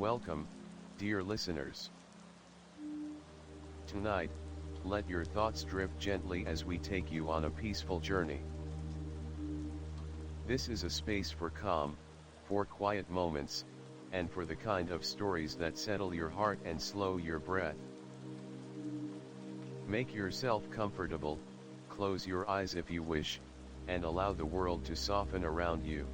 Welcome, dear listeners. Tonight, let your thoughts drift gently as we take you on a peaceful journey. This is a space for calm, for quiet moments, and for the kind of stories that settle your heart and slow your breath. Make yourself comfortable, close your eyes if you wish, and allow the world to soften around you.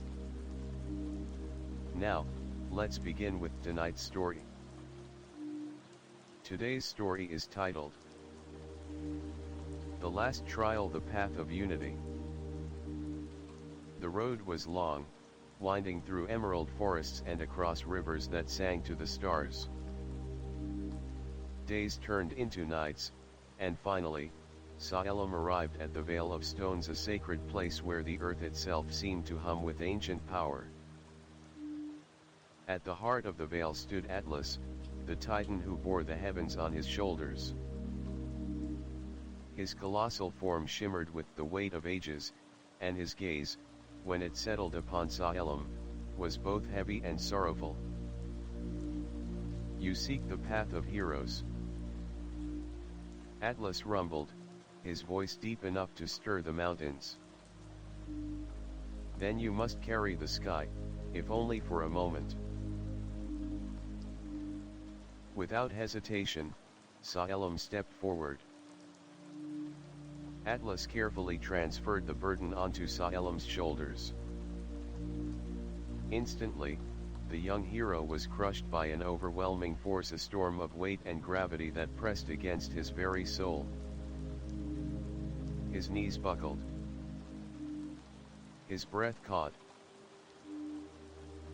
Now, let's begin with tonight's story. Today's story is titled, The Last Trial, The Path of Unity. The road was long, winding through emerald forests and across rivers that sang to the stars. Days turned into nights, and finally, Salem arrived at the Vale of Stones, a sacred place where the earth itself seemed to hum with ancient power. At the heart of the vale stood Atlas, the titan who bore the heavens on his shoulders. His colossal form shimmered with the weight of ages, and his gaze, when it settled upon Salem, was both heavy and sorrowful. "You seek the path of heroes," Atlas rumbled, his voice deep enough to stir the mountains. "Then you must carry the sky, if only for a moment." Without hesitation, Salem stepped forward. Atlas carefully transferred the burden onto Salem's shoulders. Instantly, the young hero was crushed by an overwhelming force, a storm of weight and gravity that pressed against his very soul. His knees buckled. His breath caught.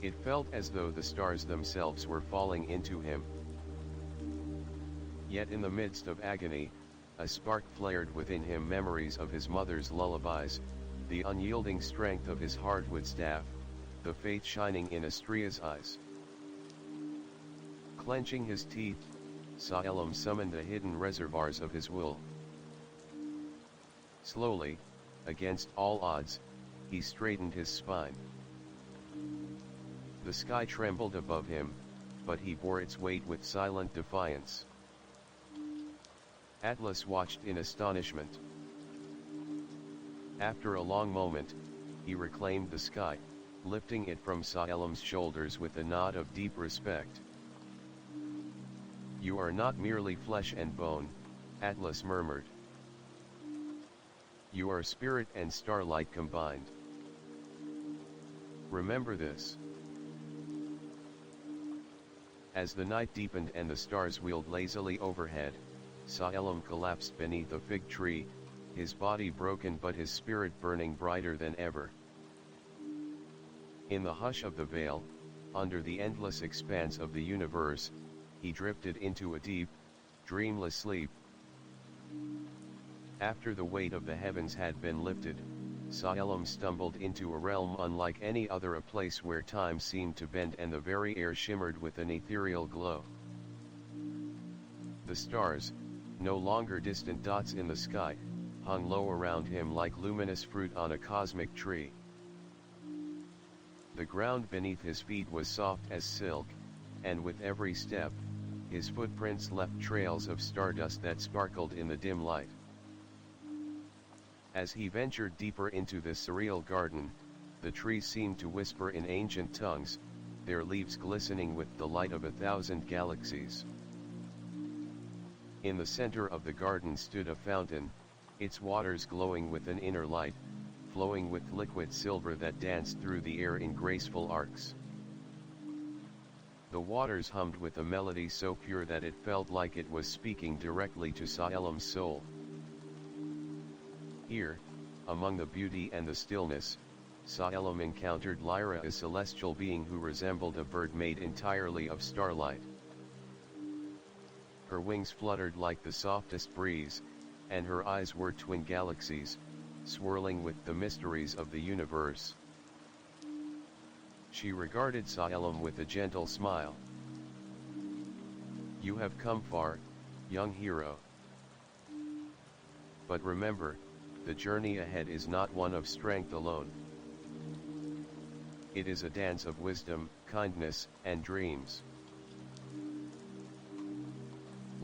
It felt as though the stars themselves were falling into him. Yet in the midst of agony, a spark flared within him, memories of his mother's lullabies, the unyielding strength of his hardwood staff, the faith shining in Astria's eyes. Clenching his teeth, Salem summoned the hidden reservoirs of his will. Slowly, against all odds, he straightened his spine. The sky trembled above him, but he bore its weight with silent defiance. Atlas watched in astonishment. After a long moment, he reclaimed the sky, lifting it from Salem's shoulders with a nod of deep respect. "You are not merely flesh and bone," Atlas murmured. "You are spirit and starlight combined. Remember this." As the night deepened and the stars wheeled lazily overhead, Salem collapsed beneath a fig tree, his body broken but his spirit burning brighter than ever. In the hush of the vale, under the endless expanse of the universe, he drifted into a deep, dreamless sleep. After the weight of the heavens had been lifted, Salem stumbled into a realm unlike any other, a place where time seemed to bend and the very air shimmered with an ethereal glow. The stars, no longer distant dots in the sky, hung low around him like luminous fruit on a cosmic tree. The ground beneath his feet was soft as silk, and with every step, his footprints left trails of stardust that sparkled in the dim light. As he ventured deeper into this surreal garden, the trees seemed to whisper in ancient tongues, their leaves glistening with the light of 1,000 galaxies. In the center of the garden stood a fountain, its waters glowing with an inner light, flowing with liquid silver that danced through the air in graceful arcs. The waters hummed with a melody so pure that it felt like it was speaking directly to Salem's soul. Here, among the beauty and the stillness, Salem encountered Lyra, a celestial being who resembled a bird made entirely of starlight. Her wings fluttered like the softest breeze, and her eyes were twin galaxies, swirling with the mysteries of the universe. She regarded Salem with a gentle smile. "You have come far, young hero. But remember, the journey ahead is not one of strength alone. It is a dance of wisdom, kindness, and dreams.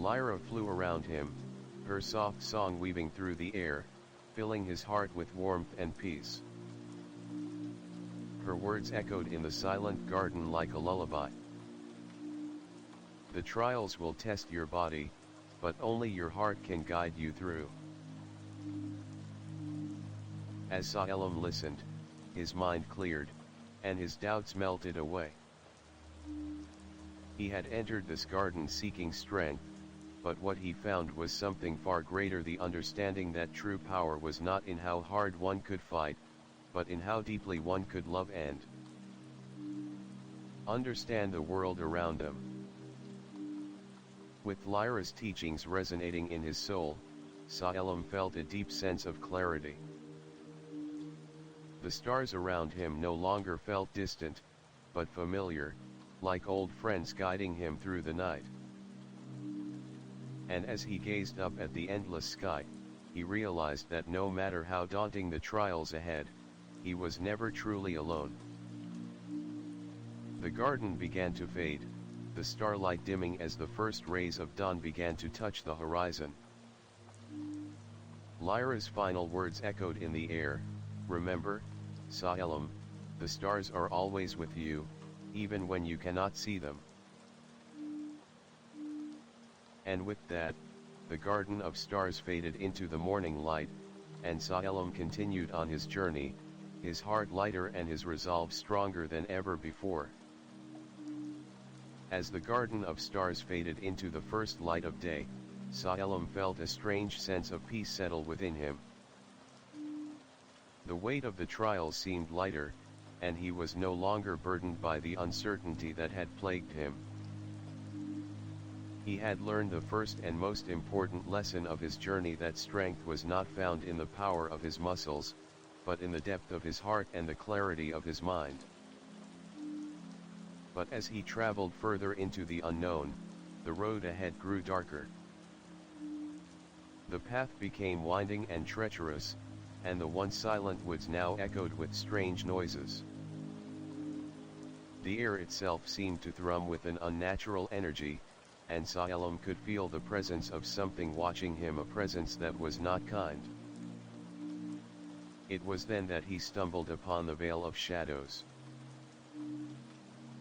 Lyra flew around him, her soft song weaving through the air, filling his heart with warmth and peace. Her words echoed in the silent garden like a lullaby. The trials will test your body, but only your heart can guide you through. As Salem listened, his mind cleared, and his doubts melted away. He had entered this garden seeking strength, but what he found was something far greater: the understanding that true power was not in how hard one could fight, but in how deeply one could love and understand the world around them. With Lyra's teachings resonating in his soul, Salem felt a deep sense of clarity. The stars around him no longer felt distant, but familiar, like old friends guiding him through the night. And as he gazed up at the endless sky, he realized that no matter how daunting the trials ahead, he was never truly alone. The garden began to fade, the starlight dimming as the first rays of dawn began to touch the horizon. Lyra's final words echoed in the air, "Remember, Salem, the stars are always with you, even when you cannot see them." And with that, the garden of stars faded into the morning light, and Salem continued on his journey, his heart lighter and his resolve stronger than ever before. As the garden of stars faded into the first light of day, Salem felt a strange sense of peace settle within him. The weight of the trials seemed lighter, and he was no longer burdened by the uncertainty that had plagued him. He had learned the first and most important lesson of his journey: that strength was not found in the power of his muscles, but in the depth of his heart and the clarity of his mind. But as he traveled further into the unknown, the road ahead grew darker. The path became winding and treacherous, and the once silent woods now echoed with strange noises. The air itself seemed to thrum with an unnatural energy, and Salem could feel the presence of something watching him, a presence that was not kind. It was then that he stumbled upon the Veil of Shadows.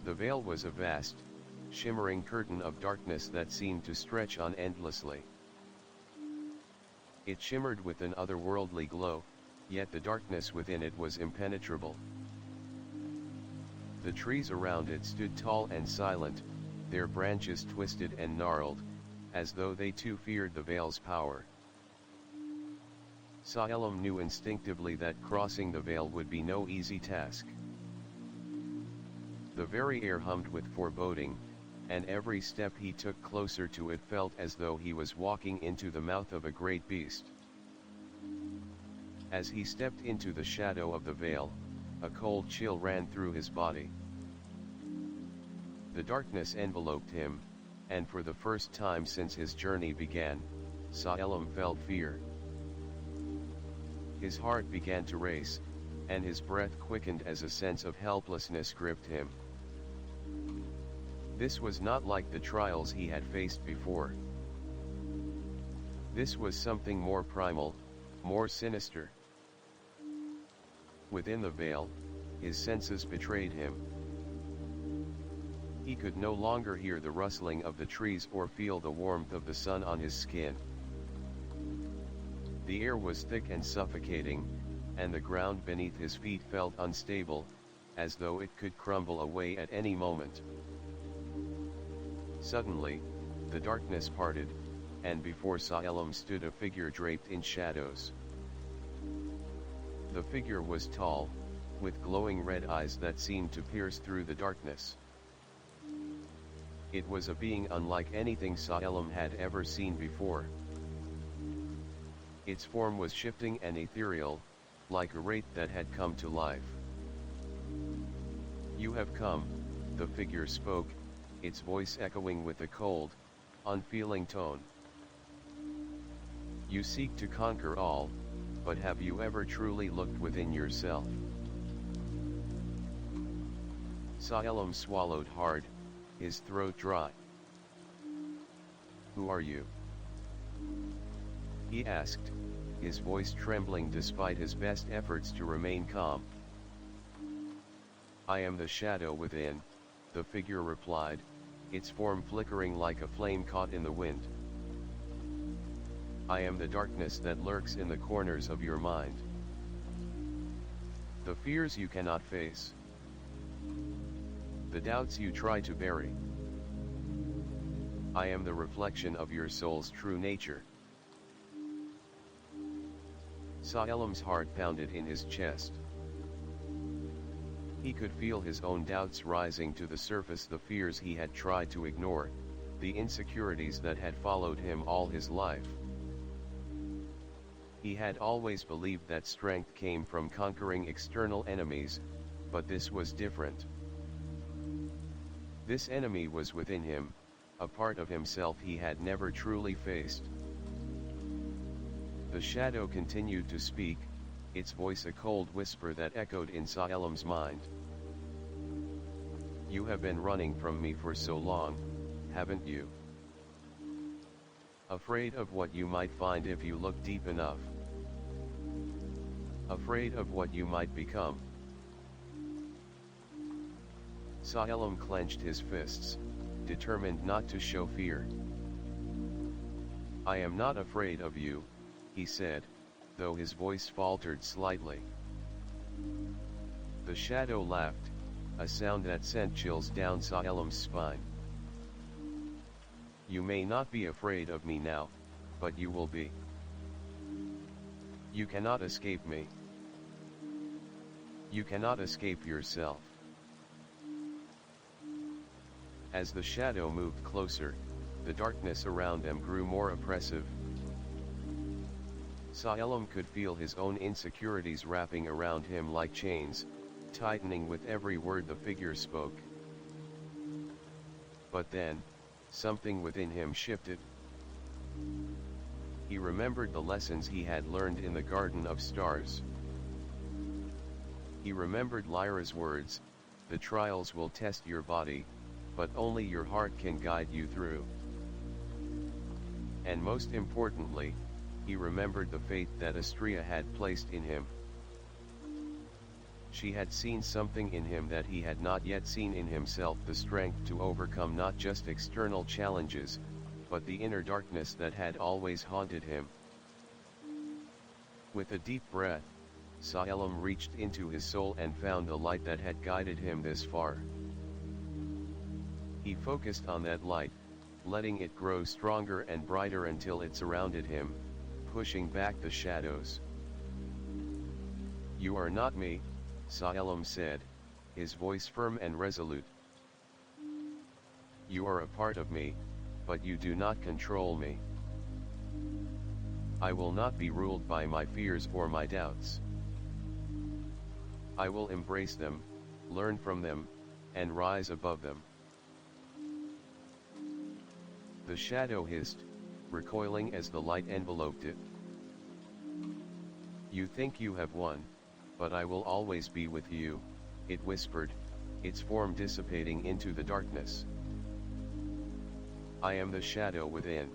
The veil was a vast, shimmering curtain of darkness that seemed to stretch on endlessly. It shimmered with an otherworldly glow, yet the darkness within it was impenetrable. The trees around it stood tall and silent, their branches twisted and gnarled, as though they too feared the veil's power. Salem knew instinctively that crossing the veil would be no easy task. The very air hummed with foreboding, and every step he took closer to it felt as though he was walking into the mouth of a great beast. As he stepped into the shadow of the veil, a cold chill ran through his body. The darkness enveloped him, and for the first time since his journey began, Salem felt fear. His heart began to race, and his breath quickened as a sense of helplessness gripped him. This was not like the trials he had faced before. This was something more primal, more sinister. Within the veil, his senses betrayed him. He could no longer hear the rustling of the trees or feel the warmth of the sun on his skin. The air was thick and suffocating, and the ground beneath his feet felt unstable, as though it could crumble away at any moment. Suddenly, the darkness parted, and before Salem stood a figure draped in shadows. The figure was tall, with glowing red eyes that seemed to pierce through the darkness. It was a being unlike anything Salem had ever seen before. Its form was shifting and ethereal, like a wraith that had come to life. "You have come," the figure spoke, its voice echoing with a cold, unfeeling tone. "You seek to conquer all, but have you ever truly looked within yourself?" Salem swallowed hard, his throat dry. Who are you? He asked, his voice trembling despite his best efforts to remain calm. I am the shadow within, the figure replied, its form flickering like a flame caught in the wind. I am the darkness that lurks in the corners of your mind. The fears you cannot face. The doubts you try to bury. I am the reflection of your soul's true nature. Saelim's heart pounded in his chest. He could feel his own doubts rising to the surface, the fears he had tried to ignore, the insecurities that had followed him all his life. He had always believed that strength came from conquering external enemies, but this was different. This enemy was within him, a part of himself he had never truly faced. The shadow continued to speak, its voice a cold whisper that echoed in Saelim's mind. You have been running from me for so long, haven't you? Afraid of what you might find if you look deep enough. Afraid of what you might become. Saelim clenched his fists, determined not to show fear. I am not afraid of you, he said, though his voice faltered slightly. The shadow laughed, a sound that sent chills down Saelim's spine. You may not be afraid of me now, but you will be. You cannot escape me. You cannot escape yourself. As the shadow moved closer, the darkness around them grew more oppressive. Saelim could feel his own insecurities wrapping around him like chains, tightening with every word the figure spoke. But then, something within him shifted. He remembered the lessons he had learned in the Garden of Stars. He remembered Lyra's words, the trials will test your body, but only your heart can guide you through. And most importantly, he remembered the faith that Astrea had placed in him. She had seen something in him that he had not yet seen in himself, the strength to overcome not just external challenges, but the inner darkness that had always haunted him. With a deep breath, Saelim reached into his soul and found the light that had guided him this far. He focused on that light, letting it grow stronger and brighter until it surrounded him, pushing back the shadows. You are not me, Saelim said, his voice firm and resolute. You are a part of me, but you do not control me. I will not be ruled by my fears or my doubts. I will embrace them, learn from them, and rise above them. The shadow hissed, recoiling as the light enveloped it. You think you have won, but I will always be with you, it whispered, its form dissipating into the darkness. I am the shadow within.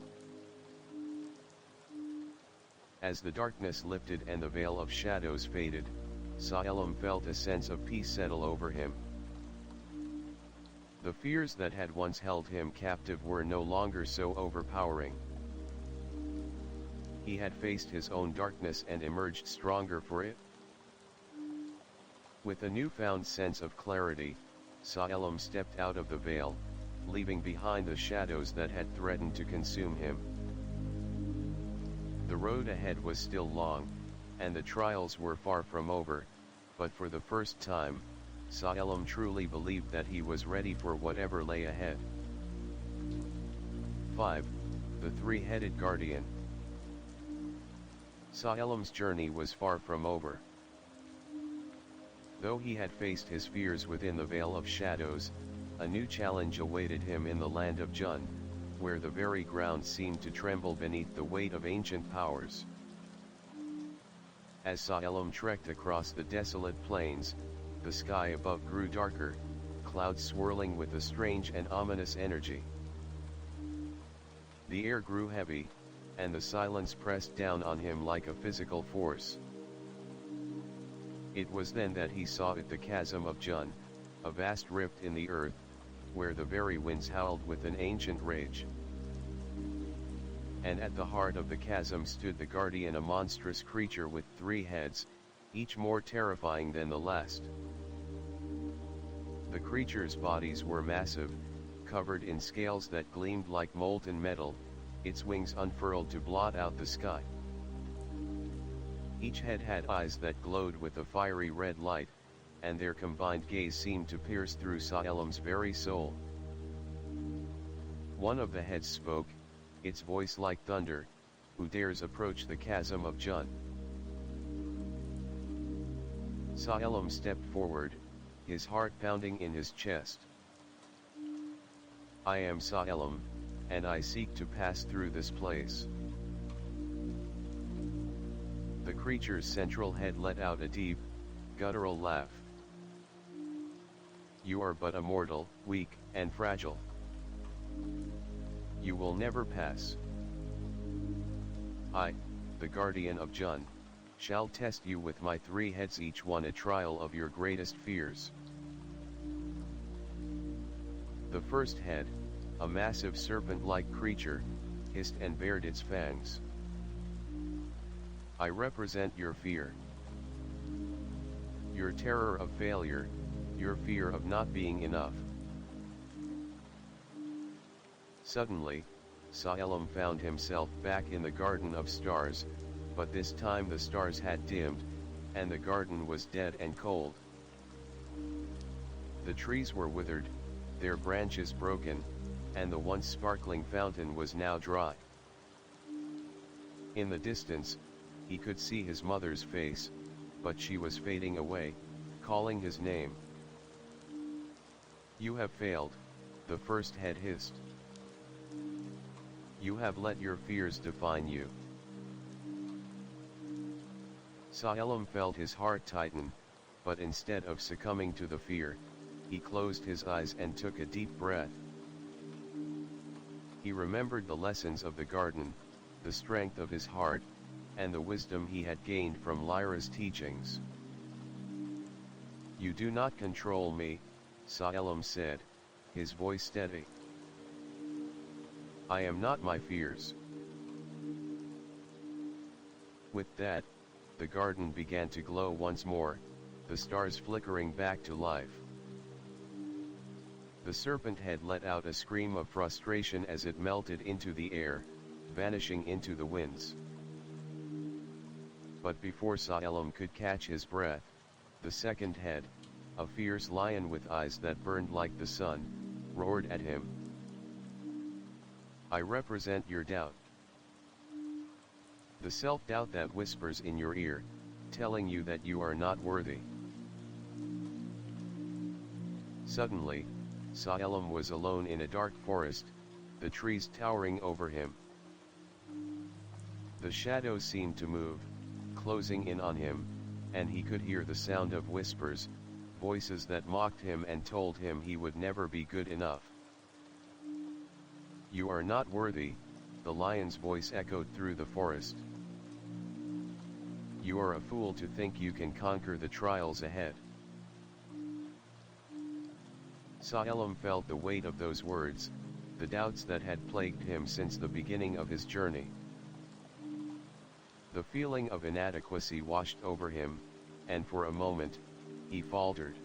As the darkness lifted and the veil of shadows faded, Saelim felt a sense of peace settle over him. The fears that had once held him captive were no longer so overpowering. He had faced his own darkness and emerged stronger for it. With a newfound sense of clarity, Saelim stepped out of the veil, leaving behind the shadows that had threatened to consume him. The road ahead was still long, and the trials were far from over, but for the first time, Saelim truly believed that he was ready for whatever lay ahead. 5. The Three-Headed Guardian. Saelim's journey was far from over. Though he had faced his fears within the veil of shadows, a new challenge awaited him in the land of Jund, where the very ground seemed to tremble beneath the weight of ancient powers. As Saelim trekked across the desolate plains, the sky above grew darker, clouds swirling with a strange and ominous energy. The air grew heavy, and the silence pressed down on him like a physical force. It was then that he saw it, the chasm of Jun, a vast rift in the earth, where the very winds howled with an ancient rage. And at the heart of the chasm stood the guardian, a monstrous creature with 3 heads, each more terrifying than the last. The creature's bodies were massive, covered in scales that gleamed like molten metal, its wings unfurled to blot out the sky. Each head had eyes that glowed with a fiery red light, and their combined gaze seemed to pierce through Salem's very soul. One of the heads spoke, its voice like thunder. Who dares approach the chasm of Jun? Salem stepped forward, his heart pounding in his chest. I am Salem, and I seek to pass through this place. The creature's central head let out a deep, guttural laugh. You are but a mortal, weak, and fragile. You will never pass. I, the guardian of Jun, shall test you with my 3 heads, each one a trial of your greatest fears. The first head, a massive serpent-like creature, hissed and bared its fangs. I represent your fear. Your terror of failure, your fear of not being enough. Suddenly, Salem found himself back in the Garden of Stars, but this time the stars had dimmed, and the garden was dead and cold. The trees were withered, their branches broken, and the once sparkling fountain was now dry. In the distance, he could see his mother's face, but she was fading away, calling his name. You have failed, the first head hissed. You have let your fears define you. Salem felt his heart tighten, but instead of succumbing to the fear, he closed his eyes and took a deep breath. He remembered the lessons of the garden, the strength of his heart, and the wisdom he had gained from Lyra's teachings. You do not control me, Salem said, his voice steady. I am not my fears. With that, the garden began to glow once more, the stars flickering back to life. The serpent head let out a scream of frustration as it melted into the air, vanishing into the winds. But before Salem could catch his breath, the second head, a fierce lion with eyes that burned like the sun, roared at him. I represent your doubt. The self-doubt that whispers in your ear, telling you that you are not worthy. Suddenly, Salem was alone in a dark forest, the trees towering over him. The shadows seemed to move, closing in on him, and he could hear the sound of whispers, voices that mocked him and told him he would never be good enough. You are not worthy, the lion's voice echoed through the forest. You are a fool to think you can conquer the trials ahead. Salem felt the weight of those words, the doubts that had plagued him since the beginning of his journey. The feeling of inadequacy washed over him, and for a moment, he faltered.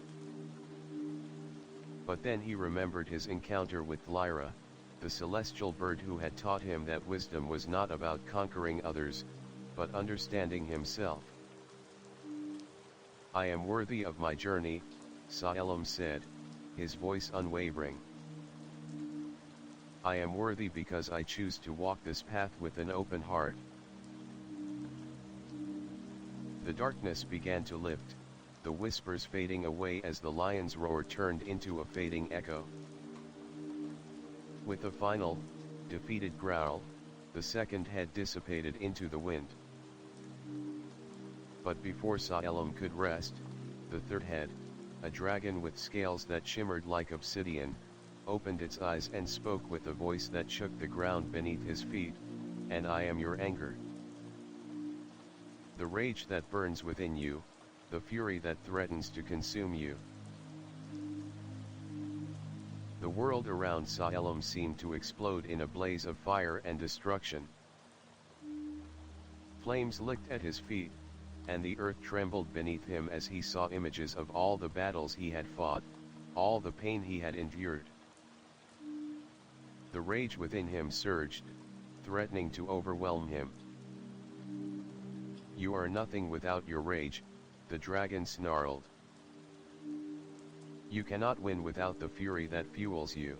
But then he remembered his encounter with Lyra, the celestial bird who had taught him that wisdom was not about conquering others, but understanding himself. I am worthy of my journey, Salem said, his voice unwavering. I am worthy because I choose to walk this path with an open heart. The darkness began to lift, the whispers fading away as the lion's roar turned into a fading echo. With a final, defeated growl, the second head dissipated into the wind. But before Salem could rest, the third head, a dragon with scales that shimmered like obsidian, opened its eyes and spoke with a voice that shook the ground beneath his feet, "And I am your anger. The rage that burns within you, the fury that threatens to consume you." The world around Salem seemed to explode in a blaze of fire and destruction. Flames licked at his feet, and the earth trembled beneath him as he saw images of all the battles he had fought, all the pain he had endured. The rage within him surged, threatening to overwhelm him. "You are nothing without your rage," the dragon snarled. "You cannot win without the fury that fuels you."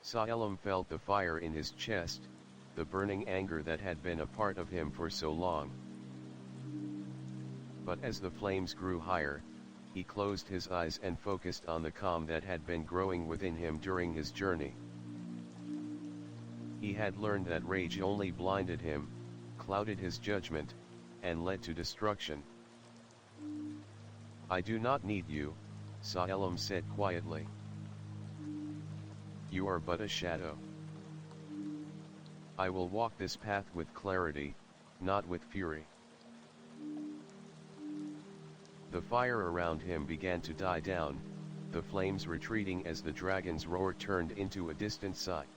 Salem felt the fire in his chest, the burning anger that had been a part of him for so long. But as the flames grew higher, he closed his eyes and focused on the calm that had been growing within him during his journey. He had learned that rage only blinded him, clouded his judgment, and led to destruction. "I do not need you," Salem said quietly. "You are but a shadow. I will walk this path with clarity, not with fury." The fire around him began to die down, the flames retreating as the dragon's roar turned into a distant sigh.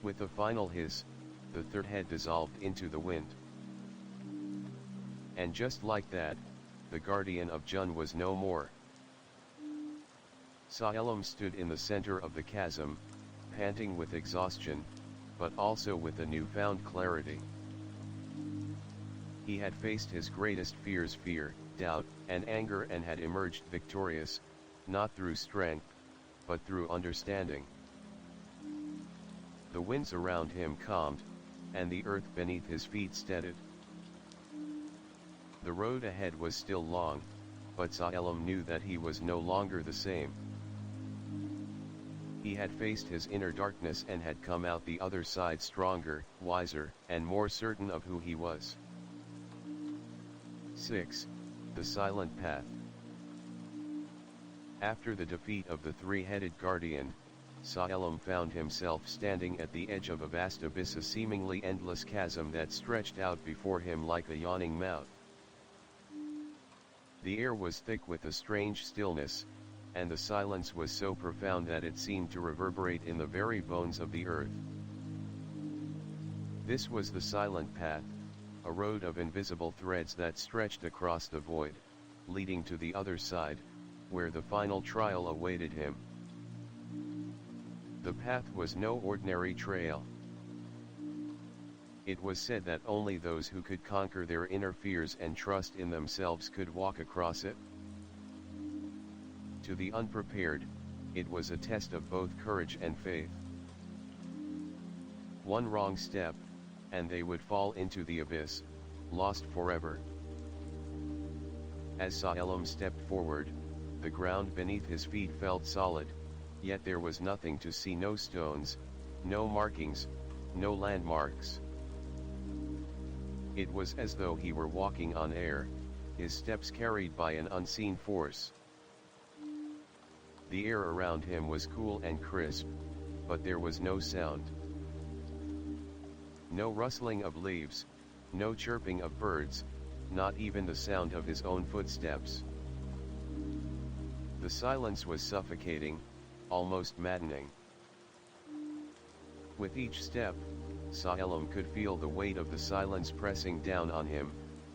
With a final hiss, the third head dissolved into the wind. And just like that, the guardian of Jun was no more. Salem stood in the center of the chasm, panting with exhaustion, but also with a newfound clarity. He had faced his greatest fears, fear, doubt, and anger, and had emerged victorious, not through strength, but through understanding. The winds around him calmed, and the earth beneath his feet steadied. The road ahead was still long, but Salem knew that he was no longer the same. He had faced his inner darkness and had come out the other side stronger, wiser, and more certain of who he was. 6. The Silent Path. After the defeat of the three-headed guardian, Salem found himself standing at the edge of a vast abyss, a seemingly endless chasm that stretched out before him like a yawning mouth. The air was thick with a strange stillness, and the silence was so profound that it seemed to reverberate in the very bones of the earth. This was the silent path, a road of invisible threads that stretched across the void, leading to the other side, where the final trial awaited him. The path was no ordinary trail. It was said that only those who could conquer their inner fears and trust in themselves could walk across it. To the unprepared, it was a test of both courage and faith. One wrong step, and they would fall into the abyss, lost forever. As Salem stepped forward, the ground beneath his feet felt solid, yet there was nothing to see, no stones, no markings, no landmarks. It was as though he were walking on air, his steps carried by an unseen force. The air around him was cool and crisp, but there was no sound. No rustling of leaves, no chirping of birds, not even the sound of his own footsteps. The silence was suffocating, almost maddening. With each step, Salem could feel the weight of the silence pressing down on him,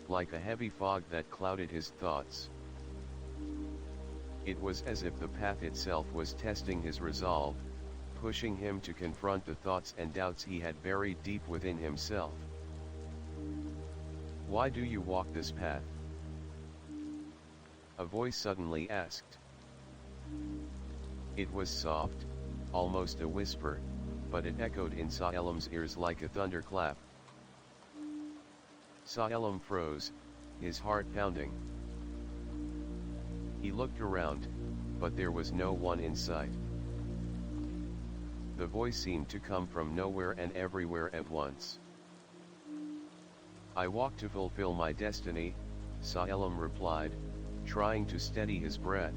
like a heavy fog that clouded his thoughts. It was as if the path itself was testing his resolve, pushing him to confront the thoughts and doubts he had buried deep within himself. "Why do you walk this path?" a voice suddenly asked. It was soft, almost a whisper, but it echoed in Salem's ears like a thunderclap. Salem froze, his heart pounding. He looked around, but there was no one in sight. The voice seemed to come from nowhere and everywhere at once. "I walk to fulfill my destiny," Salem replied, trying to steady his breath.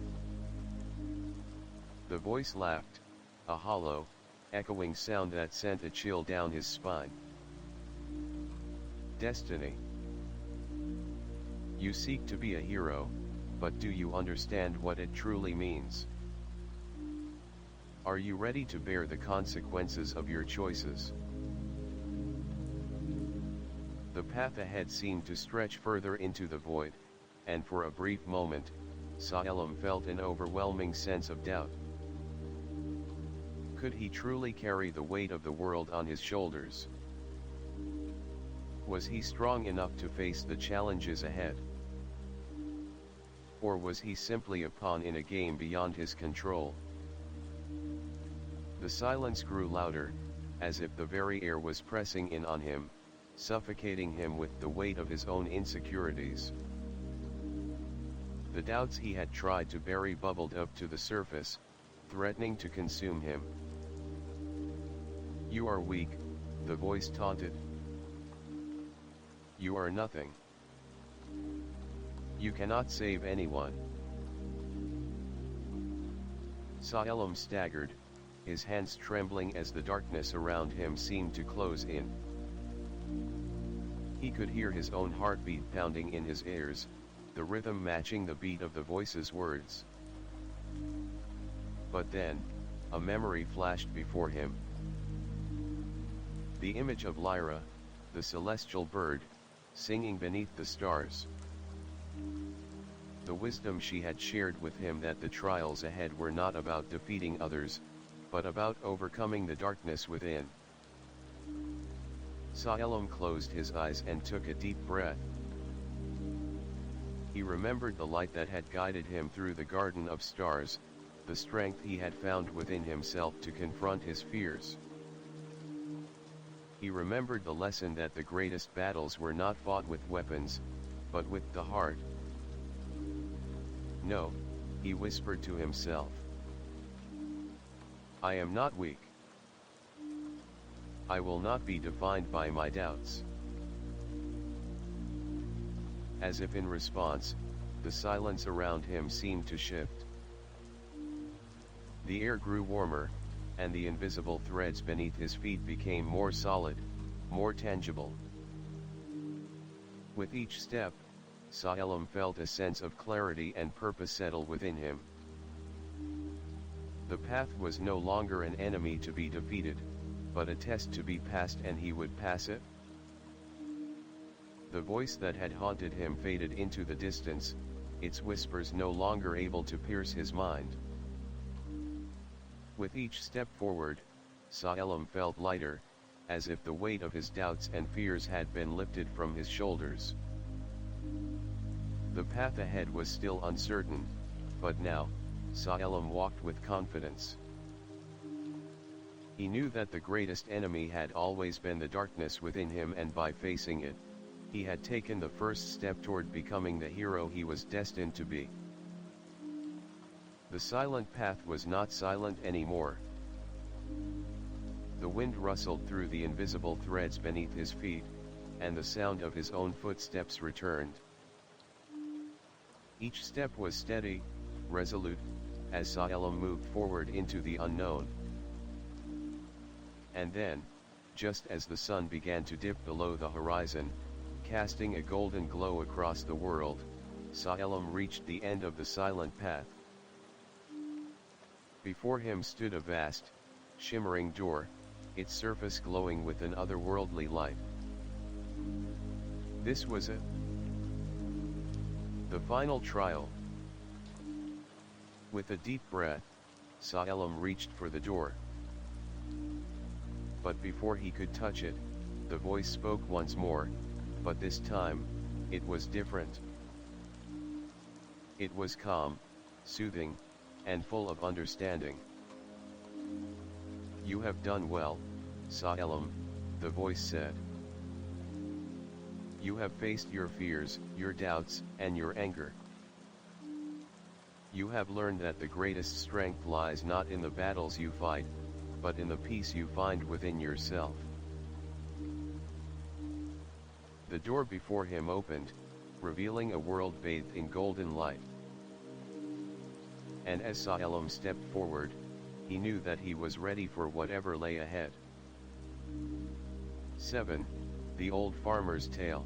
The voice laughed, a hollow, echoing sound that sent a chill down his spine. Destiny. You seek to be a hero, but do you understand what it truly means? Are you ready to bear the consequences of your choices? The path ahead seemed to stretch further into the void, and for a brief moment, Salem felt an overwhelming sense of doubt. Could he truly carry the weight of the world on his shoulders? Was he strong enough to face the challenges ahead? Or was he simply a pawn in a game beyond his control? The silence grew louder, as if the very air was pressing in on him, suffocating him with the weight of his own insecurities. The doubts he had tried to bury bubbled up to the surface, threatening to consume him. You are weak, the voice taunted. You are nothing. You cannot save anyone. Salem staggered, his hands trembling as the darkness around him seemed to close in. He could hear his own heartbeat pounding in his ears, the rhythm matching the beat of the voice's words. But then, a memory flashed before him. The image of Lyra, the celestial bird, singing beneath the stars. The wisdom she had shared with him that the trials ahead were not about defeating others, but about overcoming the darkness within. Salem closed his eyes and took a deep breath. He remembered the light that had guided him through the garden of stars, the strength he had found within himself to confront his fears. He remembered the lesson that the greatest battles were not fought with weapons, but with the heart. No, he whispered to himself. I am not weak. I will not be defined by my doubts. As if in response, the silence around him seemed to shift. The air grew warmer, and the invisible threads beneath his feet became more solid, more tangible. With each step, Salem felt a sense of clarity and purpose settle within him. The path was no longer an enemy to be defeated, but a test to be passed, and he would pass it. The voice that had haunted him faded into the distance, its whispers no longer able to pierce his mind. With each step forward, Salem felt lighter, as if the weight of his doubts and fears had been lifted from his shoulders. The path ahead was still uncertain, but now, Salem walked with confidence. He knew that the greatest enemy had always been the darkness within him, and by facing it, he had taken the first step toward becoming the hero he was destined to be. The silent path was not silent anymore. The wind rustled through the invisible threads beneath his feet, and the sound of his own footsteps returned. Each step was steady, resolute, as Salem moved forward into the unknown. And then, just as the sun began to dip below the horizon, casting a golden glow across the world, Salem reached the end of the silent path. Before him stood a vast, shimmering door, its surface glowing with an otherworldly light. This was it. The final trial. With a deep breath, Salem reached for the door. But before he could touch it, the voice spoke once more, but this time, it was different. It was calm, soothing, and full of understanding. You have done well, Salem, the voice said. You have faced your fears, your doubts, and your anger. You have learned that the greatest strength lies not in the battles you fight, but in the peace you find within yourself. The door before him opened, revealing a world bathed in golden light. And as Salem stepped forward, he knew that he was ready for whatever lay ahead. 7. The Old Farmer's Tale.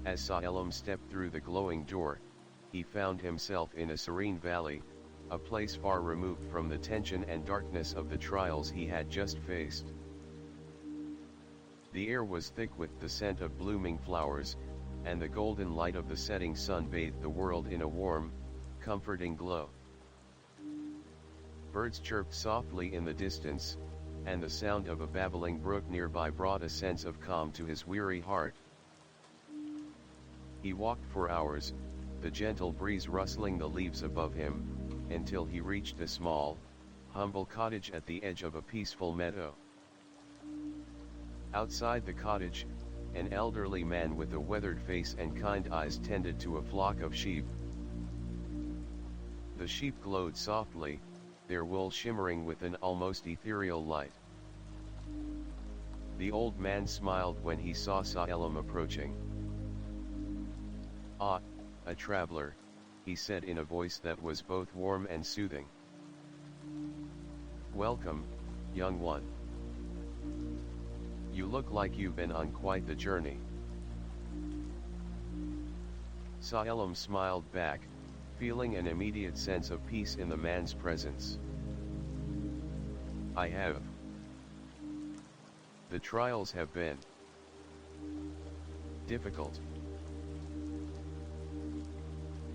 As Salem stepped through the glowing door, he found himself in a serene valley, a place far removed from the tension and darkness of the trials he had just faced. The air was thick with the scent of blooming flowers, and the golden light of the setting sun bathed the world in a warm, comforting glow. Birds chirped softly in the distance, and the sound of a babbling brook nearby brought a sense of calm to his weary heart. He walked for hours, the gentle breeze rustling the leaves above him, until he reached a small, humble cottage at the edge of a peaceful meadow. Outside the cottage, an elderly man with a weathered face and kind eyes tended to a flock of sheep. The sheep glowed softly, their wool shimmering with an almost ethereal light. The old man smiled when he saw Salem approaching. "Ah, a traveler," he said in a voice that was both warm and soothing. "Welcome, young one. You look like you've been on quite the journey." Salem smiled back, feeling an immediate sense of peace in the man's presence. "I have. The trials have been difficult."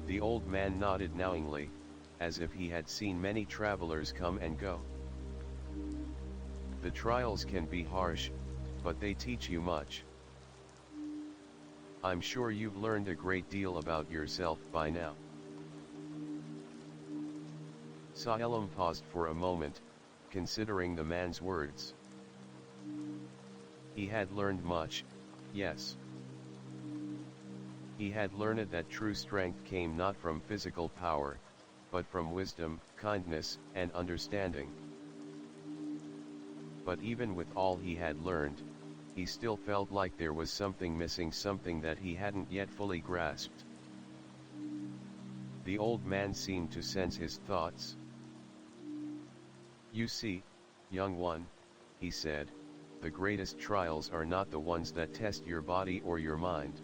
The old man nodded knowingly, as if he had seen many travelers come and go. "The trials can be harsh, but they teach you much. I'm sure you've learned a great deal about yourself by now." Salem paused for a moment, considering the man's words. He had learned much, yes. He had learned that true strength came not from physical power, but from wisdom, kindness, and understanding. But even with all he had learned, he still felt like there was something missing, something that he hadn't yet fully grasped. The old man seemed to sense his thoughts. "You see, young one," he said, "the greatest trials are not the ones that test your body or your mind.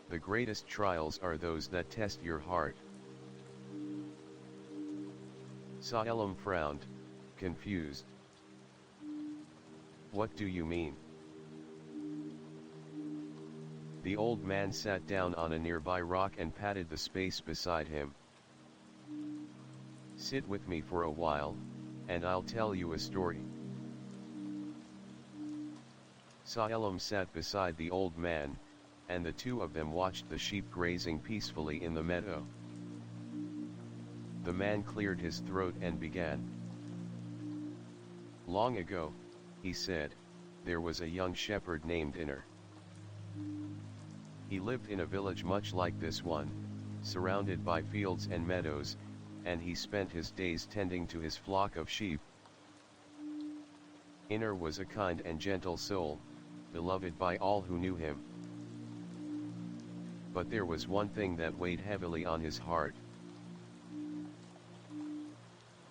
The greatest trials are those that test your heart." Salem frowned, confused. "What do you mean?" The old man sat down on a nearby rock and patted the space beside him. "Sit with me for a while, and I'll tell you a story." Salem sat beside the old man, and the two of them watched the sheep grazing peacefully in the meadow. The man cleared his throat and began. "Long ago," he said, "there was a young shepherd named Inner. He lived in a village much like this one, surrounded by fields and meadows, and he spent his days tending to his flock of sheep. Inner was a kind and gentle soul, beloved by all who knew him. But there was one thing that weighed heavily on his heart."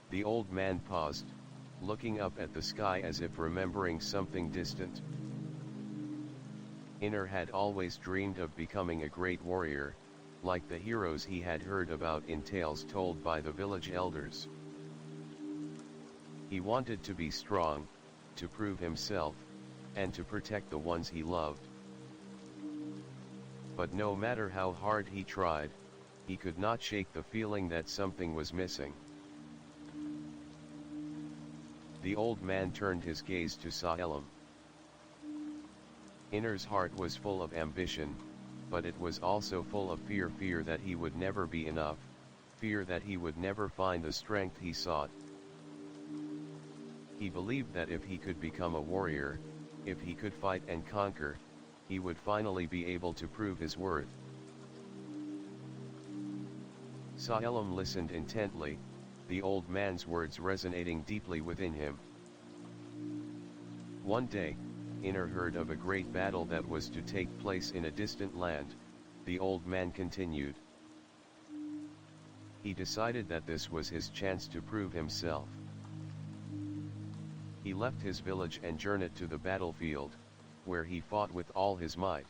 The old man paused, looking up at the sky as if remembering something distant. Inner had always dreamed of becoming a great warrior, like the heroes he had heard about in tales told by the village elders. He wanted to be strong, to prove himself, and to protect the ones he loved. But no matter how hard he tried, he could not shake the feeling that something was missing. The old man turned his gaze to Salem. Inner's heart was full of ambition, but it was also full of fear that he would never be enough, fear that he would never find the strength he sought. He believed that if he could become a warrior, if he could fight and conquer, he would finally be able to prove his worth. Salem listened intently, the old man's words resonating deeply within him. One day, Inner heard of a great battle that was to take place in a distant land, the old man continued. He decided that this was his chance to prove himself. He left his village and journeyed to the battlefield, where he fought with all his might.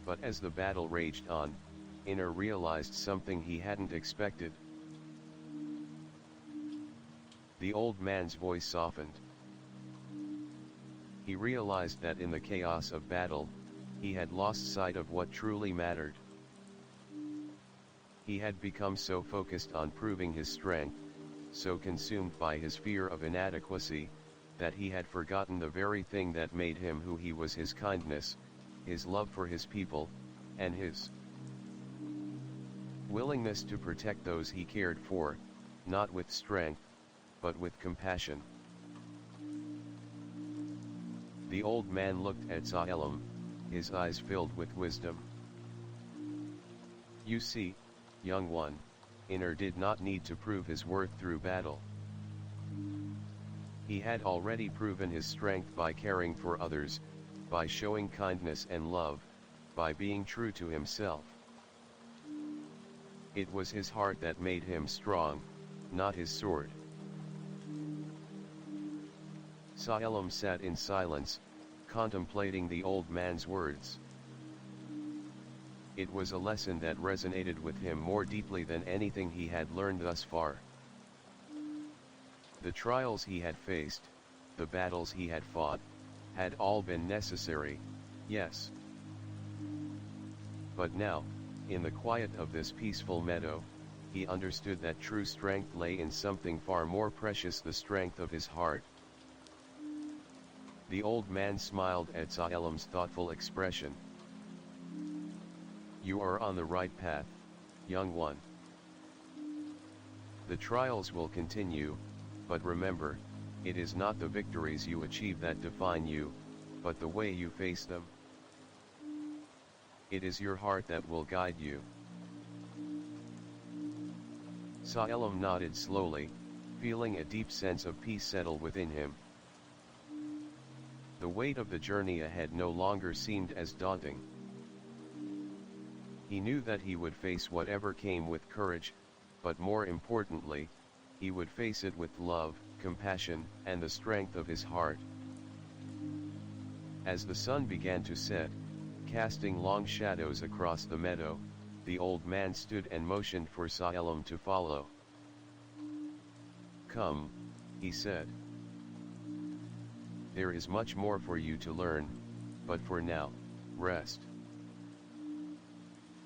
But as the battle raged on, Inner realized something he hadn't expected. The old man's voice softened. He realized that in the chaos of battle, he had lost sight of what truly mattered. He had become so focused on proving his strength, so consumed by his fear of inadequacy, that he had forgotten the very thing that made him who he was: his kindness, his love for his people, and his willingness to protect those he cared for, not with strength, but with compassion. The old man looked at Salem, his eyes filled with wisdom. You see, young one, Inner did not need to prove his worth through battle. He had already proven his strength by caring for others, by showing kindness and love, by being true to himself. It was his heart that made him strong, not his sword. Salem sat in silence, contemplating the old man's words. It was a lesson that resonated with him more deeply than anything he had learned thus far. The trials he had faced, the battles he had fought, had all been necessary, yes. But now, in the quiet of this peaceful meadow, he understood that true strength lay in something far more precious: the strength of his heart. The old man smiled at Salem's thoughtful expression. You are on the right path, young one. The trials will continue, but remember, it is not the victories you achieve that define you, but the way you face them. It is your heart that will guide you. Salem nodded slowly, feeling a deep sense of peace settle within him. The weight of the journey ahead no longer seemed as daunting. He knew that he would face whatever came with courage, but more importantly, he would face it with love, compassion, and the strength of his heart. As the sun began to set, casting long shadows across the meadow, the old man stood and motioned for Salem to follow. Come, he said. There is much more for you to learn, but for now, rest.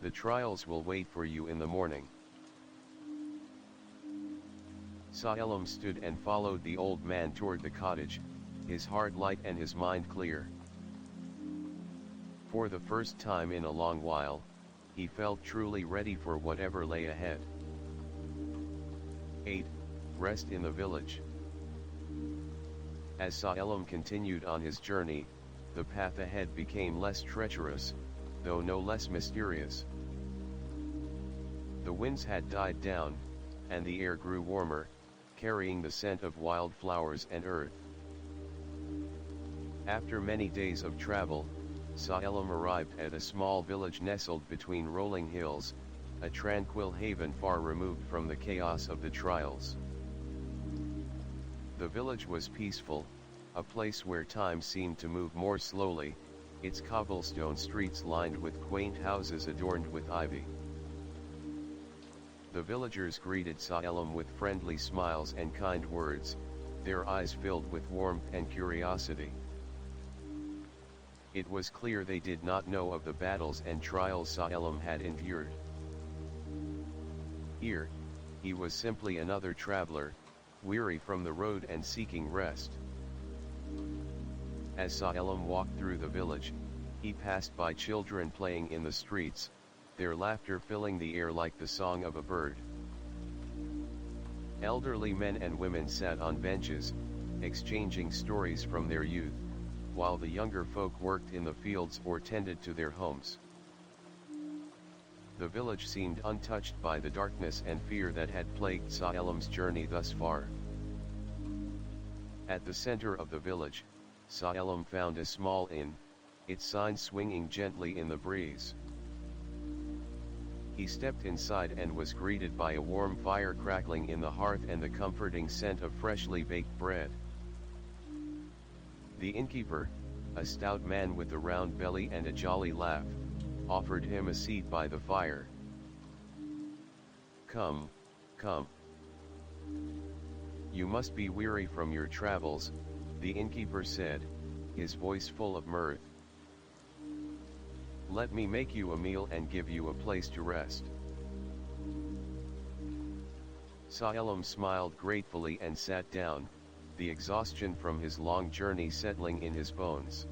The trials will wait for you in the morning. Salem stood and followed the old man toward the cottage, his heart light and his mind clear. For the first time in a long while, he felt truly ready for whatever lay ahead. 8. Rest in the village. As Salem continued on his journey, the path ahead became less treacherous, though no less mysterious. The winds had died down, and the air grew warmer, carrying the scent of wildflowers and earth. After many days of travel, Salem arrived at a small village nestled between rolling hills, a tranquil haven far removed from the chaos of the trials. The village was peaceful, a place where time seemed to move more slowly, its cobblestone streets lined with quaint houses adorned with ivy. The villagers greeted Salem with friendly smiles and kind words, their eyes filled with warmth and curiosity. It was clear they did not know of the battles and trials Salem had endured. Here, he was simply another traveler, weary from the road and seeking rest. As Salem walked through the village, he passed by children playing in the streets, their laughter filling the air like the song of a bird. Elderly men and women sat on benches, exchanging stories from their youth, while the younger folk worked in the fields or tended to their homes. The village seemed untouched by the darkness and fear that had plagued Salem's journey thus far. At the center of the village, Salem found a small inn, its sign swinging gently in the breeze. He stepped inside and was greeted by a warm fire crackling in the hearth and the comforting scent of freshly baked bread. The innkeeper, a stout man with a round belly and a jolly laugh, offered him a seat by the fire. "Come, come. You must be weary from your travels," the innkeeper said, his voice full of mirth. "Let me make you a meal and give you a place to rest." Salem smiled gratefully and sat down, the exhaustion from his long journey settling in his bones.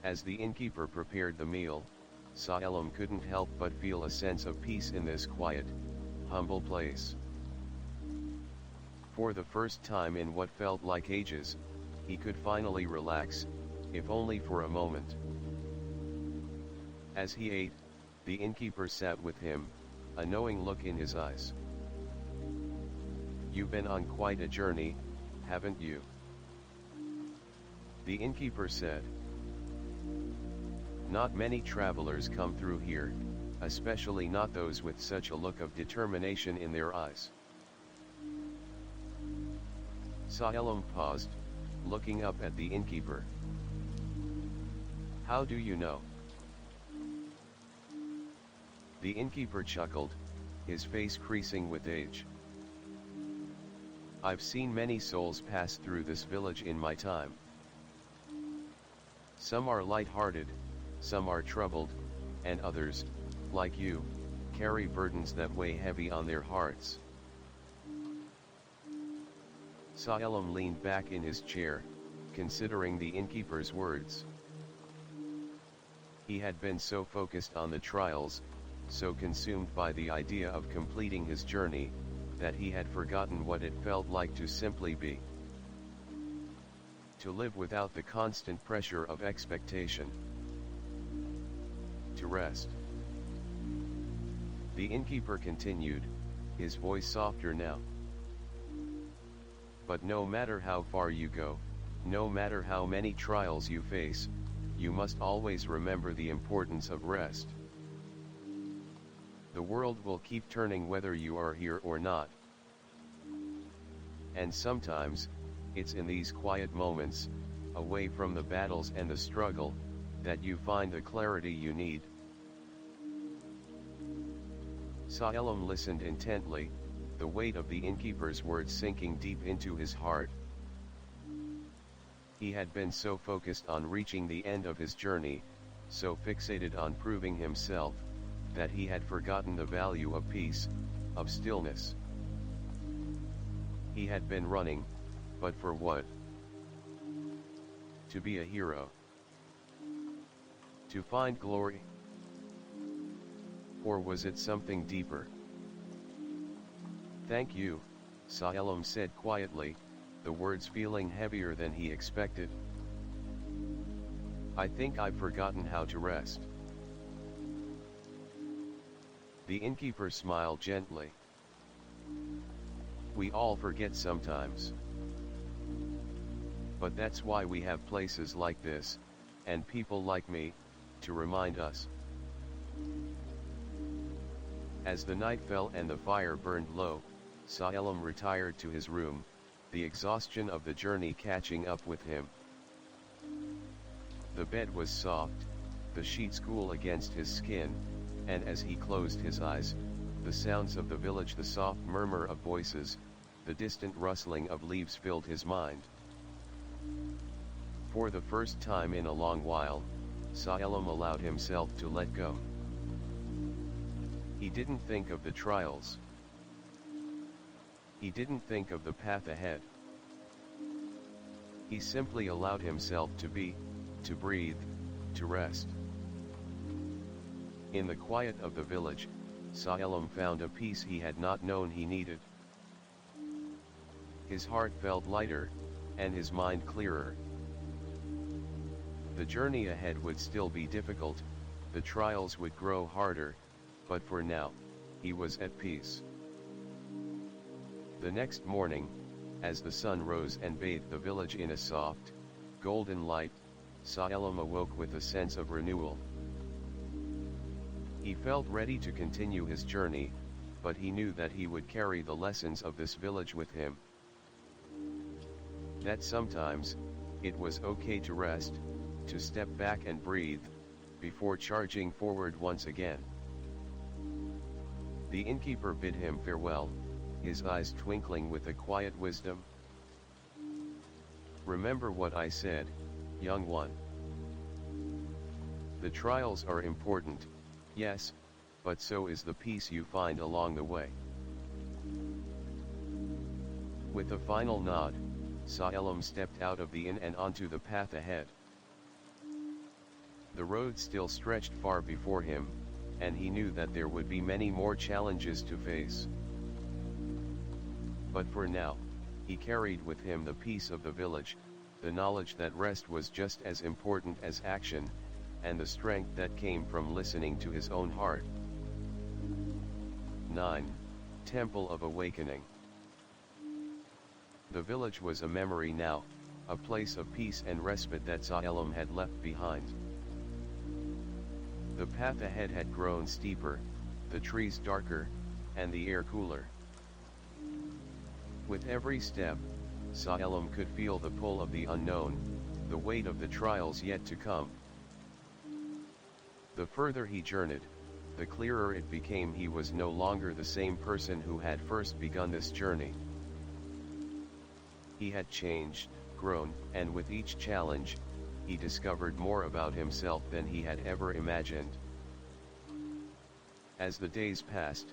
As the innkeeper prepared the meal, Salem couldn't help but feel a sense of peace in this quiet, humble place. For the first time in what felt like ages, he could finally relax, if only for a moment. As he ate, the innkeeper sat with him, a knowing look in his eyes. "You've been on quite a journey, haven't you?" the innkeeper said. "Not many travelers come through here, especially not those with such a look of determination in their eyes." Salem paused, looking up at the innkeeper. "How do you know?" The innkeeper chuckled, his face creasing with age. "I've seen many souls pass through this village in my time. Some are light-hearted, some are troubled, and others, like you, carry burdens that weigh heavy on their hearts." Salem leaned back in his chair, considering the innkeeper's words. He had been so focused on the trials, so consumed by the idea of completing his journey, that he had forgotten what it felt like to simply be. To live without the constant pressure of expectation. To rest. The innkeeper continued, his voice softer now. "But no matter how far you go, no matter how many trials you face, you must always remember the importance of rest. The world will keep turning whether you are here or not. And sometimes, it's in these quiet moments, away from the battles and the struggle, that you find the clarity you need." Salem listened intently, the weight of the innkeeper's words sinking deep into his heart. He had been so focused on reaching the end of his journey, so fixated on proving himself, that he had forgotten the value of peace, of stillness. He had been running, but for what? To be a hero? To find glory? Or was it something deeper? "Thank you," Salem said quietly, the words feeling heavier than he expected. "I think I've forgotten how to rest." The innkeeper smiled gently. "We all forget sometimes. But that's why we have places like this, and people like me, to remind us." As the night fell and the fire burned low, Salem retired to his room, the exhaustion of the journey catching up with him. The bed was soft, the sheets cool against his skin, and as he closed his eyes, the sounds of the village, the soft murmur of voices, the distant rustling of leaves filled his mind. For the first time in a long while, Salem allowed himself to let go. He didn't think of the trials. He didn't think of the path ahead. He simply allowed himself to be, to breathe, to rest. In the quiet of the village, Salem found a peace he had not known he needed. His heart felt lighter, and his mind clearer. The journey ahead would still be difficult, the trials would grow harder, but for now, he was at peace. The next morning, as the sun rose and bathed the village in a soft, golden light, Salem awoke with a sense of renewal. He felt ready to continue his journey, but he knew that he would carry the lessons of this village with him. That sometimes, it was okay to rest, to step back and breathe, before charging forward once again. The innkeeper bid him farewell, his eyes twinkling with a quiet wisdom. "Remember what I said, young one. The trials are important, yes, but so is the peace you find along the way." With a final nod, Salem stepped out of the inn and onto the path ahead. The road still stretched far before him, and he knew that there would be many more challenges to face. But for now, he carried with him the peace of the village, the knowledge that rest was just as important as action, and the strength that came from listening to his own heart. 9. Temple of Awakening. The village was a memory now, a place of peace and respite that Salem had left behind. The path ahead had grown steeper, the trees darker, and the air cooler. With every step, Salem could feel the pull of the unknown, the weight of the trials yet to come. The further he journeyed, the clearer it became he was no longer the same person who had first begun this journey. He had changed, grown, and with each challenge, he discovered more about himself than he had ever imagined. As the days passed,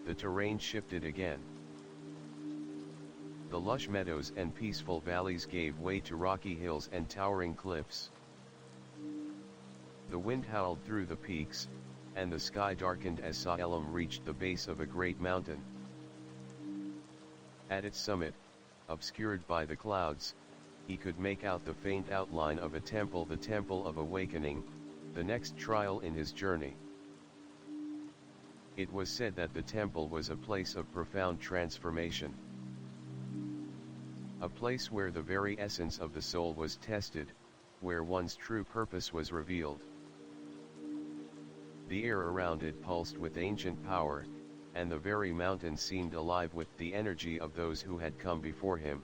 the terrain shifted again. The lush meadows and peaceful valleys gave way to rocky hills and towering cliffs. The wind howled through the peaks, and the sky darkened as Salem reached the base of a great mountain. At its summit, obscured by the clouds, he could make out the faint outline of a temple, the Temple of Awakening, the next trial in his journey. It was said that the temple was a place of profound transformation. A place where the very essence of the soul was tested, where one's true purpose was revealed. The air around it pulsed with ancient power, and the very mountain seemed alive with the energy of those who had come before him.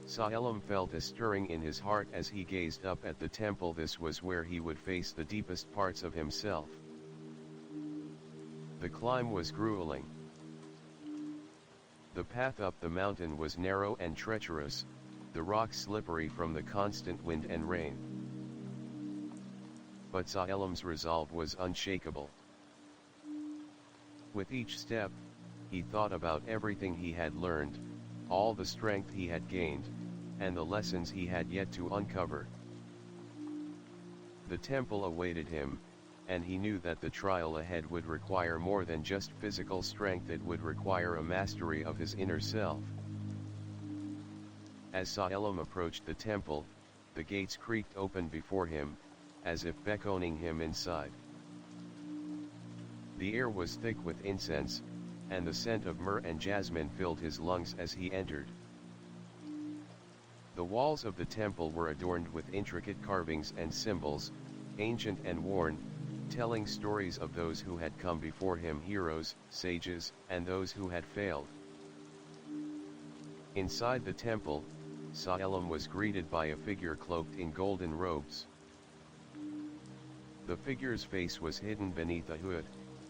Salem felt a stirring in his heart as he gazed up at the temple. This was where he would face the deepest parts of himself. The climb was grueling. The path up the mountain was narrow and treacherous, the rocks slippery from the constant wind and rain. But Salem's resolve was unshakable. With each step, he thought about everything he had learned, all the strength he had gained, and the lessons he had yet to uncover. The temple awaited him, and he knew that the trial ahead would require more than just physical strength. It would require a mastery of his inner self. As Salem approached the temple, the gates creaked open before him, as if beckoning him inside. The air was thick with incense, and the scent of myrrh and jasmine filled his lungs as he entered. The walls of the temple were adorned with intricate carvings and symbols, ancient and worn, telling stories of those who had come before him, heroes, sages, and those who had failed. Inside the temple, Salem was greeted by a figure cloaked in golden robes. The figure's face was hidden beneath a hood,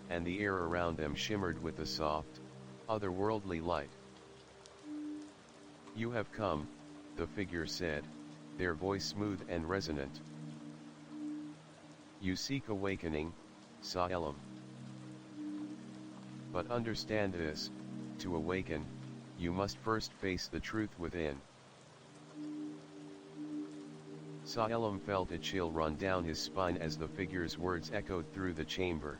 and the air around them shimmered with a soft, otherworldly light. "You have come," the figure said, their voice smooth and resonant. "You seek awakening, Salem. But understand this, to awaken, you must first face the truth within." Salem felt a chill run down his spine as the figure's words echoed through the chamber.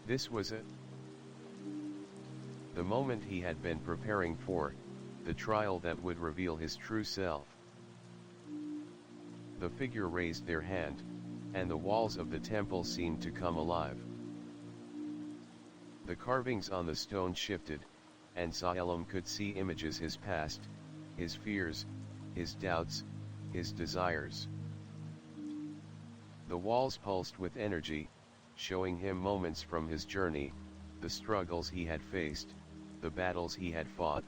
This was it. The moment he had been preparing for, the trial that would reveal his true self. The figure raised their hand, and the walls of the temple seemed to come alive. The carvings on the stone shifted, and Salem could see images: his past, his fears, his doubts, his desires. The walls pulsed with energy, showing him moments from his journey, the struggles he had faced, the battles he had fought,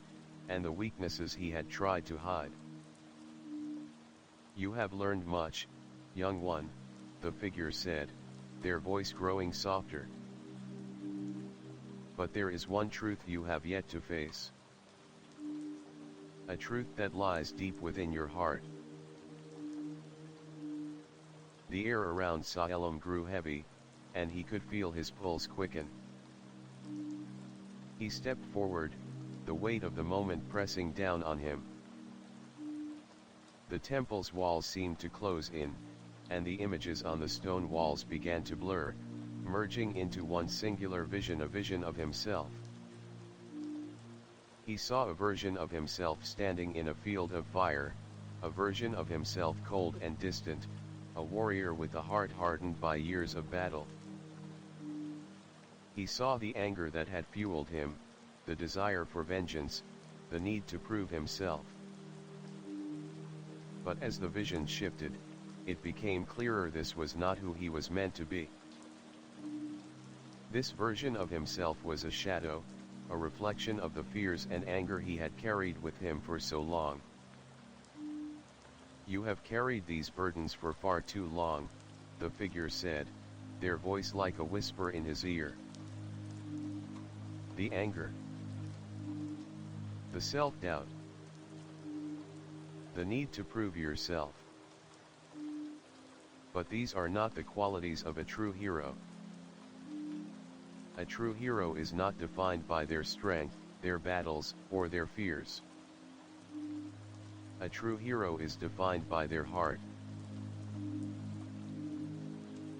and the weaknesses he had tried to hide. "You have learned much, young one," the figure said, their voice growing softer. "But there is one truth you have yet to face. A truth that lies deep within your heart." The air around Salem grew heavy, and he could feel his pulse quicken. He stepped forward, the weight of the moment pressing down on him. The temple's walls seemed to close in, and the images on the stone walls began to blur, merging into one singular vision, a vision of himself. He saw a version of himself standing in a field of fire, a version of himself cold and distant, a warrior with a heart hardened by years of battle. He saw the anger that had fueled him, the desire for vengeance, the need to prove himself. But as the vision shifted, it became clearer this was not who he was meant to be. This version of himself was a shadow, a reflection of the fears and anger he had carried with him for so long. "You have carried these burdens for far too long," the figure said, their voice like a whisper in his ear. "The anger, the self-doubt, the need to prove yourself. But these are not the qualities of a true hero. A true hero is not defined by their strength, their battles, or their fears. A true hero is defined by their heart."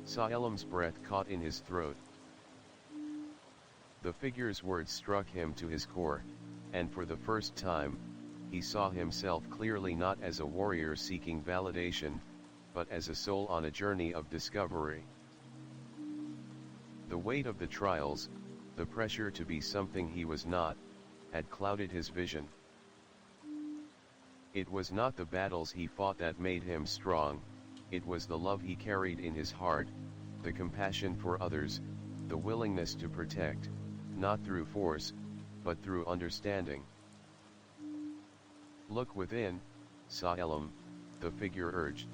Salem's breath caught in his throat. The figure's words struck him to his core, and for the first time, he saw himself clearly, not as a warrior seeking validation, but as a soul on a journey of discovery. The weight of the trials, the pressure to be something he was not, had clouded his vision. It was not the battles he fought that made him strong, it was the love he carried in his heart, the compassion for others, the willingness to protect, not through force, but through understanding. "Look within, Salem," the figure urged.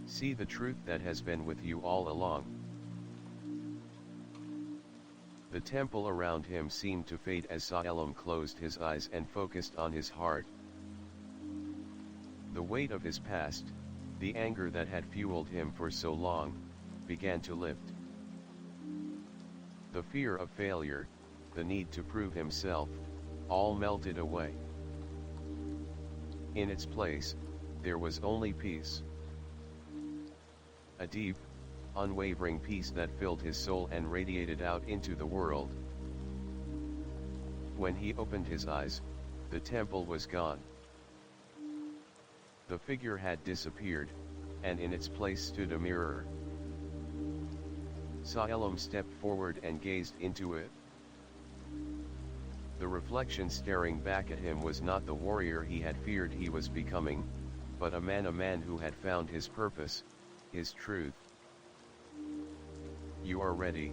"See the truth that has been with you all along." The temple around him seemed to fade as Salem closed his eyes and focused on his heart. The weight of his past, the anger that had fueled him for so long, began to lift. The fear of failure, the need to prove himself, all melted away. In its place, there was only peace. A deep, unwavering peace that filled his soul and radiated out into the world. When he opened his eyes, the temple was gone. The figure had disappeared, and in its place stood a mirror. Salem stepped forward and gazed into it. The reflection staring back at him was not the warrior he had feared he was becoming, but a man who had found his purpose, his truth. "You are ready,"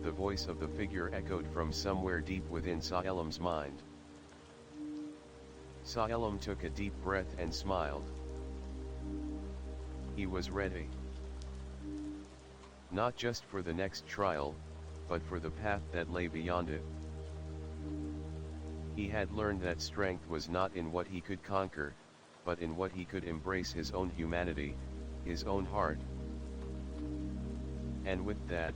the voice of the figure echoed from somewhere deep within Salem's mind. Salem took a deep breath and smiled. He was ready. Not just for the next trial, but for the path that lay beyond it. He had learned that strength was not in what he could conquer, but in what he could embrace, his own humanity, his own heart. And with that,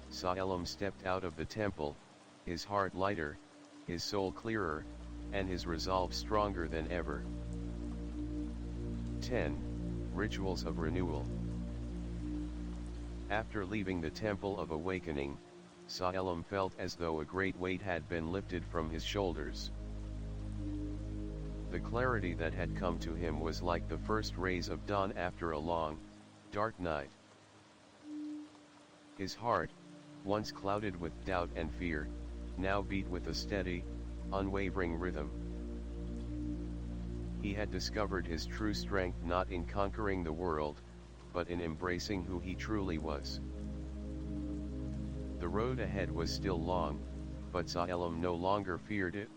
Salem stepped out of the temple, his heart lighter, his soul clearer, and his resolve stronger than ever. 10. Rituals of Renewal. After leaving the Temple of Awakening, Salem felt as though a great weight had been lifted from his shoulders. The clarity that had come to him was like the first rays of dawn after a long, dark night. His heart, once clouded with doubt and fear, now beat with a steady, unwavering rhythm. He had discovered his true strength not in conquering the world, but in embracing who he truly was. The road ahead was still long, but Sa-Elam no longer feared it.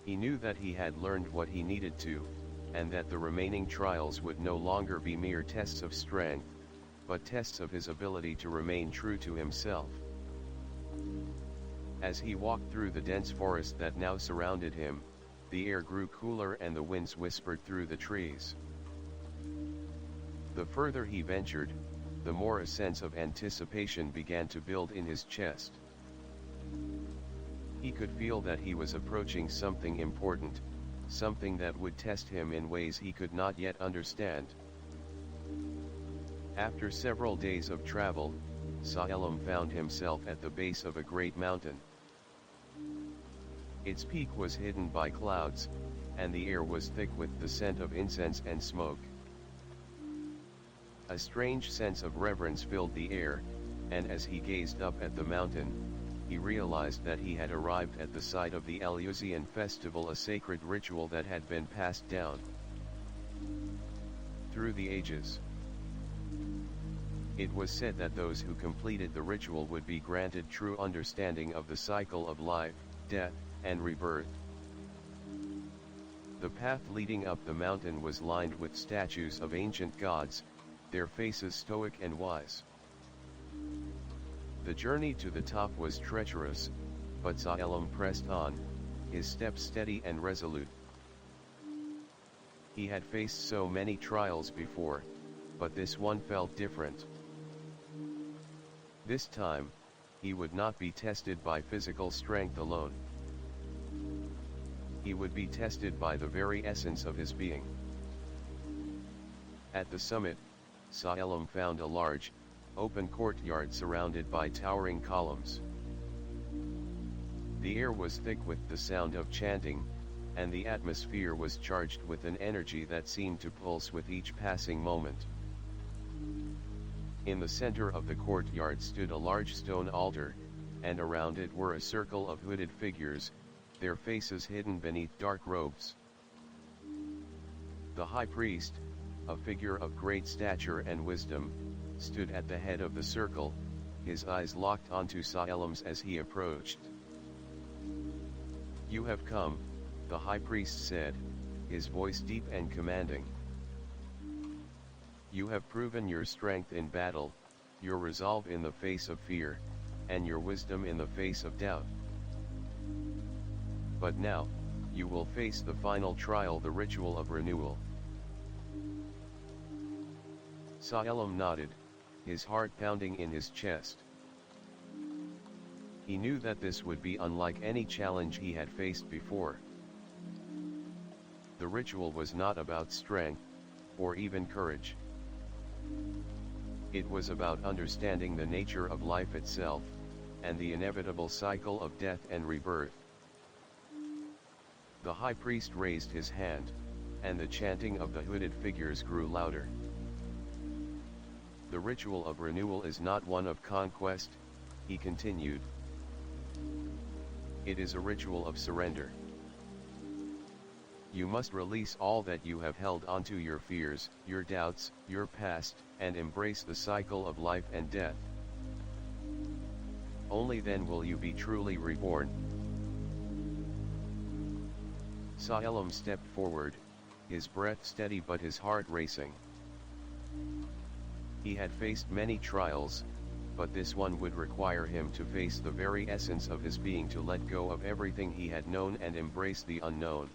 He knew that he had learned what he needed to, and that the remaining trials would no longer be mere tests of strength, but tests of his ability to remain true to himself. As he walked through the dense forest that now surrounded him, the air grew cooler and the winds whispered through the trees. The further he ventured, the more a sense of anticipation began to build in his chest. He could feel that he was approaching something important, something that would test him in ways he could not yet understand. After several days of travel, Sa-Elam found himself at the base of a great mountain. Its peak was hidden by clouds, and the air was thick with the scent of incense and smoke. A strange sense of reverence filled the air, and as he gazed up at the mountain, he realized that he had arrived at the site of the Eleusinian festival, a sacred ritual that had been passed down through the ages. It was said that those who completed the ritual would be granted true understanding of the cycle of life, death, and rebirth. The path leading up the mountain was lined with statues of ancient gods, their faces stoic and wise. The journey to the top was treacherous, but Sa-Elam pressed on, his steps steady and resolute. He had faced so many trials before, but this one felt different. This time, he would not be tested by physical strength alone. He would be tested by the very essence of his being. At the summit, Sa-Elam found a large, open courtyard surrounded by towering columns. The air was thick with the sound of chanting, and the atmosphere was charged with an energy that seemed to pulse with each passing moment. In the center of the courtyard stood a large stone altar, and around it were a circle of hooded figures, their faces hidden beneath dark robes. The high priest, a figure of great stature and wisdom, stood at the head of the circle, his eyes locked onto Sa-Elam's as he approached. "You have come," the high priest said, his voice deep and commanding. "You have proven your strength in battle, your resolve in the face of fear, and your wisdom in the face of doubt. But now, you will face the final trial, the ritual of renewal." Sa-Elam nodded, his heart pounding in his chest. He knew that this would be unlike any challenge he had faced before. The ritual was not about strength, or even courage. It was about understanding the nature of life itself, and the inevitable cycle of death and rebirth. The high priest raised his hand, and the chanting of the hooded figures grew louder. "The ritual of renewal is not one of conquest," he continued. "It is a ritual of surrender. You must release all that you have held onto, your fears, your doubts, your past, and embrace the cycle of life and death. Only then will you be truly reborn." Sa-Elam stepped forward, his breath steady but his heart racing. He had faced many trials, but this one would require him to face the very essence of his being, to let go of everything he had known and embrace the unknown.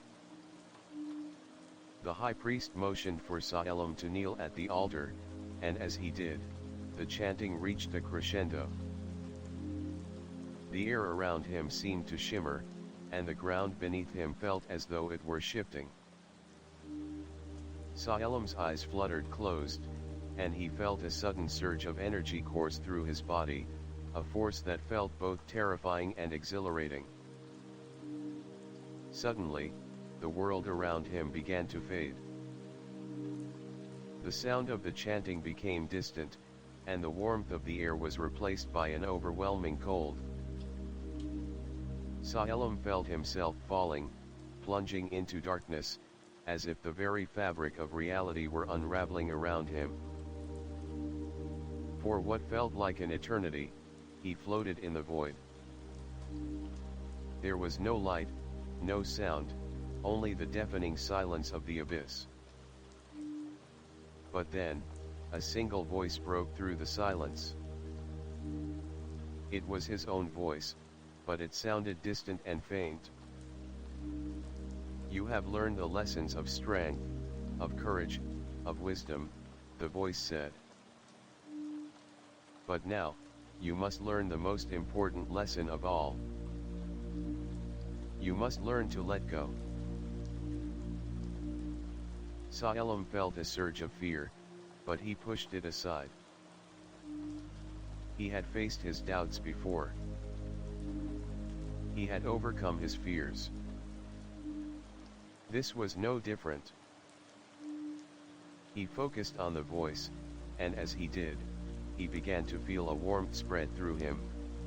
The high priest motioned for Sa-Elam to kneel at the altar, and as he did, the chanting reached a crescendo. The air around him seemed to shimmer, and the ground beneath him felt as though it were shifting. Sa-Elam's eyes fluttered closed, and he felt a sudden surge of energy course through his body, a force that felt both terrifying and exhilarating. Suddenly, the world around him began to fade. The sound of the chanting became distant, and the warmth of the air was replaced by an overwhelming cold. Sa-Elam felt himself falling, plunging into darkness, as if the very fabric of reality were unraveling around him. For what felt like an eternity, he floated in the void. There was no light, no sound, only the deafening silence of the abyss. But then, a single voice broke through the silence. It was his own voice, but it sounded distant and faint. "You have learned the lessons of strength, of courage, of wisdom," the voice said. "But now, you must learn the most important lesson of all. You must learn to let go." Salem felt a surge of fear, but he pushed it aside. He had faced his doubts before. He had overcome his fears. This was no different. He focused on the voice, and as he did, he began to feel a warmth spread through him,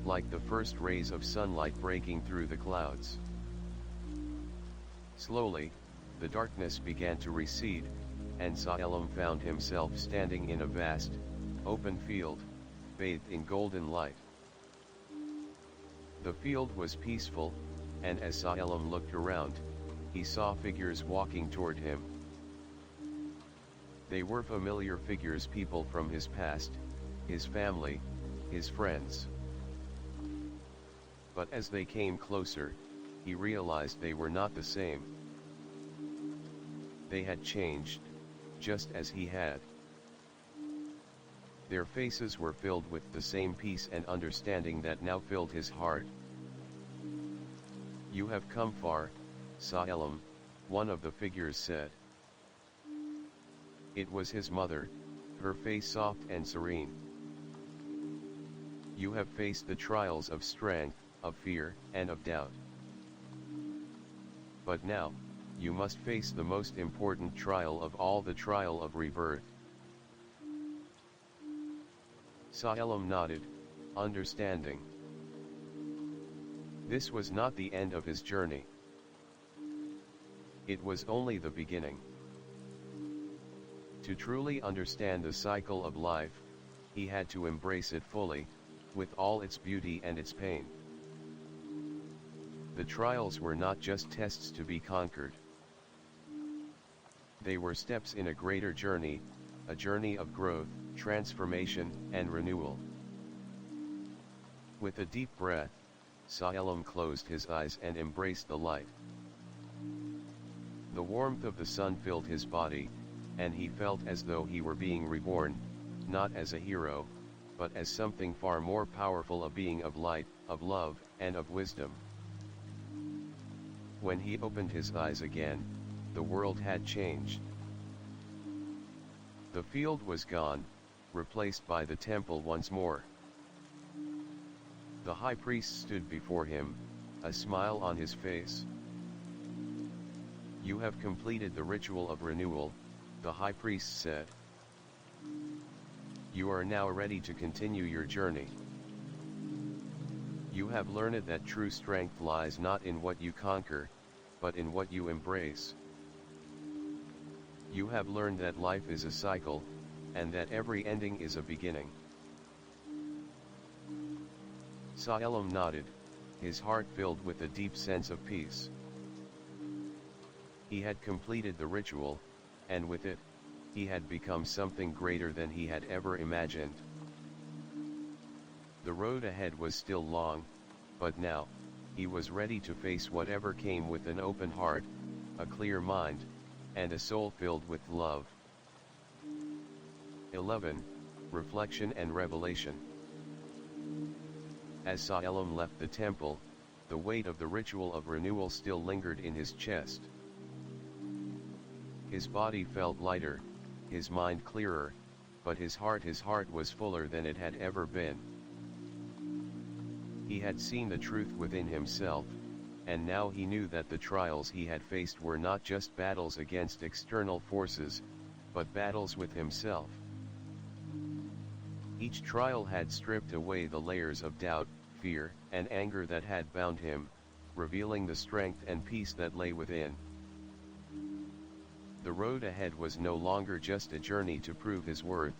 like the first rays of sunlight breaking through the clouds. Slowly, the darkness began to recede, and Salem found himself standing in a vast, open field, bathed in golden light. The field was peaceful, and as Salem looked around, he saw figures walking toward him. They were familiar figures, people from his past, his family, his friends. But as they came closer, he realized they were not the same. They had changed, just as he had. Their faces were filled with the same peace and understanding that now filled his heart. "You have come far, Salem," one of the figures said. It was his mother, her face soft and serene. "You have faced the trials of strength, of fear, and of doubt. But now, you must face the most important trial of all, the trial of rebirth." Salem nodded, understanding. This was not the end of his journey. It was only the beginning. To truly understand the cycle of life, he had to embrace it fully, with all its beauty and its pain. The trials were not just tests to be conquered. They were steps in a greater journey, a journey of growth, transformation, and renewal. With a deep breath, Salem closed his eyes and embraced the light. The warmth of the sun filled his body, and he felt as though he were being reborn, not as a hero, but as something far more powerful, a being of light, of love, and of wisdom. When he opened his eyes again, the world had changed. The field was gone, replaced by the temple once more. The high priest stood before him, a smile on his face. "You have completed the ritual of renewal," the high priest said. "You are now ready to continue your journey. You have learned that true strength lies not in what you conquer, but in what you embrace. You have learned that life is a cycle, and that every ending is a beginning." Salem nodded, his heart filled with a deep sense of peace. He had completed the ritual, and with it, he had become something greater than he had ever imagined. The road ahead was still long, but now, he was ready to face whatever came, with an open heart, a clear mind, and a soul filled with love. 11. Reflection and Revelation. As Salem left the temple, the weight of the ritual of renewal still lingered in his chest. His body felt lighter, his mind clearer, but his heart was fuller than it had ever been. He had seen the truth within himself, and now he knew that the trials he had faced were not just battles against external forces, but battles with himself. Each trial had stripped away the layers of doubt, fear, and anger that had bound him, revealing the strength and peace that lay within. The road ahead was no longer just a journey to prove his worth,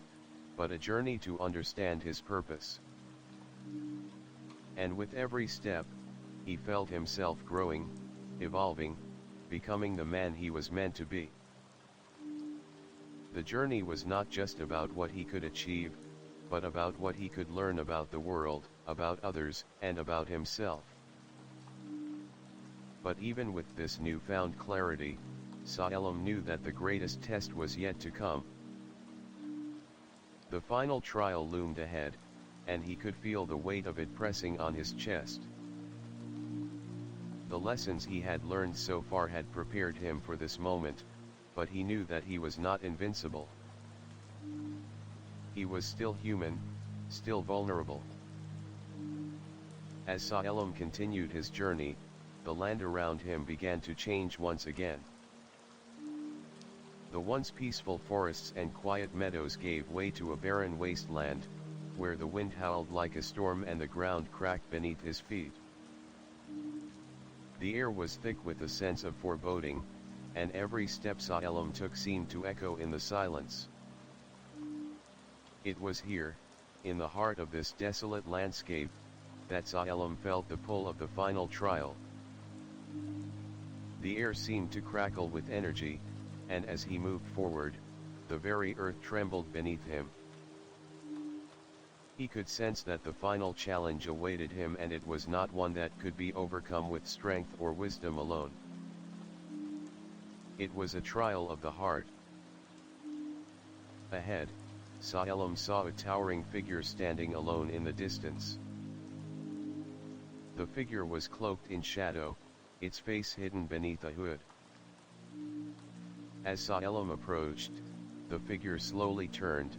but a journey to understand his purpose. And with every step, he felt himself growing, evolving, becoming the man he was meant to be. The journey was not just about what he could achieve, but about what he could learn about the world, about others, and about himself. But even with this newfound clarity, Salem knew that the greatest test was yet to come. The final trial loomed ahead, and he could feel the weight of it pressing on his chest. The lessons he had learned so far had prepared him for this moment, but he knew that he was not invincible. He was still human, still vulnerable. As Salem continued his journey, the land around him began to change once again. The once peaceful forests and quiet meadows gave way to a barren wasteland, where the wind howled like a storm and the ground cracked beneath his feet. The air was thick with a sense of foreboding, and every step Salem took seemed to echo in the silence. It was here, in the heart of this desolate landscape, that Salem felt the pull of the final trial. The air seemed to crackle with energy, and as he moved forward, the very earth trembled beneath him. He could sense that the final challenge awaited him, and it was not one that could be overcome with strength or wisdom alone. It was a trial of the heart. Ahead, Salem saw a towering figure standing alone in the distance. The figure was cloaked in shadow, its face hidden beneath a hood. As Salem approached, the figure slowly turned,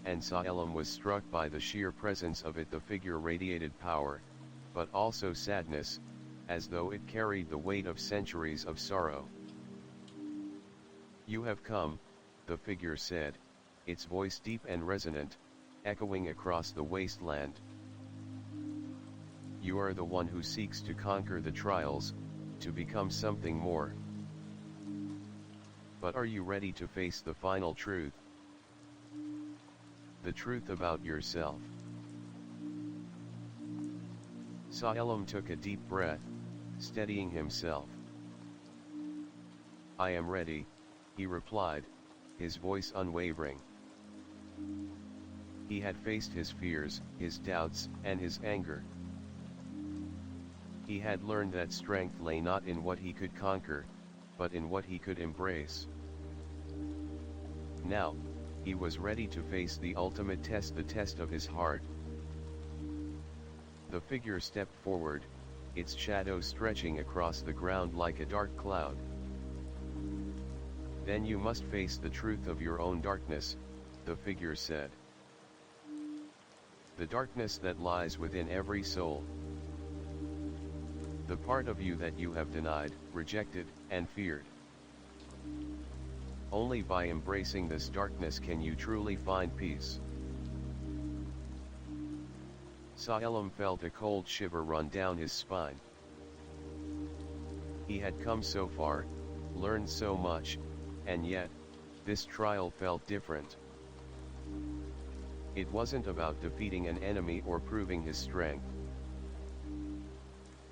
and Salem was struck by the sheer presence of it. The figure radiated power, but also sadness, as though it carried the weight of centuries of sorrow. "You have come," the figure said, its voice deep and resonant, echoing across the wasteland. "You are the one who seeks to conquer the trials, to become something more. But are you ready to face the final truth? The truth about yourself?" Salem took a deep breath, steadying himself. "I am ready," he replied, his voice unwavering. He had faced his fears, his doubts, and his anger. He had learned that strength lay not in what he could conquer, but in what he could embrace. Now, he was ready to face the ultimate test, the test of his heart. The figure stepped forward, its shadow stretching across the ground like a dark cloud. "Then you must face the truth of your own darkness," the figure said. "The darkness that lies within every soul. The part of you that you have denied, rejected, and feared. Only by embracing this darkness can you truly find peace." Salem felt a cold shiver run down his spine. He had come so far, learned so much, and yet, this trial felt different. It wasn't about defeating an enemy or proving his strength.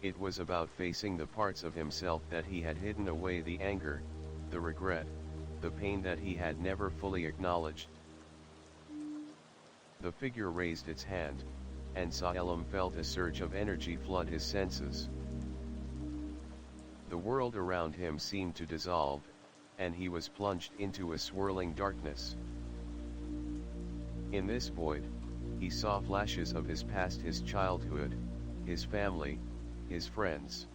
It was about facing the parts of himself that he had hidden away, the anger, the regret, the pain that he had never fully acknowledged. The figure raised its hand, and Salem felt a surge of energy flood his senses. The world around him seemed to dissolve, and he was plunged into a swirling darkness. In this void, he saw flashes of his past, his childhood, his family, his friends.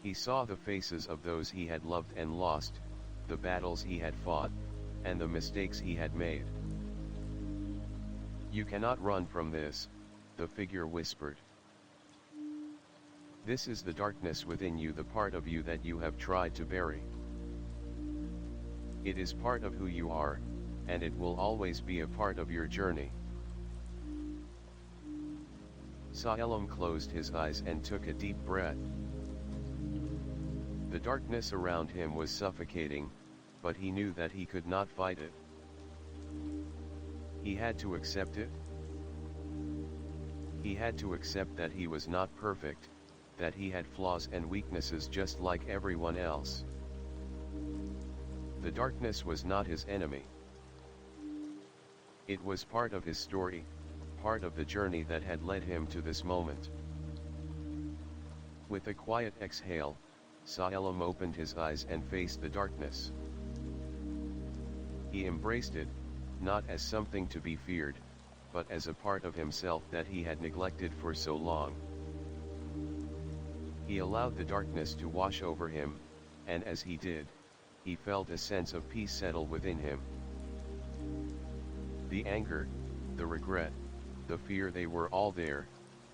He saw the faces of those he had loved and lost, the battles he had fought, and the mistakes he had made. "You cannot run from this," the figure whispered. "This is the darkness within you, the part of you that you have tried to bury. It is part of who you are, and it will always be a part of your journey." Salem closed his eyes and took a deep breath. The darkness around him was suffocating, but he knew that he could not fight it. He had to accept it. He had to accept that he was not perfect, that he had flaws and weaknesses just like everyone else. The darkness was not his enemy. It was part of his story, part of the journey that had led him to this moment. With a quiet exhale, Salem opened his eyes and faced the darkness. He embraced it, not as something to be feared, but as a part of himself that he had neglected for so long. He allowed the darkness to wash over him, and as he did, he felt a sense of peace settle within him. The anger, the regret, the fear, they were all there,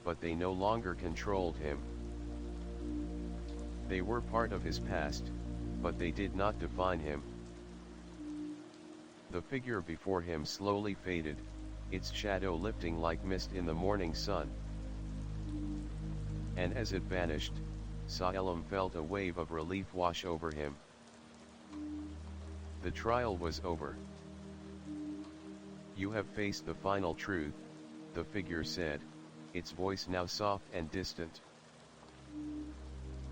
but they no longer controlled him. They were part of his past, but they did not define him. The figure before him slowly faded, its shadow lifting like mist in the morning sun. And as it vanished, Salem felt a wave of relief wash over him. The trial was over. You have faced the final truth, the figure said, its voice now soft and distant.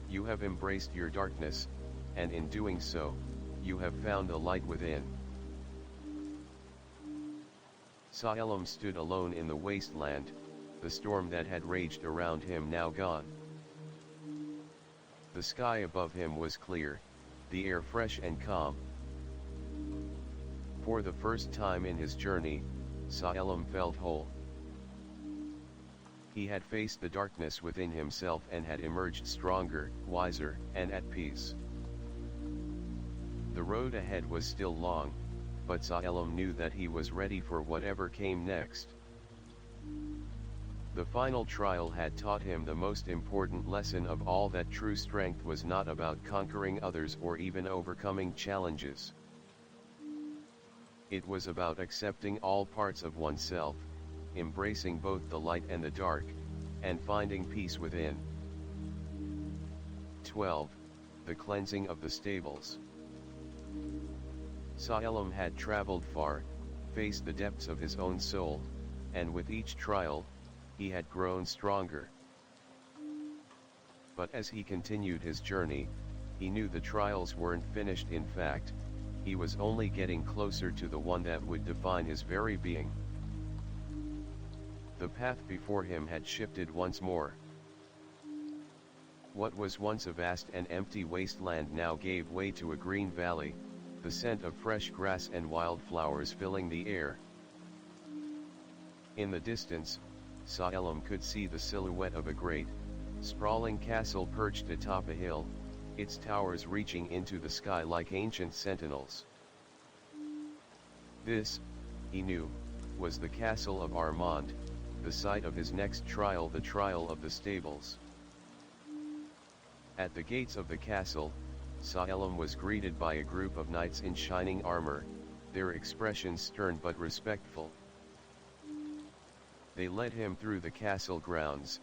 You have embraced your darkness, and in doing so, you have found a light within. Salem stood alone in the wasteland, the storm that had raged around him now gone. The sky above him was clear, the air fresh and calm. For the first time in his journey, Salem felt whole. He had faced the darkness within himself and had emerged stronger, wiser, and at peace. The road ahead was still long, but Salem knew that he was ready for whatever came next. The final trial had taught him the most important lesson of all, that true strength was not about conquering others or even overcoming challenges. It was about accepting all parts of oneself, embracing both the light and the dark, and finding peace within. 12. The cleansing of the stables. Salem had traveled far, faced the depths of his own soul, and with each trial, he had grown stronger. But as he continued his journey, he knew the trials weren't finished. In fact, he was only getting closer to the one that would define his very being. The path before him had shifted once more. What was once a vast and empty wasteland now gave way to a green valley, the scent of fresh grass and wildflowers filling the air. In the distance, Salem could see the silhouette of a great, sprawling castle perched atop a hill, its towers reaching into the sky like ancient sentinels. This, he knew, was the castle of Armand, the site of his next trial, the trial of the stables. At the gates of the castle, Salem was greeted by a group of knights in shining armor, their expressions stern but respectful. They led him through the castle grounds,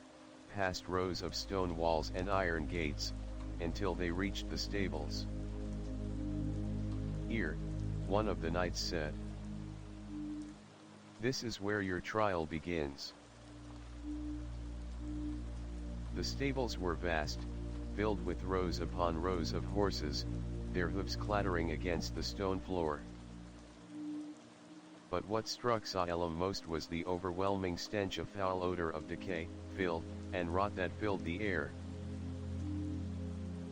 past rows of stone walls and iron gates, until they reached the stables. "Here," one of the knights said. "This is where your trial begins." The stables were vast, filled with rows upon rows of horses, their hoofs clattering against the stone floor. But what struck Salem most was the overwhelming stench of foul odor of decay, filth, and rot that filled the air.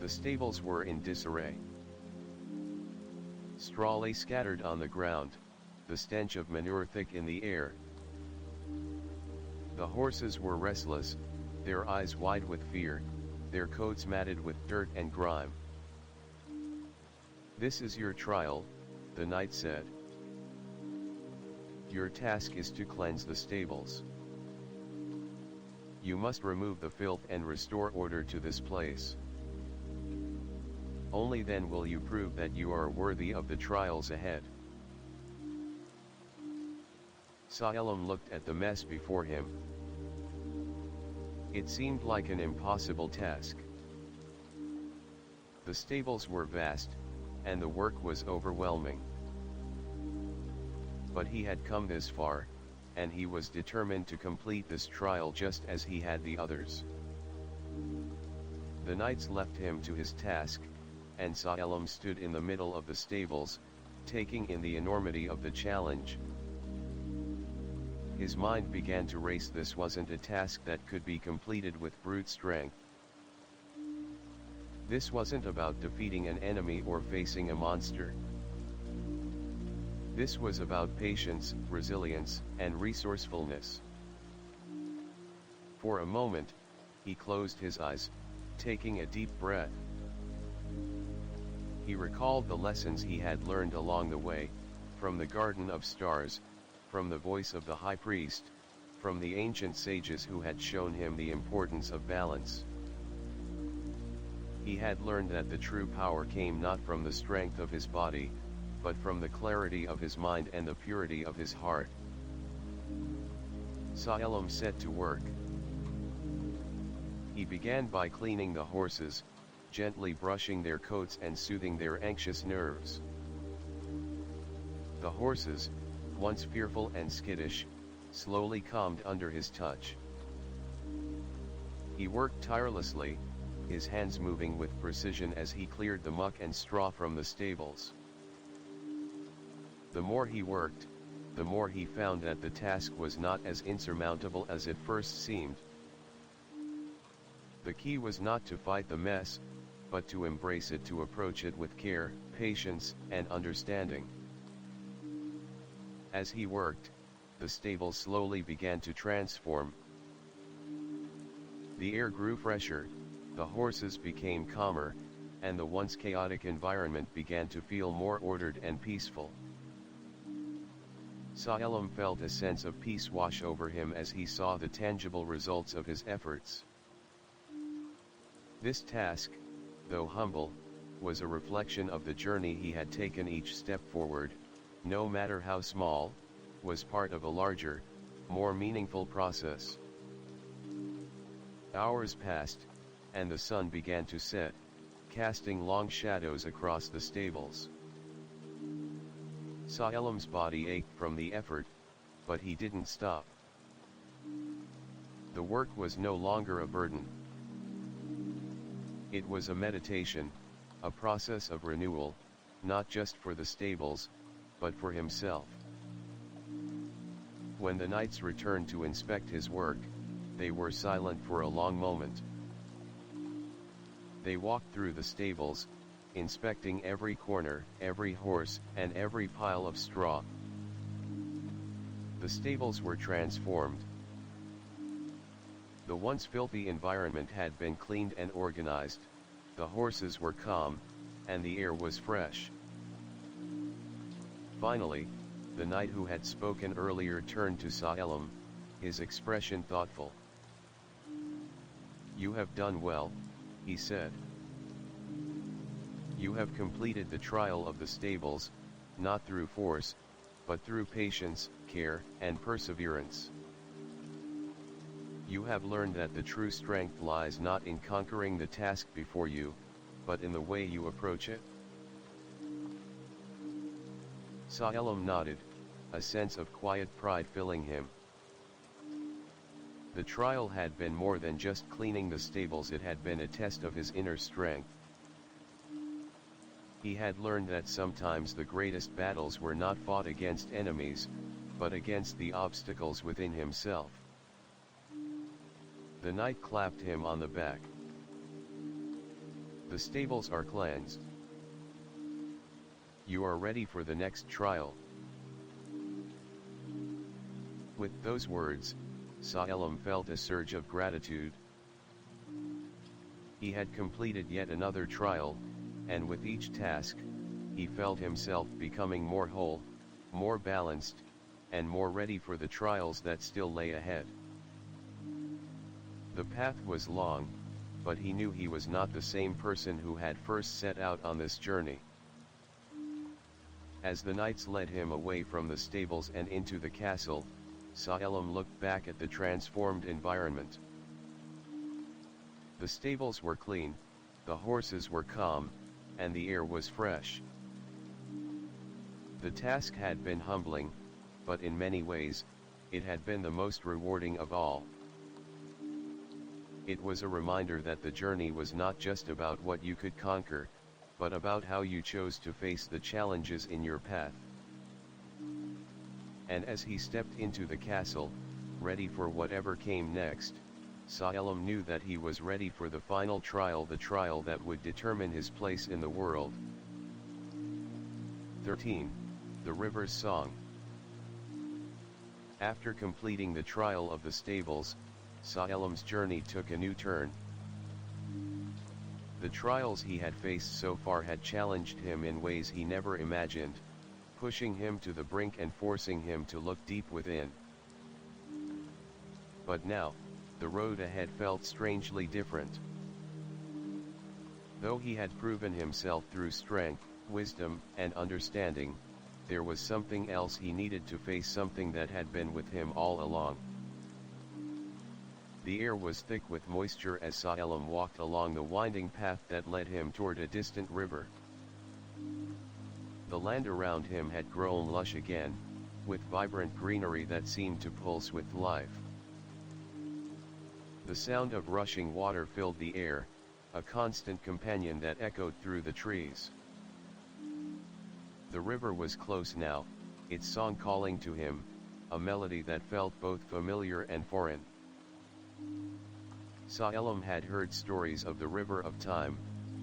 The stables were in disarray. Straw lay scattered on the ground, the stench of manure thick in the air. The horses were restless, their eyes wide with fear, their coats matted with dirt and grime. "This is your trial," the knight said. "Your task is to cleanse the stables. You must remove the filth and restore order to this place. Only then will you prove that you are worthy of the trials ahead." Salem looked at the mess before him. It seemed like an impossible task. The stables were vast, and the work was overwhelming. But he had come this far, and he was determined to complete this trial just as he had the others. The knights left him to his task, and Salem stood in the middle of the stables, taking in the enormity of the challenge. His mind began to race. This wasn't a task that could be completed with brute strength. This wasn't about defeating an enemy or facing a monster. This was about patience, resilience, and resourcefulness. For a moment, he closed his eyes, taking a deep breath. He recalled the lessons he had learned along the way, from the Garden of Stars, from the voice of the High Priest, from the ancient sages who had shown him the importance of balance. He had learned that the true power came not from the strength of his body, but from the clarity of his mind and the purity of his heart. Salem set to work. He began by cleaning the horses, gently brushing their coats and soothing their anxious nerves. The horses, once fearful and skittish, slowly calmed under his touch. He worked tirelessly, his hands moving with precision as he cleared the muck and straw from the stables. The more he worked, the more he found that the task was not as insurmountable as it first seemed. The key was not to fight the mess, but to embrace it, to approach it with care, patience, and understanding. As he worked, the stables slowly began to transform. The air grew fresher, the horses became calmer, and the once chaotic environment began to feel more ordered and peaceful. Salem felt a sense of peace wash over him as he saw the tangible results of his efforts. This task, though humble, was a reflection of the journey he had taken. Each step forward, no matter how small, was part of a larger, more meaningful process. Hours passed, and the sun began to set, casting long shadows across the stables. Salem's body ached from the effort, but he didn't stop. The work was no longer a burden. It was a meditation, a process of renewal, not just for the stables, but for himself. When the knights returned to inspect his work, they were silent for a long moment. They walked through the stables, inspecting every corner, every horse, and every pile of straw. The stables were transformed. The once filthy environment had been cleaned and organized, the horses were calm, and the air was fresh. Finally, the knight who had spoken earlier turned to Salem, his expression thoughtful. "You have done well," he said. "You have completed the trial of the stables, not through force, but through patience, care, and perseverance. You have learned that the true strength lies not in conquering the task before you, but in the way you approach it." Salem nodded, a sense of quiet pride filling him. The trial had been more than just cleaning the stables. It had been a test of his inner strength. He had learned that sometimes the greatest battles were not fought against enemies, but against the obstacles within himself. The knight clapped him on the back. "The stables are cleansed. You are ready for the next trial." With those words, Salem felt a surge of gratitude. He had completed yet another trial, and with each task, he felt himself becoming more whole, more balanced, and more ready for the trials that still lay ahead. The path was long, but he knew he was not the same person who had first set out on this journey. As the knights led him away from the stables and into the castle, Salem looked back at the transformed environment. The stables were clean, the horses were calm, and the air was fresh. The task had been humbling, but in many ways, it had been the most rewarding of all. It was a reminder that the journey was not just about what you could conquer, but about how you chose to face the challenges in your path. And as he stepped into the castle, ready for whatever came next, Salem knew that he was ready for the final trial, the trial that would determine his place in the world. 13. The River's Song. After completing the trial of the stables, Salem's journey took a new turn. The trials he had faced so far had challenged him in ways he never imagined, pushing him to the brink and forcing him to look deep within. But now, the road ahead felt strangely different. Though he had proven himself through strength, wisdom, and understanding, there was something else he needed to face, something that had been with him all along. The air was thick with moisture as Salem walked along the winding path that led him toward a distant river. The land around him had grown lush again, with vibrant greenery that seemed to pulse with life. The sound of rushing water filled the air, a constant companion that echoed through the trees. The river was close now, its song calling to him, a melody that felt both familiar and foreign. Salem had heard stories of the river of time,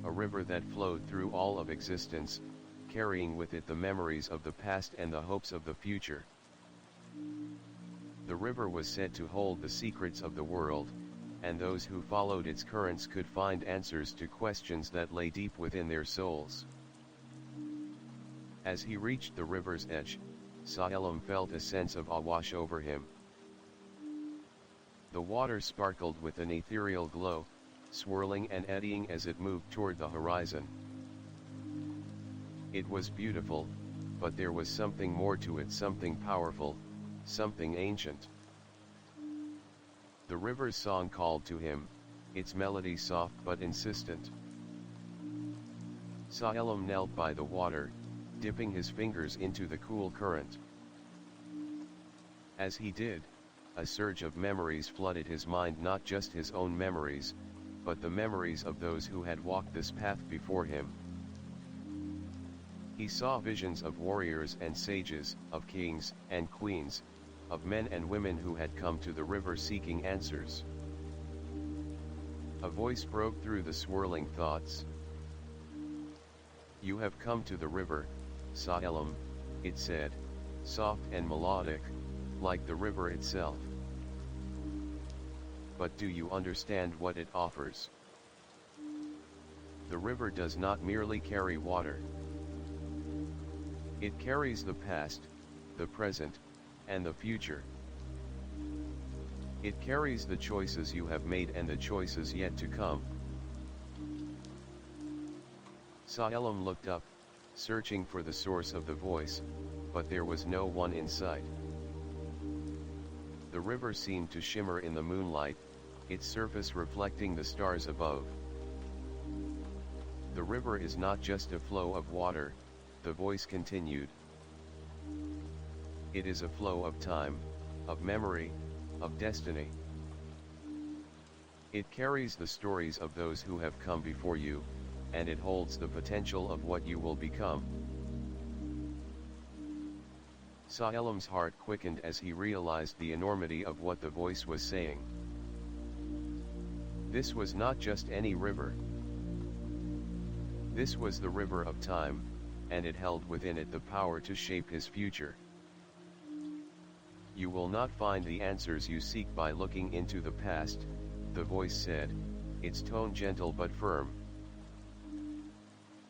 a river that flowed through all of existence, carrying with it the memories of the past and the hopes of the future. The river was said to hold the secrets of the world, and those who followed its currents could find answers to questions that lay deep within their souls. As he reached the river's edge, Salem felt a sense of awe wash over him. The water sparkled with an ethereal glow, swirling and eddying as it moved toward the horizon. It was beautiful, but there was something more to it, something powerful, something ancient. The river's song called to him, its melody soft but insistent. Salem knelt by the water, dipping his fingers into the cool current. As he did, a surge of memories flooded his mind, not just his own memories, but the memories of those who had walked this path before him. He saw visions of warriors and sages, of kings and queens, of men and women who had come to the river seeking answers. A voice broke through the swirling thoughts. "You have come to the river, Salem," it said, soft and melodic, like the river itself. "But do you understand what it offers? The river does not merely carry water. It carries the past, the present, and the future. It carries the choices you have made and the choices yet to come." Salem looked up, searching for the source of the voice, but there was no one in sight. The river seemed to shimmer in the moonlight, its surface reflecting the stars above. "The river is not just a flow of water," the voice continued. "It is a flow of time, of memory, of destiny. It carries the stories of those who have come before you, and it holds the potential of what you will become." Salem's heart quickened as he realized the enormity of what the voice was saying. This was not just any river. This was the river of time, and it held within it the power to shape his future. "You will not find the answers you seek by looking into the past," the voice said, its tone gentle but firm.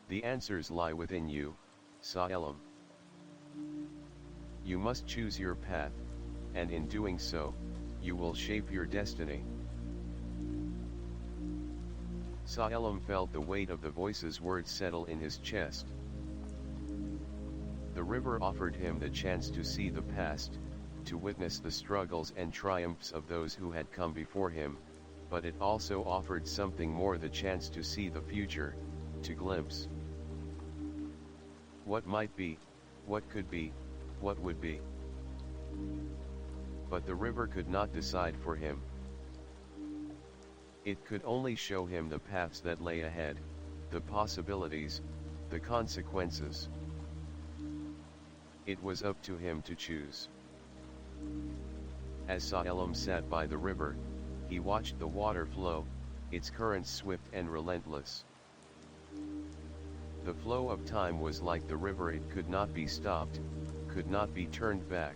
"The answers lie within you, Salem. You must choose your path, and in doing so, you will shape your destiny." Salem felt the weight of the voice's words settle in his chest. The river offered him the chance to see the past, to witness the struggles and triumphs of those who had come before him, but it also offered something more, the chance to see the future, to glimpse What might be, what could be, what would be. But the river could not decide for him. It could only show him the paths that lay ahead, the possibilities, the consequences. It was up to him to choose. As Salem sat by the river, he watched the water flow, its currents swift and relentless. The flow of time was like the river, it could not be stopped, could not be turned back.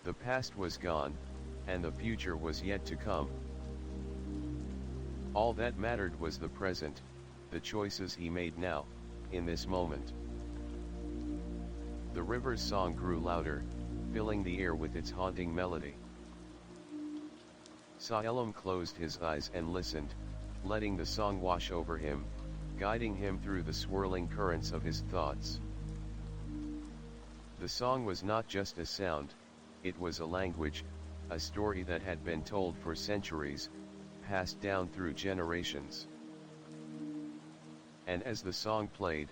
The past was gone, and the future was yet to come. All that mattered was the present, the choices he made now, in this moment. The river's song grew louder, filling the air with its haunting melody. Salem closed his eyes and listened, letting the song wash over him, guiding him through the swirling currents of his thoughts. The song was not just a sound, it was a language, a story that had been told for centuries, passed down through generations. And as the song played,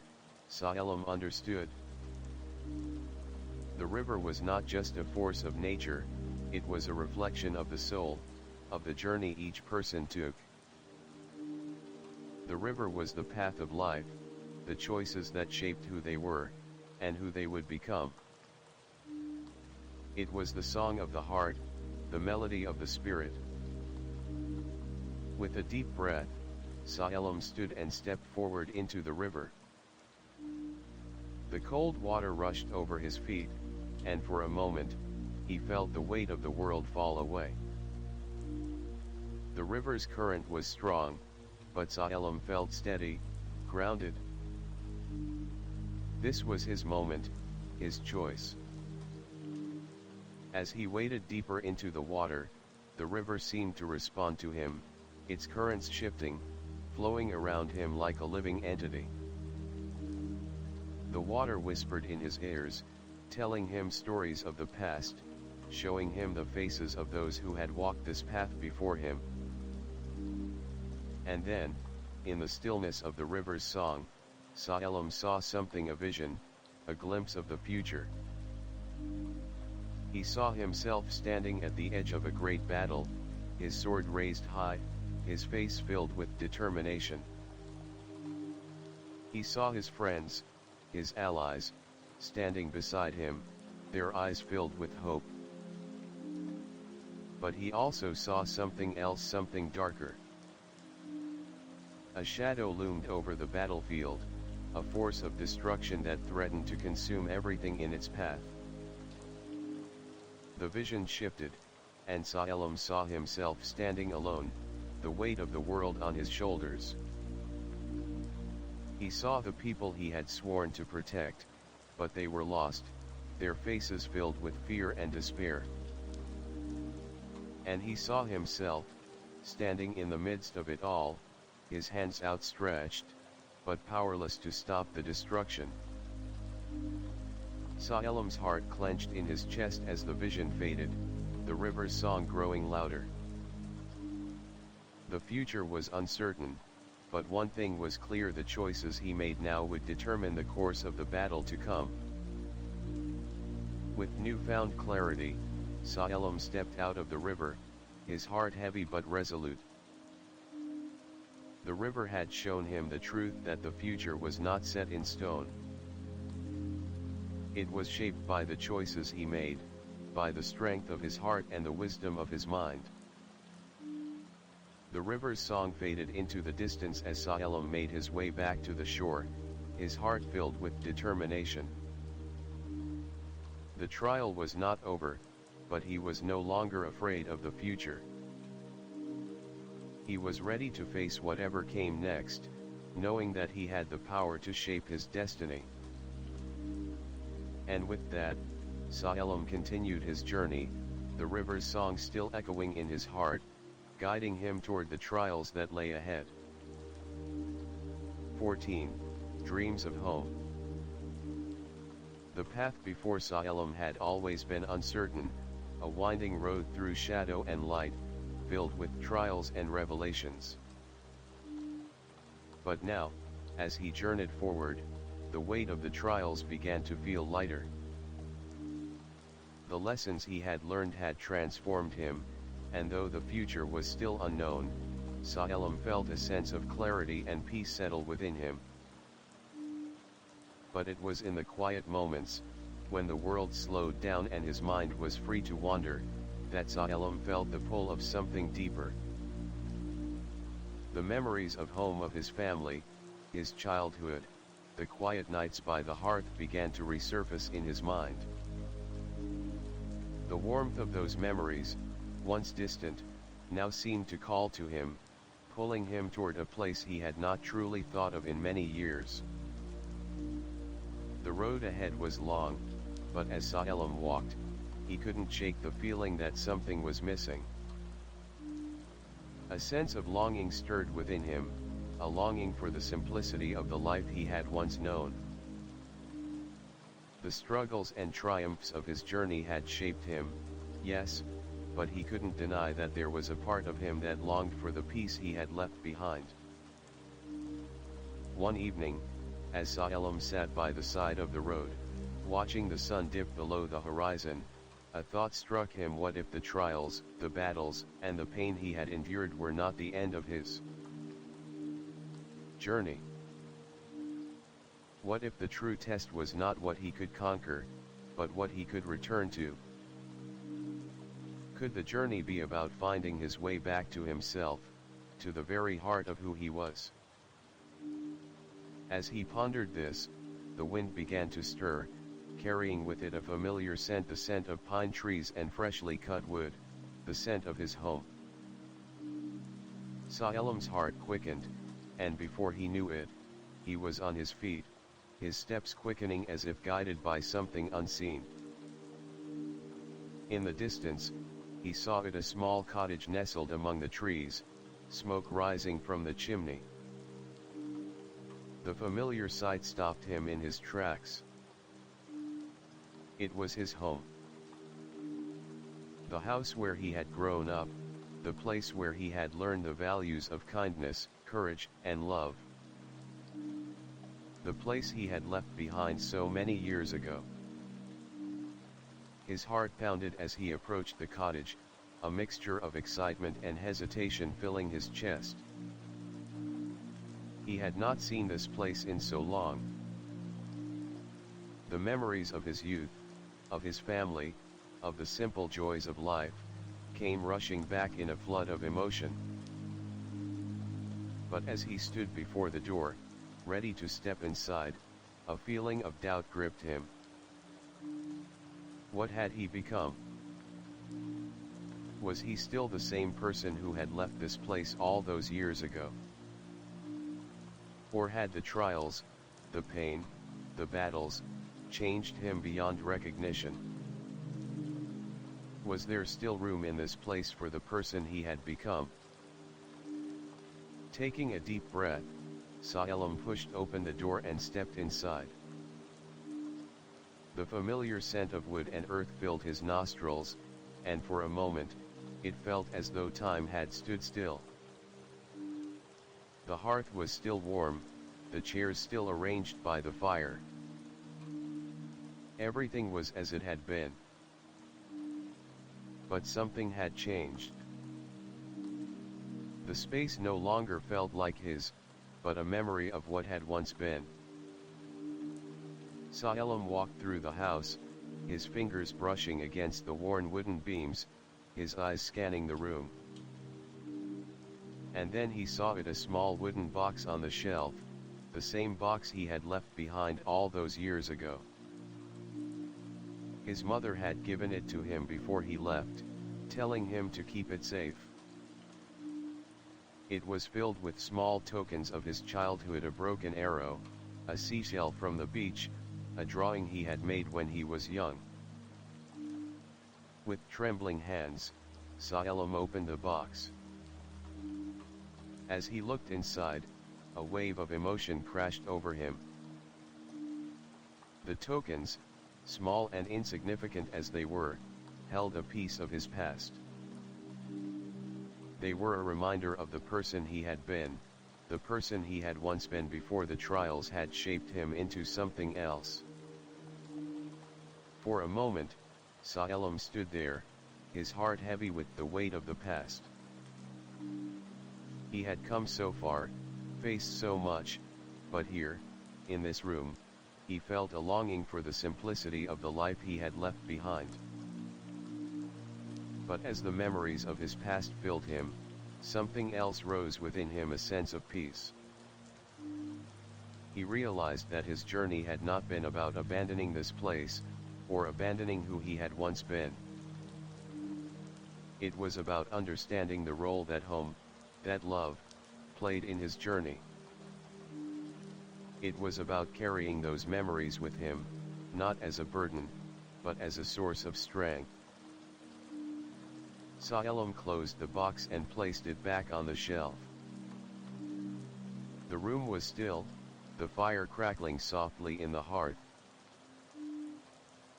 Salem understood. The river was not just a force of nature, it was a reflection of the soul, of the journey each person took. The river was the path of life, the choices that shaped who they were, and who they would become. It was the song of the heart, the melody of the spirit. With a deep breath, Salem stood and stepped forward into the river. The cold water rushed over his feet, and for a moment, he felt the weight of the world fall away. The river's current was strong, but Salem felt steady, grounded. This was his moment, his choice. As he waded deeper into the water, the river seemed to respond to him, its currents shifting, flowing around him like a living entity. The water whispered in his ears, telling him stories of the past, showing him the faces of those who had walked this path before him. And then, in the stillness of the river's song, Salem saw something, a vision, a glimpse of the future. He saw himself standing at the edge of a great battle, his sword raised high, his face filled with determination. He saw his friends, his allies, standing beside him, their eyes filled with hope. But he also saw something else, something darker. A shadow loomed over the battlefield, a force of destruction that threatened to consume everything in its path. The vision shifted, and Salem saw himself standing alone, the weight of the world on his shoulders. He saw the people he had sworn to protect, but they were lost, their faces filled with fear and despair. And he saw himself, standing in the midst of it all, his hands outstretched, but powerless to stop the destruction. Salem's heart clenched in his chest as the vision faded, the river's song growing louder. The future was uncertain, but one thing was clear: the choices he made now would determine the course of the battle to come. With newfound clarity, Salem stepped out of the river, his heart heavy but resolute. The river had shown him the truth that the future was not set in stone. It was shaped by the choices he made, by the strength of his heart and the wisdom of his mind. The river's song faded into the distance as Salem made his way back to the shore, his heart filled with determination. The trial was not over, but he was no longer afraid of the future. He was ready to face whatever came next, knowing that he had the power to shape his destiny. And with that, Salem continued his journey, the river's song still echoing in his heart, guiding him toward the trials that lay ahead. 14. Dreams of Home. The path before Salem had always been uncertain, a winding road through shadow and light, filled with trials and revelations. But now, as he journeyed forward, the weight of the trials began to feel lighter. The lessons he had learned had transformed him, and though the future was still unknown, Salem felt a sense of clarity and peace settle within him. But it was in the quiet moments, when the world slowed down and his mind was free to wander, that Salem felt the pull of something deeper. The memories of home, of his family, his childhood, the quiet nights by the hearth began to resurface in his mind. The warmth of those memories, once distant, now seemed to call to him, pulling him toward a place he had not truly thought of in many years. The road ahead was long, but as Salem walked, he couldn't shake the feeling that something was missing. A sense of longing stirred within him, a longing for the simplicity of the life he had once known. The struggles and triumphs of his journey had shaped him, yes, but he couldn't deny that there was a part of him that longed for the peace he had left behind. One evening, as Salem sat by the side of the road, watching the sun dip below the horizon, a thought struck him. What if the trials, the battles, and the pain he had endured were not the end of his journey? What if the true test was not what he could conquer, but what he could return to? Could the journey be about finding his way back to himself, to the very heart of who he was? As he pondered this, the wind began to stir, carrying with it a familiar scent, the scent of pine trees and freshly cut wood, the scent of his home. Salem's heart quickened, and before he knew it, he was on his feet, his steps quickening as if guided by something unseen. In the distance, he saw it, a small cottage nestled among the trees, smoke rising from the chimney. The familiar sight stopped him in his tracks. It was his home. The house where he had grown up, the place where he had learned the values of kindness, courage, and love. The place he had left behind so many years ago. His heart pounded as he approached the cottage, a mixture of excitement and hesitation filling his chest. He had not seen this place in so long. The memories of his youth, of his family, of the simple joys of life, came rushing back in a flood of emotion. But as he stood before the door, ready to step inside, a feeling of doubt gripped him. What had he become? Was he still the same person who had left this place all those years ago? Or had the trials, the pain, the battles, changed him beyond recognition? Was there still room in this place for the person he had become? Taking a deep breath, Salem pushed open the door and stepped inside. The familiar scent of wood and earth filled his nostrils, and for a moment, it felt as though time had stood still. The hearth was still warm, the chairs still arranged by the fire. Everything was as it had been. But something had changed. The space no longer felt like his, but a memory of what had once been. Salem walked through the house, his fingers brushing against the worn wooden beams, his eyes scanning the room. And then he saw it, a small wooden box on the shelf, the same box he had left behind all those years ago. His mother had given it to him before he left, telling him to keep it safe. It was filled with small tokens of his childhood, a broken arrow, a seashell from the beach, a drawing he had made when he was young. With trembling hands, Salem opened the box. As he looked inside, a wave of emotion crashed over him. The tokens, small and insignificant as they were, held a piece of his past. They were a reminder of the person he had been, the person he had once been before the trials had shaped him into something else. For a moment, Salem stood there, his heart heavy with the weight of the past. He had come so far, faced so much, but here, in this room, he felt a longing for the simplicity of the life he had left behind. But as the memories of his past filled him, something else rose within him, a sense of peace. He realized that his journey had not been about abandoning this place, or abandoning who he had once been. It was about understanding the role that home, that love, played in his journey. It was about carrying those memories with him, not as a burden, but as a source of strength. Salem closed the box and placed it back on the shelf. The room was still, the fire crackling softly in the hearth.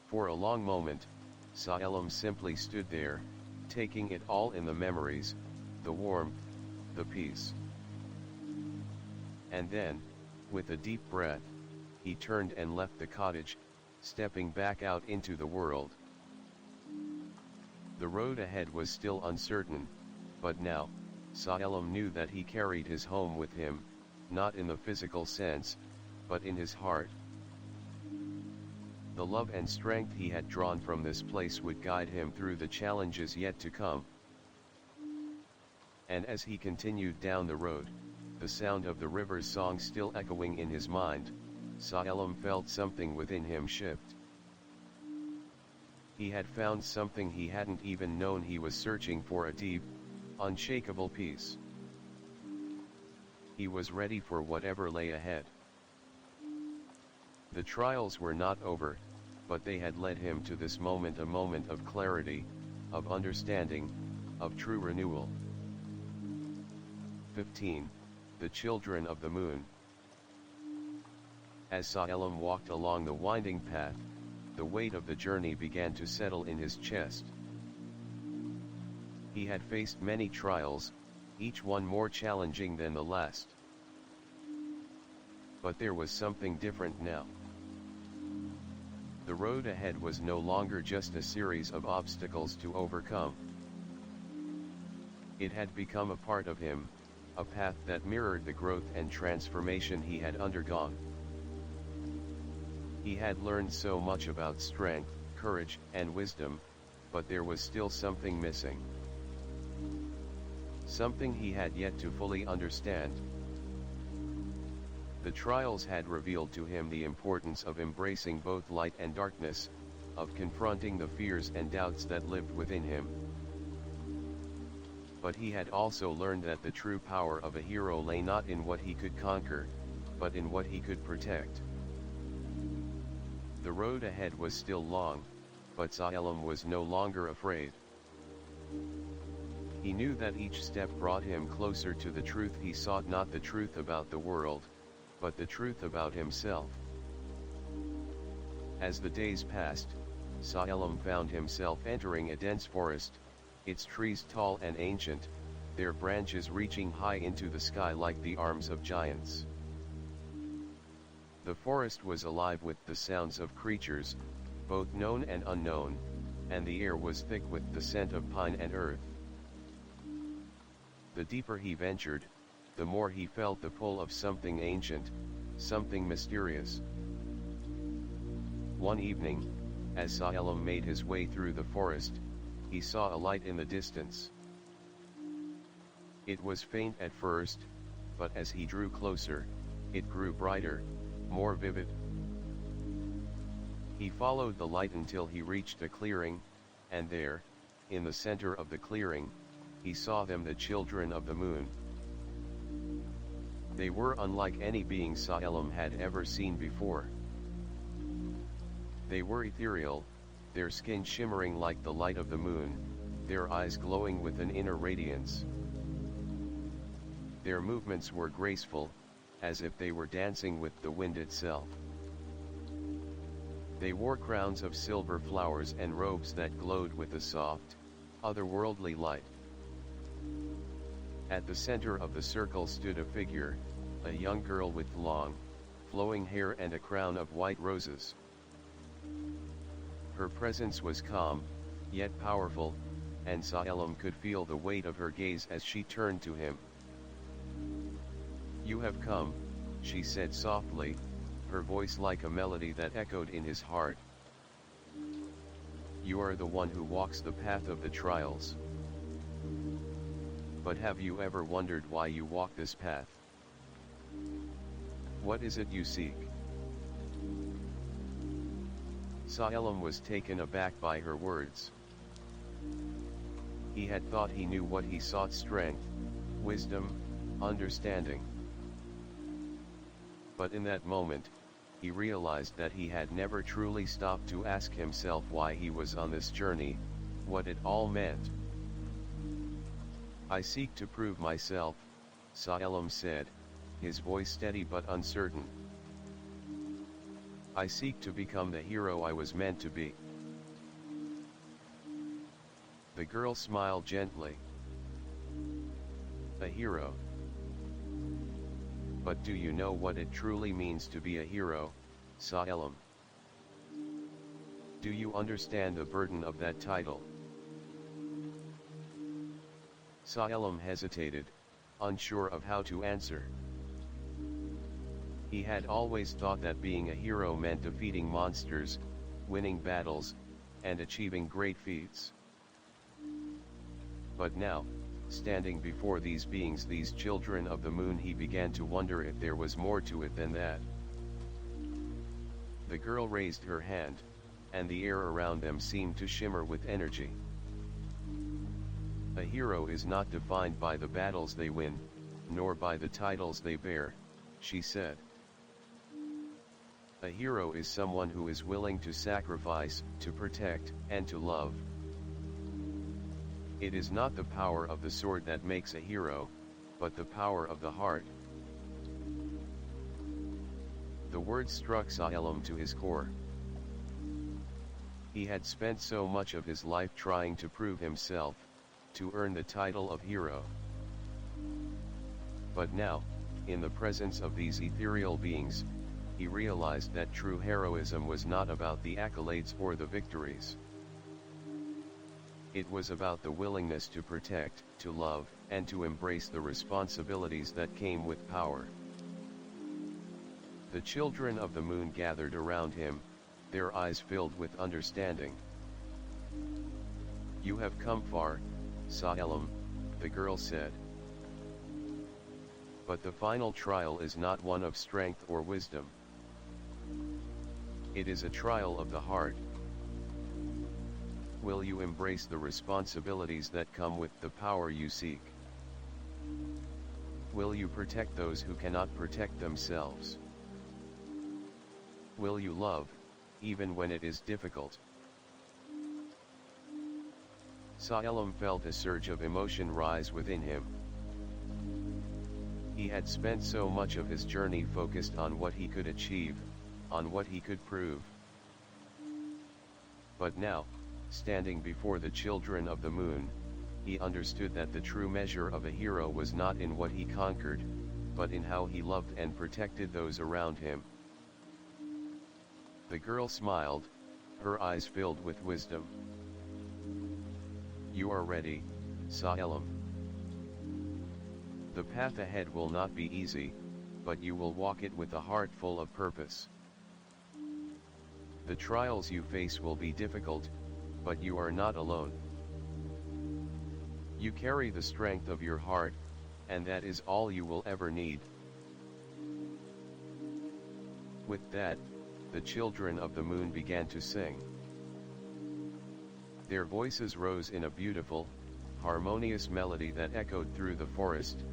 For a long moment, Salem simply stood there, taking it all in, the memories, the warmth, the peace. And then, with a deep breath, he turned and left the cottage, stepping back out into the world. The road ahead was still uncertain, but now, Salem knew that he carried his home with him, not in the physical sense, but in his heart. The love and strength he had drawn from this place would guide him through the challenges yet to come. And as he continued down the road, the sound of the river's song still echoing in his mind, Salem felt something within him shift. He had found something he hadn't even known he was searching for, a deep, unshakable peace. He was ready for whatever lay ahead. The trials were not over, but they had led him to this moment, a moment of clarity, of understanding, of true renewal. 15. The Children of the Moon. As Salem walked along the winding path, the weight of the journey began to settle in his chest. He had faced many trials, each one more challenging than the last. But there was something different now. The road ahead was no longer just a series of obstacles to overcome. It had become a part of him, a path that mirrored the growth and transformation he had undergone. He had learned so much about strength, courage, and wisdom, but there was still something missing. Something he had yet to fully understand. The trials had revealed to him the importance of embracing both light and darkness, of confronting the fears and doubts that lived within him. But he had also learned that the true power of a hero lay not in what he could conquer, but in what he could protect. The road ahead was still long, but Salem was no longer afraid. He knew that each step brought him closer to the truth he sought, not the truth about the world, but the truth about himself. As the days passed, Salem found himself entering a dense forest, its trees tall and ancient, their branches reaching high into the sky like the arms of giants. The forest was alive with the sounds of creatures, both known and unknown, and the air was thick with the scent of pine and earth. The deeper he ventured, the more he felt the pull of something ancient, something mysterious. One evening, as Salem made his way through the forest, he saw a light in the distance. It was faint at first, but as he drew closer, it grew brighter, more vivid. He followed the light until he reached a clearing, and there, in the center of the clearing, he saw them, the children of the moon. They were unlike any being Salem had ever seen before. They were ethereal, their skin shimmering like the light of the moon, their eyes glowing with an inner radiance. Their movements were graceful, as if they were dancing with the wind itself. They wore crowns of silver flowers and robes that glowed with a soft, otherworldly light. At the center of the circle stood a figure, a young girl with long, flowing hair and a crown of white roses. Her presence was calm, yet powerful, and Salem could feel the weight of her gaze as she turned to him. "You have come," she said softly, her voice like a melody that echoed in his heart. "You are the one who walks the path of the trials. But have you ever wondered why you walk this path? What is it you seek?" Salem was taken aback by her words. He had thought he knew what he sought: strength, wisdom, understanding. But in that moment, he realized that he had never truly stopped to ask himself why he was on this journey, what it all meant. "I seek to prove myself," Salem said, his voice steady but uncertain. "I seek to become the hero I was meant to be." The girl smiled gently. "A hero? But do you know what it truly means to be a hero, Salem? Do you understand the burden of that title?" Salem hesitated, unsure of how to answer. He had always thought that being a hero meant defeating monsters, winning battles, and achieving great feats. But now, standing before these beings, these children of the moon, he began to wonder if there was more to it than that. The girl raised her hand, and the air around them seemed to shimmer with energy. "A hero is not defined by the battles they win, nor by the titles they bear," she said. "A hero is someone who is willing to sacrifice, to protect, and to love. It is not the power of the sword that makes a hero, but the power of the heart." The words struck Salem to his core. He had spent so much of his life trying to prove himself, to earn the title of hero. But now, in the presence of these ethereal beings, he realized that true heroism was not about the accolades or the victories. It was about the willingness to protect, to love, and to embrace the responsibilities that came with power. The children of the moon gathered around him, their eyes filled with understanding. "You have come far, Salem," the girl said. "But the final trial is not one of strength or wisdom. It is a trial of the heart. Will you embrace the responsibilities that come with the power you seek? Will you protect those who cannot protect themselves? Will you love, even when it is difficult?" Salem felt a surge of emotion rise within him. He had spent so much of his journey focused on what he could achieve, on what he could prove. But now, standing before the children of the moon, he understood that the true measure of a hero was not in what he conquered, but in how he loved and protected those around him. The girl smiled, her eyes filled with wisdom. "You are ready, Salem. The path ahead will not be easy, but you will walk it with a heart full of purpose. The trials you face will be difficult, but you are not alone. You carry the strength of your heart, and that is all you will ever need." With that, the children of the moon began to sing. Their voices rose in a beautiful, harmonious melody that echoed through the forest,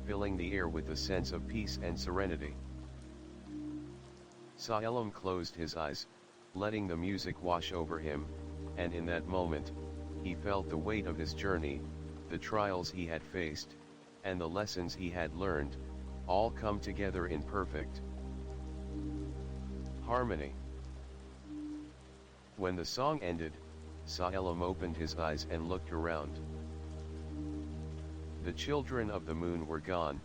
filling the air with a sense of peace and serenity. Salem closed his eyes, letting the music wash over him, and in that moment, he felt the weight of his journey, the trials he had faced, and the lessons he had learned, all come together in perfect harmony. When the song ended, Salem opened his eyes and looked around. The children of the moon were gone,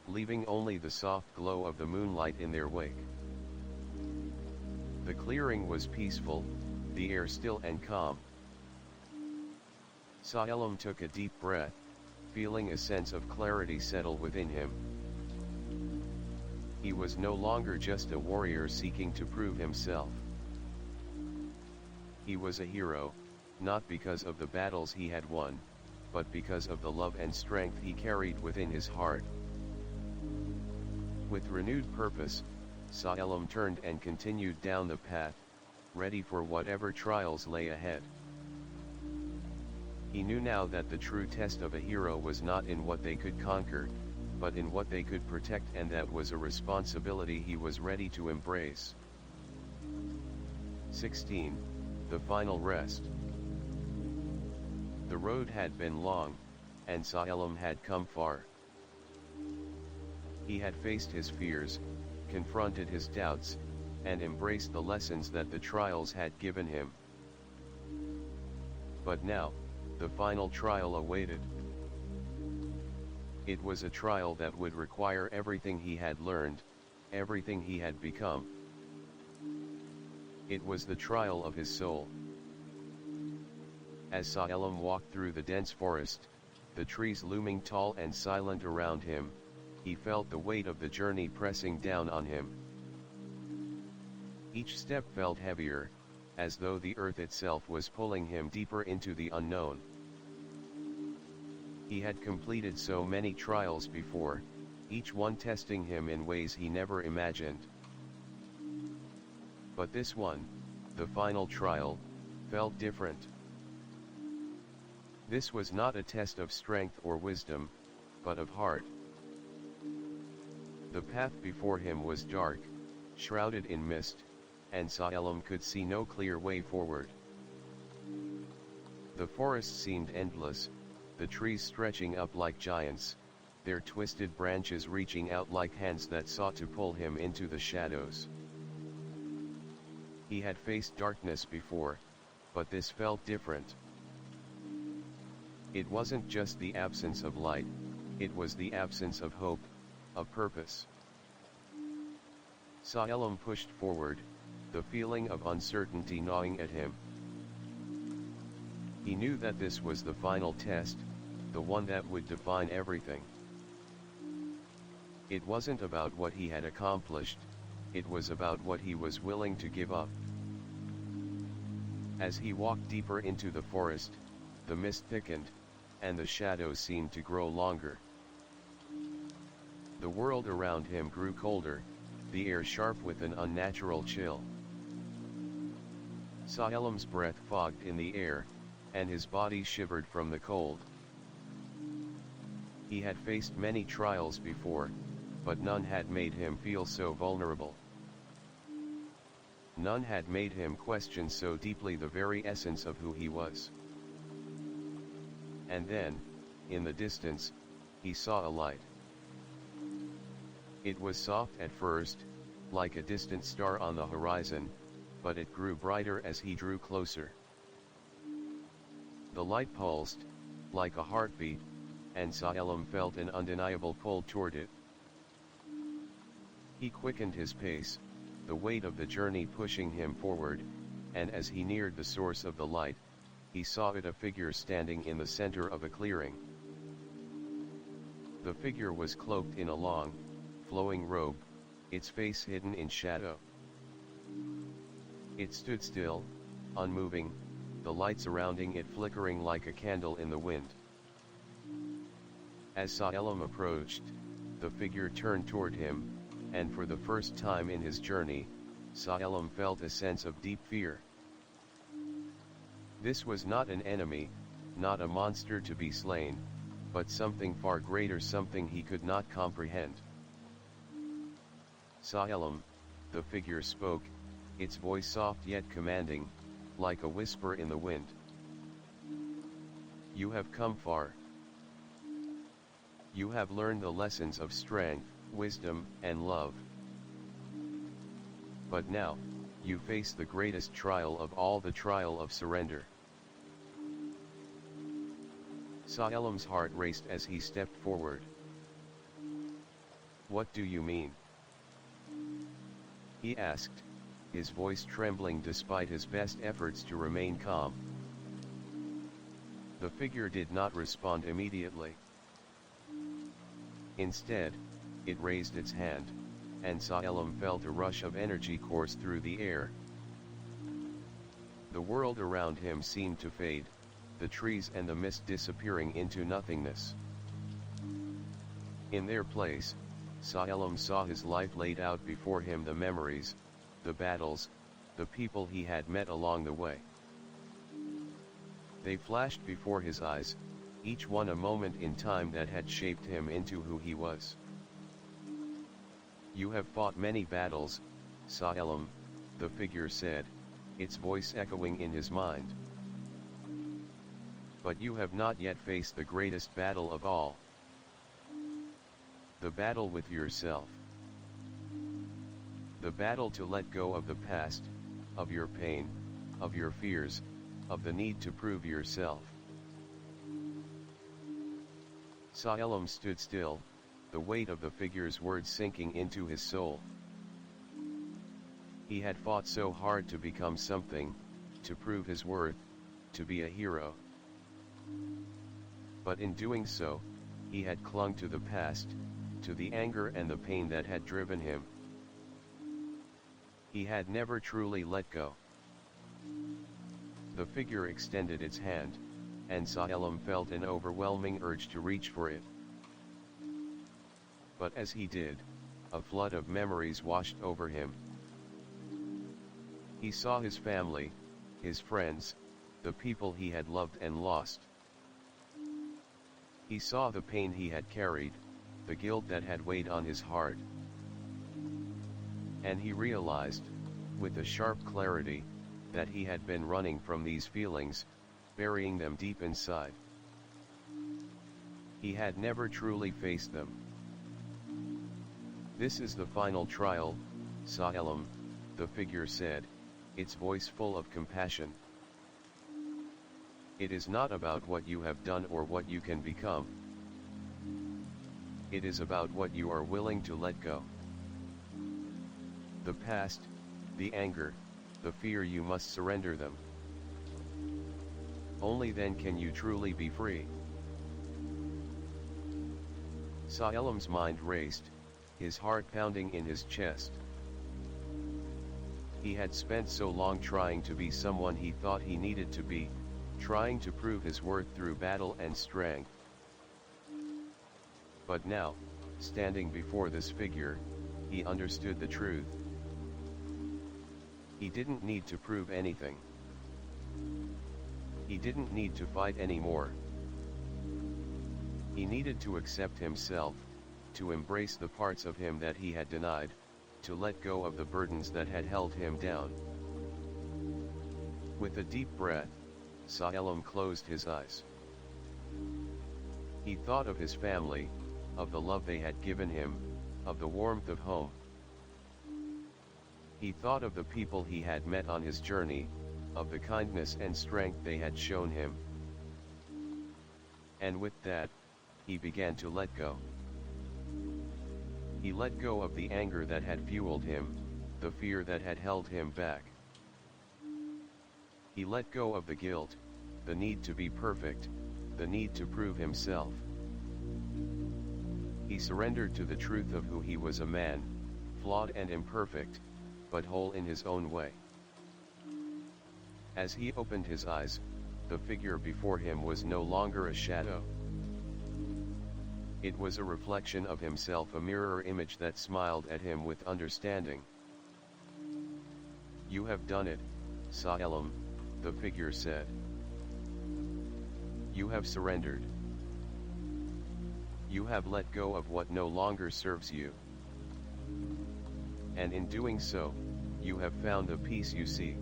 leaving only the soft glow of the moonlight in their wake. The clearing was peaceful, the air still and calm. Salem took a deep breath, feeling a sense of clarity settle within him. He was no longer just a warrior seeking to prove himself. He was a hero, not because of the battles he had won, but because of the love and strength he carried within his heart. With renewed purpose, Salem turned and continued down the path, ready for whatever trials lay ahead. He knew now that the true test of a hero was not in what they could conquer, but in what they could protect, and that was a responsibility he was ready to embrace. 16. The final rest. The road had been long, and Salem had come far. He had faced his fears, confronted his doubts, and embraced the lessons that the trials had given him. But now, the final trial awaited. It was a trial that would require everything he had learned, everything he had become. It was the trial of his soul. As Salem walked through the dense forest, the trees looming tall and silent around him, he felt the weight of the journey pressing down on him. Each step felt heavier, as though the earth itself was pulling him deeper into the unknown. He had completed so many trials before, each one testing him in ways he never imagined. But this one, the final trial, felt different. This was not a test of strength or wisdom, but of heart. The path before him was dark, shrouded in mist, and Salem could see no clear way forward. The forest seemed endless, the trees stretching up like giants, their twisted branches reaching out like hands that sought to pull him into the shadows. He had faced darkness before, but this felt different. It wasn't just the absence of light, it was the absence of hope, of purpose. Salem pushed forward, the feeling of uncertainty gnawing at him. He knew that this was the final test, the one that would define everything. It wasn't about what he had accomplished, it was about what he was willing to give up. As he walked deeper into the forest, the mist thickened, and the shadows seemed to grow longer. The world around him grew colder, the air sharp with an unnatural chill. Salem's breath fogged in the air, and his body shivered from the cold. He had faced many trials before, but none had made him feel so vulnerable. None had made him question so deeply the very essence of who he was. And then, in the distance, he saw a light. It was soft at first, like a distant star on the horizon, but it grew brighter as he drew closer. The light pulsed, like a heartbeat, and Salem felt an undeniable pull toward it. He quickened his pace, the weight of the journey pushing him forward, and as he neared the source of the light, he saw it, a figure standing in the center of a clearing. The figure was cloaked in a long, flowing robe, its face hidden in shadow. It stood still, unmoving, the light surrounding it flickering like a candle in the wind. As Salem approached, the figure turned toward him, and for the first time in his journey, Salem felt a sense of deep fear. This was not an enemy, not a monster to be slain, but something far greater, something he could not comprehend. Salem, the figure spoke, its voice soft yet commanding, like a whisper in the wind. You have come far. You have learned the lessons of strength, wisdom, and love. But now, you face the greatest trial of all, the trial of surrender. Saelim's heart raced as he stepped forward. "What do you mean?" he asked, his voice trembling despite his best efforts to remain calm. The figure did not respond immediately. Instead, it raised its hand, and Saelim felt a rush of energy course through the air. The world around him seemed to fade, the trees and the mist disappearing into nothingness. In their place, Saelim saw his life laid out before him, the memories, the battles, the people he had met along the way. They flashed before his eyes, each one a moment in time that had shaped him into who he was. "You have fought many battles, Saelim," the figure said, its voice echoing in his mind. "But you have not yet faced the greatest battle of all. The battle with yourself. The battle to let go of the past, of your pain, of your fears, of the need to prove yourself." Saelim stood still, the weight of the figure's words sinking into his soul. He had fought so hard to become something, to prove his worth, to be a hero. But in doing so, he had clung to the past, to the anger and the pain that had driven him. He had never truly let go. The figure extended its hand, and Saelim felt an overwhelming urge to reach for it. But as he did, a flood of memories washed over him. He saw his family, his friends, the people he had loved and lost. He saw the pain he had carried, the guilt that had weighed on his heart. And he realized, with a sharp clarity, that he had been running from these feelings, burying them deep inside. He had never truly faced them. "This is the final trial, Saelim," the figure said, its voice full of compassion. "It is not about what you have done or what you can become. It is about what you are willing to let go. The past, the anger, the fear, you must surrender them. Only then can you truly be free." Saelim's mind raced, his heart pounding in his chest. He had spent so long trying to be someone he thought he needed to be, trying to prove his worth through battle and strength. But now, standing before this figure, he understood the truth. He didn't need to prove anything. He didn't need to fight anymore. He needed to accept himself, to embrace the parts of him that he had denied, to let go of the burdens that had held him down. With a deep breath, Saelim closed his eyes. He thought of his family, of the love they had given him, of the warmth of home. He thought of the people he had met on his journey, of the kindness and strength they had shown him. And with that, he began to let go. He let go of the anger that had fueled him, the fear that had held him back. He let go of the guilt, the need to be perfect, the need to prove himself. He surrendered to the truth of who he was, a man, flawed and imperfect, but whole in his own way. As he opened his eyes, the figure before him was no longer a shadow. It was a reflection of himself, a mirror image that smiled at him with understanding. "You have done it, Saelim," the figure said. "You have surrendered. You have let go of what no longer serves you. And in doing so, you have found the peace you seek."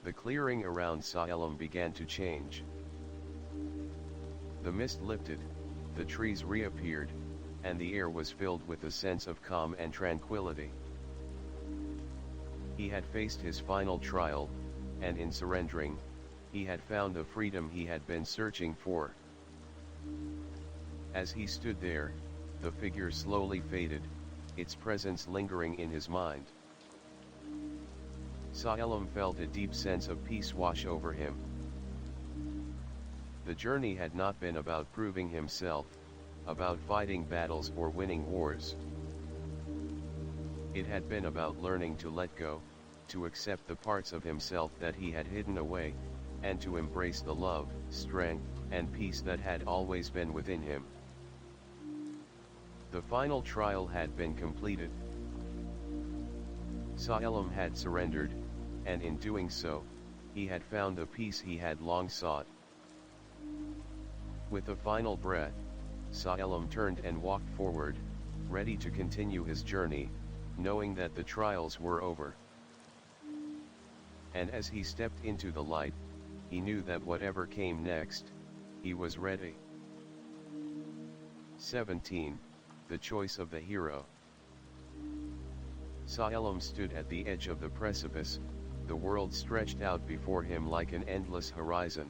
The clearing around Saelim began to change. The mist lifted, the trees reappeared, and the air was filled with a sense of calm and tranquility. He had faced his final trial, and in surrendering, he had found the freedom he had been searching for. As he stood there, the figure slowly faded, its presence lingering in his mind. Salem felt a deep sense of peace wash over him. The journey had not been about proving himself, about fighting battles or winning wars. It had been about learning to let go, to accept the parts of himself that he had hidden away, and to embrace the love, strength, and peace that had always been within him. The final trial had been completed. Salem had surrendered, and in doing so, he had found the peace he had long sought. With a final breath, Salem turned and walked forward, ready to continue his journey, knowing that the trials were over. And as he stepped into the light, he knew that whatever came next, he was ready. 17. The choice of the hero. Salem stood at the edge of the precipice, the world stretched out before him like an endless horizon.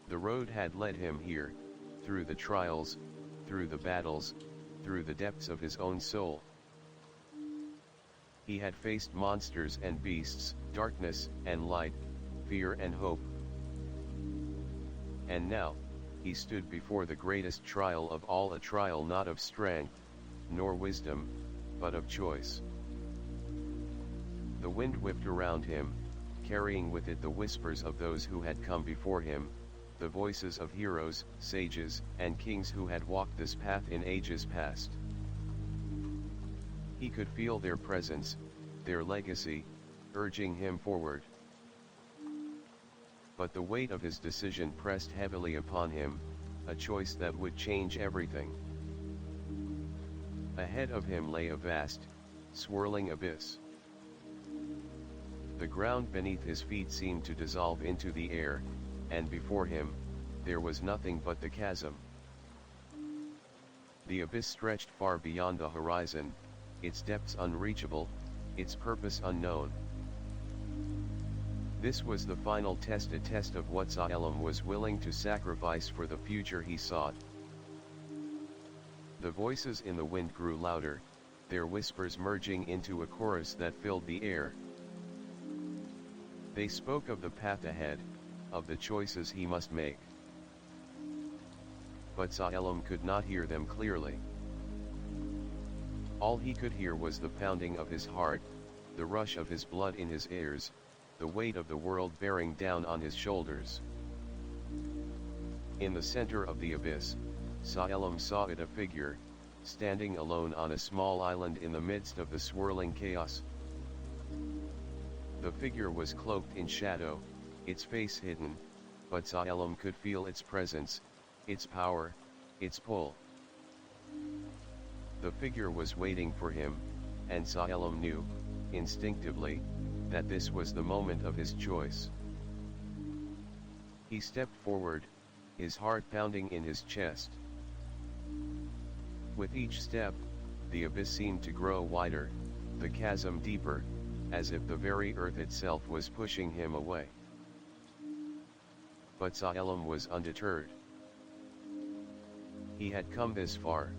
The road had led him here, through the trials, through the battles, through the depths of his own soul. He had faced monsters and beasts, darkness and light, fear and hope. And now, he stood before the greatest trial of all, a trial not of strength, nor wisdom, but of choice. The wind whipped around him, carrying with it the whispers of those who had come before him, the voices of heroes, sages, and kings who had walked this path in ages past. He could feel their presence, their legacy, urging him forward. But the weight of his decision pressed heavily upon him, a choice that would change everything. Ahead of him lay a vast, swirling abyss. The ground beneath his feet seemed to dissolve into the air, and before him, there was nothing but the chasm. The abyss stretched far beyond the horizon, its depths unreachable, its purpose unknown. This was the final test, a test of what Salem was willing to sacrifice for the future he sought. The voices in the wind grew louder, their whispers merging into a chorus that filled the air. They spoke of the path ahead, of the choices he must make. But Salem could not hear them clearly. All he could hear was the pounding of his heart, the rush of his blood in his ears, the weight of the world bearing down on his shoulders. In the center of the abyss, Salem saw it, a figure, standing alone on a small island in the midst of the swirling chaos. The figure was cloaked in shadow, its face hidden, but Salem could feel its presence, its power, its pull. The figure was waiting for him, and Salem knew, instinctively, that this was the moment of his choice. He stepped forward, his heart pounding in his chest. With each step, the abyss seemed to grow wider, the chasm deeper, as if the very earth itself was pushing him away. But Salem was undeterred. He had come this far.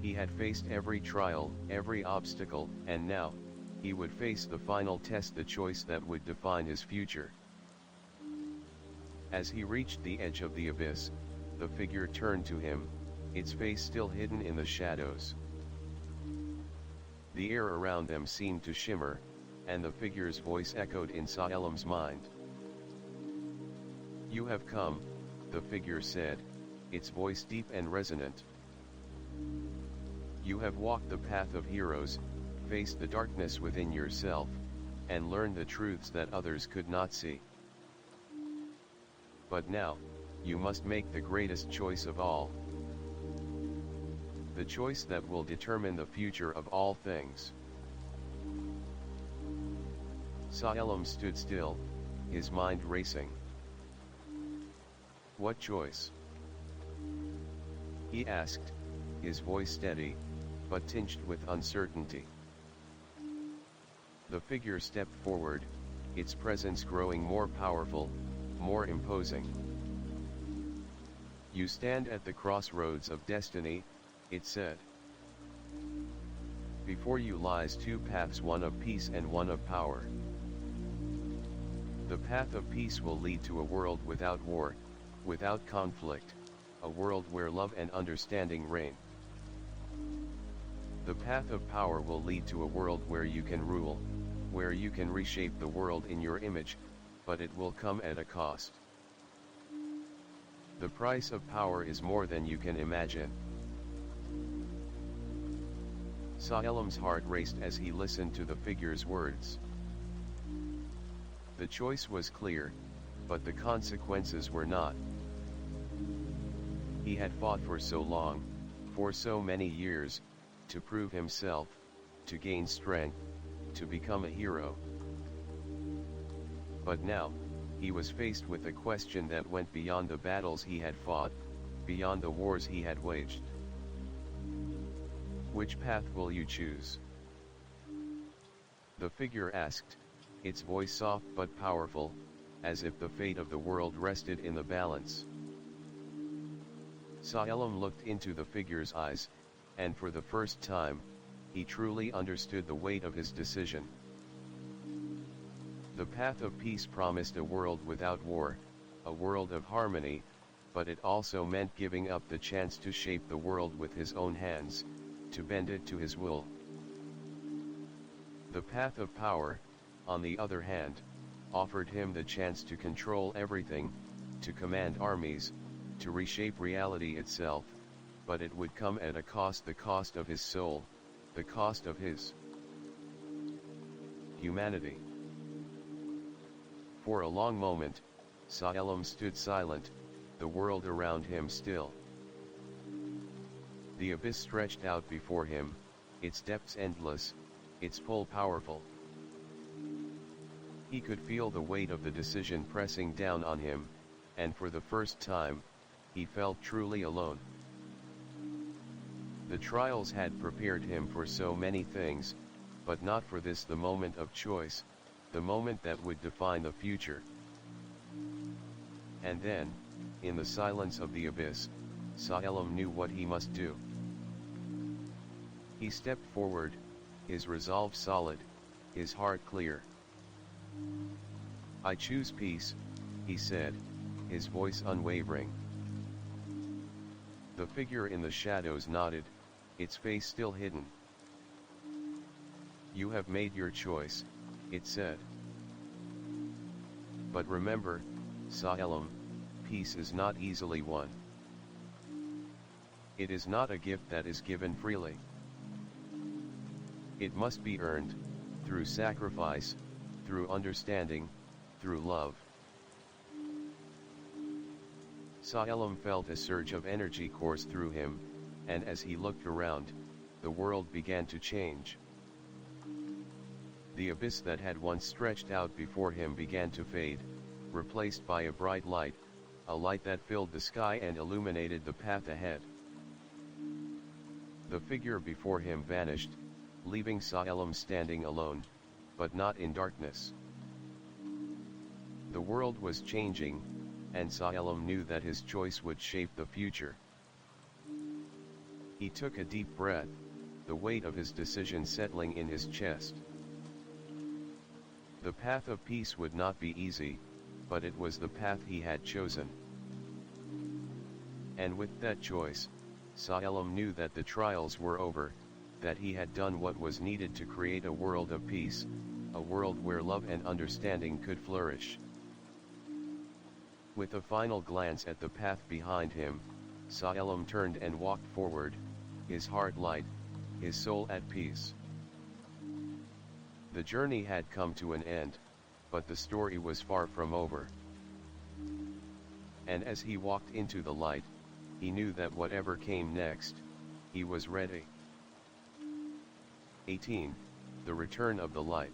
He had faced every trial, every obstacle, and now, he would face the final test, the choice that would define his future. As he reached the edge of the abyss, the figure turned to him, its face still hidden in the shadows. The air around them seemed to shimmer, and the figure's voice echoed in Salem's mind. "You have come," the figure said, its voice deep and resonant. "You have walked the path of heroes, faced the darkness within yourself, and learned the truths that others could not see. But now, you must make the greatest choice of all. The choice that will determine the future of all things." Salem stood still, his mind racing. "What choice?" he asked, his voice steady, but tinged with uncertainty. The figure stepped forward, its presence growing more powerful, more imposing. "You stand at the crossroads of destiny," it said. "Before you lies two paths, one of peace and one of power. The path of peace will lead to a world without war, without conflict, a world where love and understanding reign. The path of power will lead to a world where you can rule, where you can reshape the world in your image, but it will come at a cost. The price of power is more than you can imagine." Saelim's heart raced as he listened to the figure's words. The choice was clear, but the consequences were not. He had fought for so long, for so many years, to prove himself, to gain strength, to become a hero. But now, he was faced with a question that went beyond the battles he had fought, beyond the wars he had waged. "Which path will you choose?" the figure asked, its voice soft but powerful, as if the fate of the world rested in the balance. Saelim looked into the figure's eyes, and for the first time, he truly understood the weight of his decision. The path of peace promised a world without war, a world of harmony, but it also meant giving up the chance to shape the world with his own hands, to bend it to his will. The path of power, on the other hand, offered him the chance to control everything, to command armies, to reshape reality itself, but it would come at a cost, the cost of his soul, the cost of his humanity. For a long moment, Saelim stood silent, the world around him still. The abyss stretched out before him, its depths endless, its pull powerful. He could feel the weight of the decision pressing down on him, and for the first time, he felt truly alone. The trials had prepared him for so many things, but not for this, the moment of choice, the moment that would define the future. And then, in the silence of the abyss, Saelim knew what he must do. He stepped forward, his resolve solid, his heart clear. "I choose peace," he said, his voice unwavering. The figure in the shadows nodded, its face still hidden. "You have made your choice," it said. "But remember, Saelim, peace is not easily won. It is not a gift that is given freely. It must be earned, through sacrifice, through understanding, through love." Saelim felt a surge of energy course through him, and as he looked around, the world began to change. The abyss that had once stretched out before him began to fade, replaced by a bright light, a light that filled the sky and illuminated the path ahead. The figure before him vanished, leaving Saelim standing alone, but not in darkness. The world was changing, and Saelim knew that his choice would shape the future. He took a deep breath, the weight of his decision settling in his chest. The path of peace would not be easy, but it was the path he had chosen. And with that choice, Saelim knew that the trials were over, that he had done what was needed to create a world of peace, a world where love and understanding could flourish. With a final glance at the path behind him, Saelim turned and walked forward, his heart light, his soul at peace. The journey had come to an end, but the story was far from over. And as he walked into the light, he knew that whatever came next, he was ready. 18. The Return of the Light.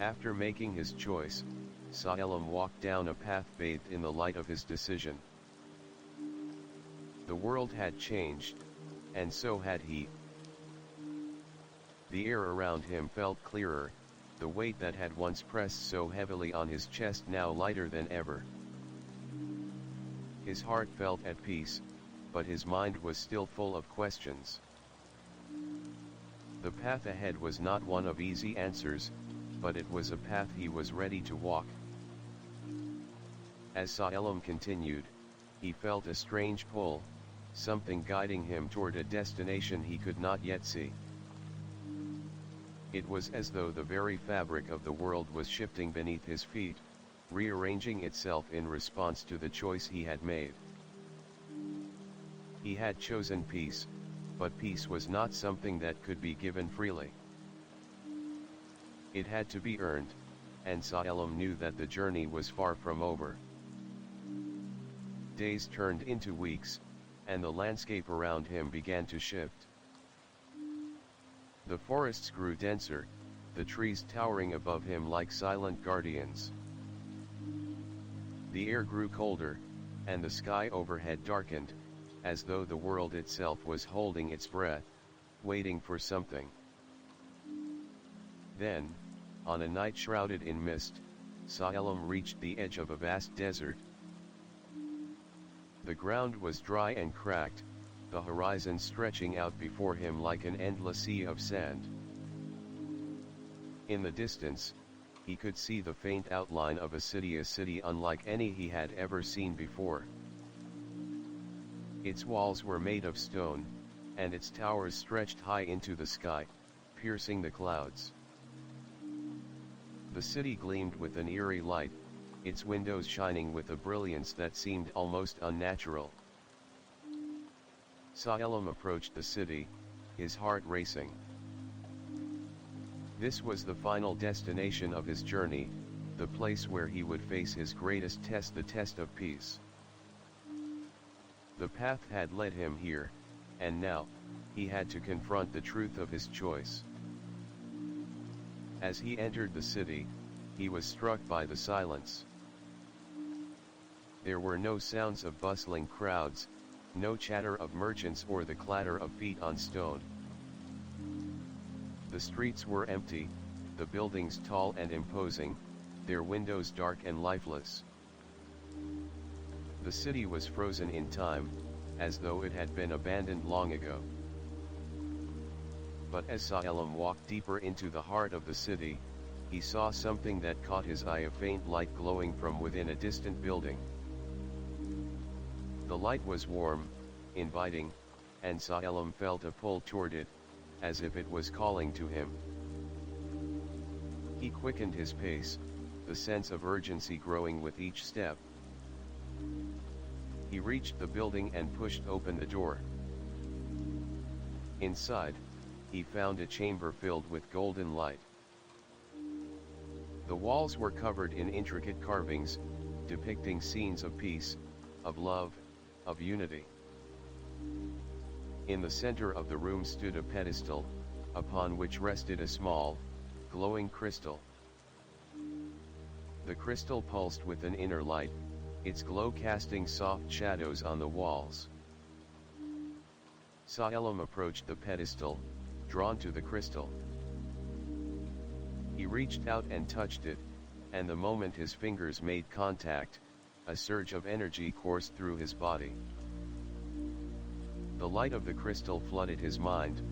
After making his choice, Saelim walked down a path bathed in the light of his decision. The world had changed, and so had he. The air around him felt clearer, the weight that had once pressed so heavily on his chest now lighter than ever. His heart felt at peace, but his mind was still full of questions. The path ahead was not one of easy answers, but it was a path he was ready to walk. As Salem continued, he felt a strange pull, something guiding him toward a destination he could not yet see. It was as though the very fabric of the world was shifting beneath his feet, rearranging itself in response to the choice he had made. He had chosen peace, but peace was not something that could be given freely. It had to be earned, and Salem knew that the journey was far from over. Days turned into weeks, and the landscape around him began to shift. The forests grew denser, the trees towering above him like silent guardians. The air grew colder, and the sky overhead darkened, as though the world itself was holding its breath, waiting for something. Then, on a night shrouded in mist, Salem reached the edge of a vast desert. The ground was dry and cracked, the horizon stretching out before him like an endless sea of sand. In the distance, he could see the faint outline of a city unlike any he had ever seen before. Its walls were made of stone, and its towers stretched high into the sky, piercing the clouds. The city gleamed with an eerie light, its windows shining with a brilliance that seemed almost unnatural. Salem approached the city, his heart racing. This was the final destination of his journey, the place where he would face his greatest test, the test of peace. The path had led him here, and now, he had to confront the truth of his choice. As he entered the city, he was struck by the silence. There were no sounds of bustling crowds, no chatter of merchants or the clatter of feet on stone. The streets were empty, the buildings tall and imposing, their windows dark and lifeless. The city was frozen in time, as though it had been abandoned long ago. But as Salem walked deeper into the heart of the city, he saw something that caught his eye, a faint light glowing from within a distant building. The light was warm, inviting, and Salem felt a pull toward it, as if it was calling to him. He quickened his pace, the sense of urgency growing with each step. He reached the building and pushed open the door. Inside, he found a chamber filled with golden light. The walls were covered in intricate carvings, depicting scenes of peace, of love, of unity. In the center of the room stood a pedestal, upon which rested a small, glowing crystal. The crystal pulsed with an inner light, its glow casting soft shadows on the walls. Salem approached the pedestal, drawn to the crystal. He reached out and touched it, and the moment his fingers made contact, a surge of energy coursed through his body. The light of the crystal flooded his mind,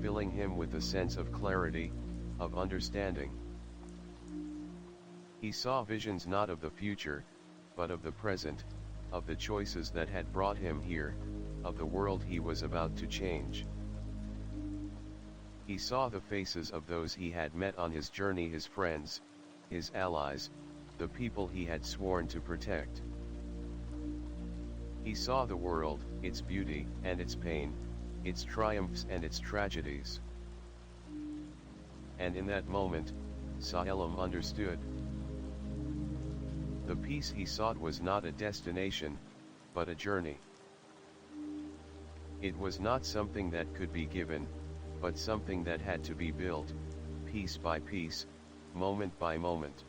filling him with a sense of clarity, of understanding. He saw visions not of the future, but of the present, of the choices that had brought him here, of the world he was about to change. He saw the faces of those he had met on his journey, his friends, his allies, the people he had sworn to protect. He saw the world, its beauty and its pain, its triumphs and its tragedies. And in that moment, Salem understood. The peace he sought was not a destination, but a journey. It was not something that could be given, but something that had to be built, piece by piece, moment by moment.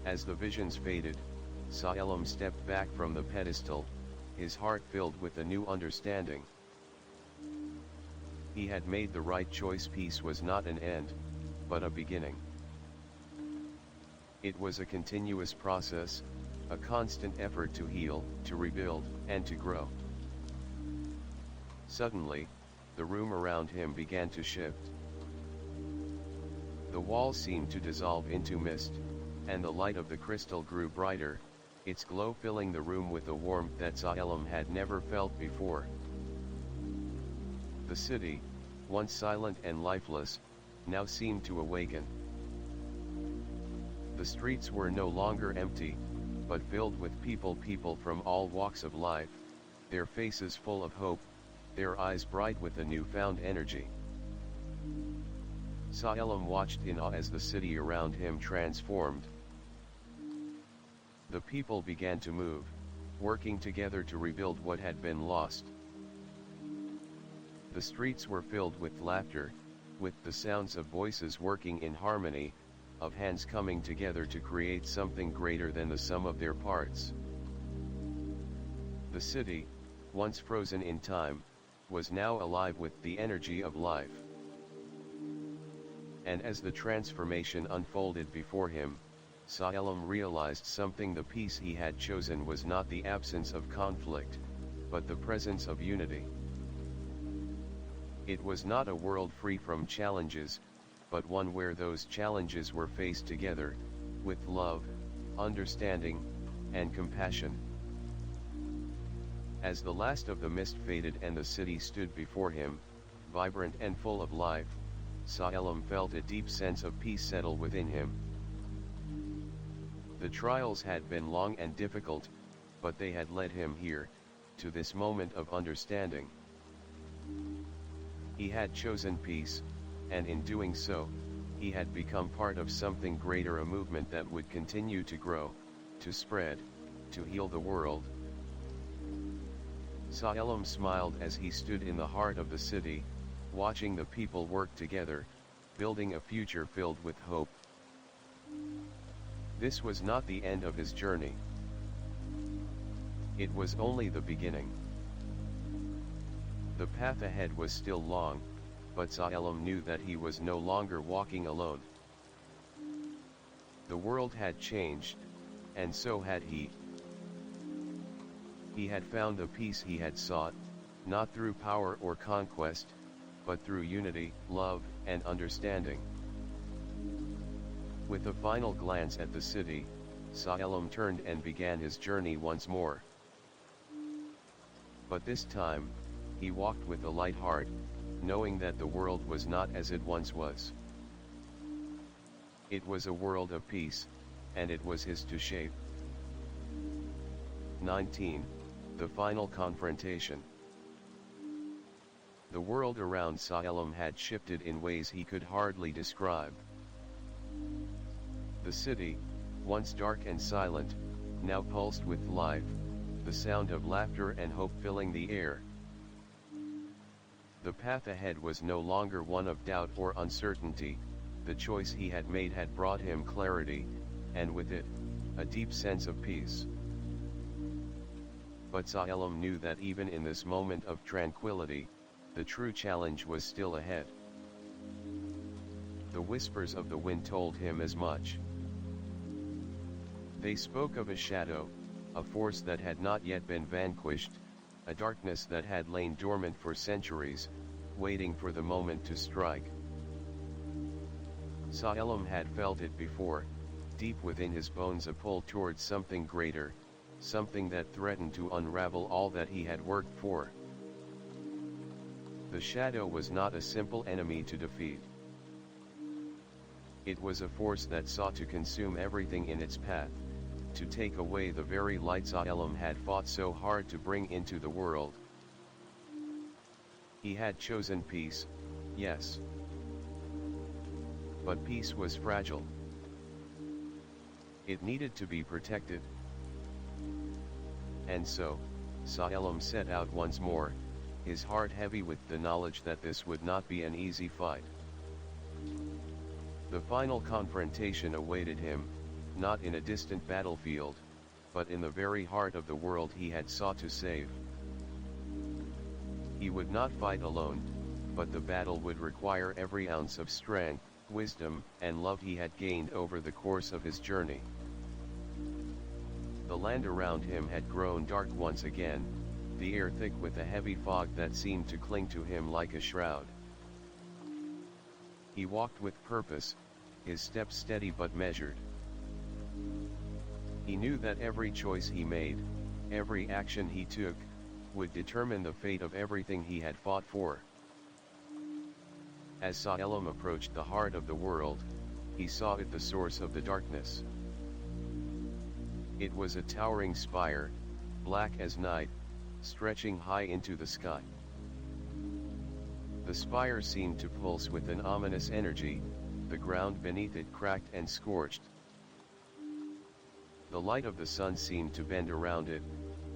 As the visions faded, Salem stepped back from the pedestal, his heart filled with a new understanding. He had made the right choice. Peace was not an end, but a beginning. It was a continuous process, a constant effort to heal, to rebuild, and to grow. Suddenly, the room around him began to shift. The walls seemed to dissolve into mist, and the light of the crystal grew brighter, its glow filling the room with a warmth that Salem had never felt before. The city, once silent and lifeless, now seemed to awaken. The streets were no longer empty, but filled with people from all walks of life, their faces full of hope, their eyes bright with a newfound energy. Salem watched in awe as the city around him transformed. The people began to move, working together to rebuild what had been lost. The streets were filled with laughter, with the sounds of voices working in harmony, of hands coming together to create something greater than the sum of their parts. The city, once frozen in time, was now alive with the energy of life. And as the transformation unfolded before him, Salem realized something: the peace he had chosen was not the absence of conflict, but the presence of unity. It was not a world free from challenges, but one where those challenges were faced together, with love, understanding, and compassion. As the last of the mist faded and the city stood before him, vibrant and full of life, Salem felt a deep sense of peace settle within him. The trials had been long and difficult, but they had led him here, to this moment of understanding. He had chosen peace, and in doing so, he had become part of something greater, a movement that would continue to grow, to spread, to heal the world. Salem smiled as he stood in the heart of the city, watching the people work together, building a future filled with hope. This was not the end of his journey. It was only the beginning. The path ahead was still long, but Salem knew that he was no longer walking alone. The world had changed, and so had he. He had found the peace he had sought, not through power or conquest, but through unity, love, and understanding. With a final glance at the city, Salem turned and began his journey once more. But this time, he walked with a light heart, knowing that the world was not as it once was. It was a world of peace, and it was his to shape. 19. The final confrontation. The world around Salem had shifted in ways he could hardly describe. The city, once dark and silent, now pulsed with life, the sound of laughter and hope filling the air. The path ahead was no longer one of doubt or uncertainty. The choice he had made had brought him clarity, and with it, a deep sense of peace. But Salem knew that even in this moment of tranquility, the true challenge was still ahead. The whispers of the wind told him as much. They spoke of a shadow, a force that had not yet been vanquished, a darkness that had lain dormant for centuries, waiting for the moment to strike. Salem had felt it before, deep within his bones, a pull towards something greater, something that threatened to unravel all that he had worked for. The shadow was not a simple enemy to defeat. It was a force that sought to consume everything in its path, to take away the very light Salem had fought so hard to bring into the world. He had chosen peace, yes. But peace was fragile. It needed to be protected. And so, Salem set out once more, his heart heavy with the knowledge that this would not be an easy fight. The final confrontation awaited him, not in a distant battlefield, but in the very heart of the world he had sought to save. He would not fight alone, but the battle would require every ounce of strength, wisdom, and love he had gained over the course of his journey. The land around him had grown dark once again, the air thick with a heavy fog that seemed to cling to him like a shroud. He walked with purpose, his steps steady but measured. He knew that every choice he made, every action he took, would determine the fate of everything he had fought for. As Salem approached the heart of the world, he saw it the source of the darkness. It was a towering spire, black as night, stretching high into the sky. The spire seemed to pulse with an ominous energy, the ground beneath it cracked and scorched. The light of the sun seemed to bend around it,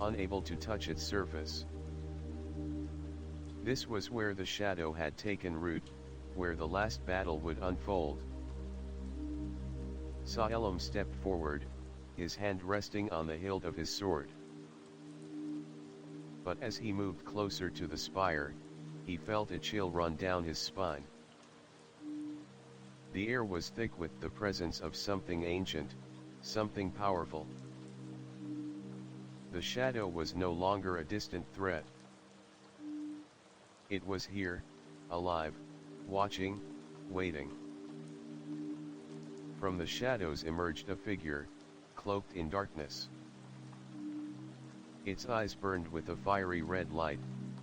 unable to touch its surface. This was where the shadow had taken root, where the last battle would unfold. Salem stepped forward, his hand resting on the hilt of his sword. But as he moved closer to the spire, he felt a chill run down his spine. The air was thick with the presence of something ancient, something powerful. The shadow was no longer a distant threat. It was here, alive, watching, waiting. From the shadows emerged a figure, cloaked in darkness. Its eyes burned with a fiery red light,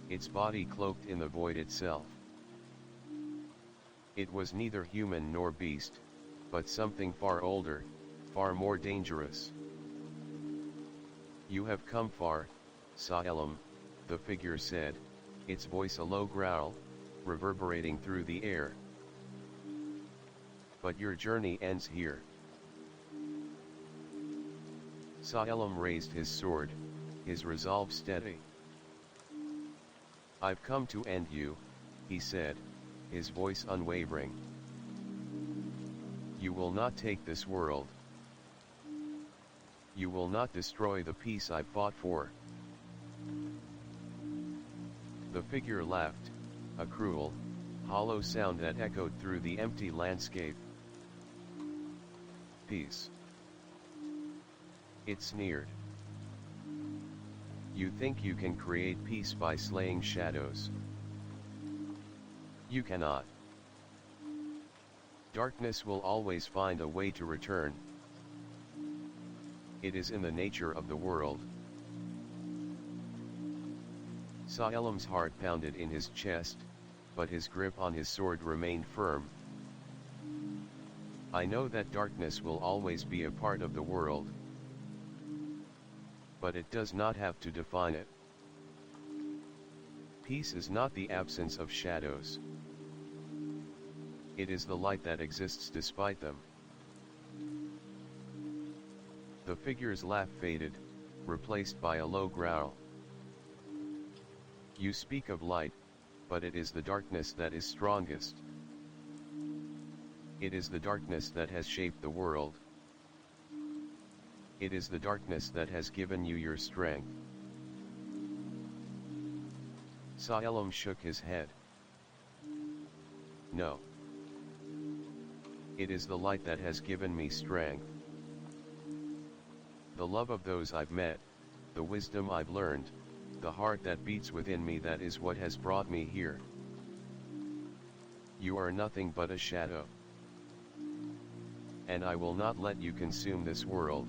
its body cloaked in the void itself. It was neither human nor beast, but something far older, far more dangerous. "You have come far, Salem," the figure said, its voice a low growl, reverberating through the air. "But your journey ends here." Salem raised his sword, his resolve steady. "I've come to end you," he said, his voice unwavering. "You will not take this world. You will not destroy the peace I've fought for." The figure laughed, a cruel, hollow sound that echoed through the empty landscape. "Peace?" it sneered. "You think you can create peace by slaying shadows? You cannot. Darkness will always find a way to return. It is in the nature of the world." Salem's heart pounded in his chest, but his grip on his sword remained firm. "I know that darkness will always be a part of the world. But it does not have to define it. Peace is not the absence of shadows. It is the light that exists despite them." The figure's laugh faded, replaced by a low growl. "You speak of light, but it is the darkness that is strongest. It is the darkness that has shaped the world. It is the darkness that has given you your strength." Salem shook his head. "No. It is the light that has given me strength. The love of those I've met, the wisdom I've learned, the heart that beats within me, that is what has brought me here. You are nothing but a shadow. And I will not let you consume this world."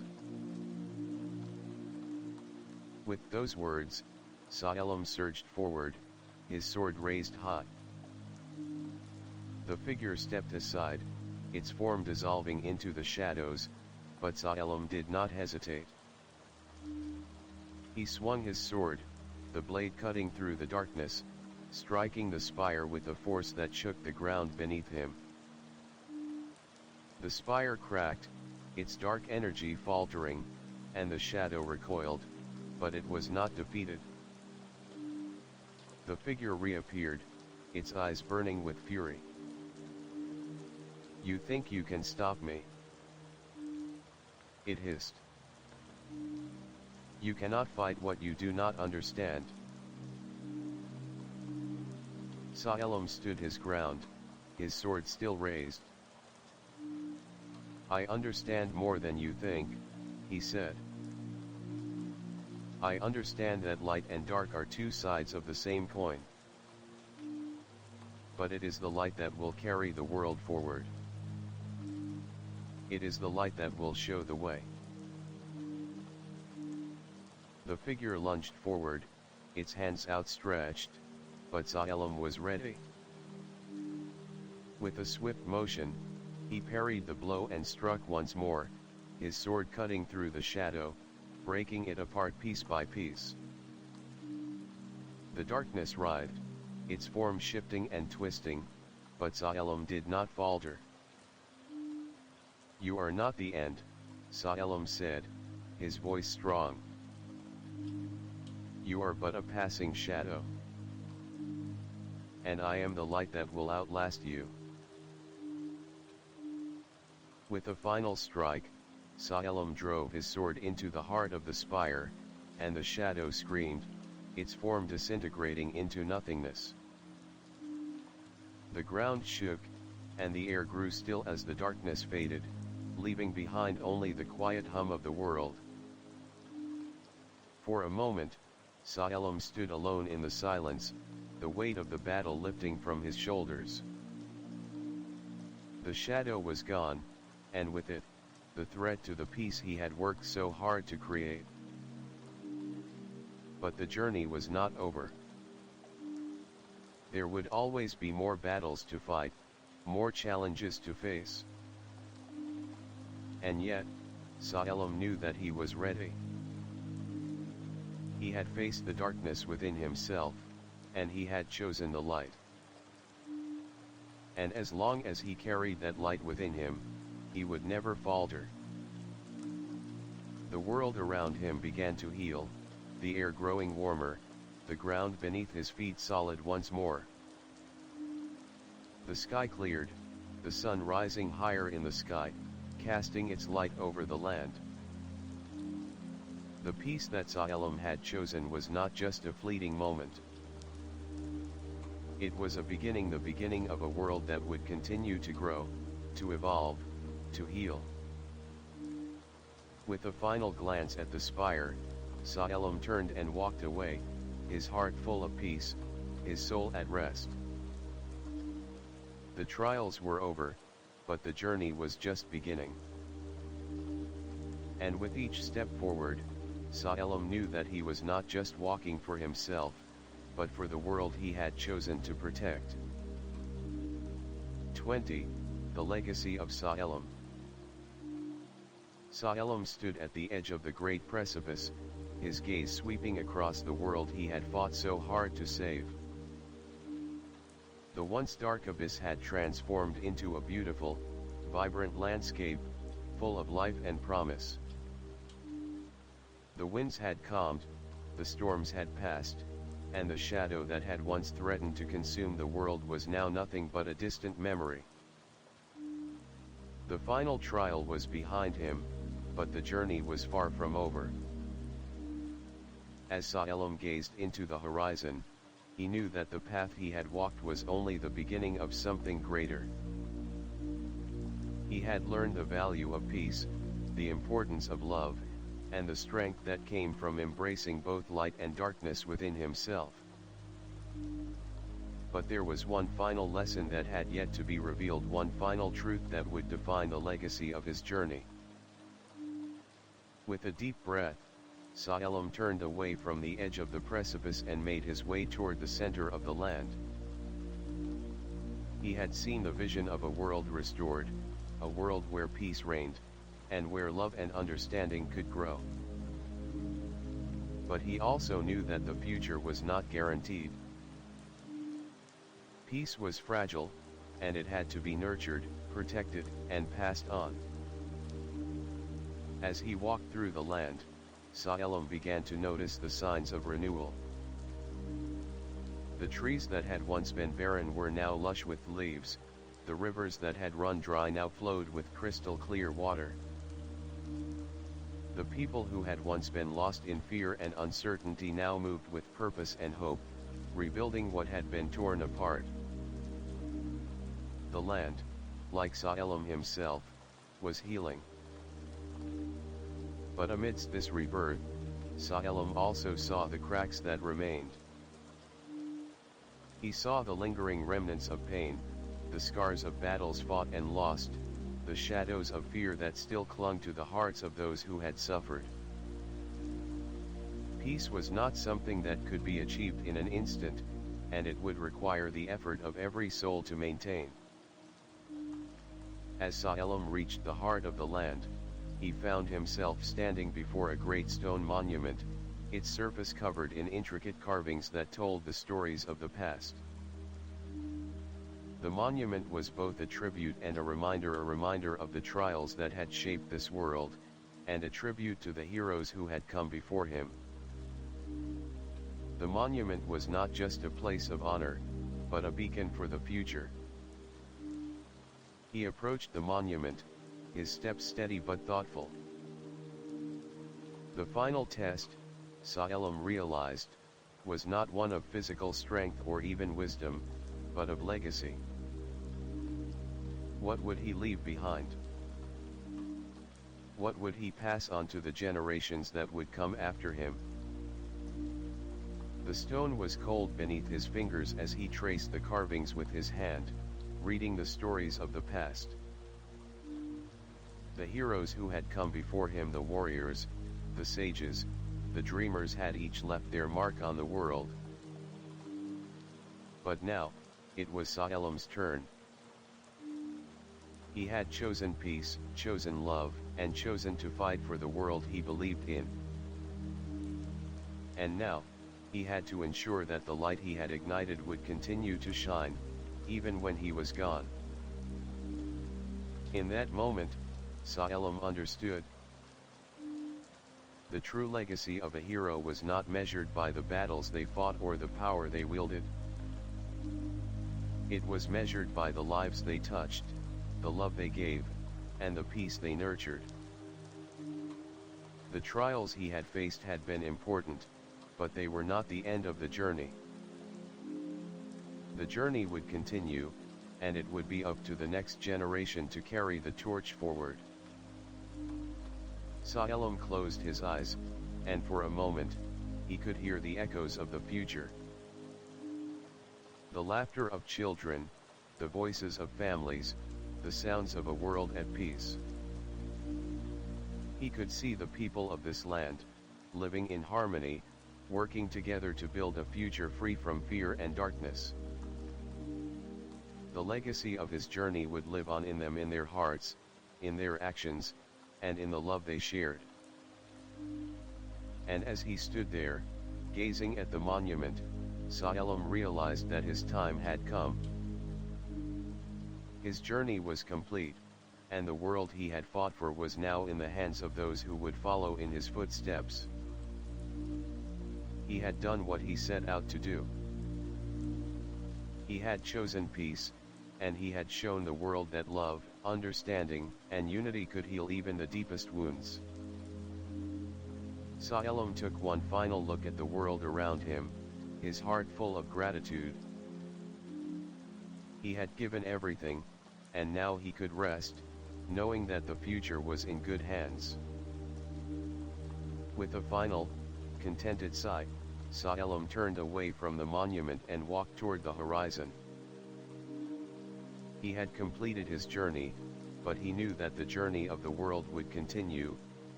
With those words, Salem surged forward, his sword raised high. The figure stepped aside, its form dissolving into the shadows, but Salem did not hesitate. He swung his sword, the blade cutting through the darkness, striking the spire with a force that shook the ground beneath him. The spire cracked, its dark energy faltering, and the shadow recoiled, but it was not defeated. The figure reappeared, its eyes burning with fury. "You think you can stop me?" it hissed. "You cannot fight what you do not understand." Salem stood his ground, his sword still raised. I understand more than you think, he said. I understand that light and dark are two sides of the same coin. But it is the light that will carry the world forward. It is the light that will show the way. The figure lunged forward, its hands outstretched, but Xylem was ready. With a swift motion, he parried the blow and struck once more, his sword cutting through the shadow, breaking it apart piece by piece. The darkness writhed, its form shifting and twisting, but Xylem did not falter. You are not the end, Xylem said, his voice strong. You are but a passing shadow. And I am the light that will outlast you. With a final strike, Xylem drove his sword into the heart of the spire, and the shadow screamed, its form disintegrating into nothingness. The ground shook, and the air grew still as the darkness faded, leaving behind only the quiet hum of the world. For a moment, Xylem stood alone in the silence, the weight of the battle lifting from his shoulders. The shadow was gone, and with it, the threat to the peace he had worked so hard to create. But the journey was not over. There would always be more battles to fight, more challenges to face. And yet, Xylem knew that he was ready. He had faced the darkness within himself, and he had chosen the light. And as long as he carried that light within him, he would never falter. The world around him began to heal, the air growing warmer, the ground beneath his feet solid once more. The sky cleared, the sun rising higher in the sky, casting its light over the land. The peace that Xylem had chosen was not just a fleeting moment. It was the beginning of a world that would continue to grow, to evolve, to heal. With a final glance at the spire, Xylem turned and walked away, his heart full of peace, his soul at rest. The trials were over, but the journey was just beginning. And with each step forward, Xylem knew that he was not just walking for himself, but for the world he had chosen to protect. 20. The Legacy of Xylem. Xylem stood at the edge of the great precipice, his gaze sweeping across the world he had fought so hard to save. The once dark abyss had transformed into a beautiful, vibrant landscape, full of life and promise. The winds had calmed, the storms had passed, and the shadow that had once threatened to consume the world was now nothing but a distant memory. The final trial was behind him, but the journey was far from over. As Xylem gazed into the horizon, he knew that the path he had walked was only the beginning of something greater. He had learned the value of peace, the importance of love, and the strength that came from embracing both light and darkness within himself. But there was one final lesson that had yet to be revealed, one final truth that would define the legacy of his journey. With a deep breath, Xylem turned away from the edge of the precipice and made his way toward the center of the land. He had seen the vision of a world restored, a world where peace reigned, and where love and understanding could grow. But he also knew that the future was not guaranteed. Peace was fragile, and it had to be nurtured, protected, and passed on. As he walked through the land, Xylem began to notice the signs of renewal. The trees that had once been barren were now lush with leaves, the rivers that had run dry now flowed with crystal clear water. The people who had once been lost in fear and uncertainty now moved with purpose and hope, rebuilding what had been torn apart. The land, like Xylem himself, was healing. But amidst this rebirth, Sa-Elam also saw the cracks that remained. He saw the lingering remnants of pain, the scars of battles fought and lost, the shadows of fear that still clung to the hearts of those who had suffered. Peace was not something that could be achieved in an instant, and it would require the effort of every soul to maintain. As Sa-Elam reached the heart of the land, he found himself standing before a great stone monument, its surface covered in intricate carvings that told the stories of the past. The monument was both a tribute and a reminder of the trials that had shaped this world, and a tribute to the heroes who had come before him. The monument was not just a place of honor, but a beacon for the future. He approached the monument, his steps steady but thoughtful. The final test, Sa-Elam realized, was not one of physical strength or even wisdom, but of legacy. What would he leave behind? What would he pass on to the generations that would come after him? The stone was cold beneath his fingers as he traced the carvings with his hand, reading the stories of the past. The heroes who had come before him, the warriors, the sages, the dreamers, had each left their mark on the world. But now, it was Sa-Elam's turn. He had chosen peace, chosen love, and chosen to fight for the world he believed in. And now, he had to ensure that the light he had ignited would continue to shine, even when he was gone. In that moment, Sa-Elam understood. The true legacy of a hero was not measured by the battles they fought or the power they wielded. It was measured by the lives they touched, the love they gave, and the peace they nurtured. The trials he had faced had been important, but they were not the end of the journey. The journey would continue, and it would be up to the next generation to carry the torch forward. Sa-Elam closed his eyes, and for a moment, he could hear the echoes of the future. The laughter of children, the voices of families, the sounds of a world at peace. He could see the people of this land, living in harmony, working together to build a future free from fear and darkness. The legacy of his journey would live on in them, in their hearts, in their actions, and in the love they shared. And as he stood there, gazing at the monument, Sa-Elam realized that his time had come. His journey was complete, and the world he had fought for was now in the hands of those who would follow in his footsteps. He had done what he set out to do. He had chosen peace, and he had shown the world that love, understanding, and unity could heal even the deepest wounds. Sa-Elam took one final look at the world around him, his heart full of gratitude. He had given everything, and now he could rest, knowing that the future was in good hands. With a final, contented sigh, Sa-Elam turned away from the monument and walked toward the horizon. He had completed his journey, but he knew that the journey of the world would continue,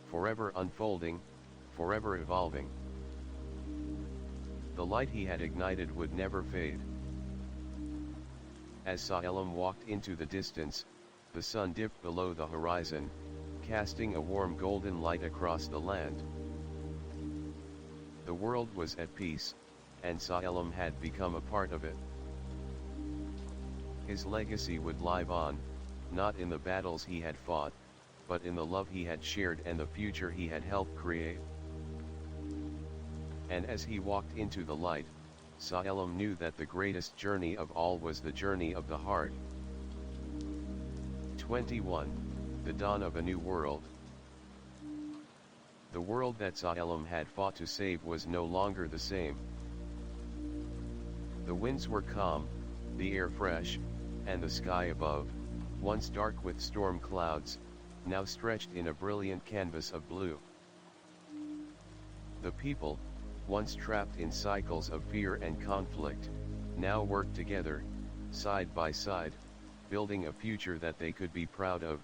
forever unfolding, forever evolving. The light he had ignited would never fade. As Sa-Elam walked into the distance, the sun dipped below the horizon, casting a warm golden light across the land. The world was at peace, and Sa-Elam had become a part of it. His legacy would live on, not in the battles he had fought, but in the love he had shared and the future he had helped create. And as he walked into the light, Sa-Elam knew that the greatest journey of all was the journey of the heart. 21. The dawn of a new world. The world that Sa-Elam had fought to save was no longer the same. The winds were calm, the air fresh, and the sky above, once dark with storm clouds, now stretched in a brilliant canvas of blue. The people, once trapped in cycles of fear and conflict, now worked together, side by side, building a future that they could be proud of.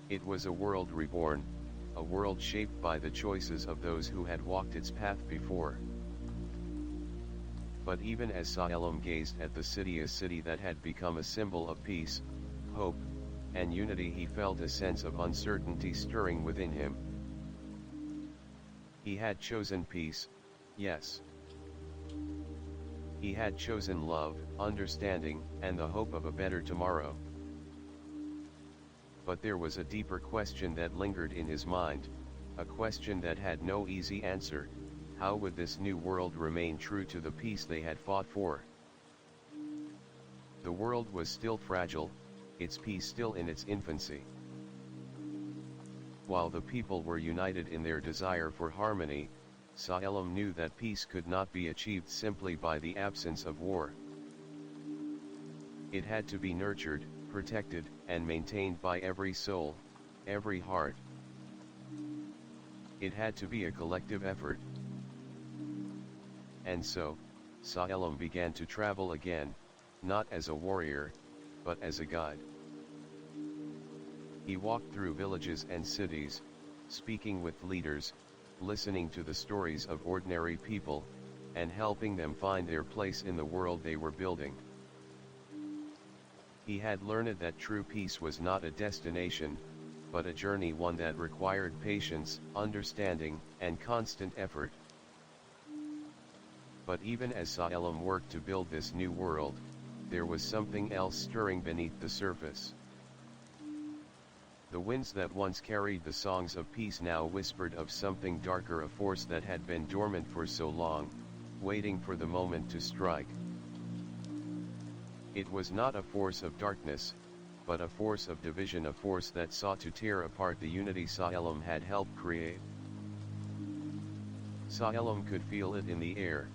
It was a world reborn, a world shaped by the choices of those who had walked its path before. But even as Salem gazed at the city, a city that had become a symbol of peace, hope, and unity, he felt a sense of uncertainty stirring within him. He had chosen peace, yes. He had chosen love, understanding, and the hope of a better tomorrow. But there was a deeper question that lingered in his mind, a question that had no easy answer. How would this new world remain true to the peace they had fought for? The world was still fragile, its peace still in its infancy. While the people were united in their desire for harmony, Salem knew that peace could not be achieved simply by the absence of war. It had to be nurtured, protected, and maintained by every soul, every heart. It had to be a collective effort. And so, Salem began to travel again, not as a warrior, but as a guide. He walked through villages and cities, speaking with leaders, listening to the stories of ordinary people, and helping them find their place in the world they were building. He had learned that true peace was not a destination, but a journey, one that required patience, understanding, and constant effort. But even as Salem worked to build this new world, there was something else stirring beneath the surface. The winds that once carried the songs of peace now whispered of something darker, a force that had been dormant for so long, waiting for the moment to strike. It was not a force of darkness, but a force of division, a force that sought to tear apart the unity Salem had helped create. Salem could feel it in the air.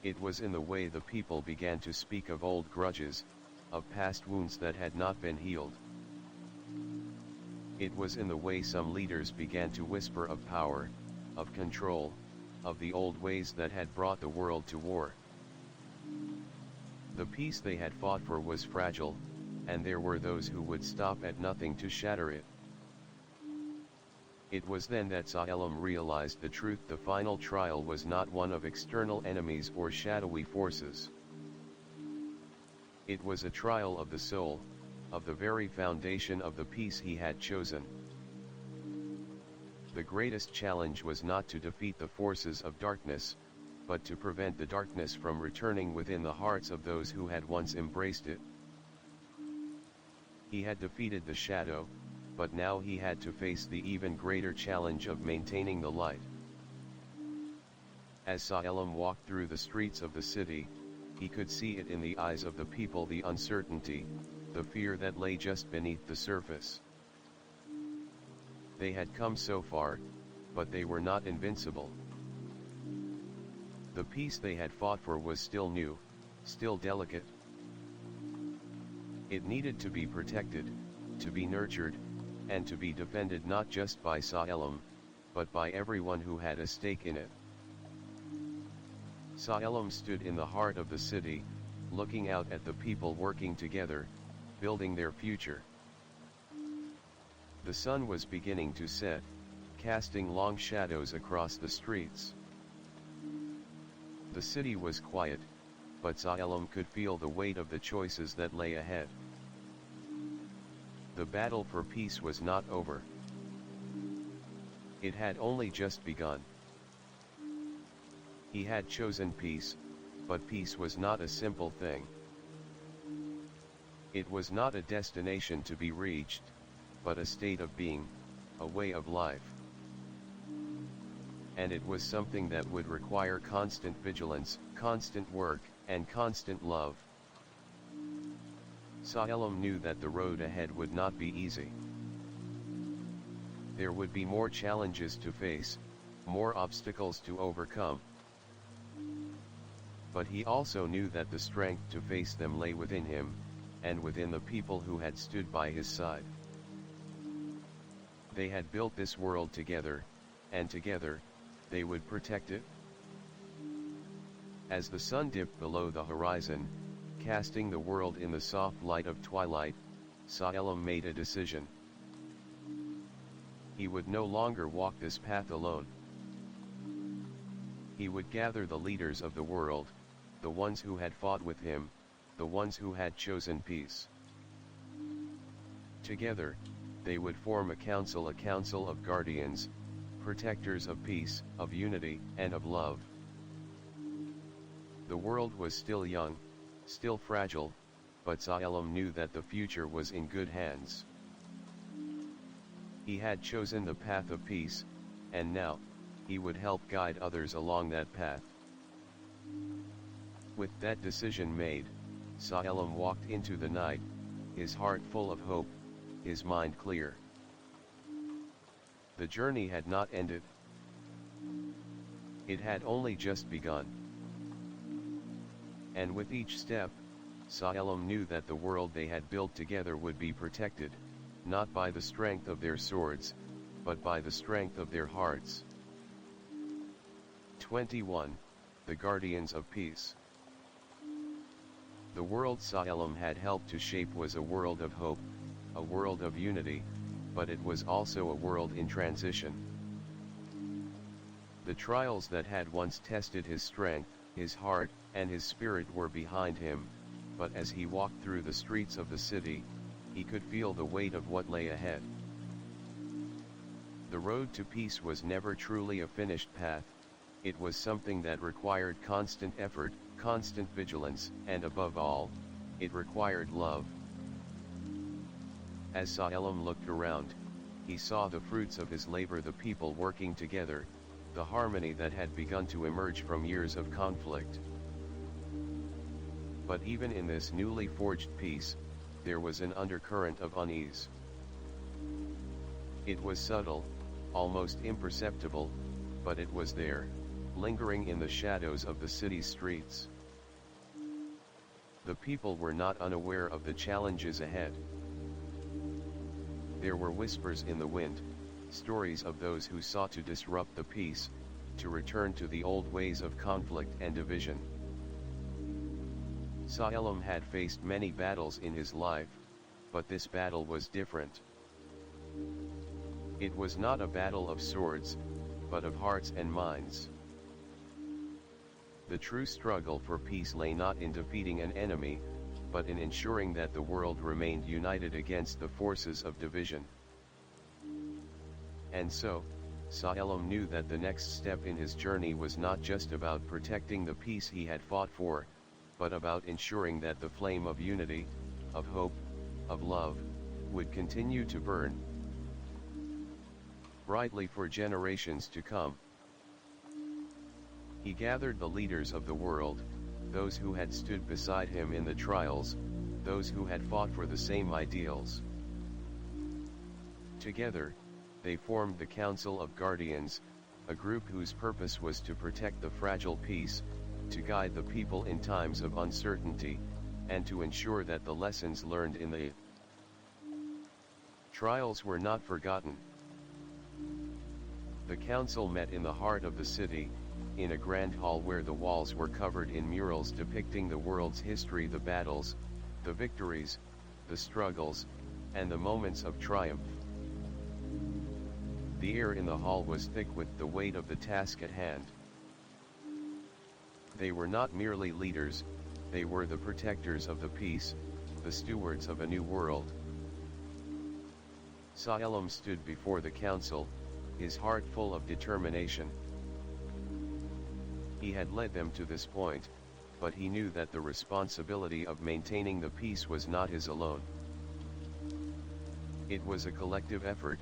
It was in the way the people began to speak of old grudges, of past wounds that had not been healed. It was in the way some leaders began to whisper of power, of control, of the old ways that had brought the world to war. The peace they had fought for was fragile, and there were those who would stop at nothing to shatter it. It was then that Salem realized the truth: the final trial was not one of external enemies or shadowy forces. It was a trial of the soul, of the very foundation of the peace he had chosen. The greatest challenge was not to defeat the forces of darkness, but to prevent the darkness from returning within the hearts of those who had once embraced it. He had defeated the shadow, but now he had to face the even greater challenge of maintaining the light. As Salem walked through the streets of the city, he could see it in the eyes of the people, the uncertainty, the fear that lay just beneath the surface. They had come so far, but they were not invincible. The peace they had fought for was still new, still delicate. It needed to be protected, to be nurtured, and to be defended not just by Salem, but by everyone who had a stake in it. Salem stood in the heart of the city, looking out at the people working together, building their future. The sun was beginning to set, casting long shadows across the streets. The city was quiet, but Salem could feel the weight of the choices that lay ahead. The battle for peace was not over. It had only just begun. He had chosen peace, but peace was not a simple thing. It was not a destination to be reached, but a state of being, a way of life. And it was something that would require constant vigilance, constant work, and constant love. Salem knew that the road ahead would not be easy. There would be more challenges to face, more obstacles to overcome. But he also knew that the strength to face them lay within him, and within the people who had stood by his side. They had built this world together, and together, they would protect it. As the sun dipped below the horizon, casting the world in the soft light of twilight, Salem made a decision. He would no longer walk this path alone. He would gather the leaders of the world, the ones who had fought with him, the ones who had chosen peace. Together, they would form a council of guardians, protectors of peace, of unity, and of love. The world was still young, still fragile, but Salem knew that the future was in good hands. He had chosen the path of peace, and now, he would help guide others along that path. With that decision made, Salem walked into the night, his heart full of hope, his mind clear. The journey had not ended. It had only just begun. And with each step, Salem knew that the world they had built together would be protected, not by the strength of their swords, but by the strength of their hearts. 21. The Guardians of Peace. The world Salem had helped to shape was a world of hope, a world of unity, but it was also a world in transition. The trials that had once tested his strength, his heart, and his spirit were behind him, but as he walked through the streets of the city, he could feel the weight of what lay ahead. The road to peace was never truly a finished path. It was something that required constant effort, constant vigilance, and above all, it required love. As Salem looked around, he saw the fruits of his labor, the people working together, the harmony that had begun to emerge from years of conflict. But even in this newly forged peace, there was an undercurrent of unease. It was subtle, almost imperceptible, but it was there, lingering in the shadows of the city's streets. The people were not unaware of the challenges ahead. There were whispers in the wind, stories of those who sought to disrupt the peace, to return to the old ways of conflict and division. Salem had faced many battles in his life, but this battle was different. It was not a battle of swords, but of hearts and minds. The true struggle for peace lay not in defeating an enemy, but in ensuring that the world remained united against the forces of division. And so, Salem knew that the next step in his journey was not just about protecting the peace he had fought for, but about ensuring that the flame of unity, of hope, of love, would continue to burn brightly for generations to come. He gathered the leaders of the world, those who had stood beside him in the trials, those who had fought for the same ideals. Together, they formed the Council of Guardians, a group whose purpose was to protect the fragile peace, to guide the people in times of uncertainty, and to ensure that the lessons learned in the trials were not forgotten. The council met in the heart of the city, in a grand hall where the walls were covered in murals depicting the world's history, the battles, the victories, the struggles, and the moments of triumph. The air in the hall was thick with the weight of the task at hand. They were not merely leaders, they were the protectors of the peace, the stewards of a new world. Salem stood before the council, his heart full of determination. He had led them to this point, but he knew that the responsibility of maintaining the peace was not his alone. It was a collective effort,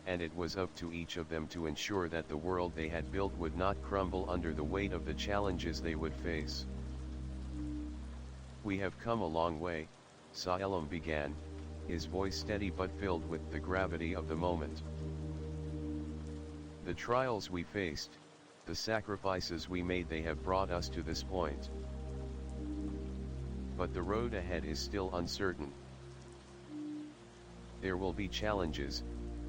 and it was up to each of them to ensure that the world they had built would not crumble under the weight of the challenges they would face. "We have come a long way," Salem began, his voice steady but filled with the gravity of the moment. "The trials we faced, the sacrifices we made, they have brought us to this point. but the road ahead is still uncertain. There will be challenges,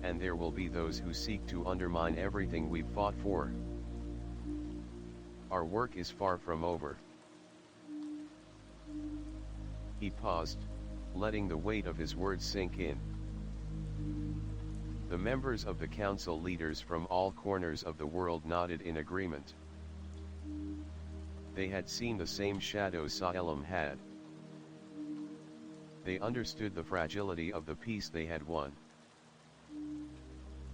and there will be those who seek to undermine everything we've fought for. Our work is far from over. He paused, letting the weight of his words sink in. The members of the council leaders from all corners of the world nodded in agreement. They had seen the same shadows Salem had. They understood the fragility of the peace they had won.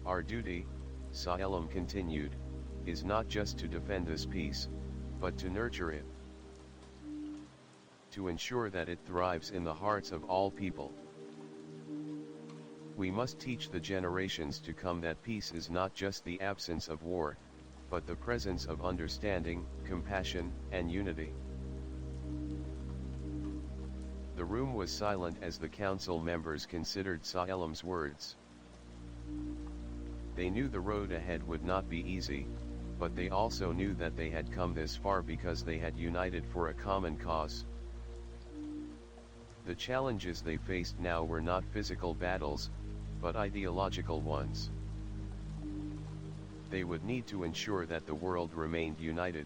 Our duty, Salem continued, is not just to defend this peace, but to nurture it. To ensure that it thrives in the hearts of all people. We must teach the generations to come that peace is not just the absence of war, but the presence of understanding, compassion, and unity. The room was silent as the council members considered Salem's words. They knew the road ahead would not be easy, but they also knew that they had come this far because they had united for a common cause. The challenges they faced now were not physical battles, but ideological ones. They would need to ensure that the world remained united,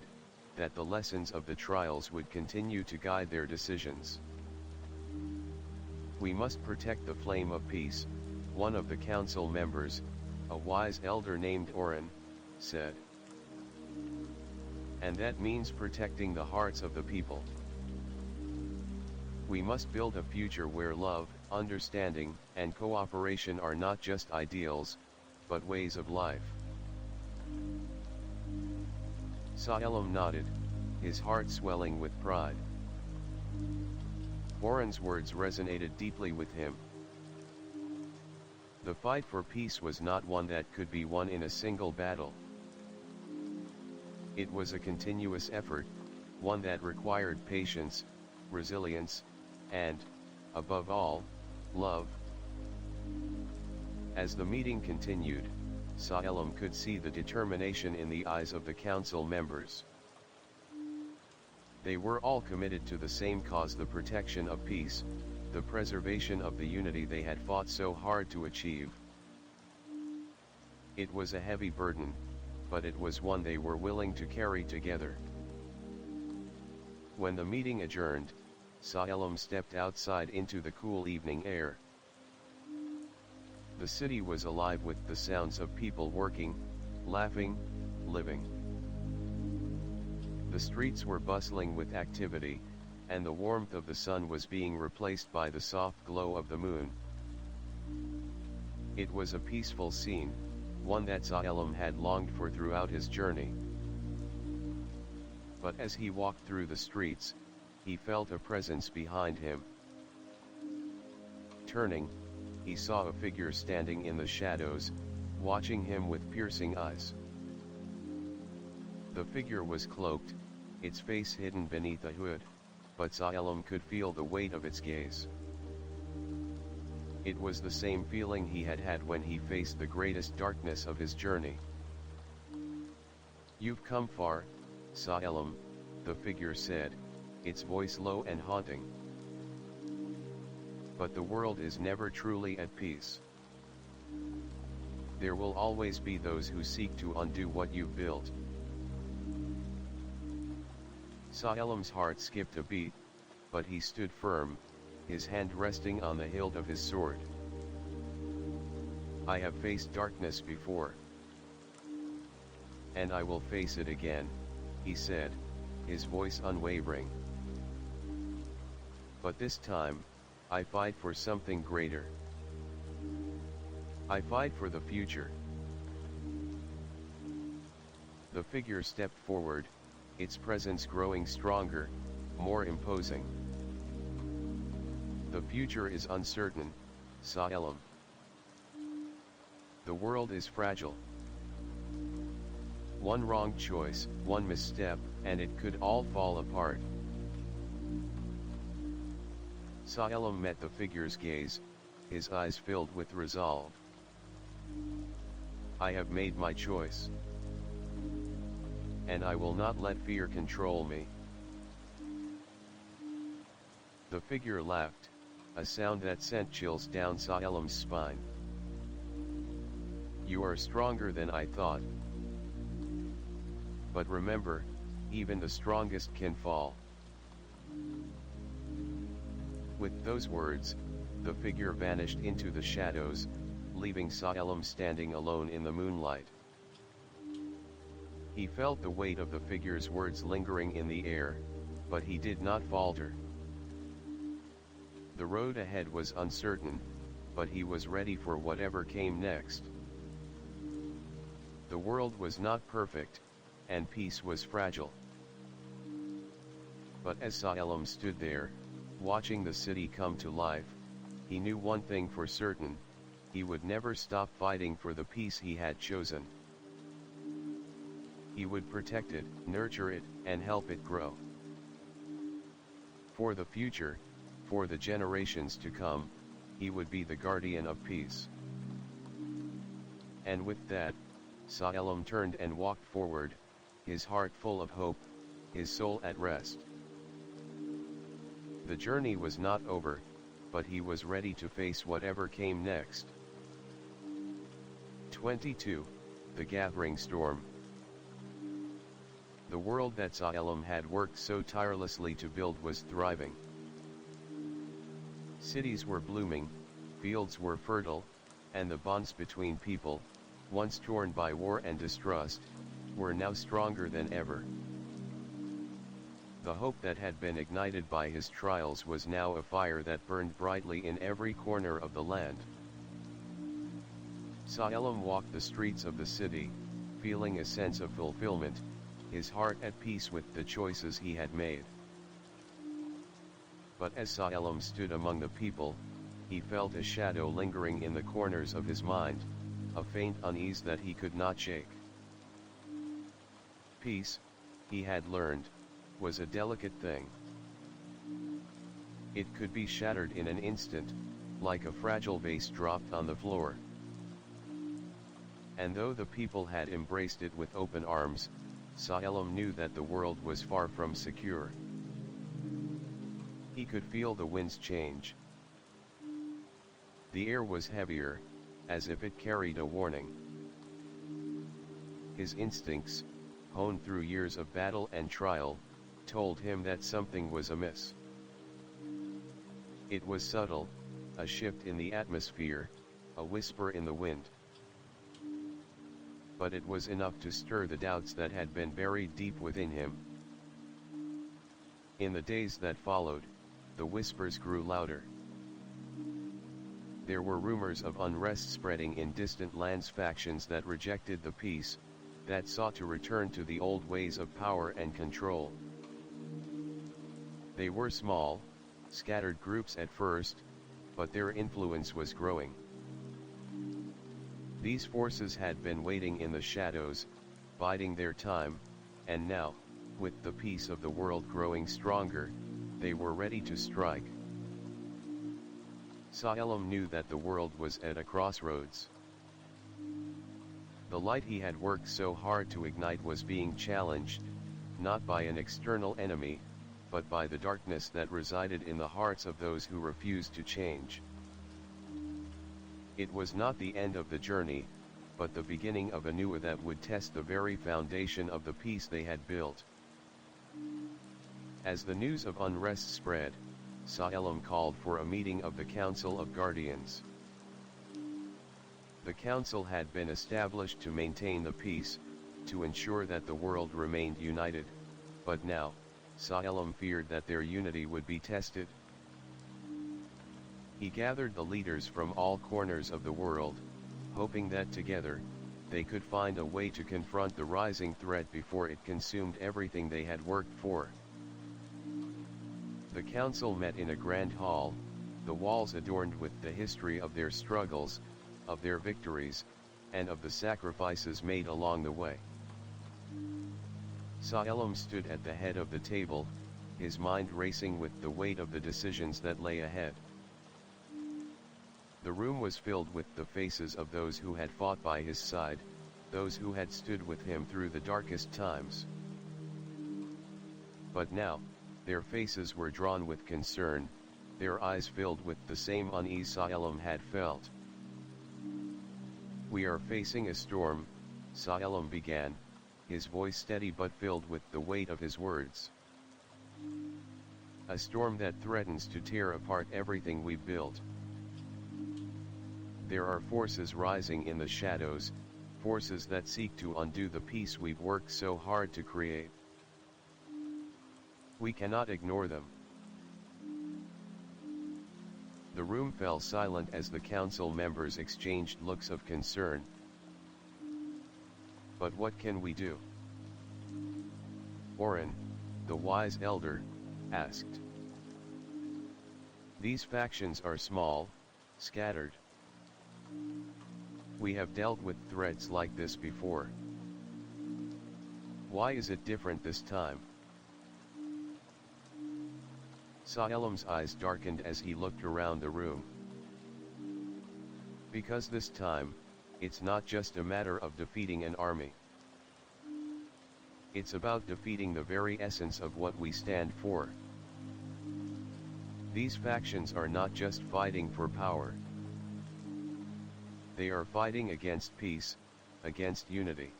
that the lessons of the trials would continue to guide their decisions. We must protect the flame of peace, one of the council members, a wise elder named Oren, said. And that means protecting the hearts of the people. We must build a future where love, understanding, and cooperation are not just ideals, but ways of life. Salem nodded, his heart swelling with pride. Oren's words resonated deeply with him. The fight for peace was not one that could be won in a single battle. It was a continuous effort, one that required patience, resilience, and, above all, love. As the meeting continued, Salem could see the determination in the eyes of the council members. They were all committed to the same cause: the protection of peace, the preservation of the unity they had fought so hard to achieve. It was a heavy burden, but it was one they were willing to carry together. When the meeting adjourned, Salem stepped outside into the cool evening air. The city was alive with the sounds of people working, laughing, living. The streets were bustling with activity, and the warmth of the sun was being replaced by the soft glow of the moon. It was a peaceful scene, one that Salem had longed for throughout his journey. But as he walked through the streets, he felt a presence behind him. Turning, he saw a figure standing in the shadows, watching him with piercing eyes. The figure was cloaked, its face hidden beneath a hood, but Salem could feel the weight of its gaze. It was the same feeling he had had when he faced the greatest darkness of his journey. "You've come far, Salem," the figure said, its voice low and haunting. "But the world is never truly at peace. There will always be those who seek to undo what you've built." Salem's heart skipped a beat, but he stood firm, his hand resting on the hilt of his sword. "I have faced darkness before. And I will face it again," he said, his voice unwavering. "But this time, I fight for something greater. I fight for the future." The figure stepped forward, its presence growing stronger, more imposing. "The future is uncertain, Salem. The world is fragile. One wrong choice, one misstep, and it could all fall apart." Salem met the figure's gaze, his eyes filled with resolve. "I have made my choice. And I will not let fear control me." The figure laughed, a sound that sent chills down Saelim's spine. "You are stronger than I thought. But remember, even the strongest can fall." With those words, the figure vanished into the shadows, leaving Saelim standing alone in the moonlight. He felt the weight of the figure's words lingering in the air, but he did not falter. The road ahead was uncertain, but he was ready for whatever came next. The world was not perfect, and peace was fragile. But as Saelim stood there, watching the city come to life, he knew one thing for certain: he would never stop fighting for the peace he had chosen. He would protect it, nurture it, and help it grow. For the future, for the generations to come, he would be the guardian of peace. And with that, Saelim turned and walked forward, his heart full of hope, his soul at rest. The journey was not over, but he was ready to face whatever came next. 22. The Gathering Storm. The world that Saelim had worked so tirelessly to build was thriving. Cities were blooming, fields were fertile, and the bonds between people, once torn by war and distrust, were now stronger than ever. The hope that had been ignited by his trials was now a fire that burned brightly in every corner of the land. Saelim walked the streets of the city, feeling a sense of fulfillment, his heart at peace with the choices he had made. But as Saelim stood among the people, he felt a shadow lingering in the corners of his mind, a faint unease that he could not shake. Peace, he had learned, was a delicate thing. It could be shattered in an instant, like a fragile vase dropped on the floor. And though the people had embraced it with open arms, Saelim knew that the world was far from secure. He could feel the winds change. The air was heavier, as if it carried a warning. His instincts, honed through years of battle and trial, told him that something was amiss. It was subtle, a shift in the atmosphere, a whisper in the wind. But it was enough to stir the doubts that had been buried deep within him. In the days that followed, the whispers grew louder. There were rumors of unrest spreading in distant lands, factions that rejected the peace, that sought to return to the old ways of power and control. They were small, scattered groups at first, but their influence was growing. These forces had been waiting in the shadows, biding their time, and now, with the peace of the world growing stronger, they were ready to strike. Saelim knew that the world was at a crossroads. The light he had worked so hard to ignite was being challenged, not by an external enemy, but by the darkness that resided in the hearts of those who refused to change. It was not the end of the journey, but the beginning of a new that would test the very foundation of the peace they had built. As the news of unrest spread, Saelim called for a meeting of the Council of Guardians. The council had been established to maintain the peace, to ensure that the world remained united, but now, Saelim feared that their unity would be tested. He gathered the leaders from all corners of the world, hoping that together, they could find a way to confront the rising threat before it consumed everything they had worked for. The council met in a grand hall, the walls adorned with the history of their struggles, of their victories, and of the sacrifices made along the way. Saelim stood at the head of the table, his mind racing with the weight of the decisions that lay ahead. The room was filled with the faces of those who had fought by his side, those who had stood with him through the darkest times. But now, their faces were drawn with concern, their eyes filled with the same unease Salem had felt. "We are facing a storm," Salem began, his voice steady but filled with the weight of his words. "A storm that threatens to tear apart everything we've built. There are forces rising in the shadows, forces that seek to undo the peace we've worked so hard to create. We cannot ignore them." The room fell silent as the council members exchanged looks of concern. "But what can we do?" Oren, the wise elder, asked. "These factions are small, scattered. We have dealt with threats like this before. Why is it different this time?" Salem's eyes darkened as he looked around the room. "Because this time, it's not just a matter of defeating an army. It's about defeating the very essence of what we stand for. These factions are not just fighting for power. They are fighting against peace, against unity.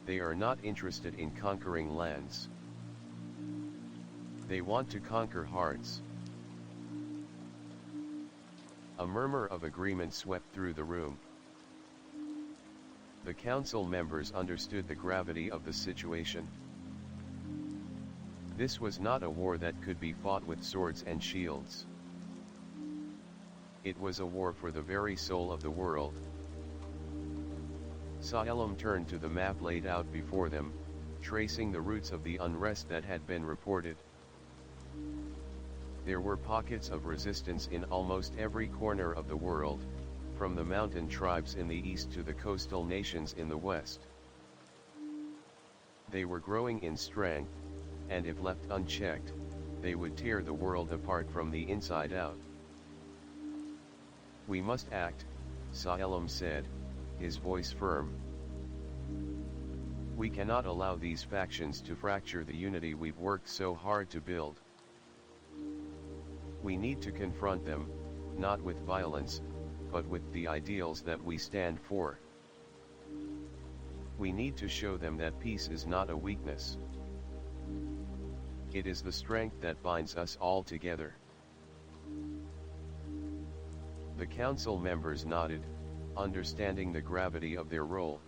They are not interested in conquering lands. They want to conquer hearts." A murmur of agreement swept through the room. The council members understood the gravity of the situation. This was not a war that could be fought with swords and shields. It was a war for the very soul of the world. Salem turned to the map laid out before them, tracing the routes of the unrest that had been reported. There were pockets of resistance in almost every corner of the world, from the mountain tribes in the east to the coastal nations in the west. They were growing in strength, and if left unchecked, they would tear the world apart from the inside out. "We must act," Salem said, his voice firm. "We cannot allow these factions to fracture the unity we've worked so hard to build. We need to confront them, not with violence, but with the ideals that we stand for. We need to show them that peace is not a weakness. It is the strength that binds us all together." The council members nodded, understanding the gravity of their role.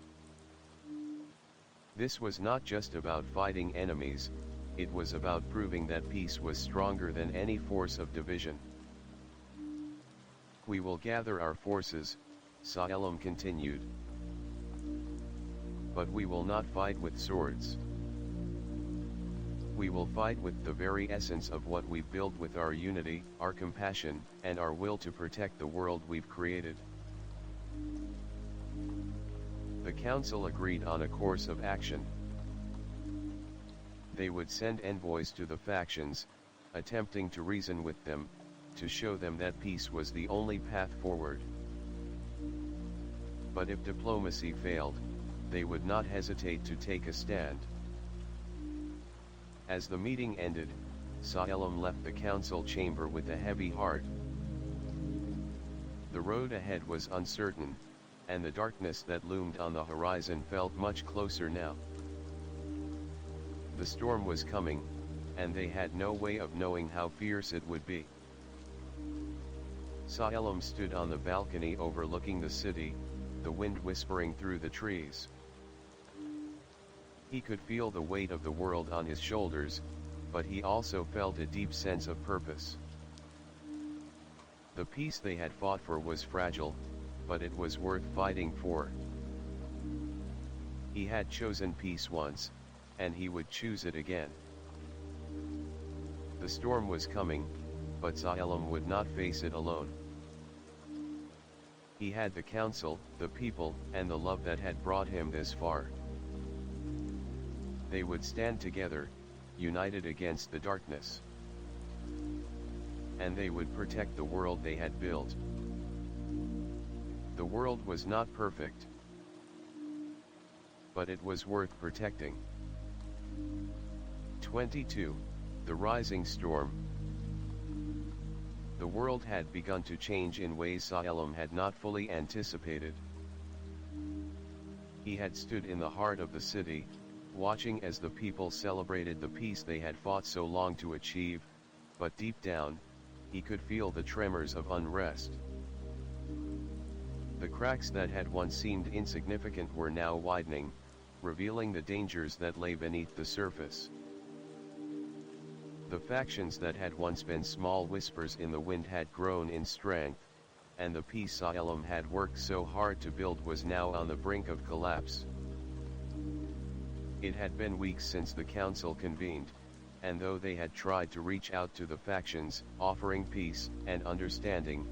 This was not just about fighting enemies, it was about proving that peace was stronger than any force of division. "We will gather our forces," Salem continued. "But we will not fight with swords. We will fight with the very essence of what we've built with our unity, our compassion, and our will to protect the world we've created." The council agreed on a course of action. They would send envoys to the factions, attempting to reason with them, to show them that peace was the only path forward. But if diplomacy failed, they would not hesitate to take a stand. As the meeting ended, Salem left the council chamber with a heavy heart. The road ahead was uncertain, and the darkness that loomed on the horizon felt much closer now. The storm was coming, and they had no way of knowing how fierce it would be. Salem stood on the balcony overlooking the city, the wind whispering through the trees. He could feel the weight of the world on his shoulders, but he also felt a deep sense of purpose. The peace they had fought for was fragile, but it was worth fighting for. He had chosen peace once, and he would choose it again. The storm was coming, but Salem would not face it alone. He had the council, the people, and the love that had brought him this far. They would stand together, united against the darkness. And they would protect the world they had built. The world was not perfect, but it was worth protecting. 22. The Rising Storm. The world had begun to change in ways Salem had not fully anticipated. He had stood in the heart of the city, watching as the people celebrated the peace they had fought so long to achieve, but deep down, he could feel the tremors of unrest. The cracks that had once seemed insignificant were now widening, revealing the dangers that lay beneath the surface. The factions that had once been small whispers in the wind had grown in strength, and the peace Salem had worked so hard to build was now on the brink of collapse. It had been weeks since the council convened, and though they had tried to reach out to the factions, offering peace and understanding,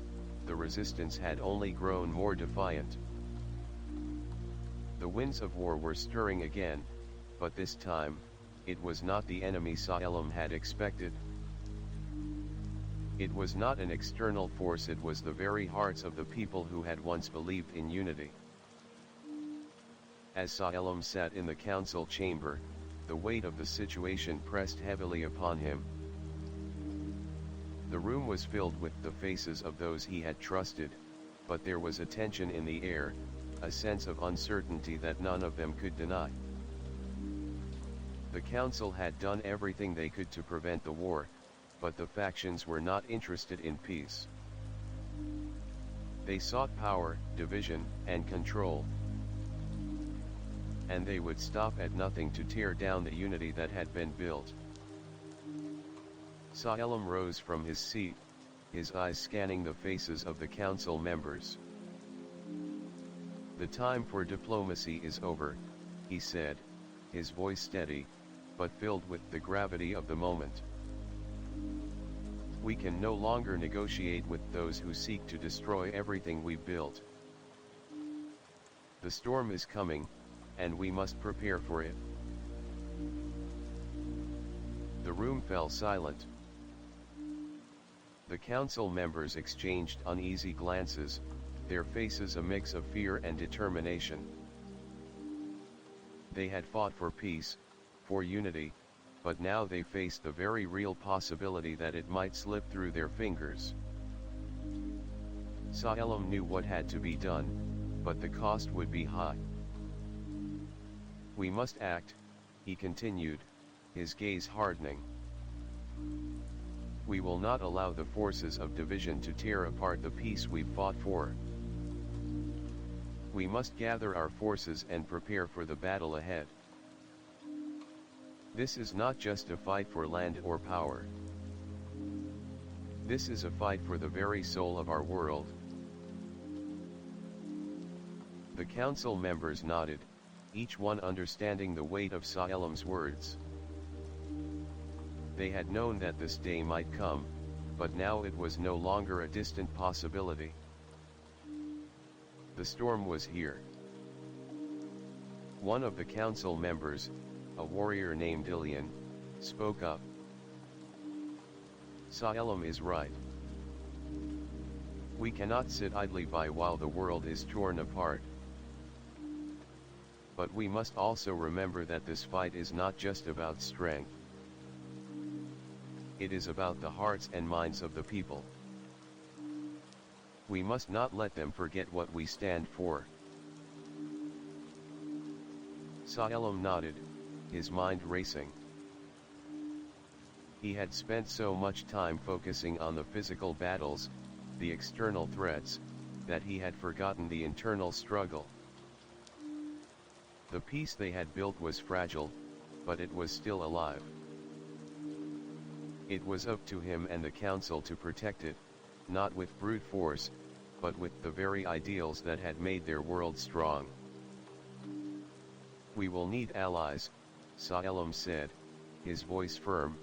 the resistance had only grown more defiant. The winds of war were stirring again, but this time, it was not the enemy Salem had expected. It was not an external force, it was the very hearts of the people who had once believed in unity. As Salem sat in the council chamber, the weight of the situation pressed heavily upon him. The room was filled with the faces of those he had trusted, but there was a tension in the air, a sense of uncertainty that none of them could deny. The council had done everything they could to prevent the war, but the factions were not interested in peace. They sought power, division, and control. And they would stop at nothing to tear down the unity that had been built. Salem rose from his seat, his eyes scanning the faces of the council members. "The time for diplomacy is over," he said, his voice steady, but filled with the gravity of the moment. "We can no longer negotiate with those who seek to destroy everything we've built. The storm is coming, and we must prepare for it." The room fell silent. The council members exchanged uneasy glances, their faces a mix of fear and determination. They had fought for peace, for unity, but now they faced the very real possibility that it might slip through their fingers. Salem knew what had to be done, but the cost would be high. "We must act," he continued, his gaze hardening. "We will not allow the forces of division to tear apart the peace we've fought for. We must gather our forces and prepare for the battle ahead. This is not just a fight for land or power. This is a fight for the very soul of our world." The council members nodded, each one understanding the weight of Salem's words. They had known that this day might come, but now it was no longer a distant possibility. The storm was here. One of the council members, a warrior named Ilian, spoke up. "Salem is right. We cannot sit idly by while the world is torn apart. But we must also remember that this fight is not just about strength. It is about the hearts and minds of the people. We must not let them forget what we stand for." Salem nodded, his mind racing. He had spent so much time focusing on the physical battles, the external threats, that he had forgotten the internal struggle. The peace they had built was fragile, but it was still alive. It was up to him and the council to protect it, not with brute force, but with the very ideals that had made their world strong. "We will need allies," Salem said, his voice firm.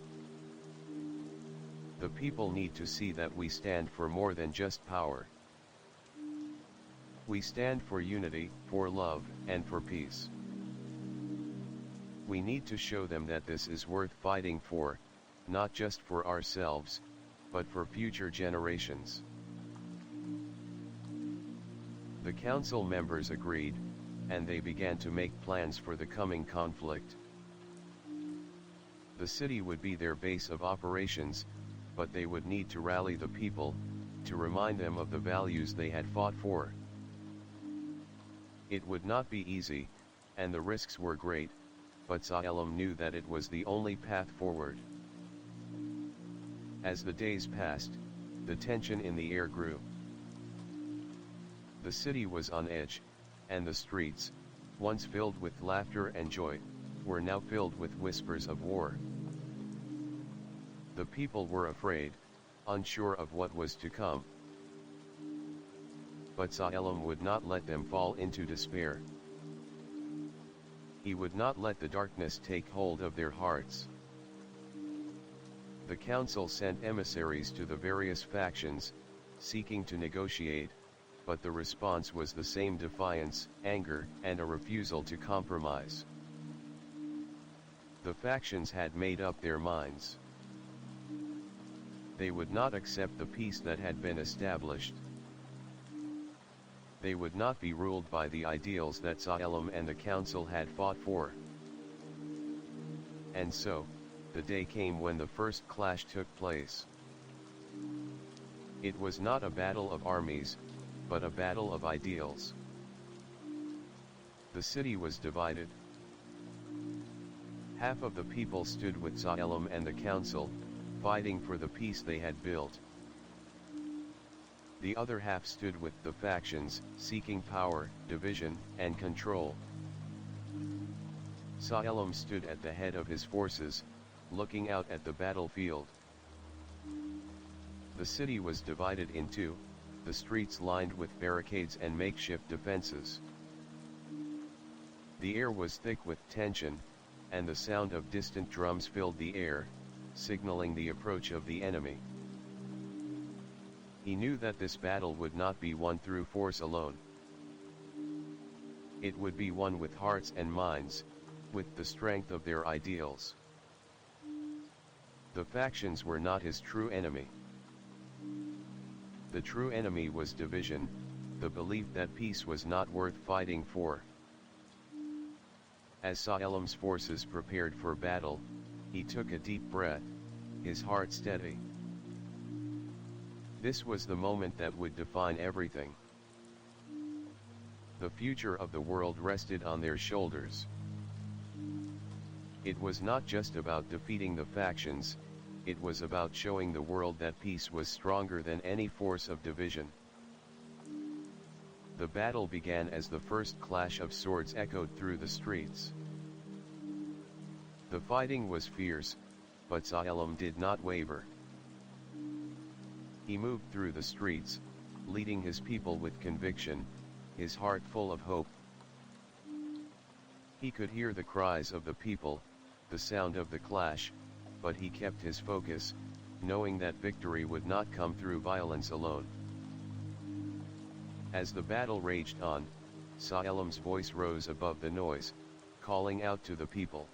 "The people need to see that we stand for more than just power. We stand for unity, for love, and for peace. We need to show them that this is worth fighting for, not just for ourselves, but for future generations." The council members agreed, and they began to make plans for the coming conflict. The city would be their base of operations, but they would need to rally the people, to remind them of the values they had fought for. It would not be easy, and the risks were great, but Salem knew that it was the only path forward. As the days passed, the tension in the air grew. The city was on edge, and the streets, once filled with laughter and joy, were now filled with whispers of war. The people were afraid, unsure of what was to come. But Salem would not let them fall into despair. He would not let the darkness take hold of their hearts. The council sent emissaries to the various factions, seeking to negotiate, but the response was the same: defiance, anger, and a refusal to compromise. The factions had made up their minds. They would not accept the peace that had been established. They would not be ruled by the ideals that Salem and the council had fought for. And so, the day came when the first clash took place. It was not a battle of armies, but a battle of ideals. The city was divided. Half of the people stood with Salem and the council, fighting for the peace they had built. The other half stood with the factions, seeking power, division, and control. Salem stood at the head of his forces, looking out at the battlefield. The city was divided in two, the streets lined with barricades and makeshift defenses. The air was thick with tension, and the sound of distant drums filled the air, signaling the approach of the enemy. He knew that this battle would not be won through force alone. It would be won with hearts and minds, with the strength of their ideals. The factions were not his true enemy. The true enemy was division, the belief that peace was not worth fighting for. As Salem's forces prepared for battle, he took a deep breath, his heart steady. This was the moment that would define everything. The future of the world rested on their shoulders. It was not just about defeating the factions, it was about showing the world that peace was stronger than any force of division. The battle began as the first clash of swords echoed through the streets. The fighting was fierce, but Salem did not waver. He moved through the streets, leading his people with conviction, his heart full of hope. He could hear the cries of the people, the sound of the clash, but he kept his focus, knowing that victory would not come through violence alone. As the battle raged on, Salem's voice rose above the noise, calling out to the people.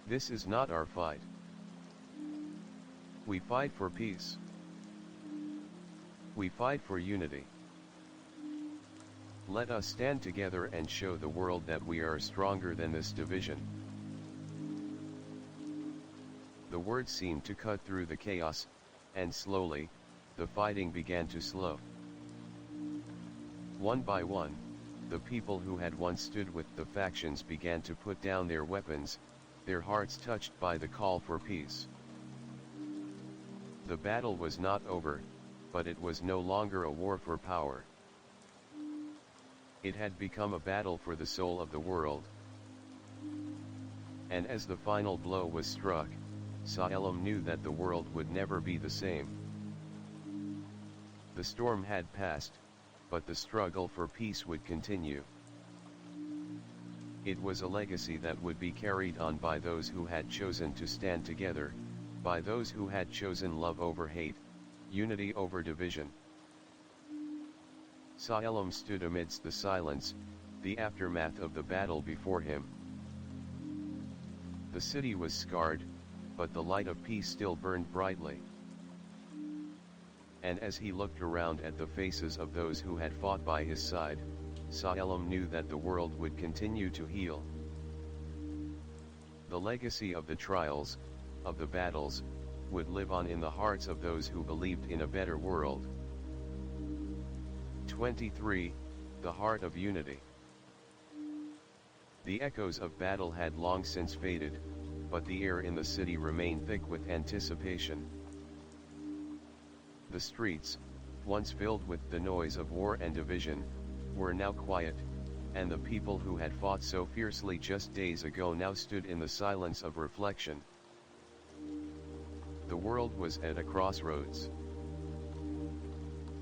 This is not our fight. We fight for peace. We fight for unity. Let us stand together and show the world that we are stronger than this division. The words seemed to cut through the chaos, and slowly, the fighting began to slow. One by one, the people who had once stood with the factions began to put down their weapons, their hearts touched by the call for peace. The battle was not over, but it was no longer a war for power. It had become a battle for the soul of the world. And as the final blow was struck, Salem knew that the world would never be the same. The storm had passed, but the struggle for peace would continue. It was a legacy that would be carried on by those who had chosen to stand together, by those who had chosen love over hate, unity over division. Salem stood amidst the silence, the aftermath of the battle before him. The city was scarred, but the light of peace still burned brightly. And as he looked around at the faces of those who had fought by his side, Salem knew that the world would continue to heal. The legacy of the trials, of the battles, would live on in the hearts of those who believed in a better world. 23. The Heart of Unity. The echoes of battle had long since faded, but the air in the city remained thick with anticipation. The streets, once filled with the noise of war and division, were now quiet, and the people who had fought so fiercely just days ago now stood in the silence of reflection. The world was at a crossroads.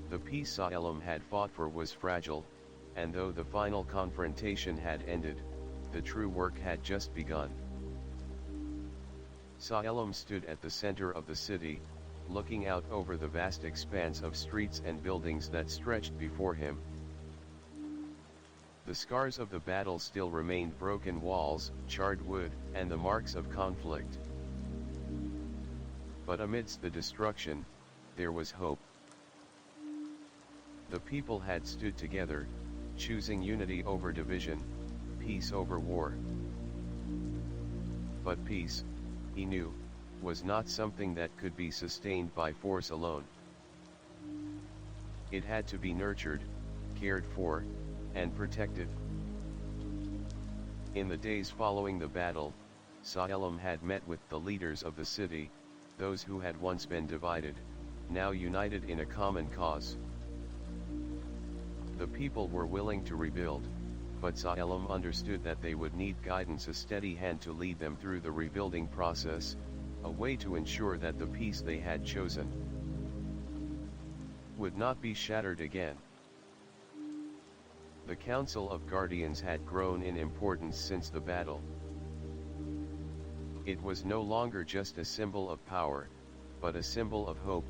The peace Salem had fought for was fragile, and though the final confrontation had ended, the true work had just begun. Salem stood at the center of the city, looking out over the vast expanse of streets and buildings that stretched before him. The scars of the battle still remained: broken walls, charred wood, and the marks of conflict. But amidst the destruction, there was hope. The people had stood together, choosing unity over division, peace over war. But peace, he knew, was not something that could be sustained by force alone. It had to be nurtured, cared for, and protected. In the days following the battle, Salem had met with the leaders of the city, those who had once been divided, now united in a common cause. The people were willing to rebuild, but Salem understood that they would need guidance, a steady hand to lead them through the rebuilding process, a way to ensure that the peace they had chosen would not be shattered again. The Council of Guardians had grown in importance since the battle. It was no longer just a symbol of power, but a symbol of hope,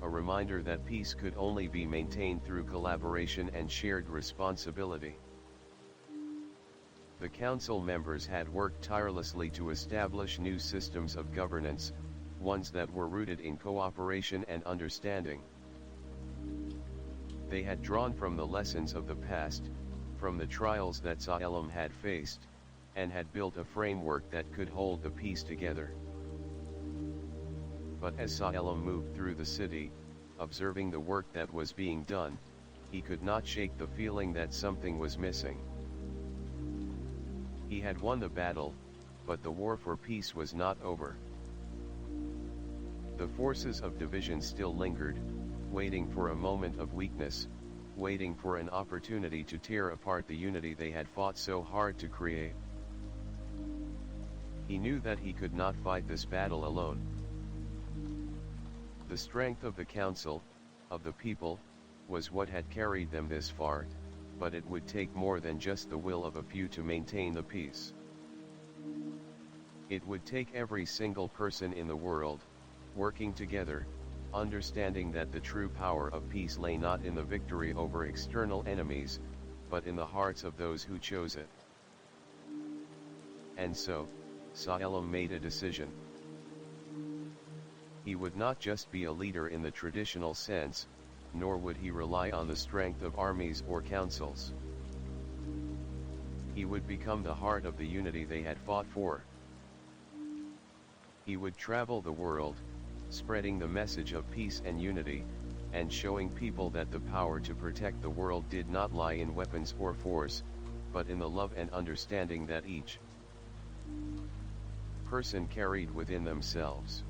a reminder that peace could only be maintained through collaboration and shared responsibility. The council members had worked tirelessly to establish new systems of governance, ones that were rooted in cooperation and understanding. They had drawn from the lessons of the past, from the trials that Salem had faced, and had built a framework that could hold the peace together. But as Salem moved through the city, observing the work that was being done, he could not shake the feeling that something was missing. He had won the battle, but the war for peace was not over. The forces of division still lingered, waiting for a moment of weakness, waiting for an opportunity to tear apart the unity they had fought so hard to create. He knew that he could not fight this battle alone. The strength of the council, of the people, was what had carried them this far, but it would take more than just the will of a few to maintain the peace. It would take every single person in the world, working together, understanding that the true power of peace lay not in the victory over external enemies, but in the hearts of those who chose it. And so, Salem made a decision. He would not just be a leader in the traditional sense, nor would he rely on the strength of armies or councils. He would become the heart of the unity they had fought for. He would travel the world, spreading the message of peace and unity, and showing people that the power to protect the world did not lie in weapons or force, but in the love and understanding that each person carried within themselves.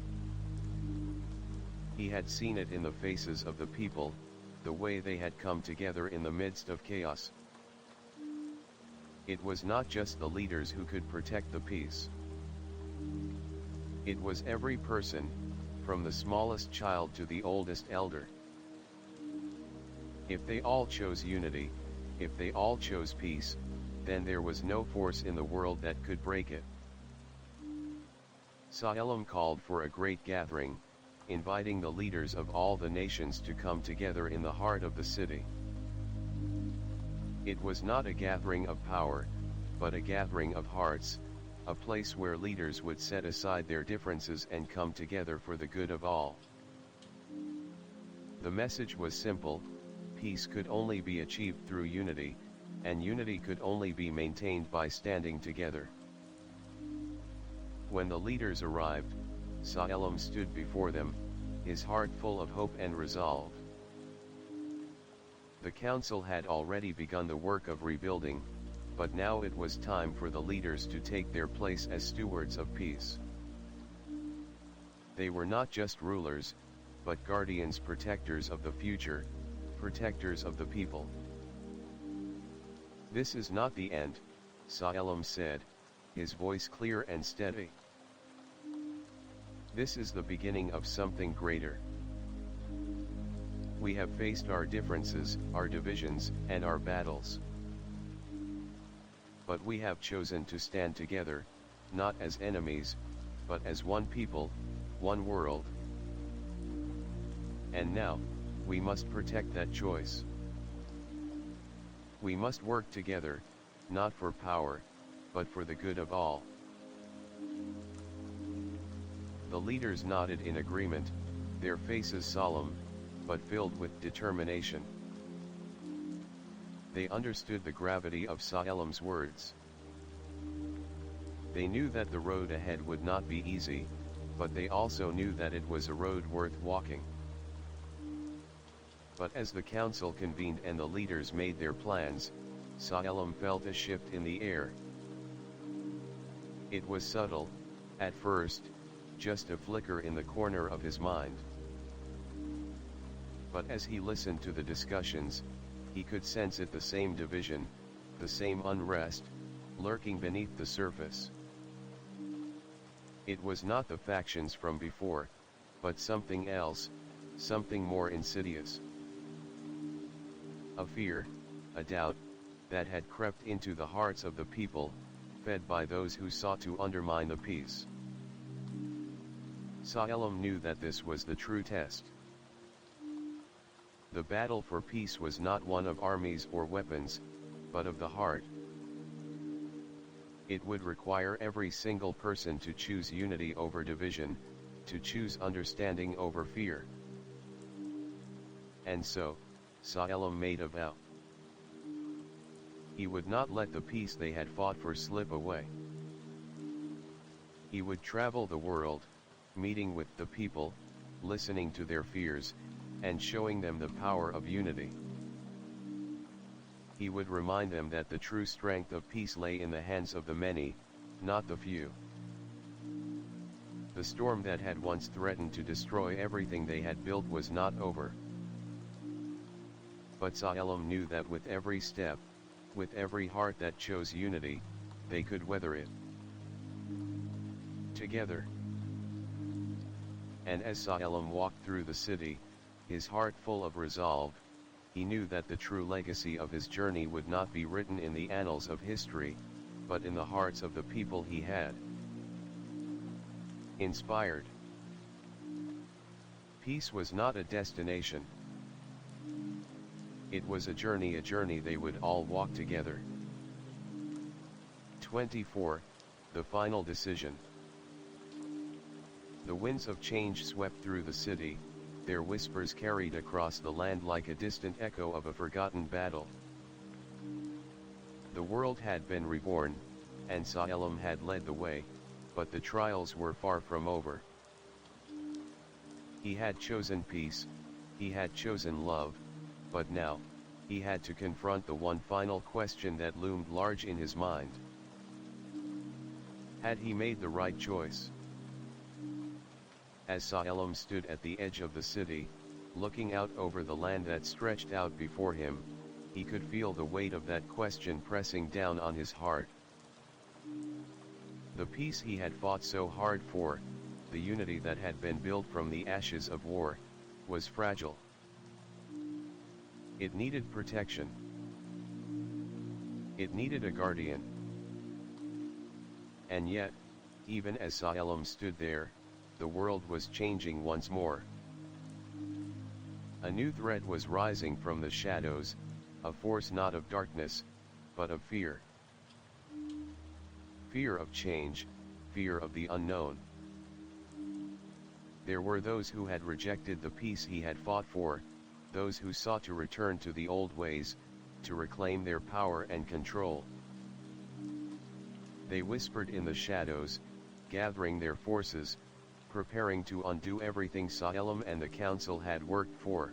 He had seen it in the faces of the people, the way they had come together in the midst of chaos. It was not just the leaders who could protect the peace. It was every person, from the smallest child to the oldest elder. If they all chose unity, if they all chose peace, then there was no force in the world that could break it. Salem called for a great gathering, inviting the leaders of all the nations to come together in the heart of the city. It was not a gathering of power, but a gathering of hearts, a place where leaders would set aside their differences and come together for the good of all. The message was simple: peace could only be achieved through unity, and unity could only be maintained by standing together. When the leaders arrived, Salem stood before them, his heart full of hope and resolve. The council had already begun the work of rebuilding, but now it was time for the leaders to take their place as stewards of peace. They were not just rulers, but guardians, protectors of the future, protectors of the people. "This is not the end," Salem said, his voice clear and steady. "This is the beginning of something greater. We have faced our differences, our divisions, and our battles. But we have chosen to stand together, not as enemies, but as one people, one world. And now, we must protect that choice. We must work together, not for power, but for the good of all." The leaders nodded in agreement, their faces solemn, but filled with determination. They understood the gravity of Salem's words. They knew that the road ahead would not be easy, but they also knew that it was a road worth walking. But as the council convened and the leaders made their plans, Salem felt a shift in the air. It was subtle, at first, just a flicker in the corner of his mind. But as he listened to the discussions, he could sense it, the same division, the same unrest, lurking beneath the surface. It was not the factions from before, but something else, something more insidious. A fear, a doubt, that had crept into the hearts of the people, fed by those who sought to undermine the peace. Salem knew that this was the true test. The battle for peace was not one of armies or weapons, but of the heart. It would require every single person to choose unity over division, to choose understanding over fear. And so, Salem made a vow. He would not let the peace they had fought for slip away. He would travel the world, meeting with the people, listening to their fears, and showing them the power of unity. He would remind them that the true strength of peace lay in the hands of the many, not the few. The storm that had once threatened to destroy everything they had built was not over. But Salem knew that with every step, with every heart that chose unity, they could weather it together. And as Salem walked through the city, his heart full of resolve, he knew that the true legacy of his journey would not be written in the annals of history, but in the hearts of the people he had inspired. Peace was not a destination. It was a journey they would all walk together. 24. The final decision. The winds of change swept through the city, their whispers carried across the land like a distant echo of a forgotten battle. The world had been reborn, and Salem had led the way, but the trials were far from over. He had chosen peace, he had chosen love, but now, he had to confront the one final question that loomed large in his mind. Had he made the right choice? As Salem stood at the edge of the city, looking out over the land that stretched out before him, he could feel the weight of that question pressing down on his heart. The peace he had fought so hard for, the unity that had been built from the ashes of war, was fragile. It needed protection. It needed a guardian. And yet, even as Salem stood there, the world was changing once more. A new threat was rising from the shadows, a force not of darkness, but of fear. Fear of change, fear of the unknown. There were those who had rejected the peace he had fought for, those who sought to return to the old ways, to reclaim their power and control. They whispered in the shadows, gathering their forces, preparing to undo everything Salem and the council had worked for.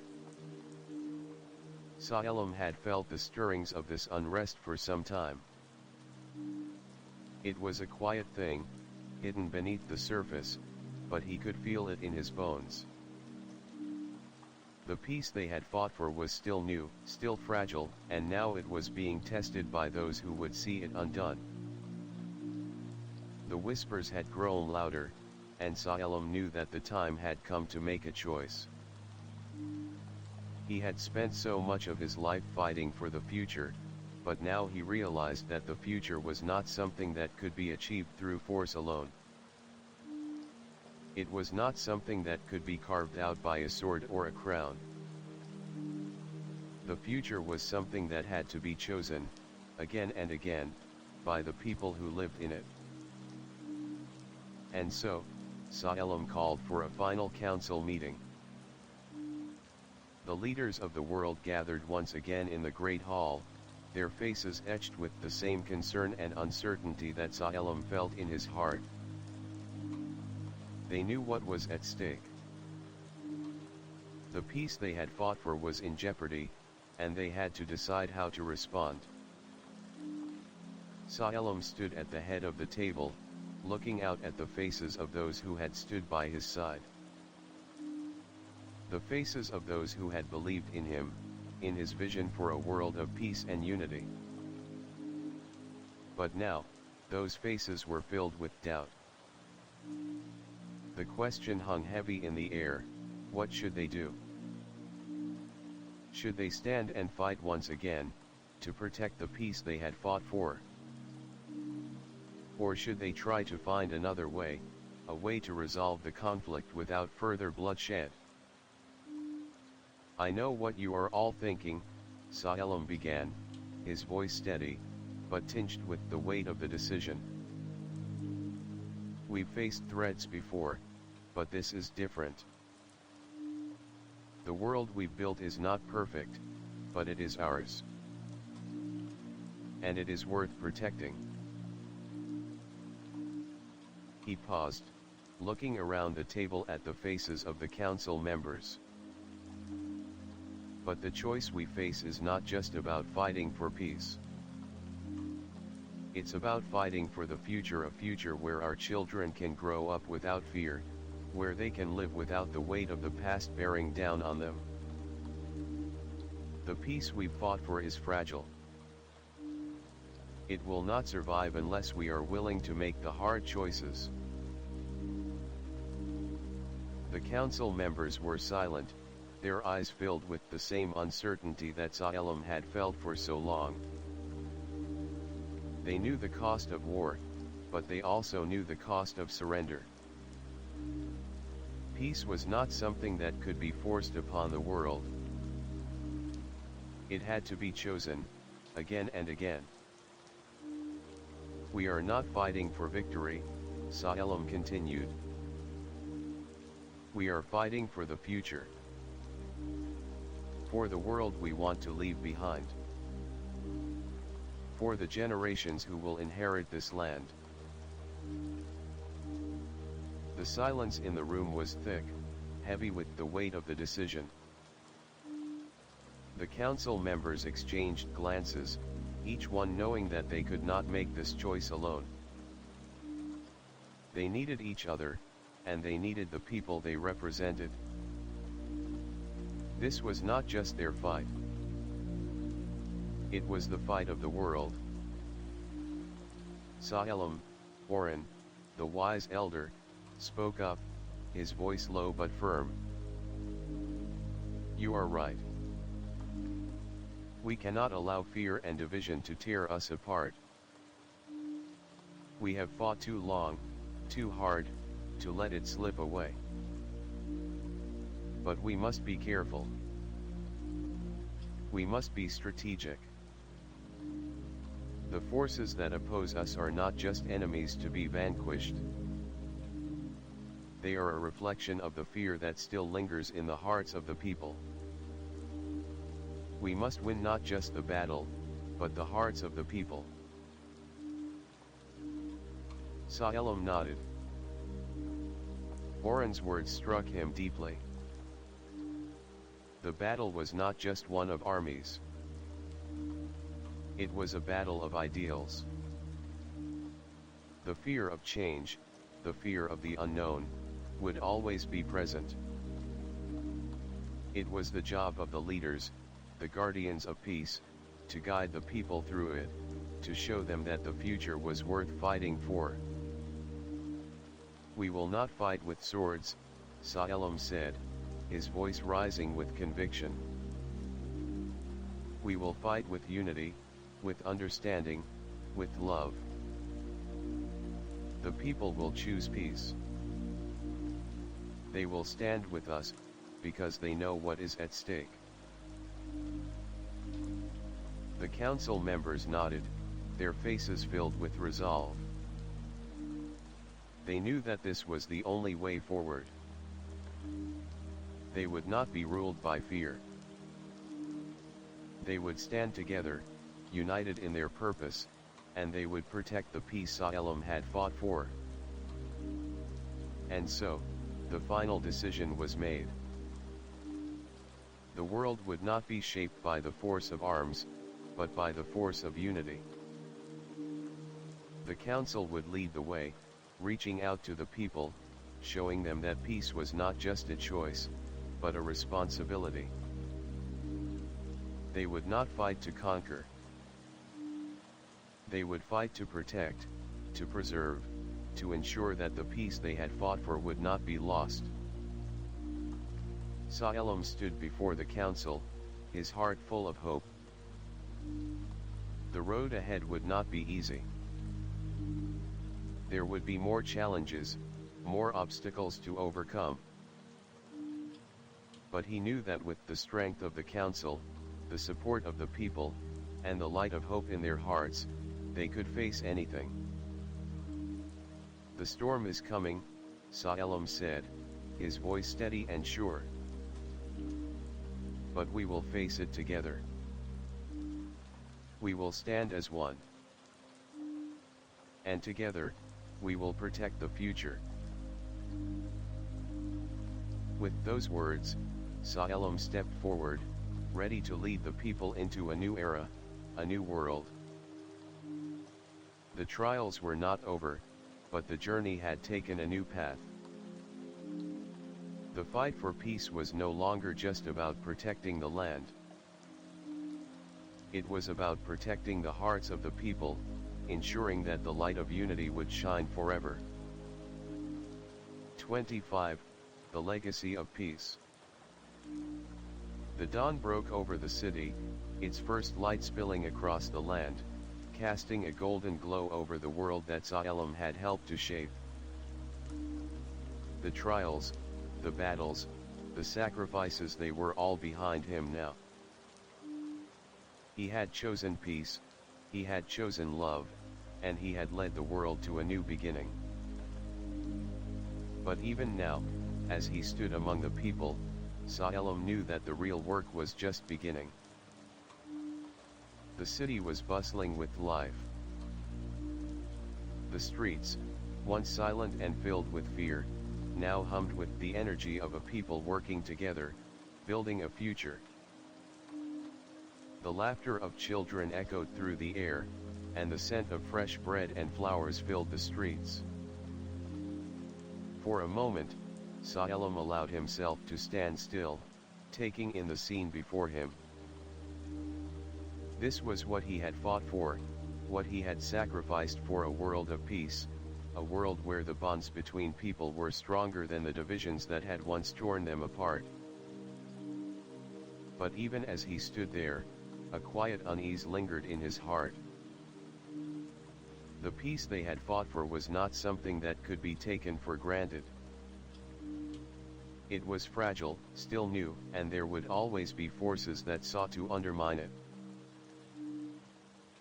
Salem had felt the stirrings of this unrest for some time. It was a quiet thing, hidden beneath the surface, but he could feel it in his bones. The peace they had fought for was still new, still fragile, and now it was being tested by those who would see it undone. The whispers had grown louder, and Salem knew that the time had come to make a choice. He had spent so much of his life fighting for the future, but now he realized that the future was not something that could be achieved through force alone. It was not something that could be carved out by a sword or a crown. The future was something that had to be chosen, again and again, by the people who lived in it. And so, Salem called for a final council meeting. The leaders of the world gathered once again in the great hall, their faces etched with the same concern and uncertainty that Salem felt in his heart. They knew what was at stake. The peace they had fought for was in jeopardy, and they had to decide how to respond. Salem stood at the head of the table, looking out at the faces of those who had stood by his side. The faces of those who had believed in him, in his vision for a world of peace and unity. But now, those faces were filled with doubt. The question hung heavy in the air: what should they do? Should they stand and fight once again, to protect the peace they had fought for? Or should they try to find another way, a way to resolve the conflict without further bloodshed? "I know what you are all thinking," Salem began, his voice steady, but tinged with the weight of the decision. "We've faced threats before, but this is different. The world we've built is not perfect, but it is ours. And it is worth protecting." He paused, looking around the table at the faces of the council members. "But the choice we face is not just about fighting for peace. It's about fighting for the future, a future where our children can grow up without fear, where they can live without the weight of the past bearing down on them. The peace we've fought for is fragile. It will not survive unless we are willing to make the hard choices." The council members were silent, their eyes filled with the same uncertainty that Salem had felt for so long. They knew the cost of war, but they also knew the cost of surrender. Peace was not something that could be forced upon the world. It had to be chosen, again and again. "We are not fighting for victory," Salem continued. "We are fighting for the future. For the world we want to leave behind. For the generations who will inherit this land." The silence in the room was thick, heavy with the weight of the decision. The council members exchanged glances, each one knowing that they could not make this choice alone. They needed each other, and they needed the people they represented. This was not just their fight. It was the fight of the world. Salem, Oren, the wise elder, spoke up, his voice low but firm. "You are right. We cannot allow fear and division to tear us apart. We have fought too long, too hard, to let it slip away. But we must be careful. We must be strategic. The forces that oppose us are not just enemies to be vanquished. They are a reflection of the fear that still lingers in the hearts of the people. We must win not just the battle, but the hearts of the people." Oren's words struck him deeply. The battle was not just one of armies. It was a battle of ideals. The fear of change, the fear of the unknown, would always be present. It was the job of the leaders, the guardians of peace, to guide the people through it, to show them that the future was worth fighting for. "We will not fight with swords," Salem said, his voice rising with conviction. "We will fight with unity, with understanding, with love. The people will choose peace. They will stand with us, because they know what is at stake." The council members nodded, their faces filled with resolve. They knew that this was the only way forward. They would not be ruled by fear. They would stand together, united in their purpose, and they would protect the peace Salem had fought for. And so, the final decision was made. The world would not be shaped by the force of arms, but by the force of unity. The council would lead the way, reaching out to the people, showing them that peace was not just a choice, but a responsibility. They would not fight to conquer. They would fight to protect, to preserve, to ensure that the peace they had fought for would not be lost. Salem stood before the council, his heart full of hope. The road ahead would not be easy. There would be more challenges, more obstacles to overcome. But he knew that with the strength of the council, the support of the people, and the light of hope in their hearts, they could face anything. "The storm is coming," Salem said, his voice steady and sure. "But we will face it together. We will stand as one. And together, we will protect the future." With those words, Salem stepped forward, ready to lead the people into a new era, a new world. The trials were not over, but the journey had taken a new path. The fight for peace was no longer just about protecting the land. It was about protecting the hearts of the people, ensuring that the light of unity would shine forever. 25. The Legacy of Peace. The dawn broke over the city, its first light spilling across the land, casting a golden glow over the world that Salem had helped to shape. The trials, the battles, the sacrifices, they were all behind him now. He had chosen peace, he had chosen love, and he had led the world to a new beginning. But even now, as he stood among the people, Salem knew that the real work was just beginning. The city was bustling with life. The streets, once silent and filled with fear, now hummed with the energy of a people working together, building a future. The laughter of children echoed through the air, and the scent of fresh bread and flowers filled the streets. For a moment, Salem allowed himself to stand still, taking in the scene before him. This was what he had fought for, what he had sacrificed for: a world of peace, a world where the bonds between people were stronger than the divisions that had once torn them apart. But even as he stood there, a quiet unease lingered in his heart. The peace they had fought for was not something that could be taken for granted. It was fragile, still new, and there would always be forces that sought to undermine it.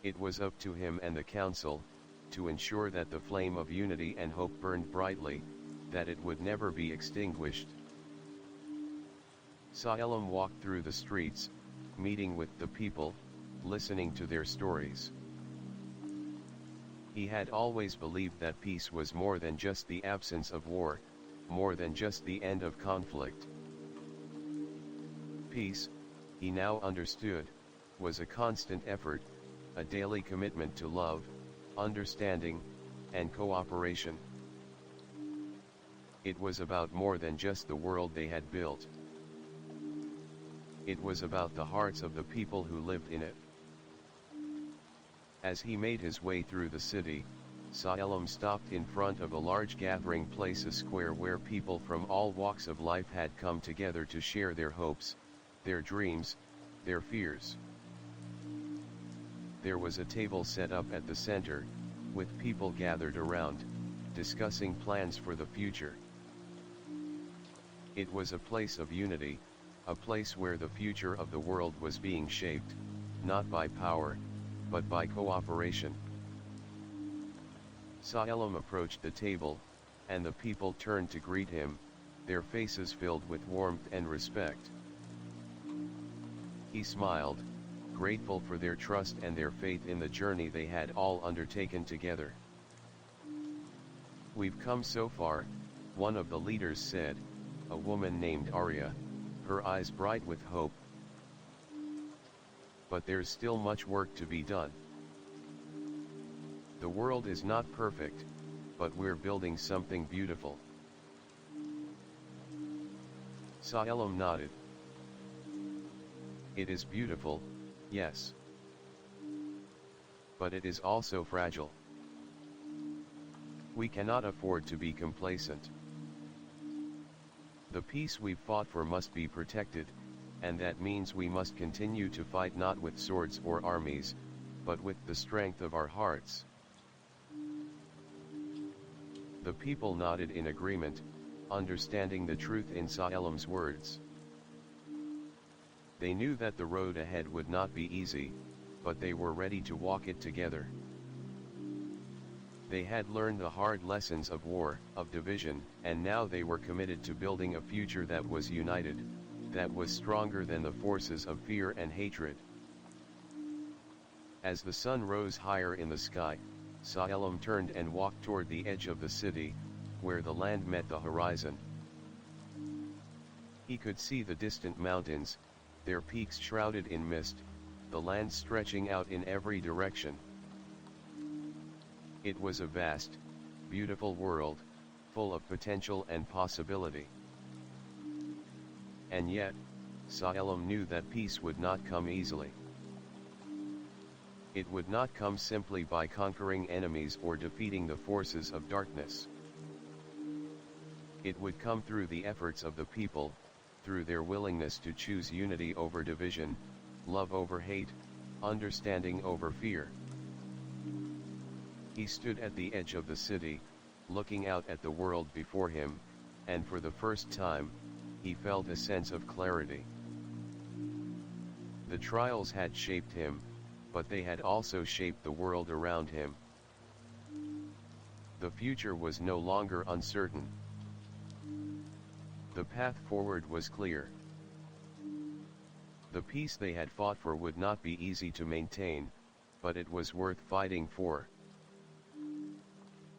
It was up to him and the council to ensure that the flame of unity and hope burned brightly, that it would never be extinguished. Salem walked through the streets, meeting with the people, listening to their stories. He had always believed that peace was more than just the absence of war, more than just the end of conflict. Peace, he now understood, was a constant effort, a daily commitment to love, understanding, and cooperation. It was about more than just the world they had built. It was about the hearts of the people who lived in it. As he made his way through the city, Salem stopped in front of a large gathering place, a square where people from all walks of life had come together to share their hopes, their dreams, their fears. There was a table set up at the center, with people gathered around, discussing plans for the future. It was a place of unity, a place where the future of the world was being shaped, not by power, but by cooperation. Salem approached the table, and the people turned to greet him, their faces filled with warmth and respect. He smiled, grateful for their trust and their faith in the journey they had all undertaken together. "We've come so far," one of the leaders said, a woman named Arya, her eyes bright with hope. "But there's still much work to be done. The world is not perfect, but we're building something beautiful." Salem nodded. "It is beautiful, yes. But it is also fragile. We cannot afford to be complacent. The peace we've fought for must be protected, and that means we must continue to fight not with swords or armies, but with the strength of our hearts." The people nodded in agreement, understanding the truth in Salem's words. They knew that the road ahead would not be easy, but they were ready to walk it together. They had learned the hard lessons of war, of division, and now they were committed to building a future that was united, that was stronger than the forces of fear and hatred. As the sun rose higher in the sky, Salem turned and walked toward the edge of the city, where the land met the horizon. He could see the distant mountains, their peaks shrouded in mist, the land stretching out in every direction. It was a vast, beautiful world, full of potential and possibility. And yet, Salem knew that peace would not come easily. It would not come simply by conquering enemies or defeating the forces of darkness. It would come through the efforts of the people, through their willingness to choose unity over division, love over hate, understanding over fear. He stood at the edge of the city, looking out at the world before him, and for the first time, he felt a sense of clarity. The trials had shaped him, but they had also shaped the world around him. The future was no longer uncertain. The path forward was clear. The peace they had fought for would not be easy to maintain, but it was worth fighting for.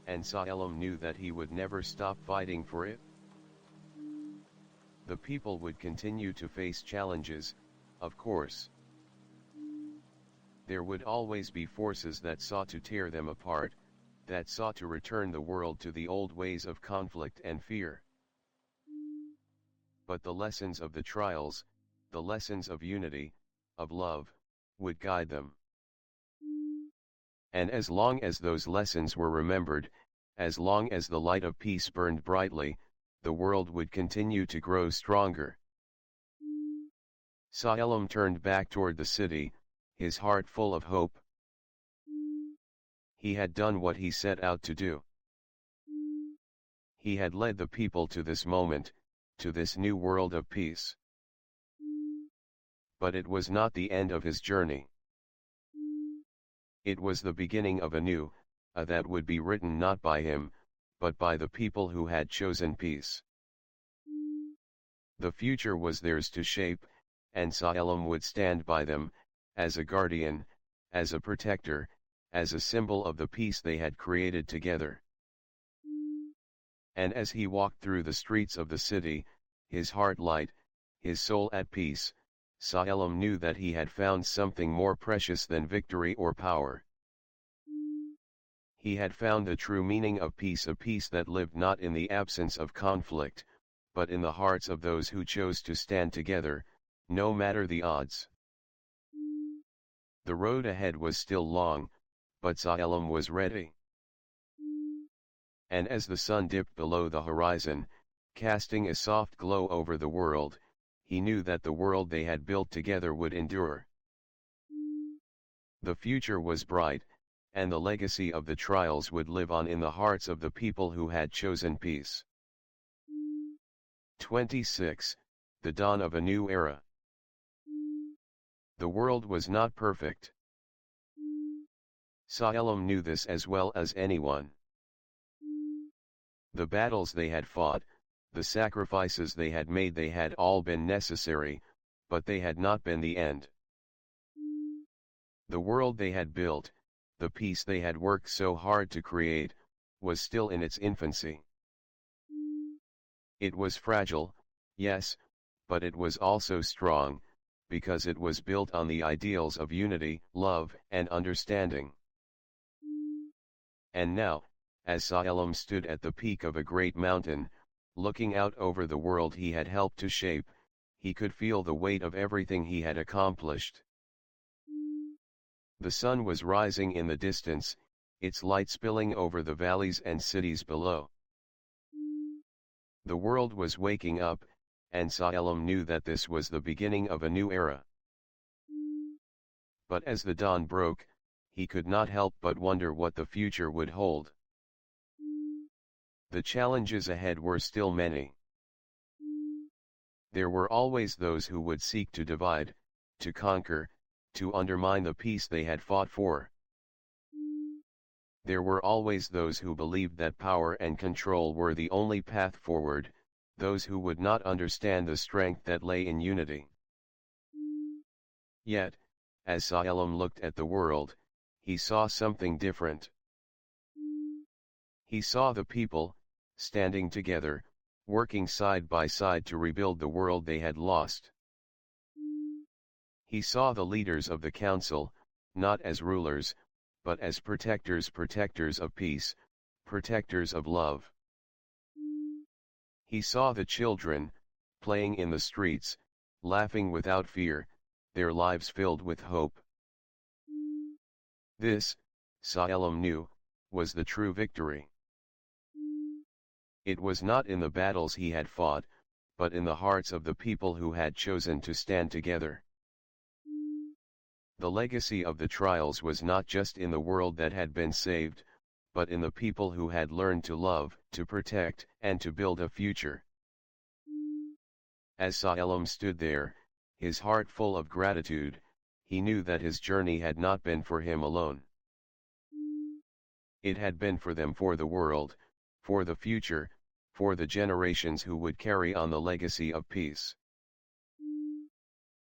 And Salem knew that he would never stop fighting for it. The people would continue to face challenges, of course. There would always be forces that sought to tear them apart, that sought to return the world to the old ways of conflict and fear. But the lessons of the trials, the lessons of unity, of love, would guide them. And as long as those lessons were remembered, as long as the light of peace burned brightly, the world would continue to grow stronger. Salem turned back toward the city, his heart full of hope. He had done what he set out to do. He had led the people to this moment, to this new world of peace. But it was not the end of his journey. It was the beginning of a new, that would be written not by him, but by the people who had chosen peace. The future was theirs to shape, and Salem would stand by them, as a guardian, as a protector, as a symbol of the peace they had created together. And as he walked through the streets of the city, his heart light, his soul at peace, Sa-Elam knew that he had found something more precious than victory or power. He had found the true meaning of peace, a peace that lived not in the absence of conflict, but in the hearts of those who chose to stand together, no matter the odds. The road ahead was still long, but Sa-Elam was ready. And as the sun dipped below the horizon, casting a soft glow over the world, he knew that the world they had built together would endure. The future was bright, and the legacy of the trials would live on in the hearts of the people who had chosen peace. 26. The dawn of a new era. The world was not perfect. Sa-Elam knew this as well as anyone. The battles they had fought, the sacrifices they had made, they had all been necessary, but they had not been the end. The world they had built, the peace they had worked so hard to create, was still in its infancy. It was fragile, yes, but it was also strong, because it was built on the ideals of unity, love, and understanding. And now, as Sa-Elam stood at the peak of a great mountain, looking out over the world he had helped to shape, he could feel the weight of everything he had accomplished. The sun was rising in the distance, its light spilling over the valleys and cities below. The world was waking up, and Sa-Elam knew that this was the beginning of a new era. But as the dawn broke, he could not help but wonder what the future would hold. The challenges ahead were still many. There were always those who would seek to divide, to conquer, to undermine the peace they had fought for. There were always those who believed that power and control were the only path forward, those who would not understand the strength that lay in unity. Yet, as Sa-Elam looked at the world, he saw something different. He saw the people, standing together, working side by side to rebuild the world they had lost. He saw the leaders of the council, not as rulers, but as protectors of peace, protectors of love. He saw the children, playing in the streets, laughing without fear, their lives filled with hope. This, Sa-Elam knew, was the true victory. It was not in the battles he had fought, but in the hearts of the people who had chosen to stand together. The legacy of the trials was not just in the world that had been saved, but in the people who had learned to love, to protect, and to build a future. As Sa-Elam stood there, his heart full of gratitude, he knew that his journey had not been for him alone. It had been for them, for the world, for the future, for the generations who would carry on the legacy of peace.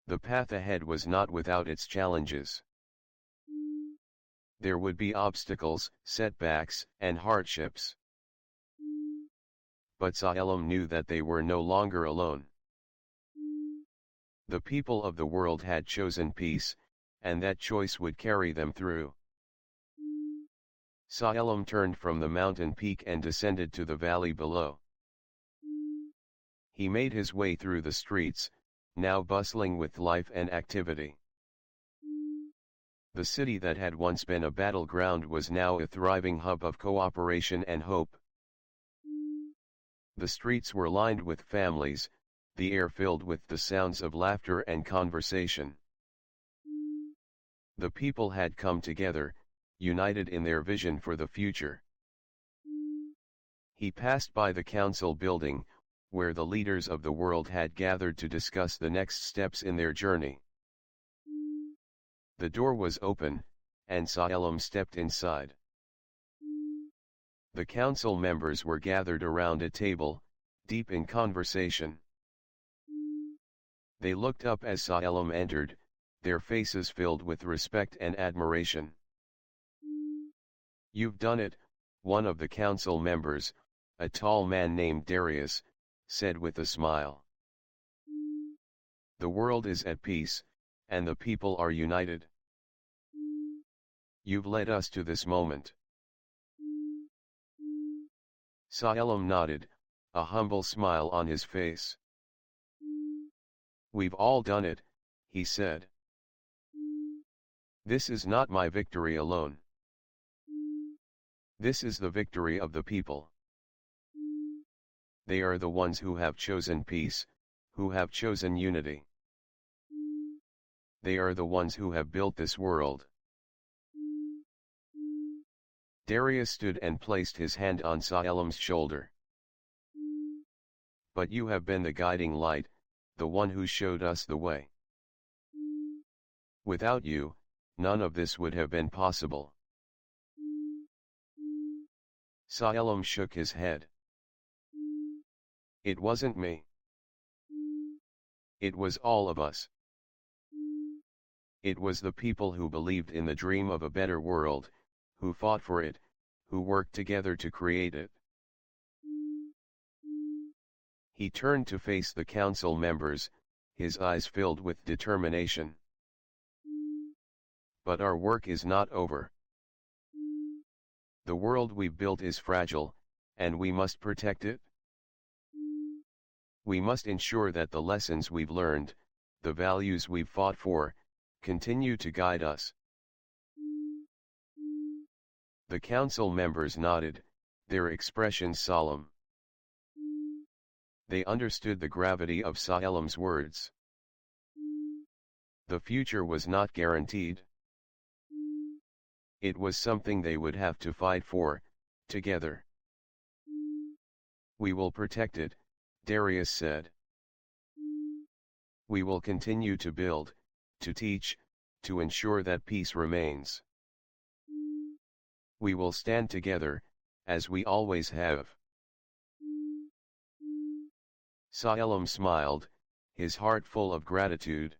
The path ahead was not without its challenges. There would be obstacles, setbacks, and hardships. But Sa-Elam knew that they were no longer alone. The people of the world had chosen peace, and that choice would carry them through. Sa-Elam turned from the mountain peak and descended to the valley below. He made his way through the streets, now bustling with life and activity. The city that had once been a battleground was now a thriving hub of cooperation and hope. The streets were lined with families, the air filled with the sounds of laughter and conversation. The people had come together, united in their vision for the future. He passed by the council building, where the leaders of the world had gathered to discuss the next steps in their journey. The door was open, and Sa-Elam stepped inside. The council members were gathered around a table, deep in conversation. They looked up as Sa-Elam entered, their faces filled with respect and admiration. "You've done it," one of the council members, a tall man named Darius, said with a smile. The world is at peace, and the people are united. You've led us to this moment. Salem nodded, a humble smile on his face. We've all done it, he said. This is not my victory alone. This is the victory of the people. They are the ones who have chosen peace, who have chosen unity. They are the ones who have built this world. Darius stood and placed his hand on Salem's shoulder. But you have been the guiding light, the one who showed us the way. Without you, none of this would have been possible. Salem shook his head. It wasn't me. It was all of us. It was the people who believed in the dream of a better world, who fought for it, who worked together to create it. He turned to face the council members, his eyes filled with determination. But our work is not over. The world we've built is fragile, and we must protect it. We must ensure that the lessons we've learned, the values we've fought for, continue to guide us. The council members nodded, their expressions solemn. They understood the gravity of Salem's words. The future was not guaranteed. It was something they would have to fight for, together. We will protect it, Darius said. We will continue to build, to teach, to ensure that peace remains. We will stand together, as we always have. Salem smiled, his heart full of gratitude.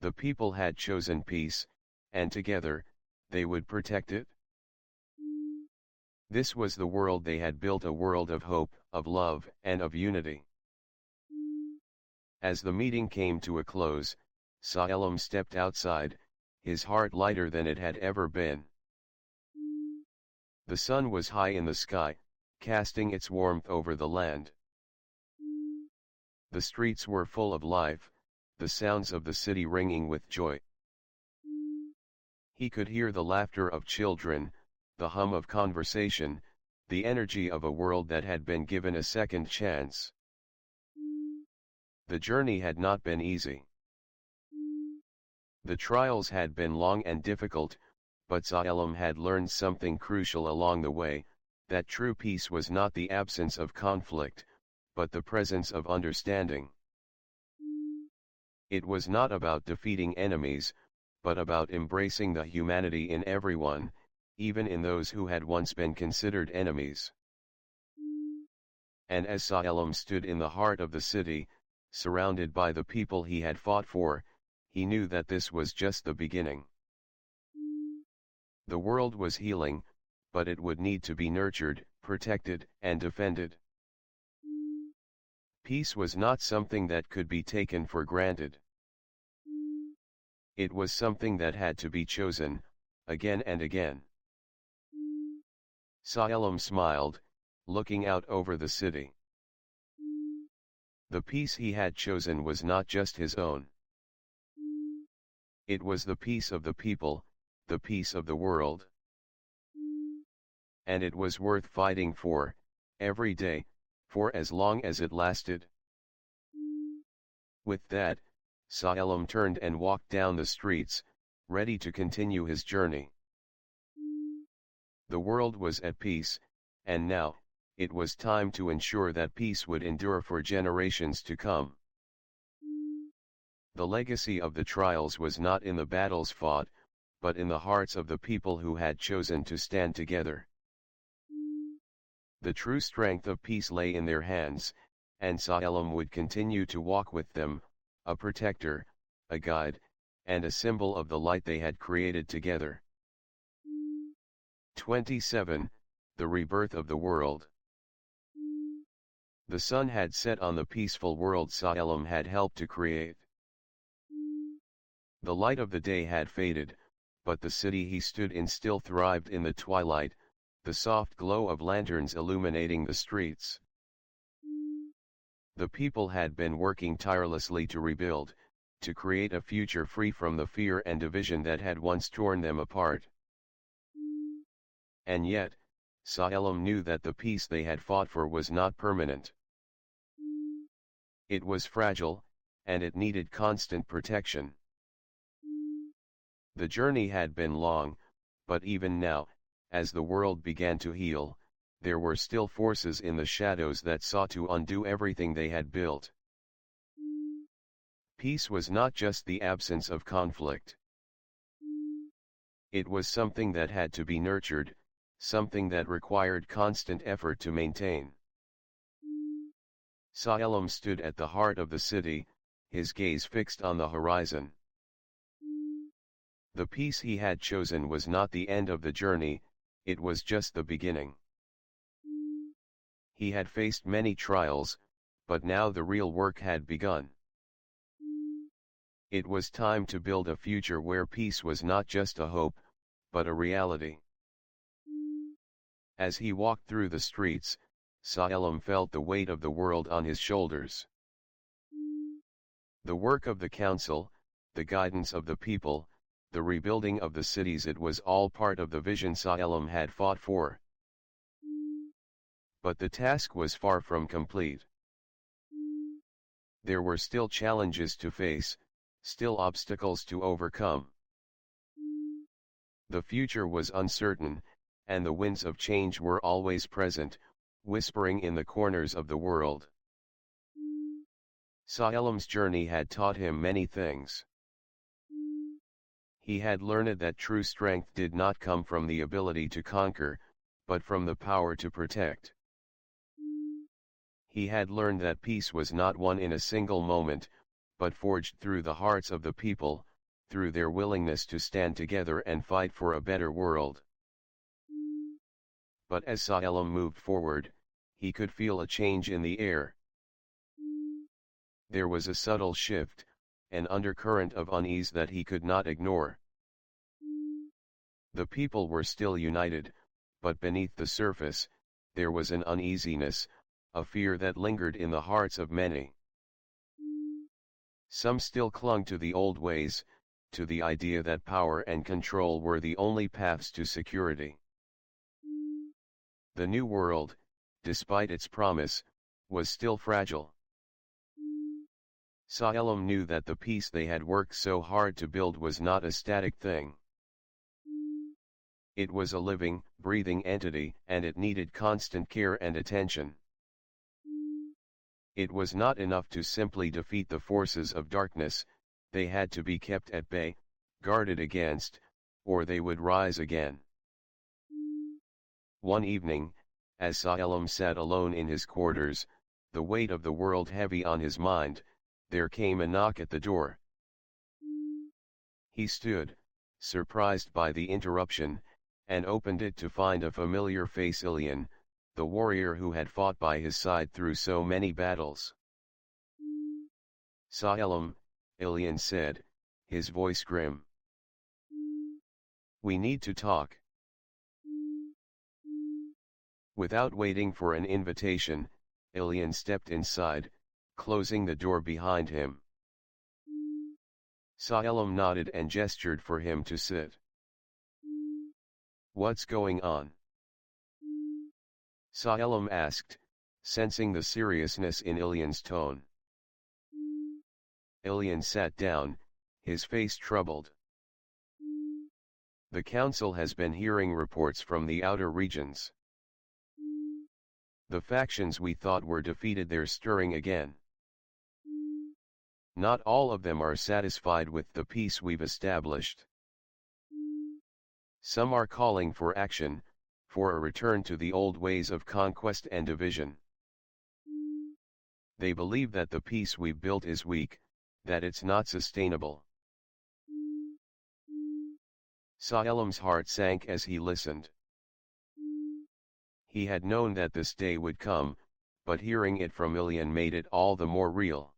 The people had chosen peace, and together, they would protect it. This was the world they had built, a world of hope, of love, and of unity. As the meeting came to a close, Salem stepped outside, his heart lighter than it had ever been. The sun was high in the sky, casting its warmth over the land. The streets were full of life, the sounds of the city ringing with joy. He could hear the laughter of children, the hum of conversation, the energy of a world that had been given a second chance. The journey had not been easy. The trials had been long and difficult, but Salem had learned something crucial along the way, that true peace was not the absence of conflict, but the presence of understanding. It was not about defeating enemies, but about embracing the humanity in everyone, even in those who had once been considered enemies. And as Salem stood in the heart of the city, surrounded by the people he had fought for, he knew that this was just the beginning. The world was healing, but it would need to be nurtured, protected, and defended. Peace was not something that could be taken for granted. It was something that had to be chosen, again and again. Salem smiled, looking out over the city. The peace he had chosen was not just his own. It was the peace of the people, the peace of the world. And it was worth fighting for, every day, for as long as it lasted. With that, Salem turned and walked down the streets, ready to continue his journey. The world was at peace, and now, it was time to ensure that peace would endure for generations to come. The legacy of the trials was not in the battles fought, but in the hearts of the people who had chosen to stand together. The true strength of peace lay in their hands, and Salem would continue to walk with them, a protector, a guide, and a symbol of the light they had created together. 27. the rebirth of the world. The sun had set on the peaceful world Salem had helped to create. The light of the day had faded, but the city he stood in still thrived in the twilight, the soft glow of lanterns illuminating the streets. The people had been working tirelessly to rebuild, to create a future free from the fear and division that had once torn them apart. And yet, Salem knew that the peace they had fought for was not permanent. It was fragile, and it needed constant protection. The journey had been long, but even now, as the world began to heal, there were still forces in the shadows that sought to undo everything they had built. Peace was not just the absence of conflict. It was something that had to be nurtured, something that required constant effort to maintain. Salem stood at the heart of the city, his gaze fixed on the horizon. The peace he had chosen was not the end of the journey, it was just the beginning. He had faced many trials, but now the real work had begun. It was time to build a future where peace was not just a hope, but a reality. As he walked through the streets, Salem felt the weight of the world on his shoulders. The work of the council, the guidance of the people, the rebuilding of the cities, it was all part of the vision Salem had fought for. But the task was far from complete. There were still challenges to face, still obstacles to overcome. The future was uncertain, and the winds of change were always present, whispering in the corners of the world. Salem's journey had taught him many things. He had learned that true strength did not come from the ability to conquer, but from the power to protect. He had learned that peace was not won in a single moment, but forged through the hearts of the people, through their willingness to stand together and fight for a better world. But as Salem moved forward, he could feel a change in the air. There was a subtle shift, an undercurrent of unease that he could not ignore. The people were still united, but beneath the surface, there was an uneasiness, a fear that lingered in the hearts of many. Some still clung to the old ways, to the idea that power and control were the only paths to security. The new world, despite its promise, was still fragile. Salem knew that the peace they had worked so hard to build was not a static thing. It was a living, breathing entity, and it needed constant care and attention. It was not enough to simply defeat the forces of darkness, they had to be kept at bay, guarded against, or they would rise again. One evening, as Salem sat alone in his quarters, the weight of the world heavy on his mind, there came a knock at the door. He stood, surprised by the interruption, and opened it to find a familiar face, Ilian, the warrior who had fought by his side through so many battles. Salem, Ilian said, his voice grim. We need to talk. Without waiting for an invitation, Ilian stepped inside, closing the door behind him. Salem nodded and gestured for him to sit. What's going on? Salem asked, sensing the seriousness in Ilian's tone. Ilian sat down, his face troubled. The council has been hearing reports from the outer regions. The factions we thought were defeated, they're stirring again. Not all of them are satisfied with the peace we've established. Some are calling for action, for a return to the old ways of conquest and division. They believe that the peace we've built is weak, that it's not sustainable. Salem's heart sank as he listened. He had known that this day would come, but hearing it from Ilian made it all the more real.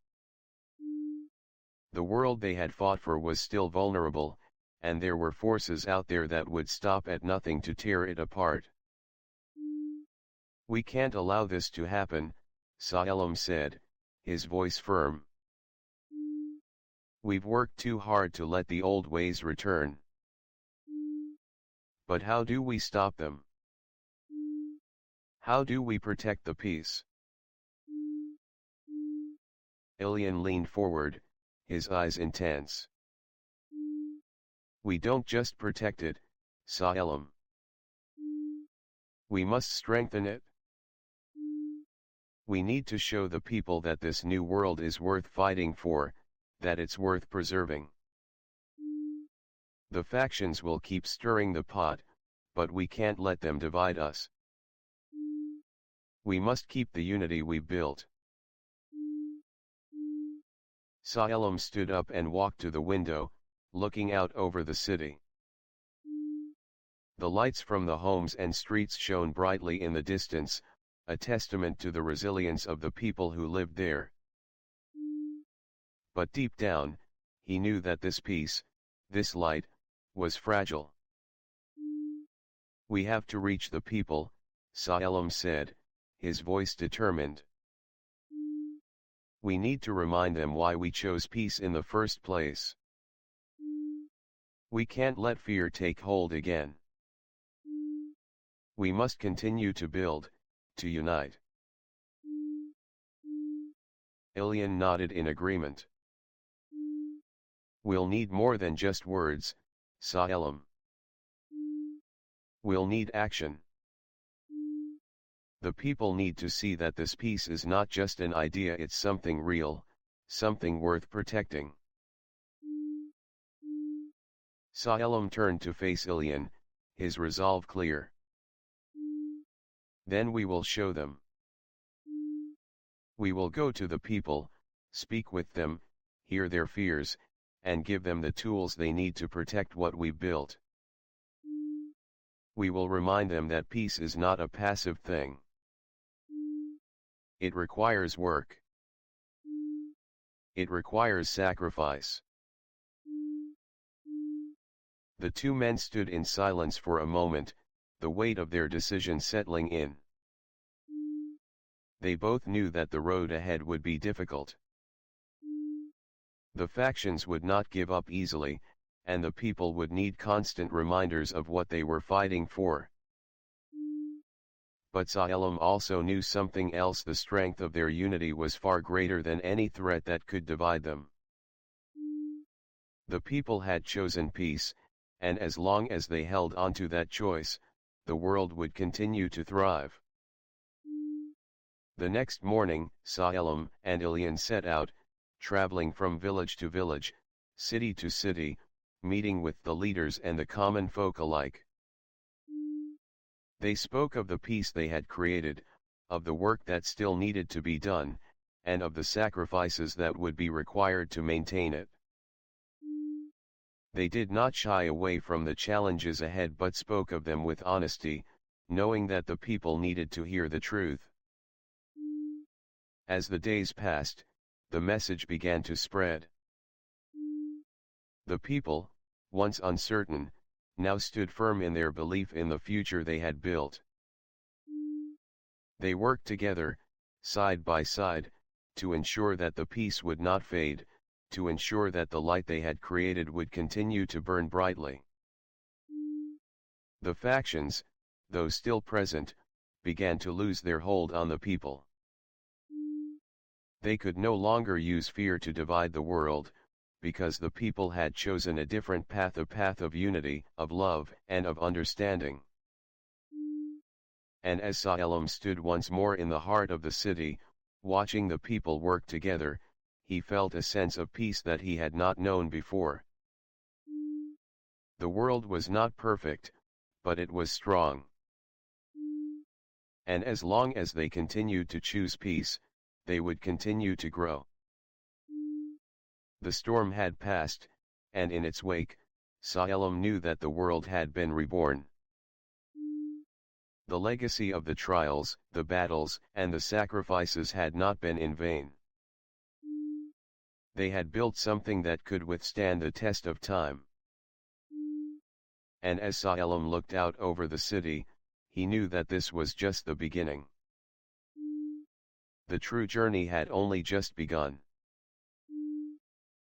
The world they had fought for was still vulnerable, and there were forces out there that would stop at nothing to tear it apart. "We can't allow this to happen," Salem said, his voice firm. "We've worked too hard to let the old ways return. But how do we stop them? How do we protect the peace?" Ilian leaned forward, his eyes intense. "We don't just protect it, Salem. We must strengthen it. We need to show the people that this new world is worth fighting for, that it's worth preserving. The factions will keep stirring the pot, but we can't let them divide us. We must keep the unity we built." Salem stood up and walked to the window, looking out over the city. The lights from the homes and streets shone brightly in the distance, a testament to the resilience of the people who lived there. But deep down, he knew that this peace, this light, was fragile. "We have to reach the people," Salem said, his voice determined. "We need to remind them why we chose peace in the first place. We can't let fear take hold again. We must continue to build, to unite." Ilian nodded in agreement. "We'll need more than just words, Salem. We'll need action. The people need to see that this peace is not just an idea, it's something real, something worth protecting." Salem turned to face Ilian, his resolve clear. "Then we will show them. We will go to the people, speak with them, hear their fears, and give them the tools they need to protect what we built. We will remind them that peace is not a passive thing. It requires work. It requires sacrifice." The two men stood in silence for a moment, the weight of their decision settling in. They both knew that the road ahead would be difficult. The factions would not give up easily, and the people would need constant reminders of what they were fighting for. But Salem also knew something else: the strength of their unity was far greater than any threat that could divide them. The people had chosen peace, and as long as they held on to that choice, the world would continue to thrive. The next morning, Salem and Ilian set out, traveling from village to village, city to city, meeting with the leaders and the common folk alike. They spoke of the peace they had created, of the work that still needed to be done, and of the sacrifices that would be required to maintain it. They did not shy away from the challenges ahead but spoke of them with honesty, knowing that the people needed to hear the truth. As the days passed, the message began to spread. The people, once uncertain, now stood firm in their belief in the future they had built. They worked together, side by side, to ensure that the peace would not fade, to ensure that the light they had created would continue to burn brightly. The factions, though still present, began to lose their hold on the people. They could no longer use fear to divide the world, because the people had chosen a different path, a path of unity, of love, and of understanding. And as Salem stood once more in the heart of the city, watching the people work together, he felt a sense of peace that he had not known before. The world was not perfect, but it was strong. And as long as they continued to choose peace, they would continue to grow. The storm had passed, and in its wake, Salem knew that the world had been reborn. The legacy of the trials, the battles, and the sacrifices had not been in vain. They had built something that could withstand the test of time. And as Salem looked out over the city, he knew that this was just the beginning. The true journey had only just begun.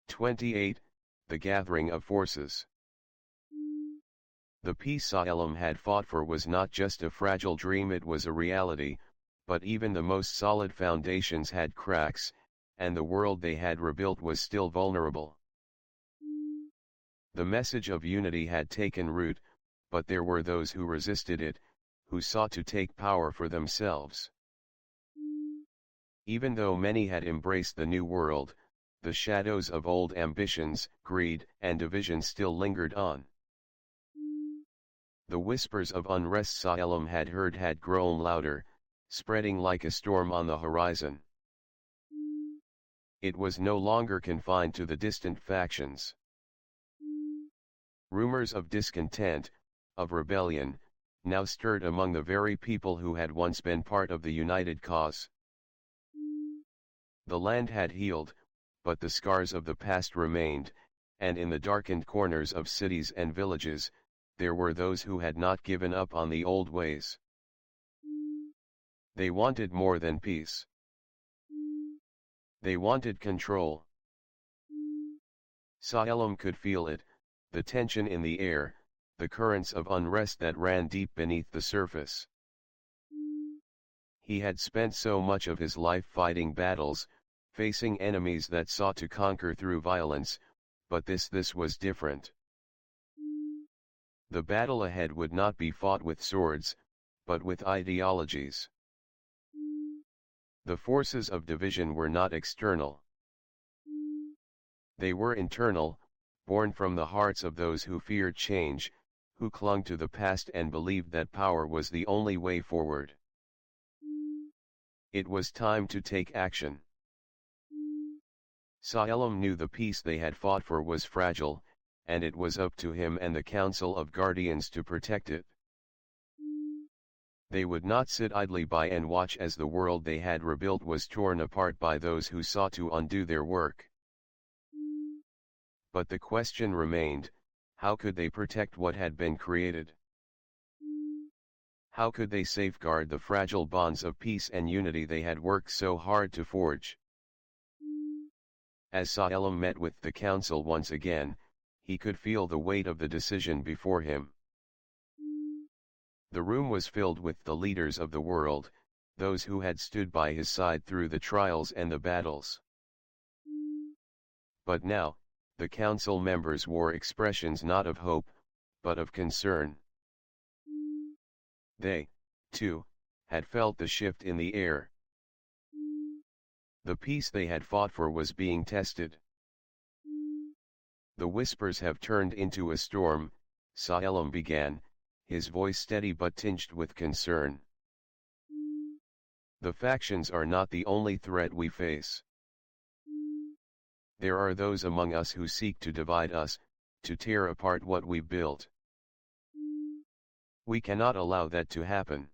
28. The Gathering of Forces. The peace Salem had fought for was not just a fragile dream, it was a reality, but even the most solid foundations had cracks, and the world they had rebuilt was still vulnerable. The message of unity had taken root, but there were those who resisted it, who sought to take power for themselves. Even though many had embraced the new world, the shadows of old ambitions, greed, and division still lingered on. The whispers of unrest Salem had heard had grown louder, spreading like a storm on the horizon. It was no longer confined to the distant factions. Rumors of discontent, of rebellion, now stirred among the very people who had once been part of the united cause. The land had healed, but the scars of the past remained, and in the darkened corners of cities and villages, there were those who had not given up on the old ways. They wanted more than peace. They wanted control. Salem could feel it, the tension in the air, the currents of unrest that ran deep beneath the surface. He had spent so much of his life fighting battles, facing enemies that sought to conquer through violence, but this was different. The battle ahead would not be fought with swords, but with ideologies. The forces of division were not external. They were internal, born from the hearts of those who feared change, who clung to the past and believed that power was the only way forward. It was time to take action. Salem knew the peace they had fought for was fragile, and it was up to him and the Council of Guardians to protect it. They would not sit idly by and watch as the world they had rebuilt was torn apart by those who sought to undo their work. But the question remained, how could they protect what had been created? How could they safeguard the fragile bonds of peace and unity they had worked so hard to forge? As Salem met with the council once again, he could feel the weight of the decision before him. The room was filled with the leaders of the world, those who had stood by his side through the trials and the battles. But now, the council members wore expressions not of hope, but of concern. They, too, had felt the shift in the air. The peace they had fought for was being tested. The whispers have turned into a storm, Salem began, his voice steady but tinged with concern. The factions are not the only threat we face. There are those among us who seek to divide us, to tear apart what we've built. We cannot allow that to happen.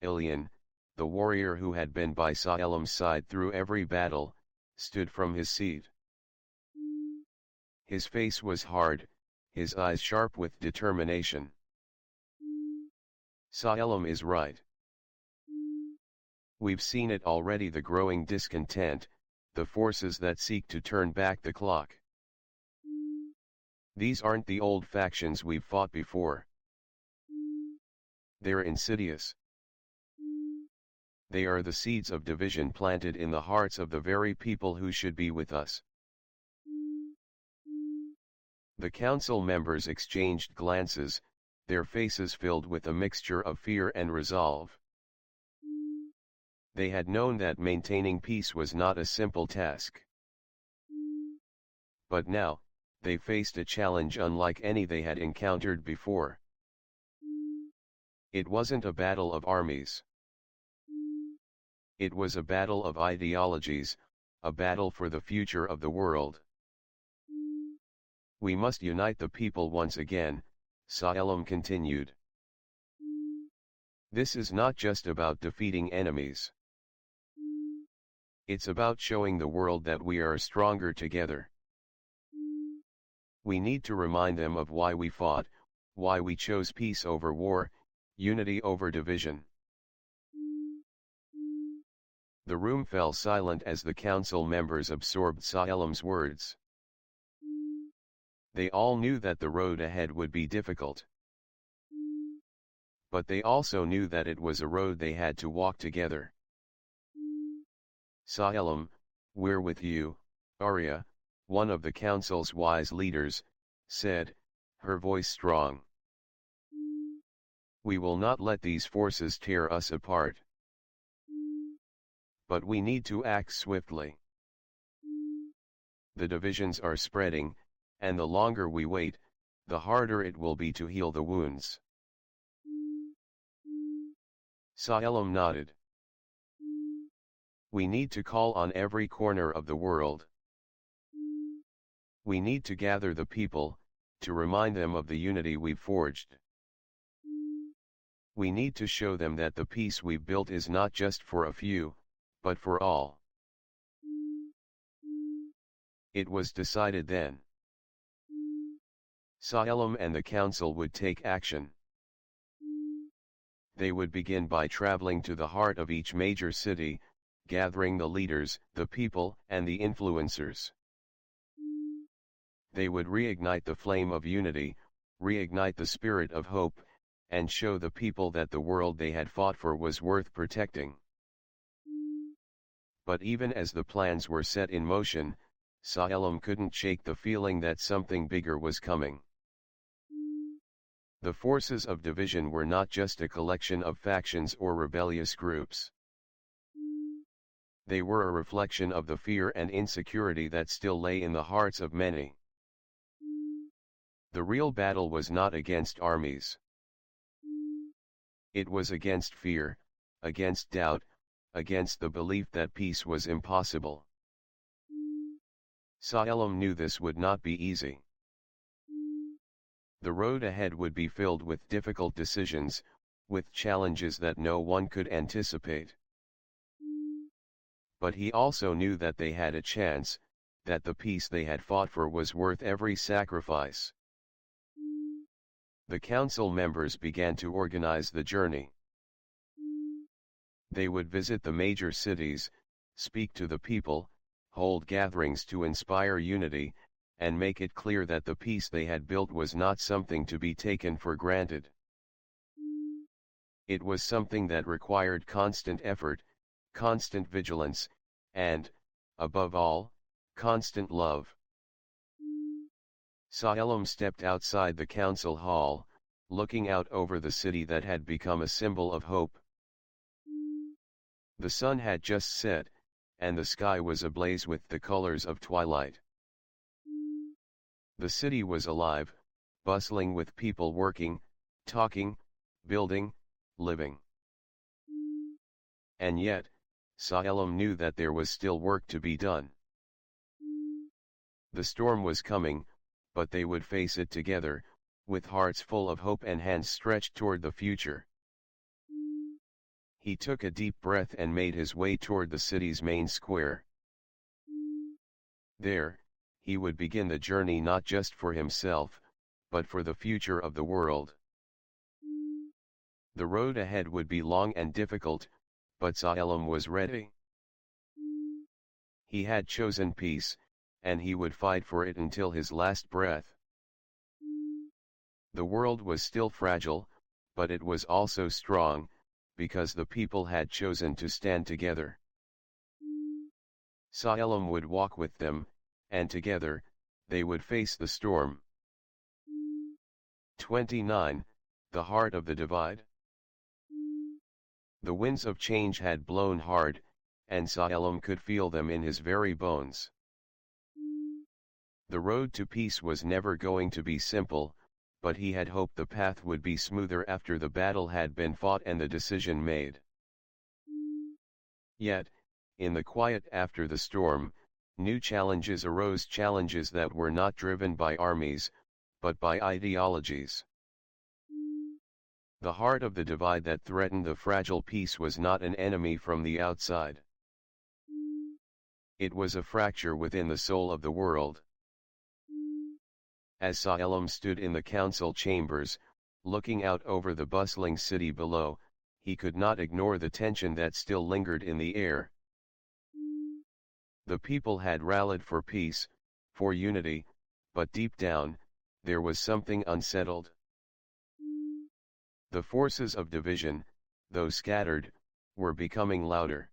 Ilian, the warrior who had been by Salem's side through every battle, stood from his seat. His face was hard, his eyes sharp with determination. Salem is right. We've seen it already, the growing discontent, the forces that seek to turn back the clock. These aren't the old factions we've fought before. They're insidious. They are the seeds of division planted in the hearts of the very people who should be with us. The council members exchanged glances, their faces filled with a mixture of fear and resolve. They had known that maintaining peace was not a simple task. But now, they faced a challenge unlike any they had encountered before. It wasn't a battle of armies. It was a battle of ideologies, a battle for the future of the world. We must unite the people once again, Sa-elam continued. This is not just about defeating enemies. It's about showing the world that we are stronger together. We need to remind them of why we fought, why we chose peace over war, unity over division. The room fell silent as the council members absorbed Sa-elam's words. They all knew that the road ahead would be difficult. But they also knew that it was a road they had to walk together. Sa-elam, we're with you, Arya, one of the council's wise leaders, said, her voice strong. We will not let these forces tear us apart. But we need to act swiftly. The divisions are spreading, and the longer we wait, the harder it will be to heal the wounds. Sa-elam nodded. We need to call on every corner of the world. We need to gather the people, to remind them of the unity we've forged. We need to show them that the peace we've built is not just for a few, but for all. It was decided then. Sa-elam and the council would take action. They would begin by traveling to the heart of each major city, gathering the leaders, the people, and the influencers. They would reignite the flame of unity, reignite the spirit of hope, and show the people that the world they had fought for was worth protecting. But even as the plans were set in motion, Sa-elam couldn't shake the feeling that something bigger was coming. The forces of division were not just a collection of factions or rebellious groups. They were a reflection of the fear and insecurity that still lay in the hearts of many. The real battle was not against armies. It was against fear, against doubt, against the belief that peace was impossible. Sa-elam knew this would not be easy. The road ahead would be filled with difficult decisions, with challenges that no one could anticipate. But he also knew that they had a chance, that the peace they had fought for was worth every sacrifice. The council members began to organize the journey. They would visit the major cities, speak to the people, hold gatherings to inspire unity, and make it clear that the peace they had built was not something to be taken for granted. It was something that required constant effort, constant vigilance, and, above all, constant love. Sa-elam stepped outside the council hall, looking out over the city that had become a symbol of hope. The sun had just set, and the sky was ablaze with the colors of twilight. The city was alive, bustling with people working, talking, building, living. And yet, Sa-elam knew that there was still work to be done. The storm was coming, but they would face it together, with hearts full of hope and hands stretched toward the future. He took a deep breath and made his way toward the city's main square. There, he would begin the journey not just for himself, but for the future of the world. The road ahead would be long and difficult, but Sa-elam was ready. He had chosen peace, and he would fight for it until his last breath. The world was still fragile, but it was also strong, because the people had chosen to stand together. Sa-elam would walk with them, and together, they would face the storm. 29. The Heart of the Divide. The winds of change had blown hard, and Sa-elam could feel them in his very bones. The road to peace was never going to be simple, but he had hoped the path would be smoother after the battle had been fought and the decision made. Yet, in the quiet after the storm, new challenges arose, challenges that were not driven by armies, but by ideologies. The heart of the divide that threatened the fragile peace was not an enemy from the outside. It was a fracture within the soul of the world. As Salem stood in the council chambers, looking out over the bustling city below, he could not ignore the tension that still lingered in the air. The people had rallied for peace, for unity, but deep down, there was something unsettled. The forces of division, though scattered, were becoming louder.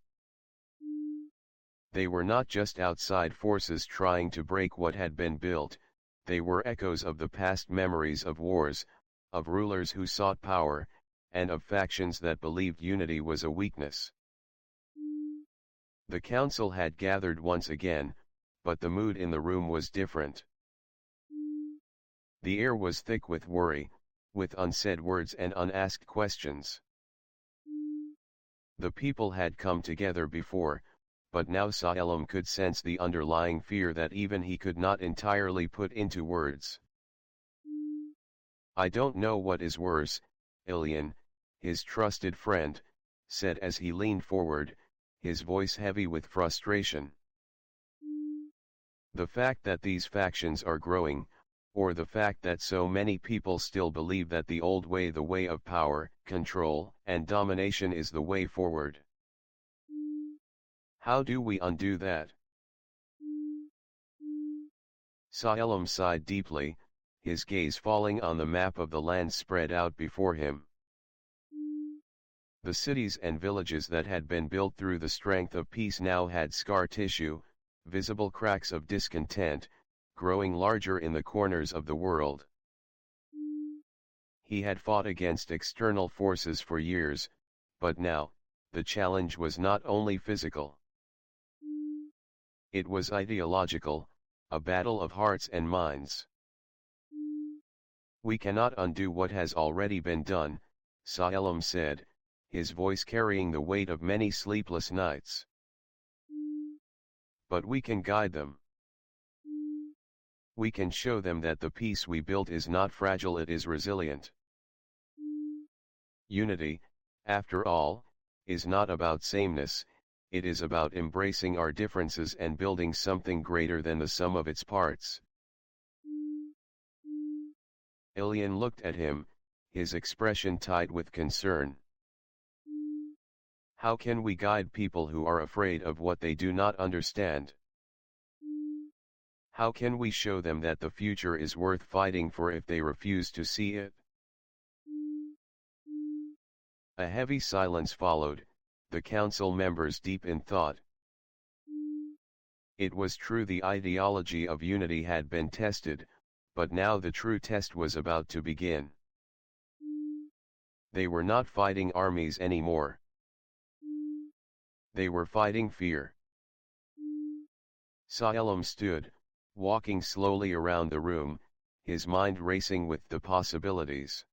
They were not just outside forces trying to break what had been built, they were echoes of the past memories of wars, of rulers who sought power, and of factions that believed unity was a weakness. The council had gathered once again, but the mood in the room was different. The air was thick with worry, with unsaid words and unasked questions. The people had come together before, but now Salem could sense the underlying fear that even he could not entirely put into words. "I don't know what is worse," Ilian, his trusted friend, said as he leaned forward, his voice heavy with frustration. "The fact that these factions are growing, or the fact that so many people still believe that the old way, the way of power, control, and domination is the way forward. How do we undo that?" Salem sighed deeply, his gaze falling on the map of the land spread out before him. The cities and villages that had been built through the strength of peace now had scar tissue, visible cracks of discontent, growing larger in the corners of the world. He had fought against external forces for years, but now, the challenge was not only physical. It was ideological, a battle of hearts and minds. "We cannot undo what has already been done," Salem said, his voice carrying the weight of many sleepless nights. "But we can guide them. We can show them that the peace we built is not fragile, it is resilient. Unity, after all, is not about sameness, it is about embracing our differences and building something greater than the sum of its parts." Ilian looked at him, his expression tied with concern. "How can we guide people who are afraid of what they do not understand? How can we show them that the future is worth fighting for if they refuse to see it?" A heavy silence followed, the council members deep in thought. It was true the ideology of unity had been tested, but now the true test was about to begin. They were not fighting armies anymore. They were fighting fear. Salem stood, walking slowly around the room, his mind racing with the possibilities.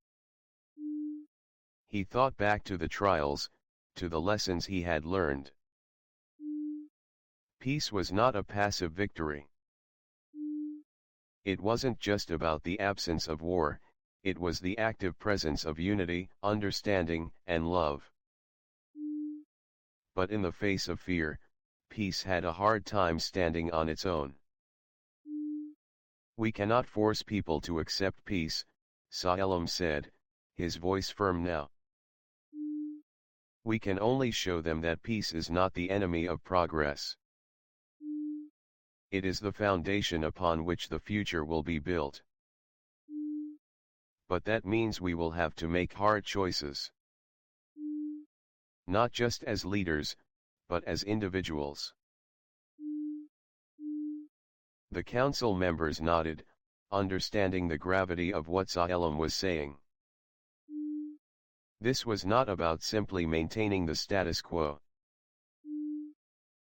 He thought back to the trials, to the lessons he had learned. Peace was not a passive victory. It wasn't just about the absence of war, it was the active presence of unity, understanding, and love. But in the face of fear, peace had a hard time standing on its own. "We cannot force people to accept peace," Salem said, his voice firm now. "We can only show them that peace is not the enemy of progress. It is the foundation upon which the future will be built. But that means we will have to make hard choices. Not just as leaders, but as individuals." The council members nodded, understanding the gravity of what Salem was saying. This was not about simply maintaining the status quo.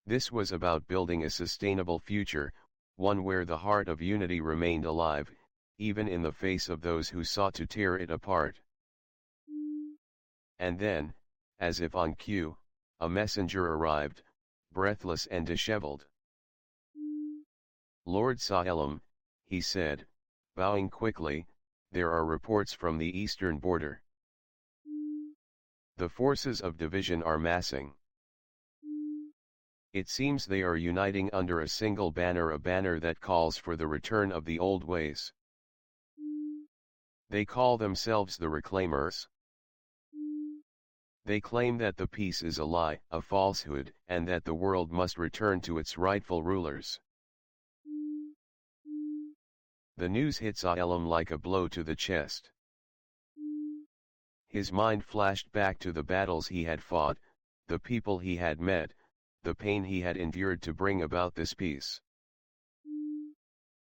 This was about building a sustainable future, one where the heart of unity remained alive, even in the face of those who sought to tear it apart. And then, as if on cue, a messenger arrived, breathless and disheveled. "Lord Salem," he said, bowing quickly, "there are reports from the eastern border. The forces of division are massing. It seems they are uniting under a single banner, a banner that calls for the return of the old ways. They call themselves the Reclaimers. They claim that the peace is a lie, a falsehood, and that the world must return to its rightful rulers. The news hits Salem like a blow to the chest. His mind flashed back to the battles he had fought, the people he had met, the pain he had endured to bring about this peace.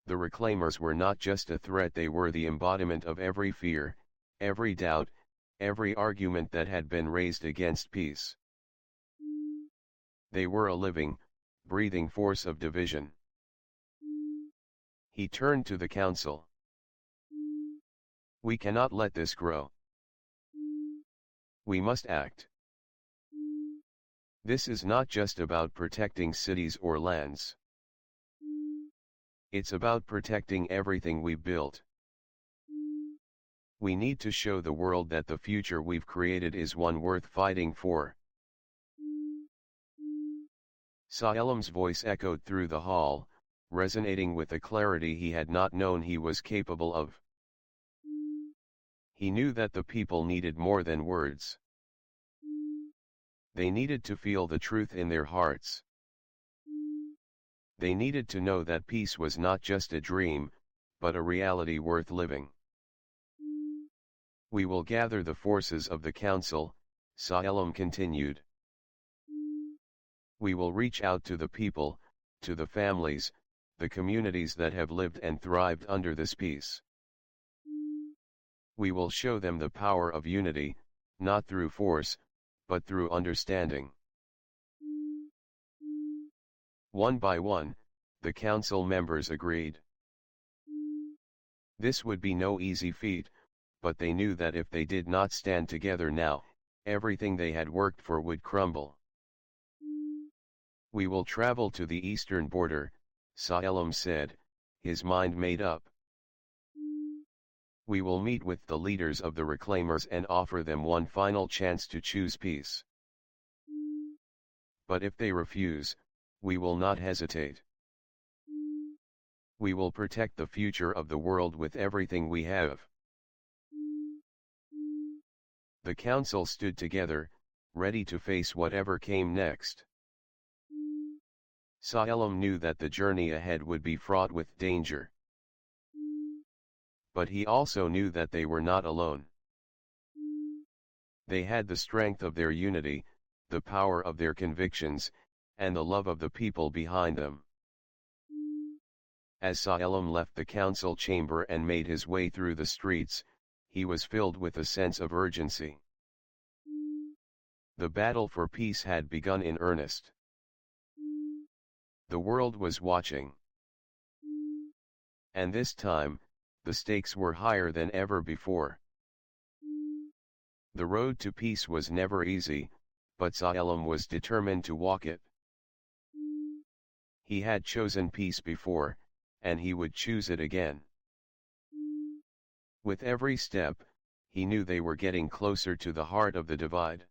The Reclaimers were not just a threat, they were the embodiment of every fear, every doubt, every argument that had been raised against peace. They were a living, breathing force of division. He turned to the council. We cannot let this grow. We must act. This is not just about protecting cities or lands. It's about protecting everything we've built. We need to show the world that the future we've created is one worth fighting for. Salem's voice echoed through the hall, resonating with a clarity he had not known he was capable of. He knew that the people needed more than words. They needed to feel the truth in their hearts. They needed to know that peace was not just a dream, but a reality worth living. We will gather the forces of the council, Salem continued. We will reach out to the people, to the families, the communities that have lived and thrived under this peace. We will show them the power of unity, not through force, but through understanding. One by one, the council members agreed. This would be no easy feat, but they knew that if they did not stand together now, everything they had worked for would crumble. We will travel to the eastern border, Salem said, his mind made up. We will meet with the leaders of the Reclaimers and offer them one final chance to choose peace. But if they refuse, we will not hesitate. We will protect the future of the world with everything we have. The council stood together, ready to face whatever came next. Salem knew that the journey ahead would be fraught with danger. But he also knew that they were not alone. They had the strength of their unity, the power of their convictions, and the love of the people behind them. As Salem left the council chamber and made his way through the streets, he was filled with a sense of urgency. The battle for peace had begun in earnest. The world was watching. And this time, the stakes were higher than ever before. The road to peace was never easy, but Salem was determined to walk it. He had chosen peace before, and he would choose it again. With every step, he knew they were getting closer to the heart of the divide.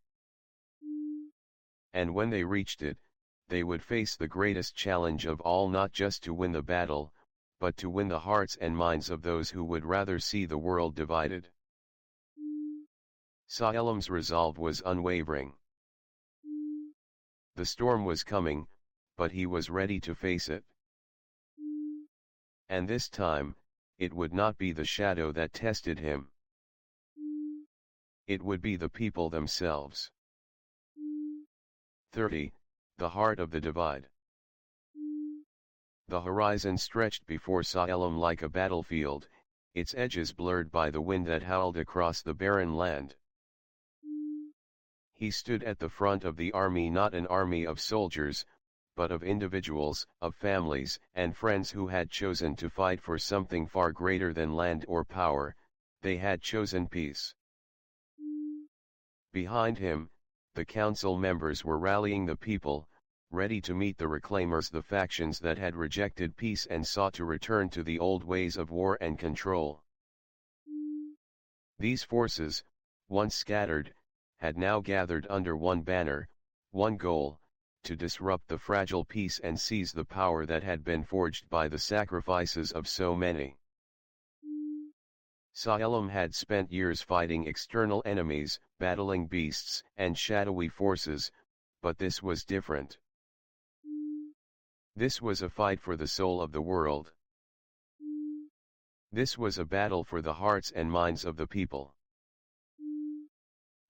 And when they reached it, they would face the greatest challenge of all, not just to win the battle, but to win the hearts and minds of those who would rather see the world divided. Salem's resolve was unwavering. The storm was coming, but he was ready to face it. And this time, it would not be the shadow that tested him. It would be the people themselves. 30. The heart of the divide. The horizon stretched before Salem like a battlefield, its edges blurred by the wind that howled across the barren land. He stood at the front of the army, not an army of soldiers, but of individuals, of families and friends who had chosen to fight for something far greater than land or power. They had chosen peace. Behind him, the council members were rallying the people, ready to meet the Reclaimers, the factions that had rejected peace and sought to return to the old ways of war and control. These forces, once scattered, had now gathered under one banner, one goal, to disrupt the fragile peace and seize the power that had been forged by the sacrifices of so many. Salem had spent years fighting external enemies, battling beasts and shadowy forces, but this was different. This was a fight for the soul of the world. This was a battle for the hearts and minds of the people.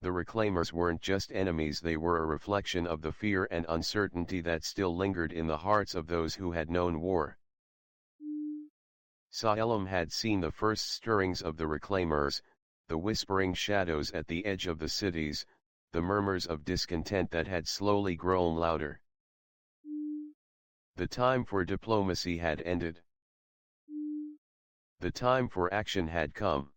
The Reclaimers weren't just enemies, they were a reflection of the fear and uncertainty that still lingered in the hearts of those who had known war. Salem had seen the first stirrings of the Reclaimers, the whispering shadows at the edge of the cities, the murmurs of discontent that had slowly grown louder. The time for diplomacy had ended. The time for action had come.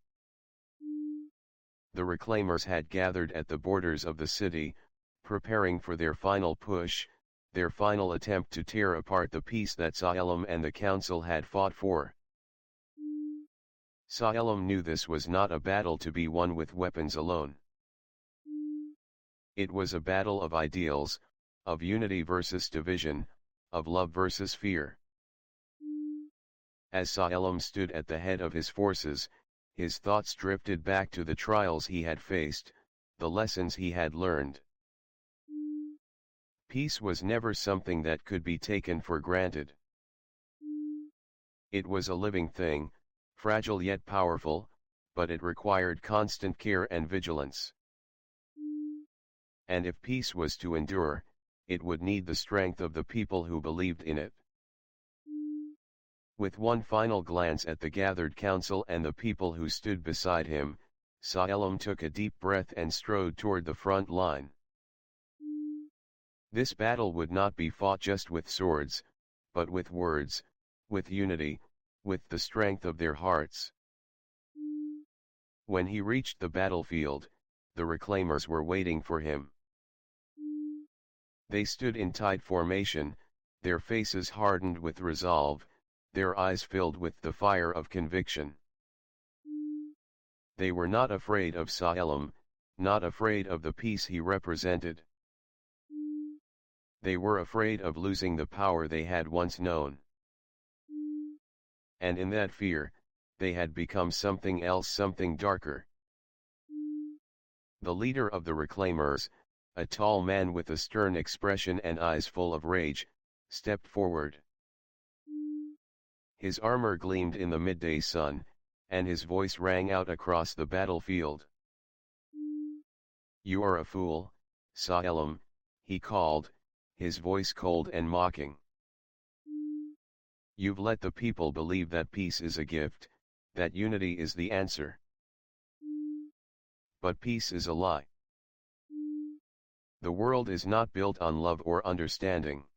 The Reclaimers had gathered at the borders of the city, preparing for their final push, their final attempt to tear apart the peace that Salem and the Council had fought for. Salem knew this was not a battle to be won with weapons alone. It was a battle of ideals, of unity versus division, of love versus fear. As Salem stood at the head of his forces, his thoughts drifted back to the trials he had faced, the lessons he had learned. Peace was never something that could be taken for granted. It was a living thing, fragile yet powerful, but it required constant care and vigilance. And if peace was to endure, it would need the strength of the people who believed in it. With one final glance at the gathered council and the people who stood beside him, Salem took a deep breath and strode toward the front line. This battle would not be fought just with swords, but with words, with unity, with the strength of their hearts. When he reached the battlefield, the Reclaimers were waiting for him. They stood in tight formation, their faces hardened with resolve, their eyes filled with the fire of conviction. They were not afraid of Salem, not afraid of the peace he represented. They were afraid of losing the power they had once known. And in that fear, they had become something else, something darker. The leader of the Reclaimers, a tall man with a stern expression and eyes full of rage, stepped forward. His armor gleamed in the midday sun, and his voice rang out across the battlefield. "You are a fool, Salem," he called, his voice cold and mocking. "You've let the people believe that peace is a gift, that unity is the answer. But peace is a lie. The world is not built on love or understanding.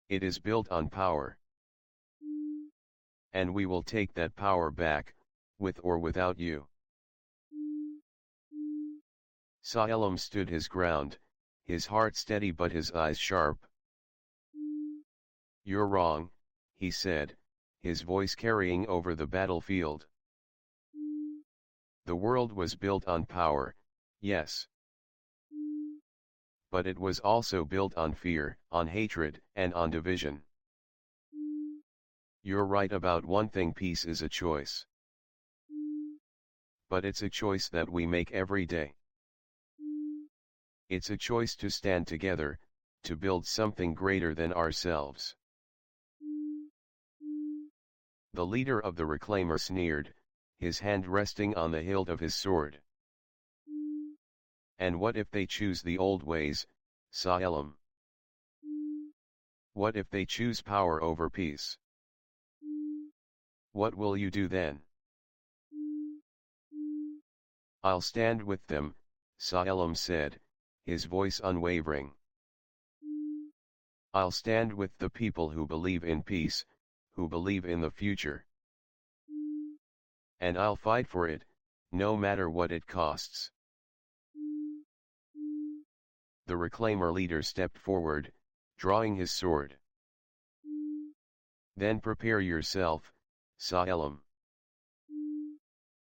It is built on power. And we will take that power back, with or without you." Salem stood his ground, his heart steady but his eyes sharp. "You're wrong," he said, his voice carrying over the battlefield. "The world was built on power, yes. But it was also built on fear, on hatred, and on division. You're right about one thing: peace is a choice. But it's a choice that we make every day. It's a choice to stand together, to build something greater than ourselves." The leader of the Reclaimer sneered, his hand resting on the hilt of his sword. "And what if they choose the old ways, Salem? What if they choose power over peace? What will you do then?" "I'll stand with them," Salem said, his voice unwavering. "I'll stand with the people who believe in peace, who believe in the future. And I'll fight for it, no matter what it costs." The Reclaimer leader stepped forward, drawing his sword. "Then prepare yourself, Salem.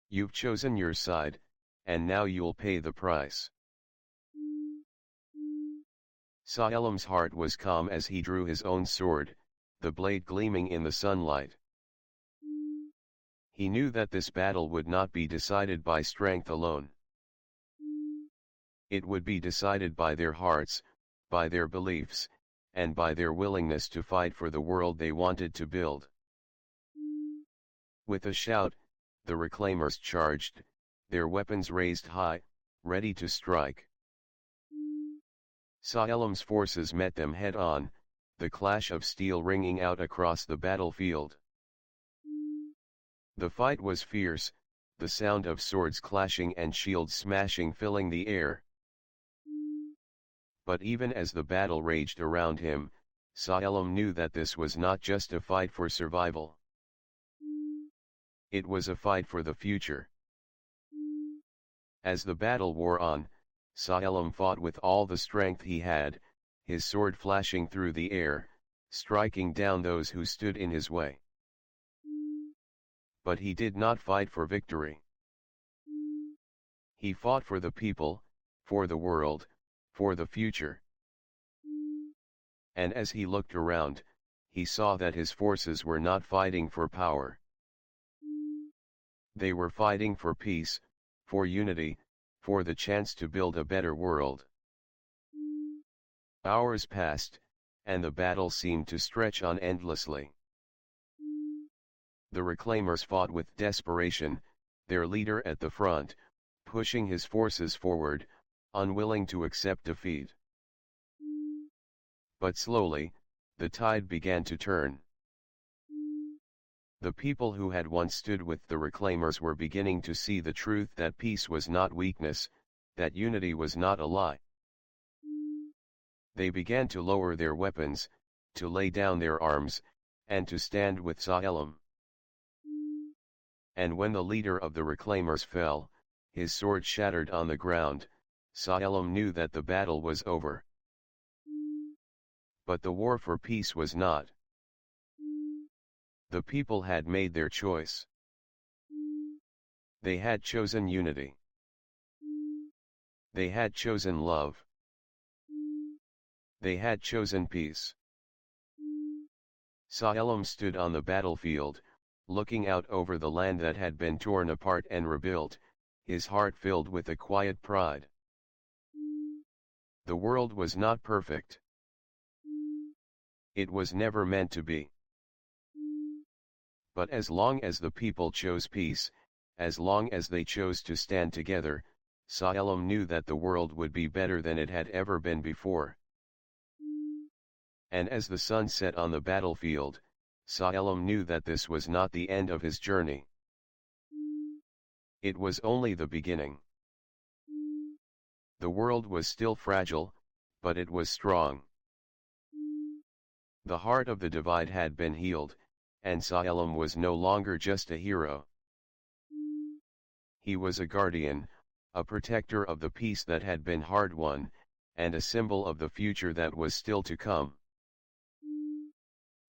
You've chosen your side, and now you'll pay the price. Saelim's heart was calm as he drew his own sword, the blade gleaming in the sunlight. He knew that this battle would not be decided by strength alone. It would be decided by their hearts, by their beliefs, and by their willingness to fight for the world they wanted to build. With a shout, the reclaimers charged, their weapons raised high, ready to strike. Saelim's forces met them head-on, the clash of steel ringing out across the battlefield. The fight was fierce, the sound of swords clashing and shields smashing filling the air. But even as the battle raged around him, Saelim knew that this was not just a fight for survival. It was a fight for the future. As the battle wore on, Saelim fought with all the strength he had, his sword flashing through the air, striking down those who stood in his way. But he did not fight for victory. He fought for the people, for the world, for the future. And as he looked around, he saw that his forces were not fighting for power. They were fighting for peace, for unity, for the chance to build a better world. Hours passed, and the battle seemed to stretch on endlessly. The reclaimers fought with desperation, their leader at the front, pushing his forces forward, unwilling to accept defeat. But slowly, the tide began to turn. The people who had once stood with the reclaimers were beginning to see the truth that peace was not weakness, that unity was not a lie. They began to lower their weapons, to lay down their arms, and to stand with Saelim. And when the leader of the reclaimers fell, his sword shattered on the ground, Saelim knew that the battle was over. But the war for peace was not. The people had made their choice. They had chosen unity. They had chosen love. They had chosen peace. Saelim stood on the battlefield, looking out over the land that had been torn apart and rebuilt, his heart filled with a quiet pride. The world was not perfect. It was never meant to be. But as long as the people chose peace, as long as they chose to stand together, Saelim knew that the world would be better than it had ever been before. And as the sun set on the battlefield, Saelim knew that this was not the end of his journey. It was only the beginning. The world was still fragile, but it was strong. The heart of the divide had been healed, and Saelim was no longer just a hero. He was a guardian, a protector of the peace that had been hard-won, and a symbol of the future that was still to come.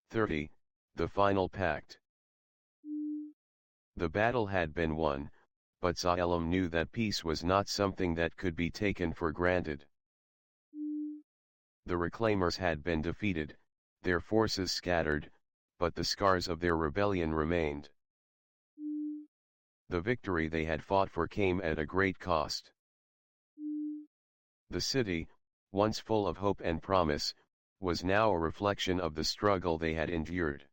30. The Final Pact. The battle had been won, but Saelim knew that peace was not something that could be taken for granted. The reclaimers had been defeated, their forces scattered, but the scars of their rebellion remained. The victory they had fought for came at a great cost. The city, once full of hope and promise, was now a reflection of the struggle they had endured.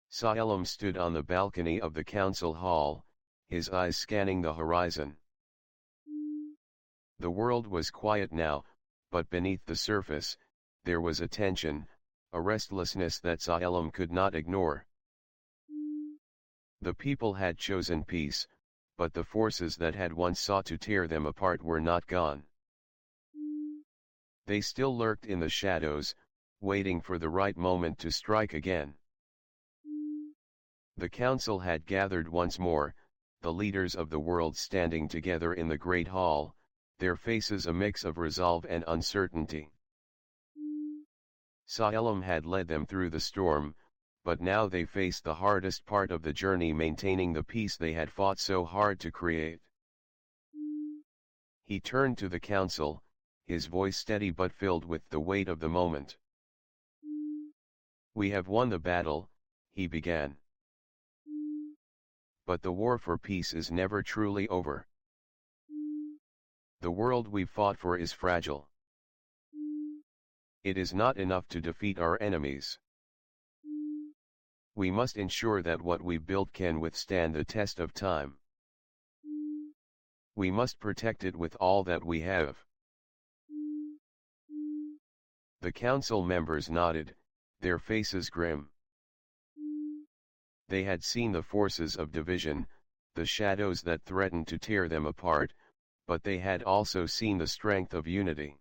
Saelim stood on the balcony of the council hall, his eyes scanning the horizon. The world was quiet now, but beneath the surface, there was a tension, a restlessness that Saelim could not ignore. The people had chosen peace, but the forces that had once sought to tear them apart were not gone. They still lurked in the shadows, waiting for the right moment to strike again. The council had gathered once more, the leaders of the world standing together in the great hall, their faces a mix of resolve and uncertainty. Saelim had led them through the storm, but now they faced the hardest part of the journey, maintaining the peace they had fought so hard to create. He turned to the council, his voice steady but filled with the weight of the moment. "We have won the battle," he began. "But the war for peace is never truly over. The world we've fought for is fragile. It is not enough to defeat our enemies. We must ensure that what we built can withstand the test of time. We must protect it with all that we have." The council members nodded, their faces grim. They had seen the forces of division, the shadows that threatened to tear them apart, but they had also seen the strength of unity.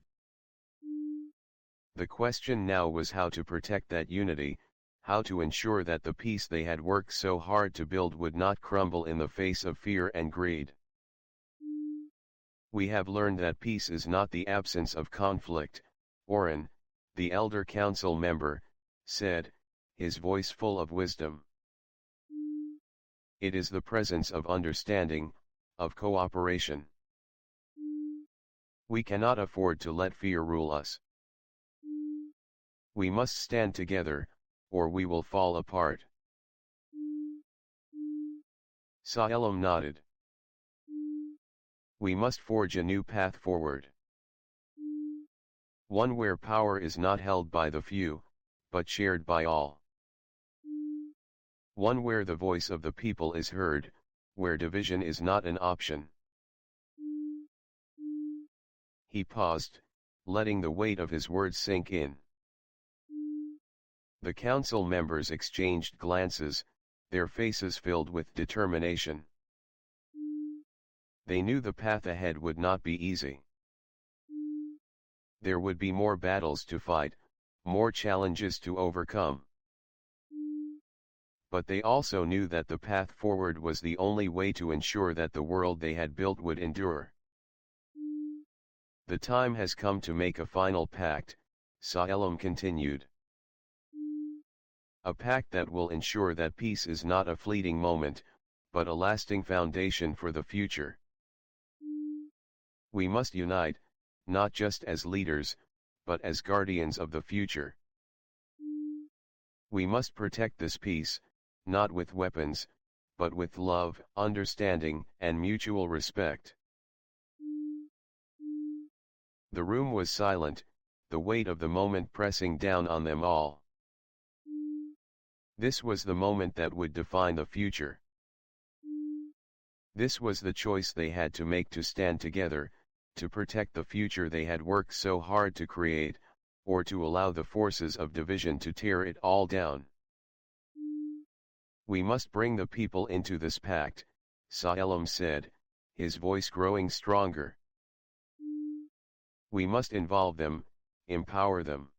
The question now was how to protect that unity, how to ensure that the peace they had worked so hard to build would not crumble in the face of fear and greed. "We have learned that peace is not the absence of conflict," Oren, the elder council member, said, his voice full of wisdom. "It is the presence of understanding, of cooperation. We cannot afford to let fear rule us. We must stand together, or we will fall apart." Salem nodded. "We must forge a new path forward. One where power is not held by the few, but shared by all. One where the voice of the people is heard, where division is not an option." He paused, letting the weight of his words sink in. The council members exchanged glances, their faces filled with determination. They knew the path ahead would not be easy. There would be more battles to fight, more challenges to overcome. But they also knew that the path forward was the only way to ensure that the world they had built would endure. "The time has come to make a final pact," Salem continued. "A pact that will ensure that peace is not a fleeting moment, but a lasting foundation for the future. We must unite, not just as leaders, but as guardians of the future. We must protect this peace, not with weapons, but with love, understanding, and mutual respect." The room was silent, the weight of the moment pressing down on them all. This was the moment that would define the future. This was the choice they had to make, to stand together, to protect the future they had worked so hard to create, or to allow the forces of division to tear it all down. "We must bring the people into this pact," Salem said, his voice growing stronger. "We must involve them, empower them.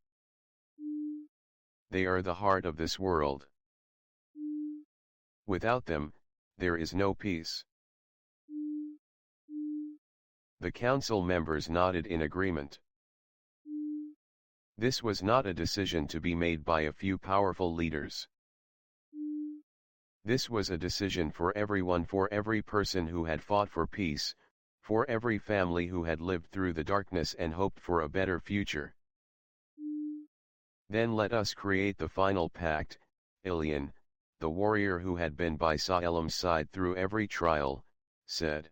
They are the heart of this world. Without them, there is no peace." The council members nodded in agreement. This was not a decision to be made by a few powerful leaders. This was a decision for everyone, for every person who had fought for peace, for every family who had lived through the darkness and hoped for a better future. "Then let us create the final pact," Ilian, the warrior who had been by Salem's side through every trial, said.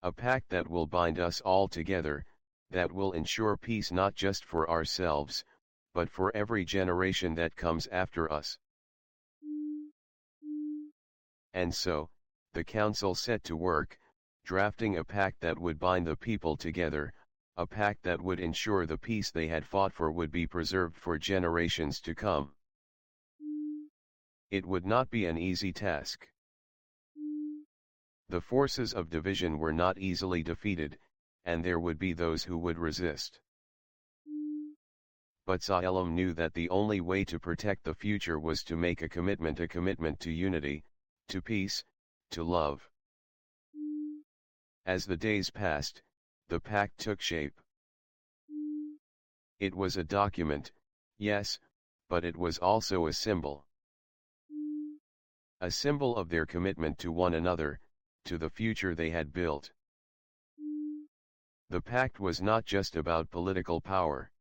"A pact that will bind us all together, that will ensure peace not just for ourselves, but for every generation that comes after us." And so, the council set to work, drafting a pact that would bind the people together, a pact that would ensure the peace they had fought for would be preserved for generations to come. It would not be an easy task. The forces of division were not easily defeated, and there would be those who would resist. But Salem knew that the only way to protect the future was to make a commitment to unity, to peace, to love. As the days passed, the pact took shape. It was a document, yes, but it was also a symbol. A symbol of their commitment to one another, to the future they had built. The pact was not just about political power.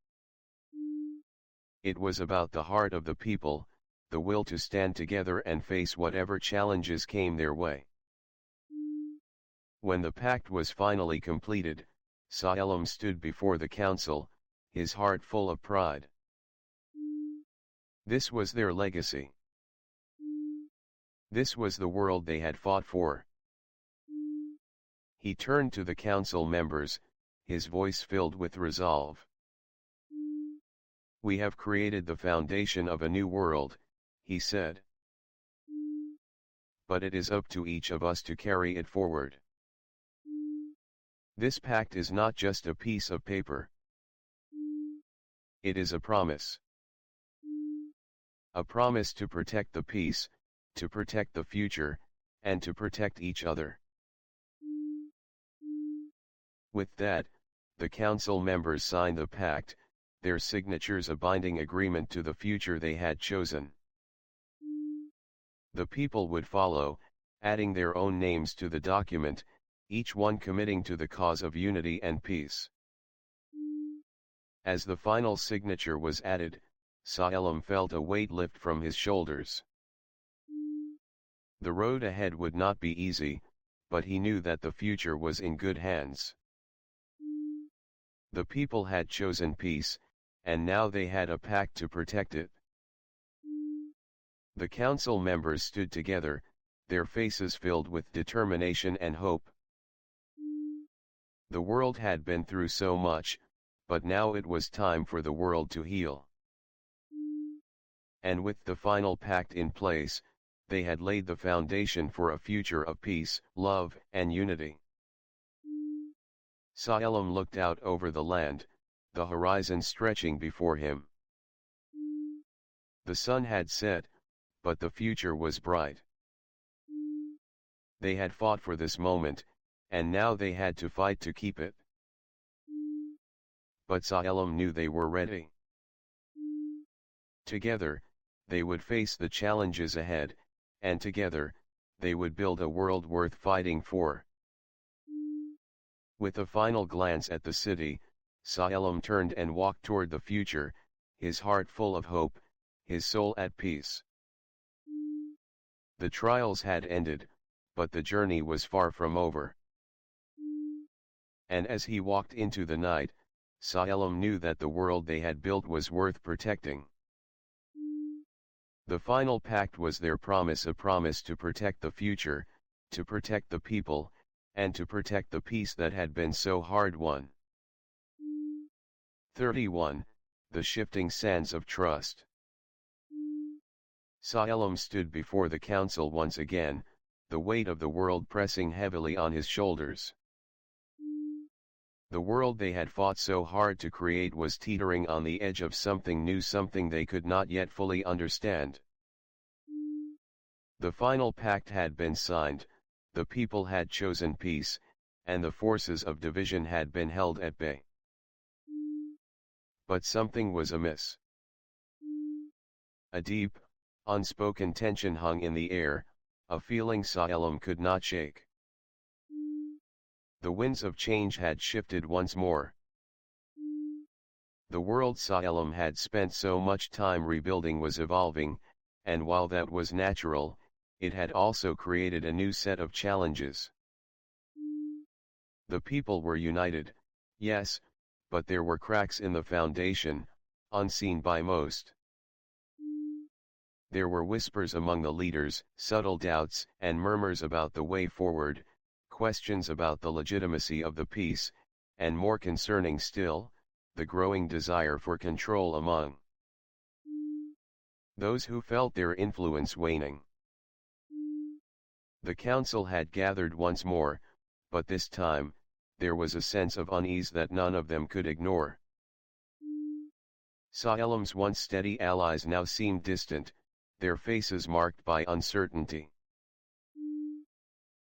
It was about the heart of the people, the will to stand together and face whatever challenges came their way. When the pact was finally completed, Salem stood before the council, his heart full of pride. This was their legacy. This was the world they had fought for. He turned to the council members, his voice filled with resolve. "We have created the foundation of a new world," he said. "But it is up to each of us to carry it forward. This pact is not just a piece of paper. It is a promise. A promise to protect the peace, to protect the future, and to protect each other." With that, the council members signed the pact, their signatures a binding agreement to the future they had chosen. The people would follow, adding their own names to the document, each one committing to the cause of unity and peace. As the final signature was added, Salem felt a weight lift from his shoulders. The road ahead would not be easy, but he knew that the future was in good hands. The people had chosen peace, and now they had a pact to protect it. The council members stood together, their faces filled with determination and hope. The world had been through so much, but now it was time for the world to heal. And with the final pact in place, they had laid the foundation for a future of peace, love, and unity. Salem looked out over the land, the horizon stretching before him. The sun had set, but the future was bright. They had fought for this moment, and now they had to fight to keep it. But Salem knew they were ready. Together, they would face the challenges ahead, and together, they would build a world worth fighting for. With a final glance at the city, Salem turned and walked toward the future, his heart full of hope, his soul at peace. The trials had ended, but the journey was far from over. And as he walked into the night, Salem knew that the world they had built was worth protecting. The final pact was their promise, a promise to protect the future, to protect the people, and to protect the peace that had been so hard won. 31. The Shifting Sands of Trust. Salem stood before the council once again, the weight of the world pressing heavily on his shoulders. The world they had fought so hard to create was teetering on the edge of something new, something they could not yet fully understand. The final pact had been signed, the people had chosen peace, and the forces of division had been held at bay. But something was amiss. A deep, unspoken tension hung in the air, a feeling Salem could not shake. The winds of change had shifted once more. The world Salem had spent so much time rebuilding was evolving, and while that was natural, it had also created a new set of challenges. The people were united, yes, but there were cracks in the foundation, unseen by most. There were whispers among the leaders, subtle doubts and murmurs about the way forward, questions about the legitimacy of the peace, and more concerning still, the growing desire for control among those who felt their influence waning. The council had gathered once more, but this time, there was a sense of unease that none of them could ignore. Salem's once steady allies now seemed distant, their faces marked by uncertainty.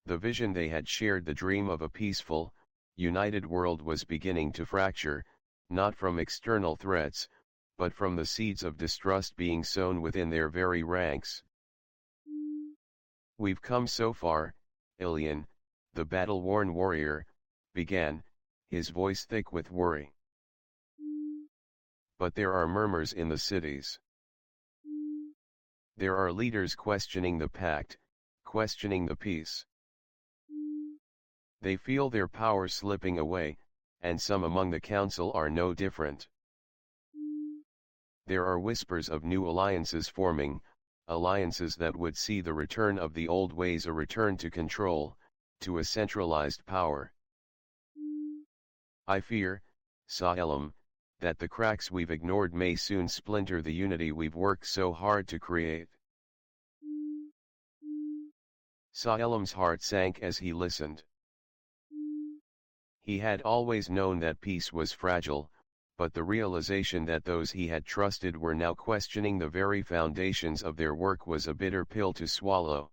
The vision they had shared, the dream of a peaceful, united world, was beginning to fracture, not from external threats, but from the seeds of distrust being sown within their very ranks. "We've come so far," Ilian, the battle-worn warrior, began, his voice thick with worry. But there are murmurs in the cities. There are leaders questioning the pact, questioning the peace. They feel their power slipping away, and some among the council are no different. There are whispers of new alliances forming, alliances that would see the return of the old ways, a return to control, to a centralized power. I fear, Salem, that the cracks we've ignored may soon splinter the unity we've worked so hard to create. Salem's heart sank as he listened. He had always known that peace was fragile, but the realization that those he had trusted were now questioning the very foundations of their work was a bitter pill to swallow.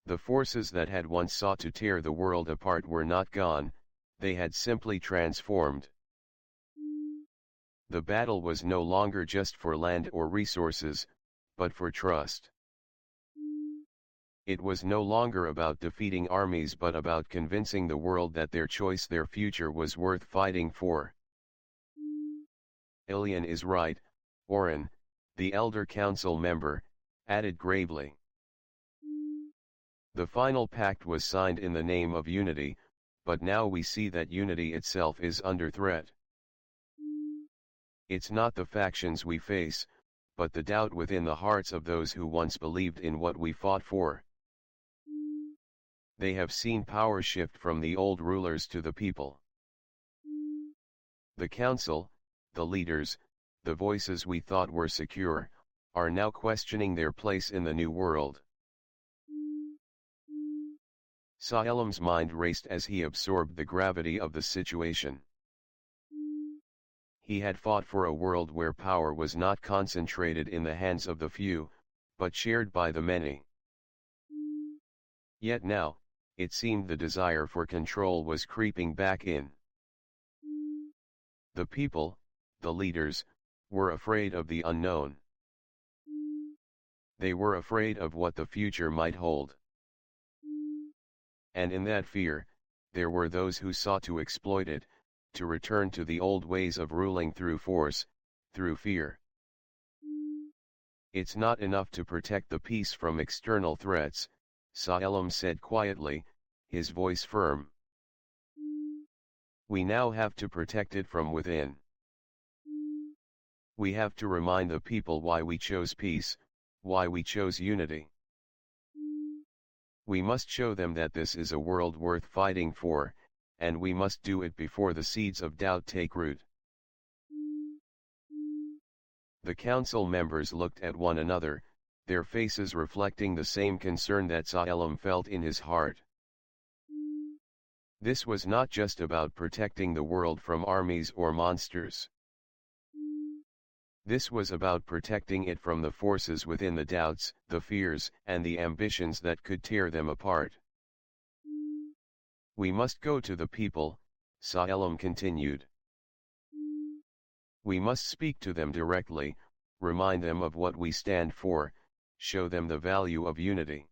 The forces that had once sought to tear the world apart were not gone, they had simply transformed. The battle was no longer just for land or resources, but for trust. It was no longer about defeating armies but about convincing the world that their choice, their future, was worth fighting for. Ilian is right, Oren, the elder council member, added gravely. The final pact was signed in the name of unity, but now we see that unity itself is under threat. It's not the factions we face, but the doubt within the hearts of those who once believed in what we fought for. They have seen power shift from the old rulers to the people. The council, the leaders, the voices we thought were secure, are now questioning their place in the new world. Salem's mind raced as he absorbed the gravity of the situation. He had fought for a world where power was not concentrated in the hands of the few, but shared by the many. Yet now, it seemed the desire for control was creeping back in. The people, the leaders, were afraid of the unknown. They were afraid of what the future might hold. And in that fear, there were those who sought to exploit it, to return to the old ways of ruling through force, through fear. It's not enough to protect the peace from external threats, Salem said quietly, his voice firm. We now have to protect it from within. We have to remind the people why we chose peace, why we chose unity. We must show them that this is a world worth fighting for, and we must do it before the seeds of doubt take root. The council members looked at one another, their faces reflecting the same concern that Salem felt in his heart. This was not just about protecting the world from armies or monsters. This was about protecting it from the forces within, the doubts, the fears, and the ambitions that could tear them apart. We must go to the people, Salem continued. We must speak to them directly, remind them of what we stand for, show them the value of unity.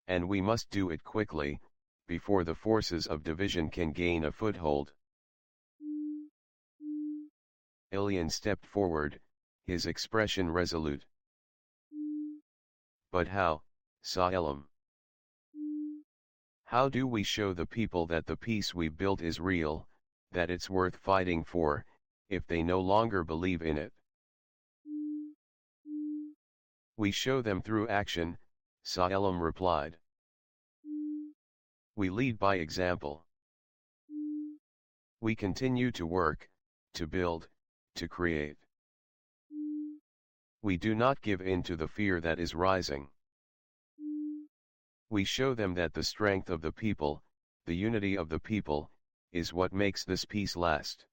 And we must do it quickly, before the forces of division can gain a foothold. Ilian stepped forward, his expression resolute. But how, Salem? How do we show the people that the peace we've built is real, that it's worth fighting for, if they no longer believe in it? We show them through action, Salem replied. We lead by example. We continue to work, to build, to create. We do not give in to the fear that is rising. We show them that the strength of the people, the unity of the people, is what makes this peace last.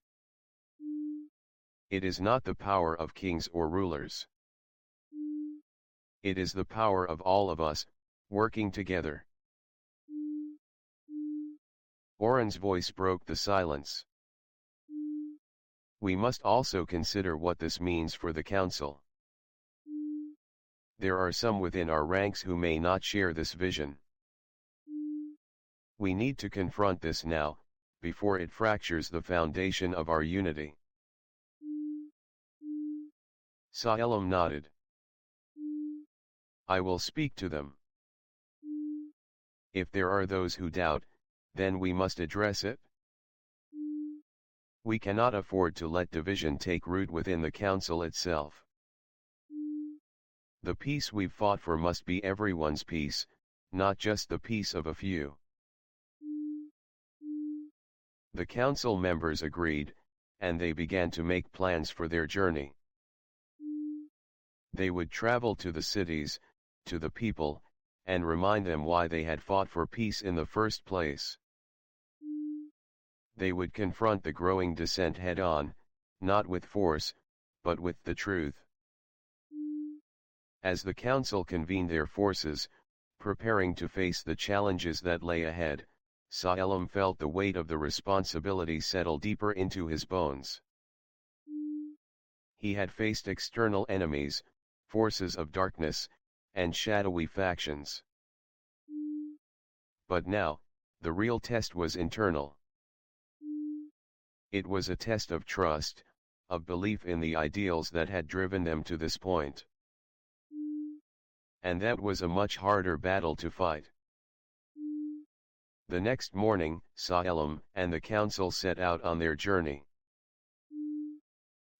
It is not the power of kings or rulers. It is the power of all of us, working together. Oren's voice broke the silence. We must also consider what this means for the council. There are some within our ranks who may not share this vision. We need to confront this now, before it fractures the foundation of our unity. Salem nodded. I will speak to them. If there are those who doubt, then we must address it. We cannot afford to let division take root within the council itself. The peace we've fought for must be everyone's peace, not just the peace of a few. The council members agreed, and they began to make plans for their journey. They would travel to the cities, to the people, and remind them why they had fought for peace in the first place. They would confront the growing dissent head-on, not with force, but with the truth. As the council convened their forces, preparing to face the challenges that lay ahead, Salem felt the weight of the responsibility settle deeper into his bones. He had faced external enemies, forces of darkness, and shadowy factions. But now, the real test was internal. It was a test of trust, of belief in the ideals that had driven them to this point. And that was a much harder battle to fight. The next morning, Salem and the council set out on their journey.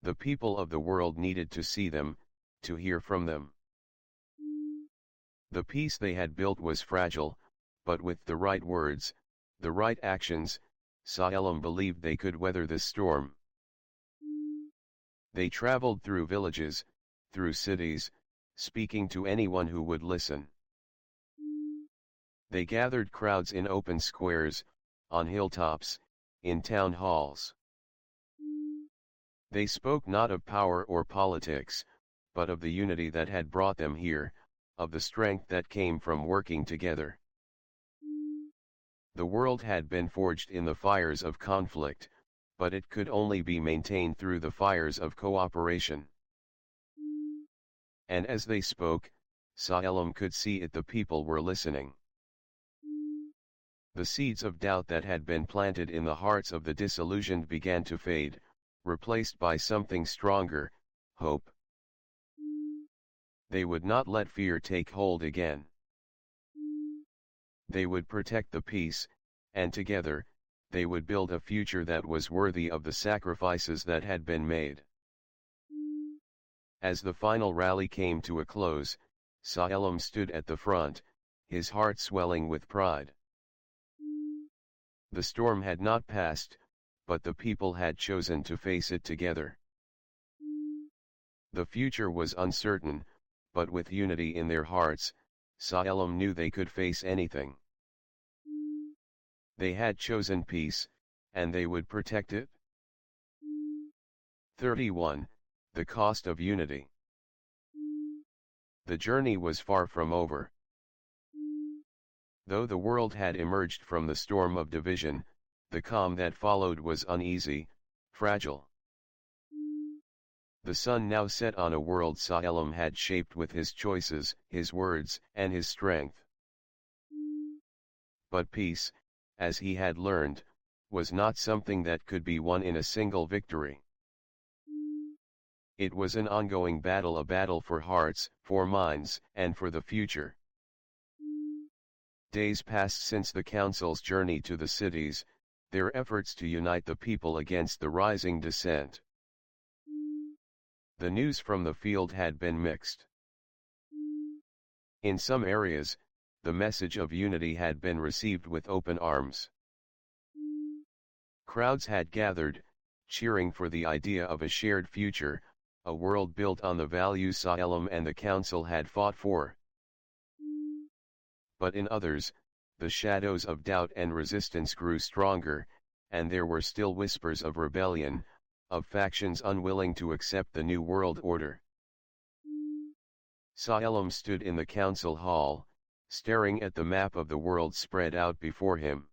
The people of the world needed to see them, to hear from them. The peace they had built was fragile, but with the right words, the right actions, Salem believed they could weather this storm. They traveled through villages, through cities, speaking to anyone who would listen. They gathered crowds in open squares, on hilltops, in town halls. They spoke not of power or politics, but of the unity that had brought them here, of the strength that came from working together. The world had been forged in the fires of conflict, but it could only be maintained through the fires of cooperation. And as they spoke, Salem could see it, the people were listening. The seeds of doubt that had been planted in the hearts of the disillusioned began to fade, replaced by something stronger, hope. They would not let fear take hold again. They would protect the peace, and together, they would build a future that was worthy of the sacrifices that had been made. As the final rally came to a close, Salem stood at the front, his heart swelling with pride. The storm had not passed, but the people had chosen to face it together. The future was uncertain, but with unity in their hearts, Salem knew they could face anything. They had chosen peace, and they would protect it. 31. The cost of unity. The journey was far from over. Though the world had emerged from the storm of division, the calm that followed was uneasy, fragile. The sun now set on a world Salem had shaped with his choices, his words, and his strength. But peace, as he had learned, was not something that could be won in a single victory. It was an ongoing battle, a battle for hearts, for minds, and for the future. Days passed since the council's journey to the cities, their efforts to unite the people against the rising dissent. The news from the field had been mixed. In some areas, the message of unity had been received with open arms. Crowds had gathered, cheering for the idea of a shared future, a world built on the values Salem and the council had fought for. But in others, the shadows of doubt and resistance grew stronger, and there were still whispers of rebellion, of factions unwilling to accept the new world order. Salem stood in the council hall, staring at the map of the world spread out before him.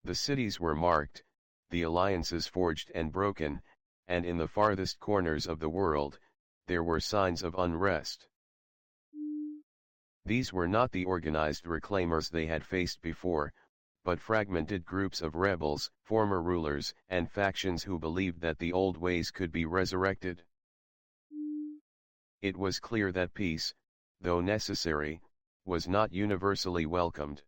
The cities were marked, the alliances forged and broken, and in the farthest corners of the world, there were signs of unrest. These were not the organized reclaimers they had faced before, but fragmented groups of rebels, former rulers, and factions who believed that the old ways could be resurrected. It was clear that peace, though necessary, was not universally welcomed.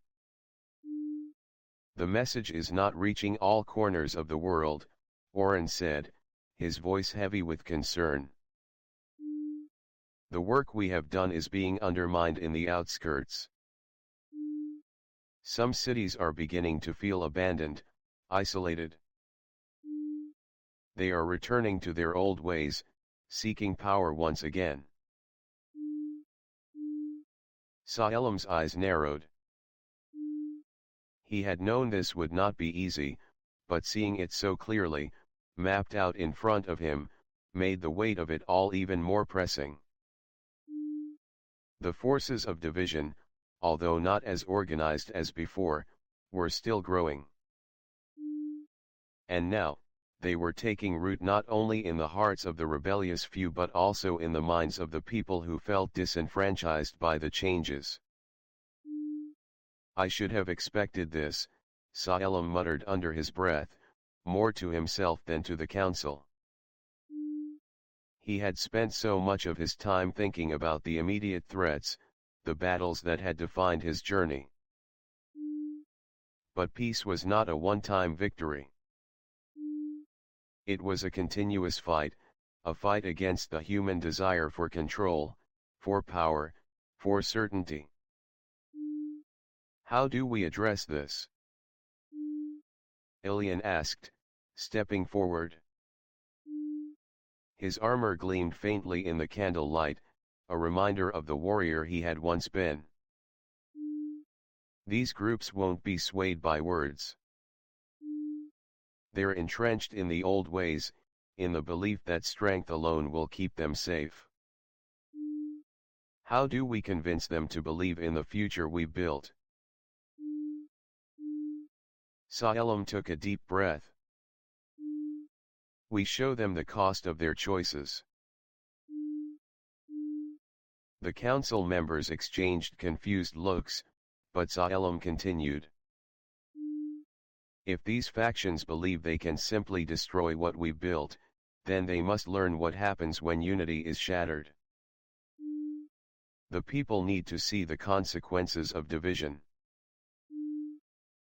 The message is not reaching all corners of the world, Oren said, his voice heavy with concern. The work we have done is being undermined in the outskirts. Some cities are beginning to feel abandoned, isolated. They are returning to their old ways, seeking power once again. Saelim's eyes narrowed. He had known this would not be easy, but seeing it so clearly, mapped out in front of him, made the weight of it all even more pressing. The forces of division, although not as organized as before, were still growing. And now, they were taking root not only in the hearts of the rebellious few but also in the minds of the people who felt disenfranchised by the changes. I should have expected this, Saelim muttered under his breath, more to himself than to the council. He had spent so much of his time thinking about the immediate threats, the battles that had defined his journey. But peace was not a one-time victory. It was a continuous fight, a fight against the human desire for control, for power, for certainty. How do we address this? Ilian asked, stepping forward. His armor gleamed faintly in the candlelight, a reminder of the warrior he had once been. These groups won't be swayed by words. They're entrenched in the old ways, in the belief that strength alone will keep them safe. How do we convince them to believe in the future we built? Saelim took a deep breath. We show them the cost of their choices. The council members exchanged confused looks, but Saelim continued. If these factions believe they can simply destroy what we built, then they must learn what happens when unity is shattered. The people need to see the consequences of division.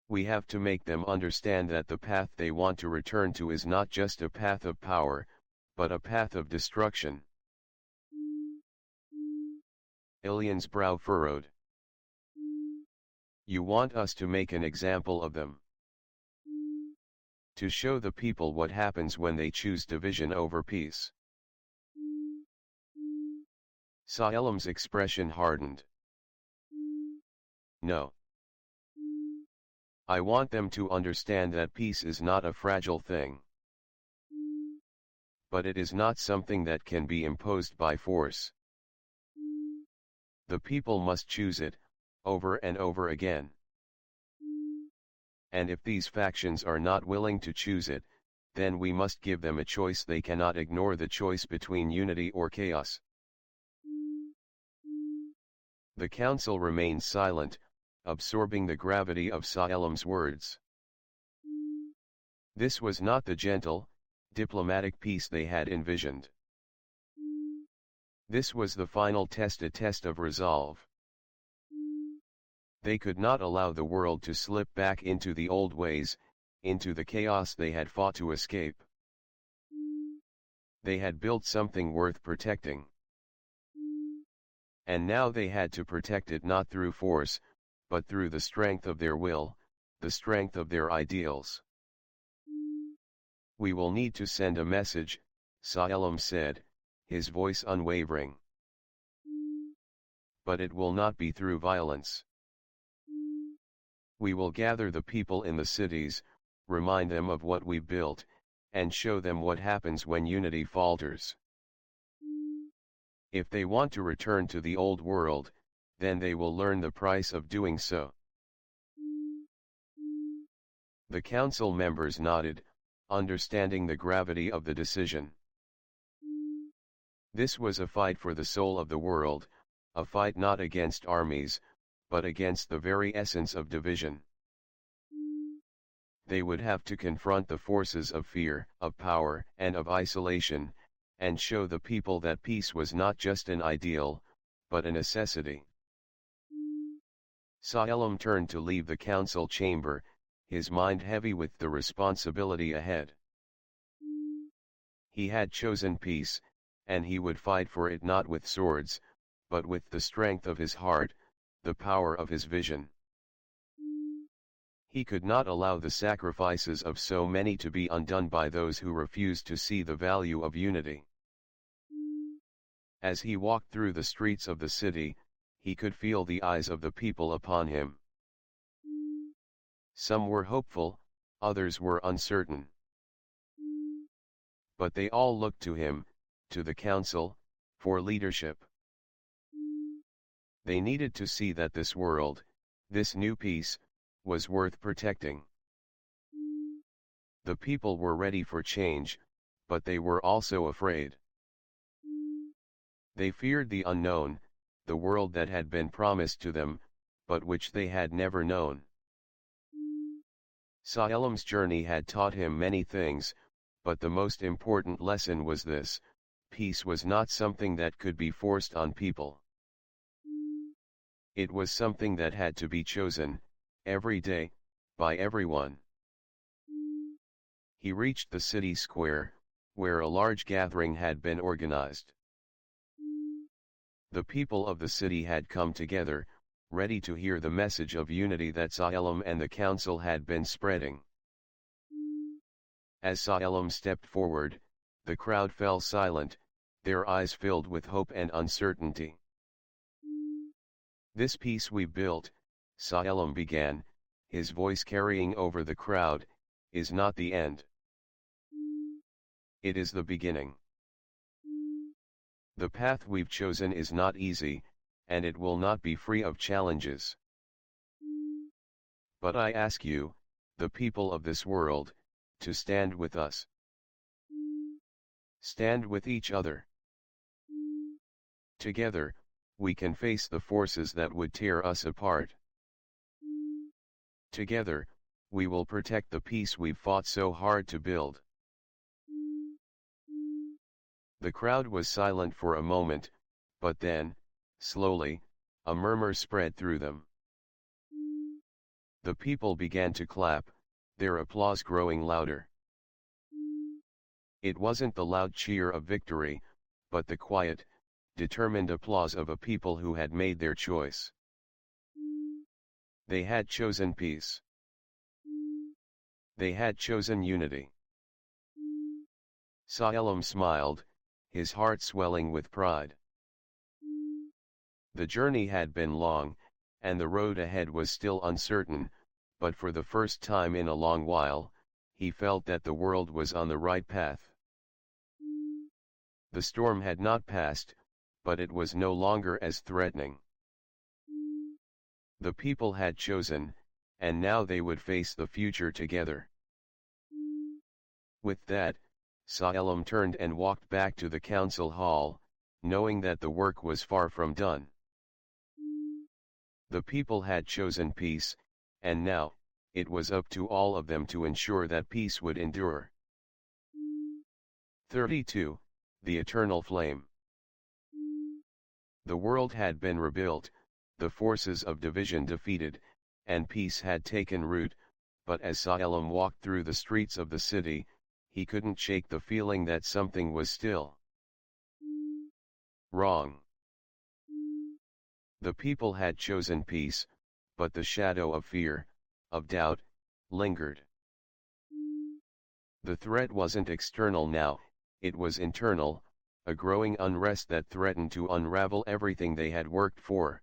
We have to make them understand that the path they want to return to is not just a path of power, but a path of destruction. Ilian's brow furrowed. You want us to make an example of them? To show the people what happens when they choose division over peace? Saelim's expression hardened. No. I want them to understand that peace is not a fragile thing. But it is not something that can be imposed by force. The people must choose it, over and over again. And if these factions are not willing to choose it, then we must give them a choice. They cannot ignore the choice between unity or chaos. The council remained silent, absorbing the gravity of Saelim's words. This was not the gentle, diplomatic peace they had envisioned. This was the final test, a test of resolve. They could not allow the world to slip back into the old ways, into the chaos they had fought to escape. They had built something worth protecting. And now they had to protect it not through force, but through the strength of their will, the strength of their ideals. We will need to send a message, Saelim said, his voice unwavering. But it will not be through violence. We will gather the people in the cities, remind them of what we built, and show them what happens when unity falters. If they want to return to the old world, then they will learn the price of doing so. The council members nodded, understanding the gravity of the decision. This was a fight for the soul of the world, a fight not against armies, but against the very essence of division. They would have to confront the forces of fear, of power, and of isolation, and show the people that peace was not just an ideal, but a necessity. Salem turned to leave the council chamber, his mind heavy with the responsibility ahead. He had chosen peace, and he would fight for it not with swords, but with the strength of his heart, the power of his vision. He could not allow the sacrifices of so many to be undone by those who refused to see the value of unity. As he walked through the streets of the city, he could feel the eyes of the people upon him. Some were hopeful, others were uncertain. But they all looked to him, to the council, for leadership. They needed to see that this world, this new peace, was worth protecting. The people were ready for change, but they were also afraid. They feared the unknown, the world that had been promised to them, but which they had never known. Salem's journey had taught him many things, but the most important lesson was this: peace was not something that could be forced on people. It was something that had to be chosen, every day, by everyone. He reached the city square, where a large gathering had been organized. The people of the city had come together, ready to hear the message of unity that Salem and the council had been spreading. As Salem stepped forward, the crowd fell silent, their eyes filled with hope and uncertainty. "This peace we built," Salem began, his voice carrying over the crowd, "is not the end. It is the beginning. The path we've chosen is not easy, and it will not be free of challenges. But I ask you, the people of this world, to stand with us. Stand with each other. Together, we can face the forces that would tear us apart. Together, we will protect the peace we've fought so hard to build." The crowd was silent for a moment, but then, slowly, a murmur spread through them. The people began to clap, their applause growing louder. It wasn't the loud cheer of victory, but the quiet, determined applause of a people who had made their choice. They had chosen peace. They had chosen unity. Salem smiled, his heart swelling with pride. The journey had been long, and the road ahead was still uncertain, but for the first time in a long while, he felt that the world was on the right path. The storm had not passed, but it was no longer as threatening. The people had chosen, and now they would face the future together. With that, Salem turned and walked back to the council hall, knowing that the work was far from done. The people had chosen peace, and now, it was up to all of them to ensure that peace would endure. 32. The Eternal Flame. The world had been rebuilt, the forces of division defeated, and peace had taken root, but as Salem walked through the streets of the city, he couldn't shake the feeling that something was still wrong. The people had chosen peace, but the shadow of fear, of doubt, lingered. The threat wasn't external now, it was internal, a growing unrest that threatened to unravel everything they had worked for.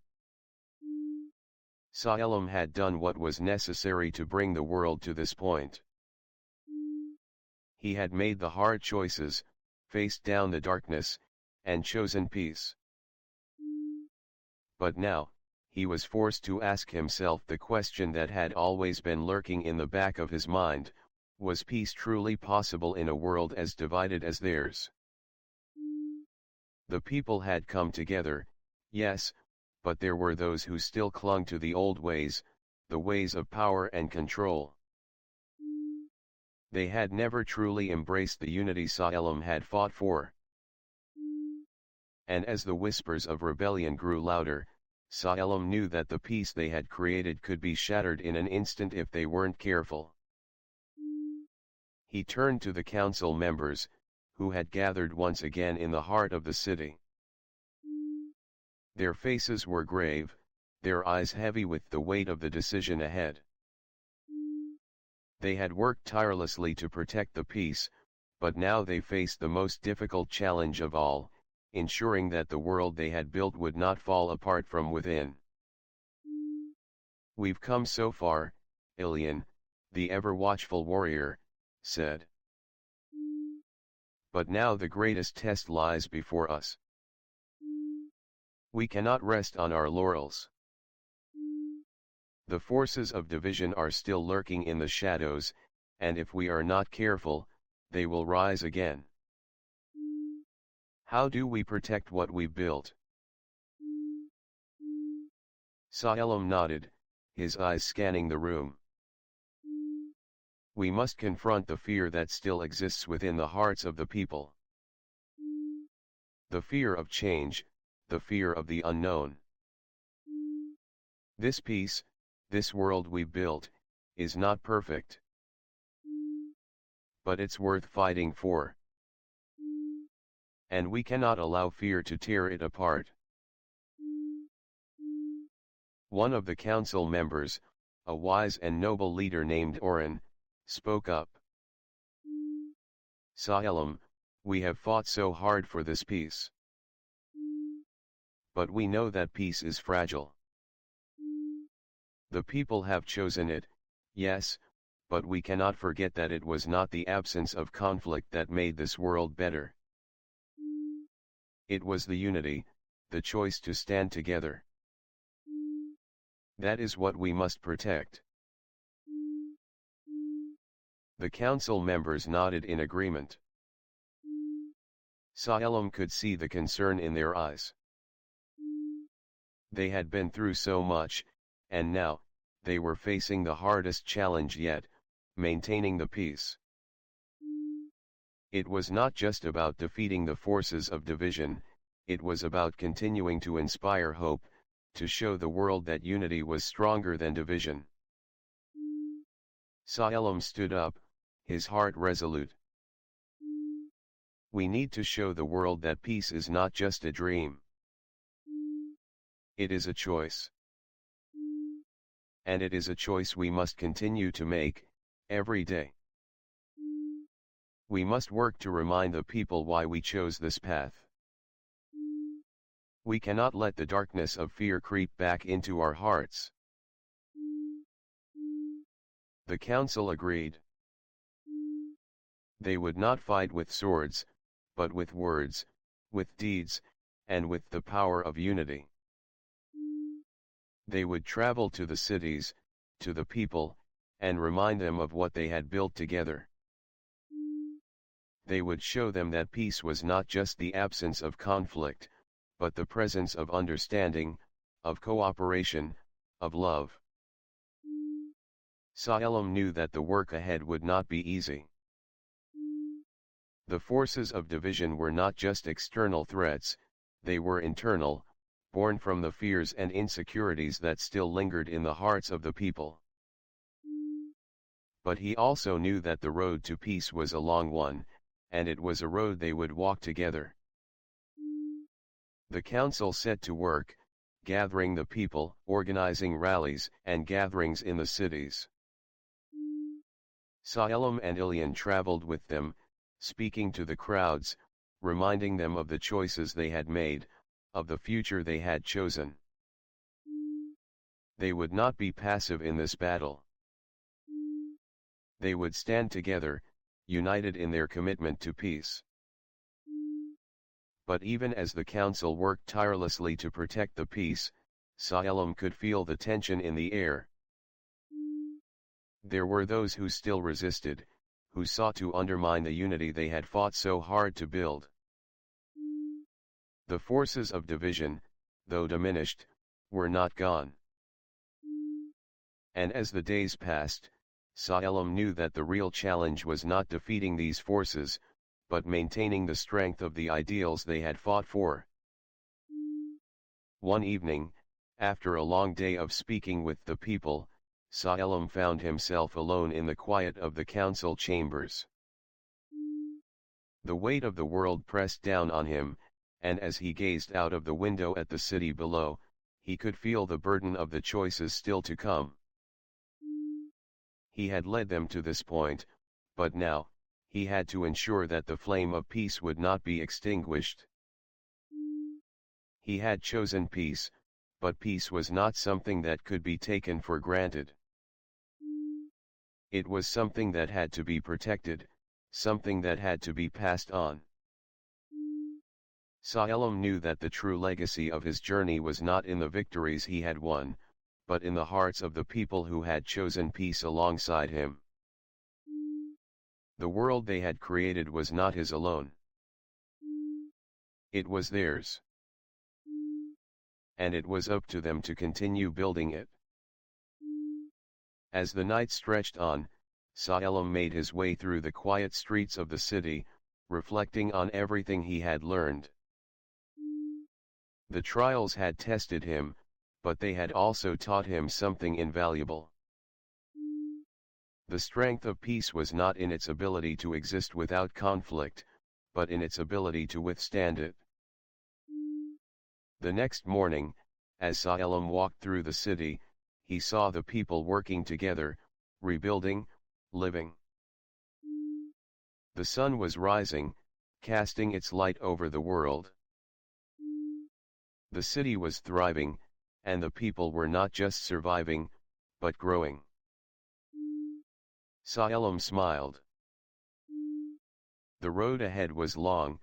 Salem had done what was necessary to bring the world to this point. He had made the hard choices, faced down the darkness, and chosen peace. But now, he was forced to ask himself the question that had always been lurking in the back of his mind: was peace truly possible in a world as divided as theirs? The people had come together, Yes, but there were those who still clung to the old ways, the ways of power and control. They had never truly embraced the unity Salem had fought for. And as the whispers of rebellion grew louder, Salem knew that the peace they had created could be shattered in an instant if they weren't careful. He turned to the council members, who had gathered once again in the heart of the city. Their faces were grave, their eyes heavy with the weight of the decision ahead. They had worked tirelessly to protect the peace, but now they faced the most difficult challenge of all, ensuring that the world they had built would not fall apart from within. "We've come so far," Ilian, the ever-watchful warrior, said. "But now the greatest test lies before us. We cannot rest on our laurels. The forces of division are still lurking in the shadows, and if we are not careful, they will rise again. How do we protect what we built?" Salem nodded, his eyes scanning the room. "We must confront the fear that still exists within the hearts of the people. The fear of change, the fear of the unknown. This peace, this world we built, is not perfect. But it's worth fighting for. And we cannot allow fear to tear it apart." One of the council members, a wise and noble leader named Oren, spoke up. "Salem, we have fought so hard for this peace. But we know that peace is fragile. The people have chosen it, yes, but we cannot forget that it was not the absence of conflict that made this world better. It was the unity, the choice to stand together. That is what we must protect." The council members nodded in agreement. Salem could see the concern in their eyes. They had been through so much, and now, they were facing the hardest challenge yet, maintaining the peace. It was not just about defeating the forces of division, it was about continuing to inspire hope, to show the world that unity was stronger than division. Salem stood up, his heart resolute. "We need to show the world that peace is not just a dream. It is a choice. And it is a choice we must continue to make, every day. We must work to remind the people why we chose this path. We cannot let the darkness of fear creep back into our hearts." The council agreed. They would not fight with swords, but with words, with deeds, and with the power of unity. They would travel to the cities, to the people, and remind them of what they had built together. They would show them that peace was not just the absence of conflict, but the presence of understanding, of cooperation, of love. Salem knew that the work ahead would not be easy. The forces of division were not just external threats, they were internal, born from the fears and insecurities that still lingered in the hearts of the people. But he also knew that the road to peace was a long one, and it was a road they would walk together. The council set to work, gathering the people, organizing rallies and gatherings in the cities. Salem and Ilian traveled with them, speaking to the crowds, reminding them of the choices they had made, of the future they had chosen. They would not be passive in this battle. They would stand together, united in their commitment to peace. But even as the council worked tirelessly to protect the peace, Salem could feel the tension in the air. There were those who still resisted, who sought to undermine the unity they had fought so hard to build. The forces of division, though diminished, were not gone. And as the days passed, Salem knew that the real challenge was not defeating these forces, but maintaining the strength of the ideals they had fought for. One evening, after a long day of speaking with the people, Salem found himself alone in the quiet of the council chambers. The weight of the world pressed down on him, and as he gazed out of the window at the city below, he could feel the burden of the choices still to come. He had led them to this point, but now, he had to ensure that the flame of peace would not be extinguished. He had chosen peace, but peace was not something that could be taken for granted. It was something that had to be protected, something that had to be passed on. Salem knew that the true legacy of his journey was not in the victories he had won, but in the hearts of the people who had chosen peace alongside him. The world they had created was not his alone. It was theirs. And it was up to them to continue building it. As the night stretched on, Salem made his way through the quiet streets of the city, reflecting on everything he had learned. The trials had tested him, but they had also taught him something invaluable. The strength of peace was not in its ability to exist without conflict, but in its ability to withstand it. The next morning, as Salem walked through the city, he saw the people working together, rebuilding, living. The sun was rising, casting its light over the world. The city was thriving, and the people were not just surviving, but growing. Salem smiled. The road ahead was long,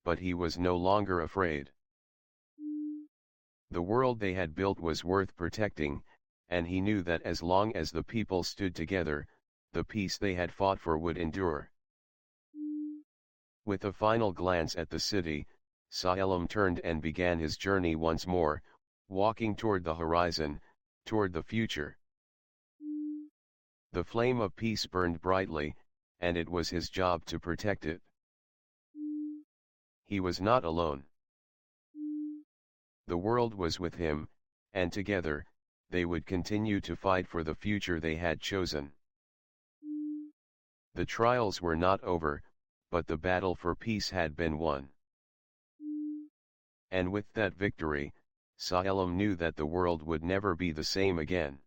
but he was no longer afraid. The world they had built was worth protecting, and he knew that as long as the people stood together, the peace they had fought for would endure. With a final glance at the city, Salem turned and began his journey once more, walking toward the horizon, toward the future. The flame of peace burned brightly, and it was his job to protect it. He was not alone. The world was with him, and together, they would continue to fight for the future they had chosen. The trials were not over, but the battle for peace had been won. And with that victory, Salem knew that the world would never be the same again.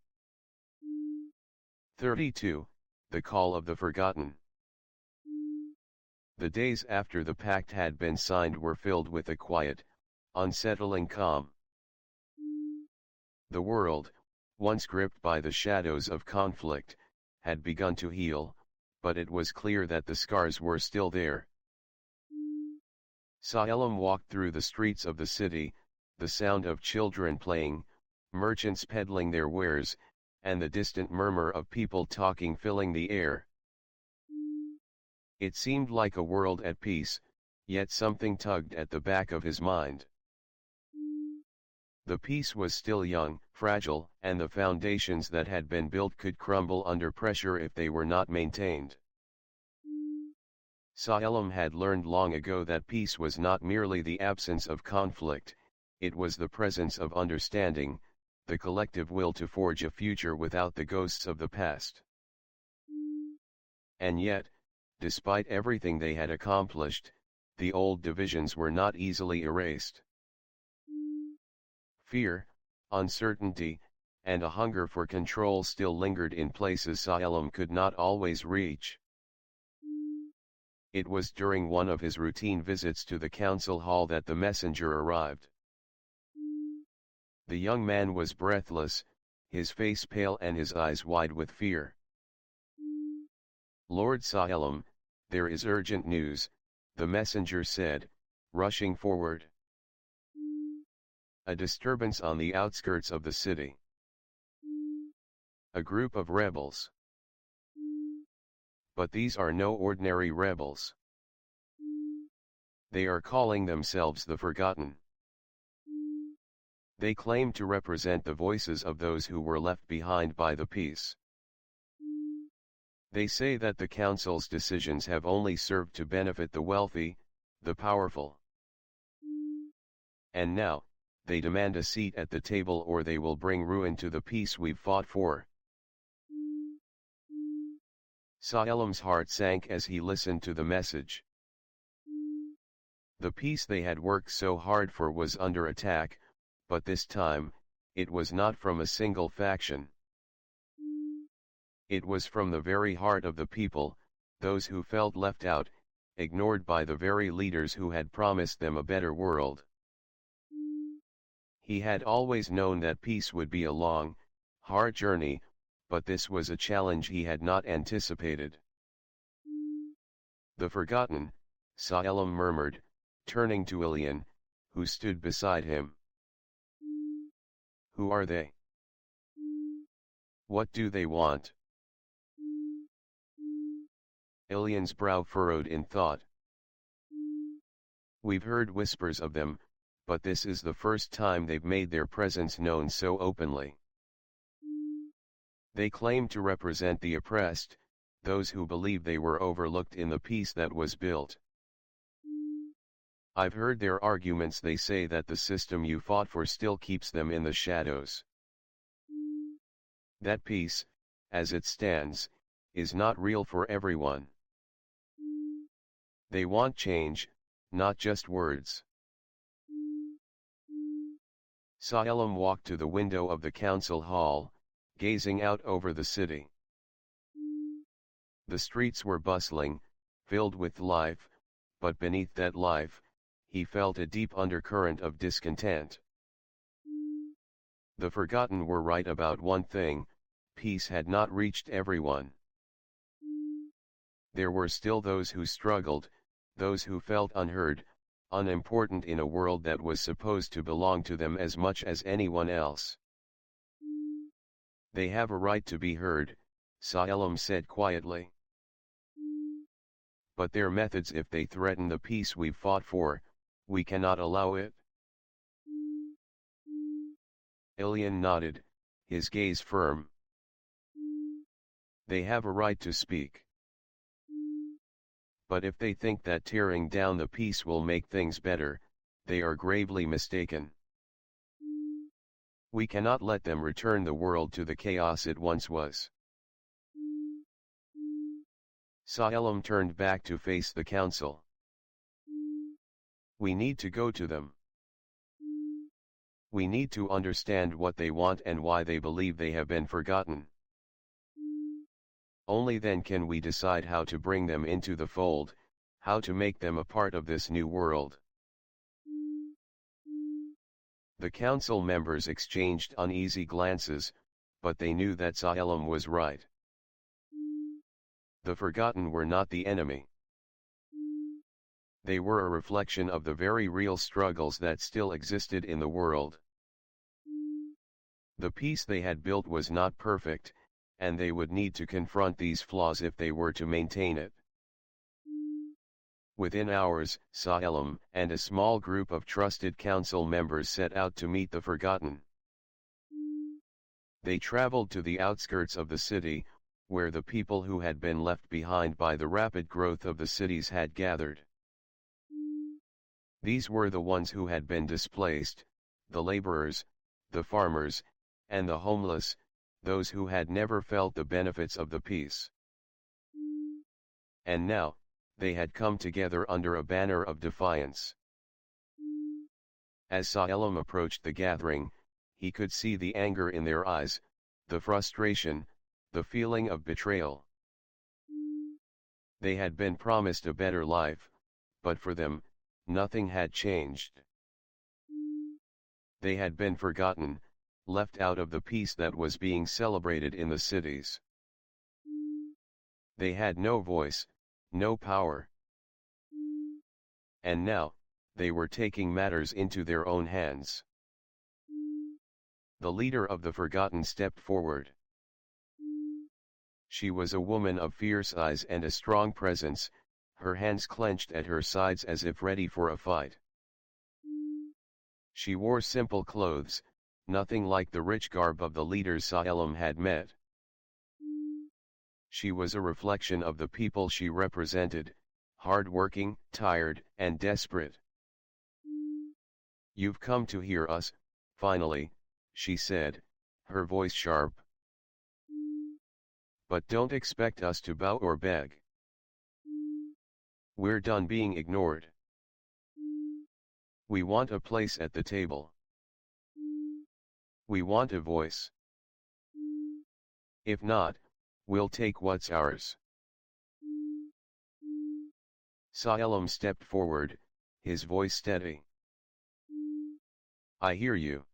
32. The Call of the Forgotten. The days after the pact had been signed were filled with a quiet, unsettling calm. The world, once gripped by the shadows of conflict, had begun to heal, but it was clear that the scars were still there. Salem walked through the streets of the city, the sound of children playing, merchants peddling their wares, and the distant murmur of people talking filling the air. It seemed like a world at peace, yet something tugged at the back of his mind. The peace was still young, fragile, and the foundations that had been built could crumble under pressure if they were not maintained. Salem had learned long ago that peace was not merely the absence of conflict, it was the presence of understanding, the collective will to forge a future without the ghosts of the past. And yet, despite everything they had accomplished, the old divisions were not easily erased. Fear, uncertainty, and a hunger for control still lingered in places Salem could not always reach. It was during one of his routine visits to the council hall that the messenger arrived. The young man was breathless, his face pale and his eyes wide with fear. "Lord Salem, there is urgent news," the messenger said, rushing forward. "A disturbance on the outskirts of the city. A group of rebels. But these are no ordinary rebels. They are calling themselves the Forgotten. They claim to represent the voices of those who were left behind by the peace. They say that the council's decisions have only served to benefit the wealthy, the powerful. And now, they demand a seat at the table or they will bring ruin to the peace we've fought for. Saelim's heart sank as he listened to the message. The peace they had worked so hard for was under attack, but this time, it was not from a single faction. It was from the very heart of the people, those who felt left out, ignored by the very leaders who had promised them a better world. He had always known that peace would be a long, hard journey, but this was a challenge he had not anticipated. The forgotten, Saelim murmured, turning to Ilian, who stood beside him. Who are they? What do they want? Ilian's brow furrowed in thought. We've heard whispers of them, but this is the first time they've made their presence known so openly. They claim to represent the oppressed, those who believe they were overlooked in the peace that was built. I've heard their arguments. They say that the system you fought for still keeps them in the shadows. That peace, as it stands, is not real for everyone. They want change, not just words. Saelim walked to the window of the council hall, gazing out over the city. The streets were bustling, filled with life, but beneath that life, he felt a deep undercurrent of discontent. The forgotten were right about one thing: peace had not reached everyone. There were still those who struggled, those who felt unheard, unimportant in a world that was supposed to belong to them as much as anyone else. They have a right to be heard, Saelim said quietly. But their methods, if they threaten the peace we've fought for, we cannot allow it. Ilian nodded, his gaze firm. They have a right to speak. But if they think that tearing down the peace will make things better, they are gravely mistaken. We cannot let them return the world to the chaos it once was. Saelim turned back to face the council. We need to go to them. We need to understand what they want and why they believe they have been forgotten. Only then can we decide how to bring them into the fold, how to make them a part of this new world. The council members exchanged uneasy glances, but they knew that Saelim was right. The forgotten were not the enemy. They were a reflection of the very real struggles that still existed in the world. The peace they had built was not perfect, and they would need to confront these flaws if they were to maintain it. Within hours, Saelim and a small group of trusted council members set out to meet the forgotten. They traveled to the outskirts of the city, where the people who had been left behind by the rapid growth of the cities had gathered. These were the ones who had been displaced, the laborers, the farmers, and the homeless, those who had never felt the benefits of the peace. And now, they had come together under a banner of defiance. As Saelim approached the gathering, he could see the anger in their eyes, the frustration, the feeling of betrayal. They had been promised a better life, but for them, nothing had changed. They had been forgotten, left out of the peace that was being celebrated in the cities. They had no voice, no power. And now, they were taking matters into their own hands. The leader of the forgotten stepped forward. She was a woman of fierce eyes and a strong presence, her hands clenched at her sides as if ready for a fight. She wore simple clothes, nothing like the rich garb of the leaders Salem had met. She was a reflection of the people she represented, hard-working, tired, and desperate. "You've come to hear us, finally," she said, her voice sharp. "But don't expect us to bow or beg. We're done being ignored. We want a place at the table. We want a voice. If not, we'll take what's ours." Salem stepped forward, his voice steady. "I hear you.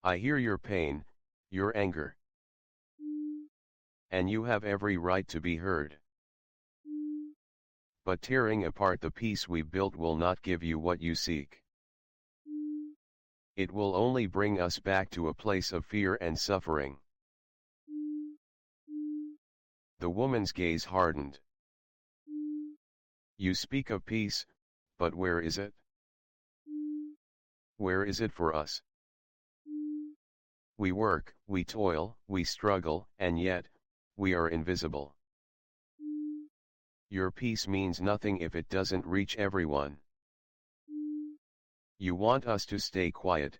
I hear your pain, your anger. And you have every right to be heard. But tearing apart the peace we built will not give you what you seek. It will only bring us back to a place of fear and suffering." The woman's gaze hardened. "You speak of peace, but where is it? Where is it for us? We work, we toil, we struggle, and yet, we are invisible. Your peace means nothing if it doesn't reach everyone. You want us to stay quiet,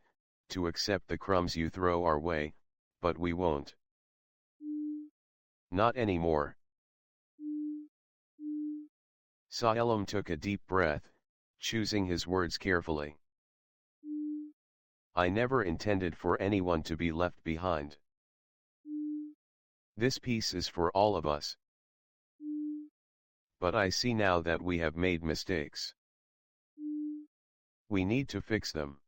to accept the crumbs you throw our way, but we won't. Not anymore." Salem took a deep breath, choosing his words carefully. "I never intended for anyone to be left behind. This peace is for all of us. But I see now that we have made mistakes. We need to fix them.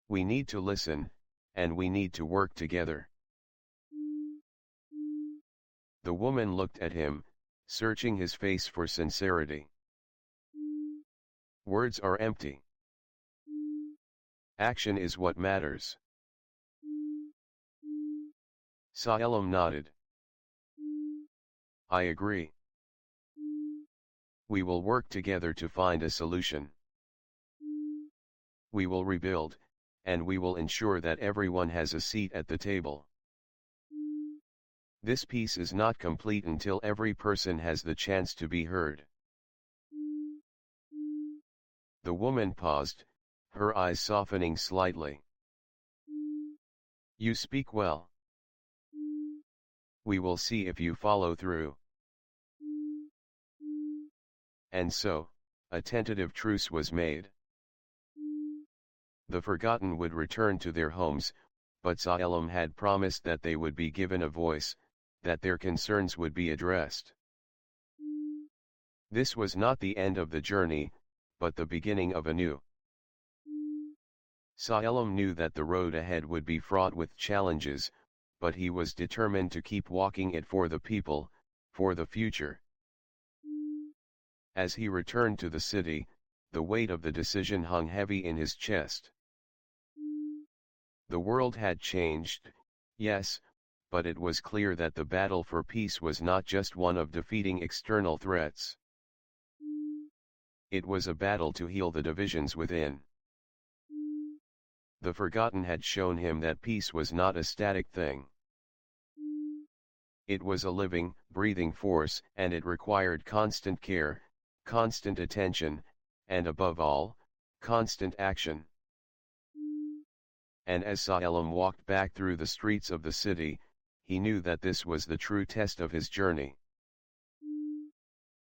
We need to listen, and we need to work together." The woman looked at him, searching his face for sincerity. "Words are empty. Action is what matters." Salem nodded. "I agree. We will work together to find a solution. We will rebuild, and we will ensure that everyone has a seat at the table. This peace is not complete until every person has the chance to be heard." The woman paused, her eyes softening slightly. "You speak well. We will see if you follow through." And so, a tentative truce was made. The forgotten would return to their homes, but Salem had promised that they would be given a voice, that their concerns would be addressed. This was not the end of the journey, but the beginning of a new. Salem knew that the road ahead would be fraught with challenges, but he was determined to keep walking it for the people, for the future. As he returned to the city, the weight of the decision hung heavy in his chest. The world had changed, yes, but it was clear that the battle for peace was not just one of defeating external threats. It was a battle to heal the divisions within. The forgotten had shown him that peace was not a static thing. It was a living, breathing force, and it required constant care, constant attention, and above all, constant action. And as Salem walked back through the streets of the city, he knew that this was the true test of his journey.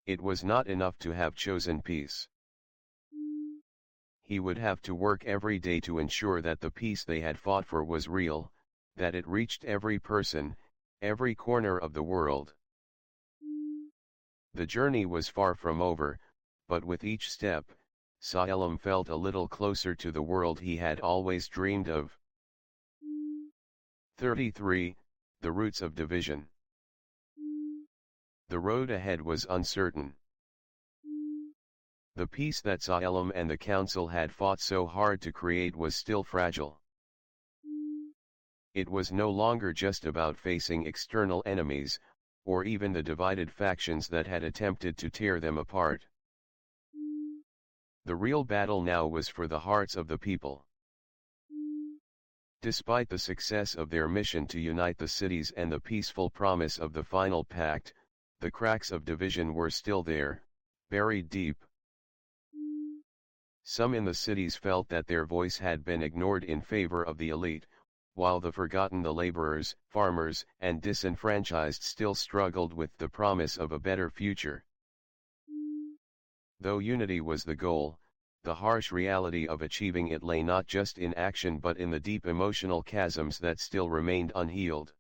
It was not enough to have chosen peace. He would have to work every day to ensure that the peace they had fought for was real, that it reached every person, every corner of the world. The journey was far from over, but with each step, Salem felt a little closer to the world he had always dreamed of. 33. The Roots of Division. The road ahead was uncertain. The peace that Salem and the council had fought so hard to create was still fragile. It was no longer just about facing external enemies, or even the divided factions that had attempted to tear them apart. The real battle now was for the hearts of the people. Despite the success of their mission to unite the cities and the peaceful promise of the final pact, the cracks of division were still there, buried deep. Some in the cities felt that their voice had been ignored in favor of the elite, while the laborers, farmers, and disenfranchised still struggled with the promise of a better future. Though unity was the goal, the harsh reality of achieving it lay not just in action but in the deep emotional chasms that still remained unhealed.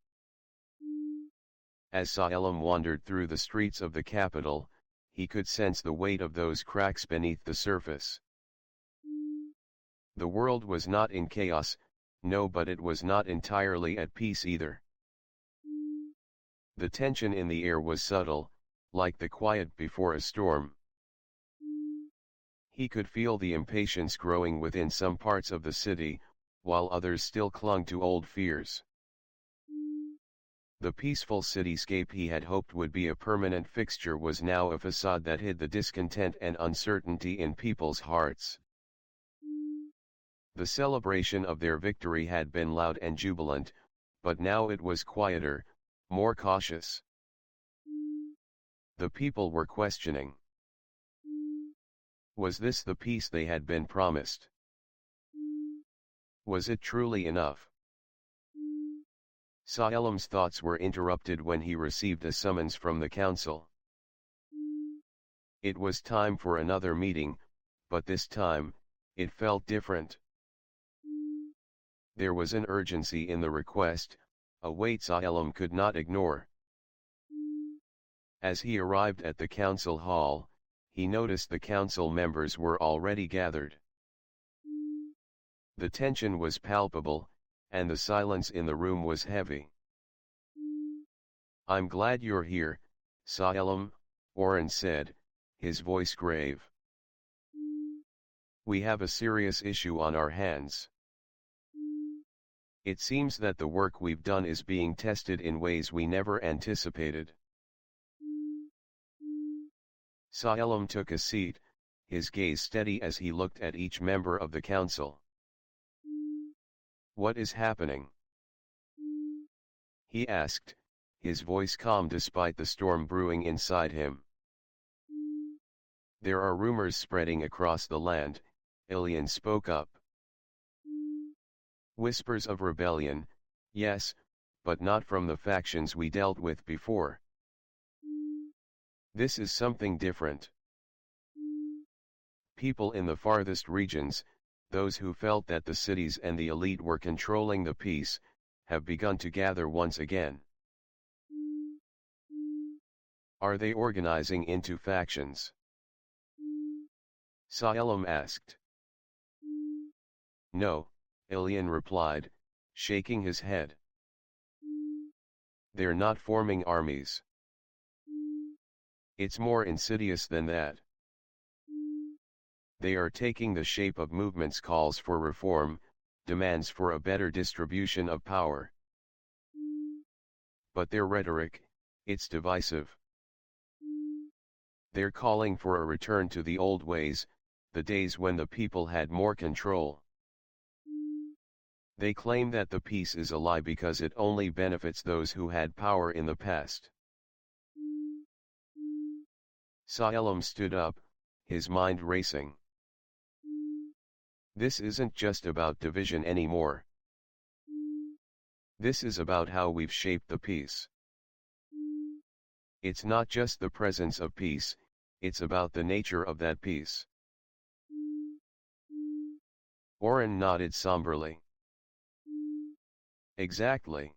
As Salem wandered through the streets of the capital, he could sense the weight of those cracks beneath the surface. The world was not in chaos, no, but it was not entirely at peace either. The tension in the air was subtle, like the quiet before a storm. He could feel the impatience growing within some parts of the city, while others still clung to old fears. The peaceful cityscape he had hoped would be a permanent fixture was now a facade that hid the discontent and uncertainty in people's hearts. The celebration of their victory had been loud and jubilant, but now it was quieter, more cautious. The people were questioning. Was this the peace they had been promised? Was it truly enough? Salem's thoughts were interrupted when he received a summons from the council. It was time for another meeting, but this time, it felt different. There was an urgency in the request, a weight Salem could not ignore. As he arrived at the council hall, he noticed the council members were already gathered. The tension was palpable, and the silence in the room was heavy. "I'm glad you're here, Salem," Oren said, his voice grave. "We have a serious issue on our hands. It seems that the work we've done is being tested in ways we never anticipated." Salem took a seat, his gaze steady as he looked at each member of the council. "What is happening?" he asked, his voice calm despite the storm brewing inside him. "There are rumors spreading across the land," Ilian spoke up. "Whispers of rebellion, yes, but not from the factions we dealt with before. This is something different. People in the farthest regions, those who felt that the cities and the elite were controlling the peace, have begun to gather once again." "Are they organizing into factions?" Salem asked. "No," Ilian replied, shaking his head. "They're not forming armies. It's more insidious than that. They are taking the shape of movements, calls for reform, demands for a better distribution of power. But their rhetoric, it's divisive. They're calling for a return to the old ways, the days when the people had more control. They claim that the peace is a lie because it only benefits those who had power in the past." Salem stood up, his mind racing. "This isn't just about division anymore. This is about how we've shaped the peace. It's not just the presence of peace, it's about the nature of that peace." Oren nodded somberly. "Exactly.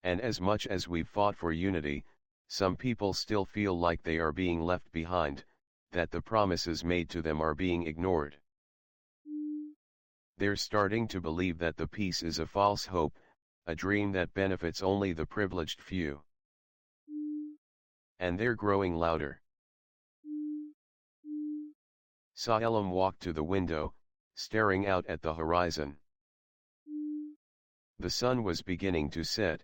And as much as we've fought for unity, some people still feel like they are being left behind, that the promises made to them are being ignored. They're starting to believe that the peace is a false hope, a dream that benefits only the privileged few. And they're growing louder." Salem walked to the window, staring out at the horizon. The sun was beginning to set,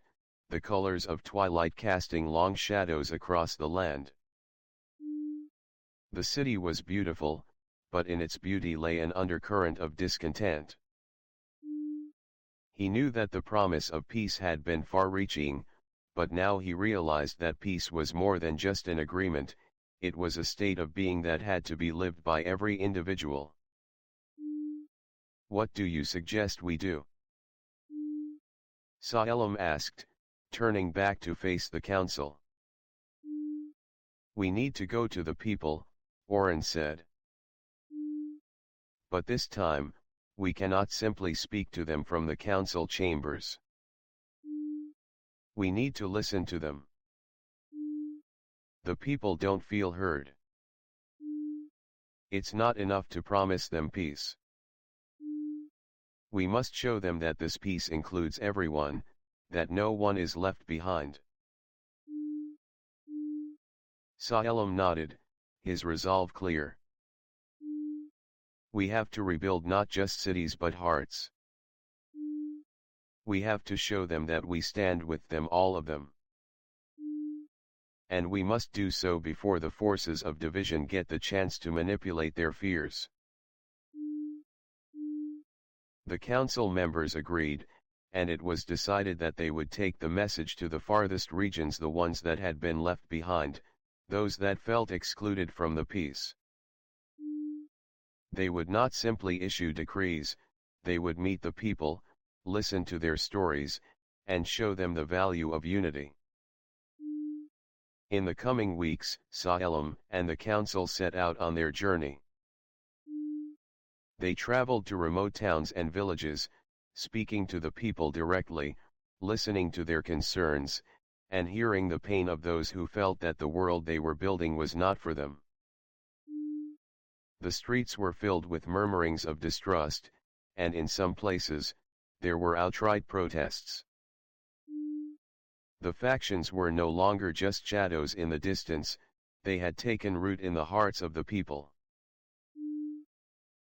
the colors of twilight casting long shadows across the land. The city was beautiful, but in its beauty lay an undercurrent of discontent. He knew that the promise of peace had been far-reaching, but now he realized that peace was more than just an agreement, it was a state of being that had to be lived by every individual. "What do you suggest we do?" Salem asked, turning back to face the council. "We need to go to the people," Oren said. "But this time, we cannot simply speak to them from the council chambers. We need to listen to them. The people don't feel heard. It's not enough to promise them peace. We must show them that this peace includes everyone, that no one is left behind." Salem nodded, his resolve clear. "We have to rebuild not just cities but hearts. We have to show them that we stand with them, all of them. And we must do so before the forces of division get the chance to manipulate their fears." The council members agreed, and it was decided that they would take the message to the farthest regions, the ones that had been left behind, those that felt excluded from the peace. They would not simply issue decrees, they would meet the people, listen to their stories, and show them the value of unity. In the coming weeks, Salem and the council set out on their journey. They traveled to remote towns and villages, speaking to the people directly, listening to their concerns, and hearing the pain of those who felt that the world they were building was not for them. The streets were filled with murmurings of distrust, and in some places, there were outright protests. The factions were no longer just shadows in the distance, they had taken root in the hearts of the people.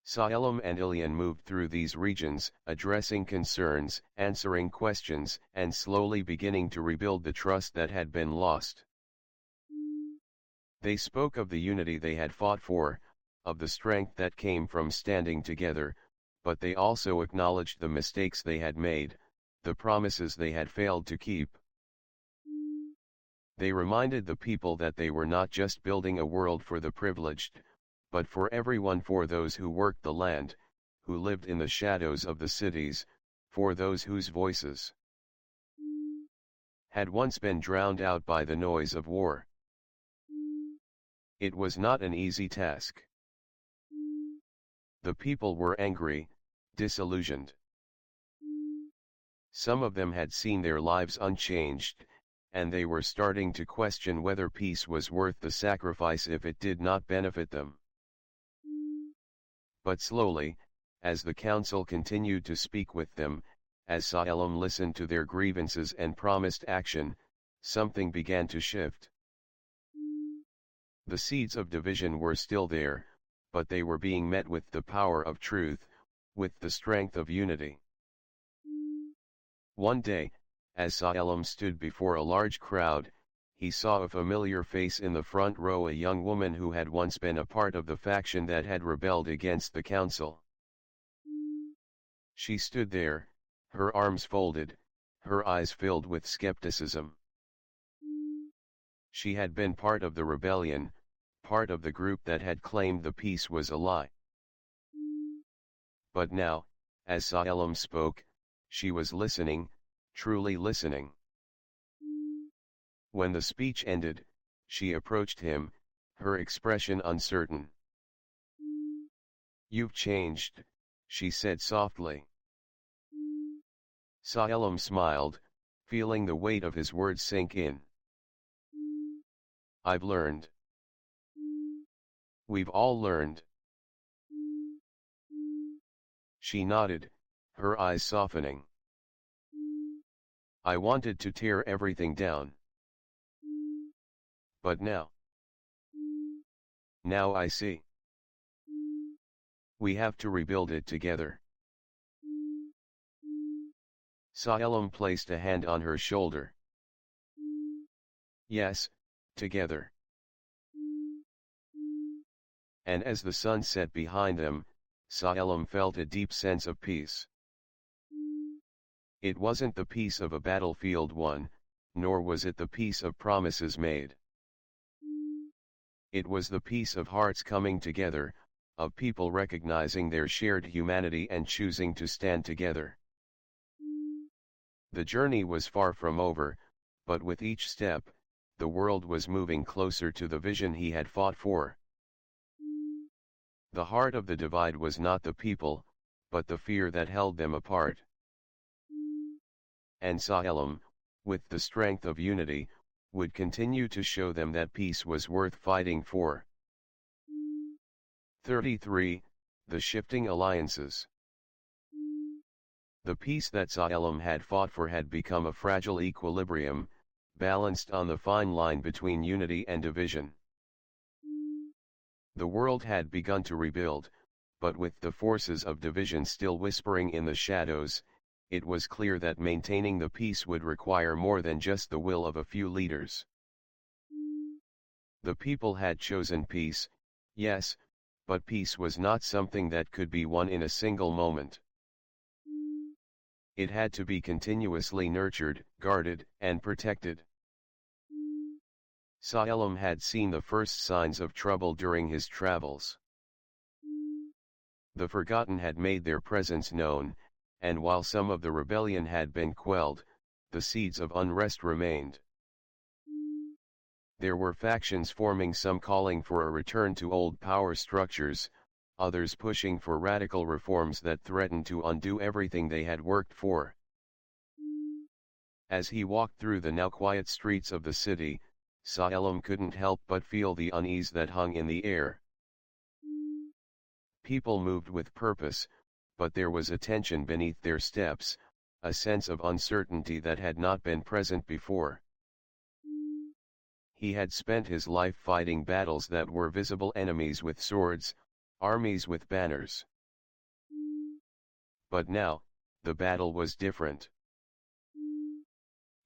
Salem and Ilian moved through these regions, addressing concerns, answering questions, and slowly beginning to rebuild the trust that had been lost. They spoke of the unity they had fought for, of the strength that came from standing together, but they also acknowledged the mistakes they had made, the promises they had failed to keep. They reminded the people that they were not just building a world for the privileged, but for everyone, for those who worked the land, who lived in the shadows of the cities, for those whose voices had once been drowned out by the noise of war. It was not an easy task. The people were angry, disillusioned. Some of them had seen their lives unchanged, and they were starting to question whether peace was worth the sacrifice if it did not benefit them. But slowly, as the council continued to speak with them, as Salem listened to their grievances and promised action, something began to shift. The seeds of division were still there, but they were being met with the power of truth, with the strength of unity. One day, as Salem stood before a large crowd, he saw a familiar face in the front row, a young woman who had once been a part of the faction that had rebelled against the council. She stood there, her arms folded, her eyes filled with skepticism. She had been part of the rebellion, part of the group that had claimed the peace was a lie. But now, as Salem spoke, she was listening, truly listening. When the speech ended, she approached him, her expression uncertain. "You've changed," she said softly. Salem smiled, feeling the weight of his words sink in. "I've learned. We've all learned." She nodded, her eyes softening. "I wanted to tear everything down. But now I see. We have to rebuild it together." Salem placed a hand on her shoulder. "Yes, together." and as the sun set behind them, Sa-Elam felt a deep sense of peace. It wasn't the peace of a battlefield won, nor was it the peace of promises made. It was the peace of hearts coming together, of people recognizing their shared humanity and choosing to stand together. The journey was far from over, but with each step, the world was moving closer to the vision he had fought for. The heart of the divide was not the people, but the fear that held them apart. And Sa-Elam, with the strength of unity, would continue to show them that peace was worth fighting for. 33. The Shifting Alliances. The peace that Sa-Elam had fought for had become a fragile equilibrium, balanced on the fine line between unity and division. The world had begun to rebuild, but with the forces of division still whispering in the shadows, it was clear that maintaining the peace would require more than just the will of a few leaders. The people had chosen peace, yes, but peace was not something that could be won in a single moment. It had to be continuously nurtured, guarded, and protected. Sa-Elam had seen the first signs of trouble during his travels. The forgotten had made their presence known, and while some of the rebellion had been quelled, the seeds of unrest remained. There were factions forming, some calling for a return to old power structures, others pushing for radical reforms that threatened to undo everything they had worked for. As he walked through the now quiet streets of the city, Sa-Elam couldn't help but feel the unease that hung in the air. People moved with purpose, but there was a tension beneath their steps, a sense of uncertainty that had not been present before. He had spent his life fighting battles that were visible enemies with swords, armies with banners. But now, the battle was different.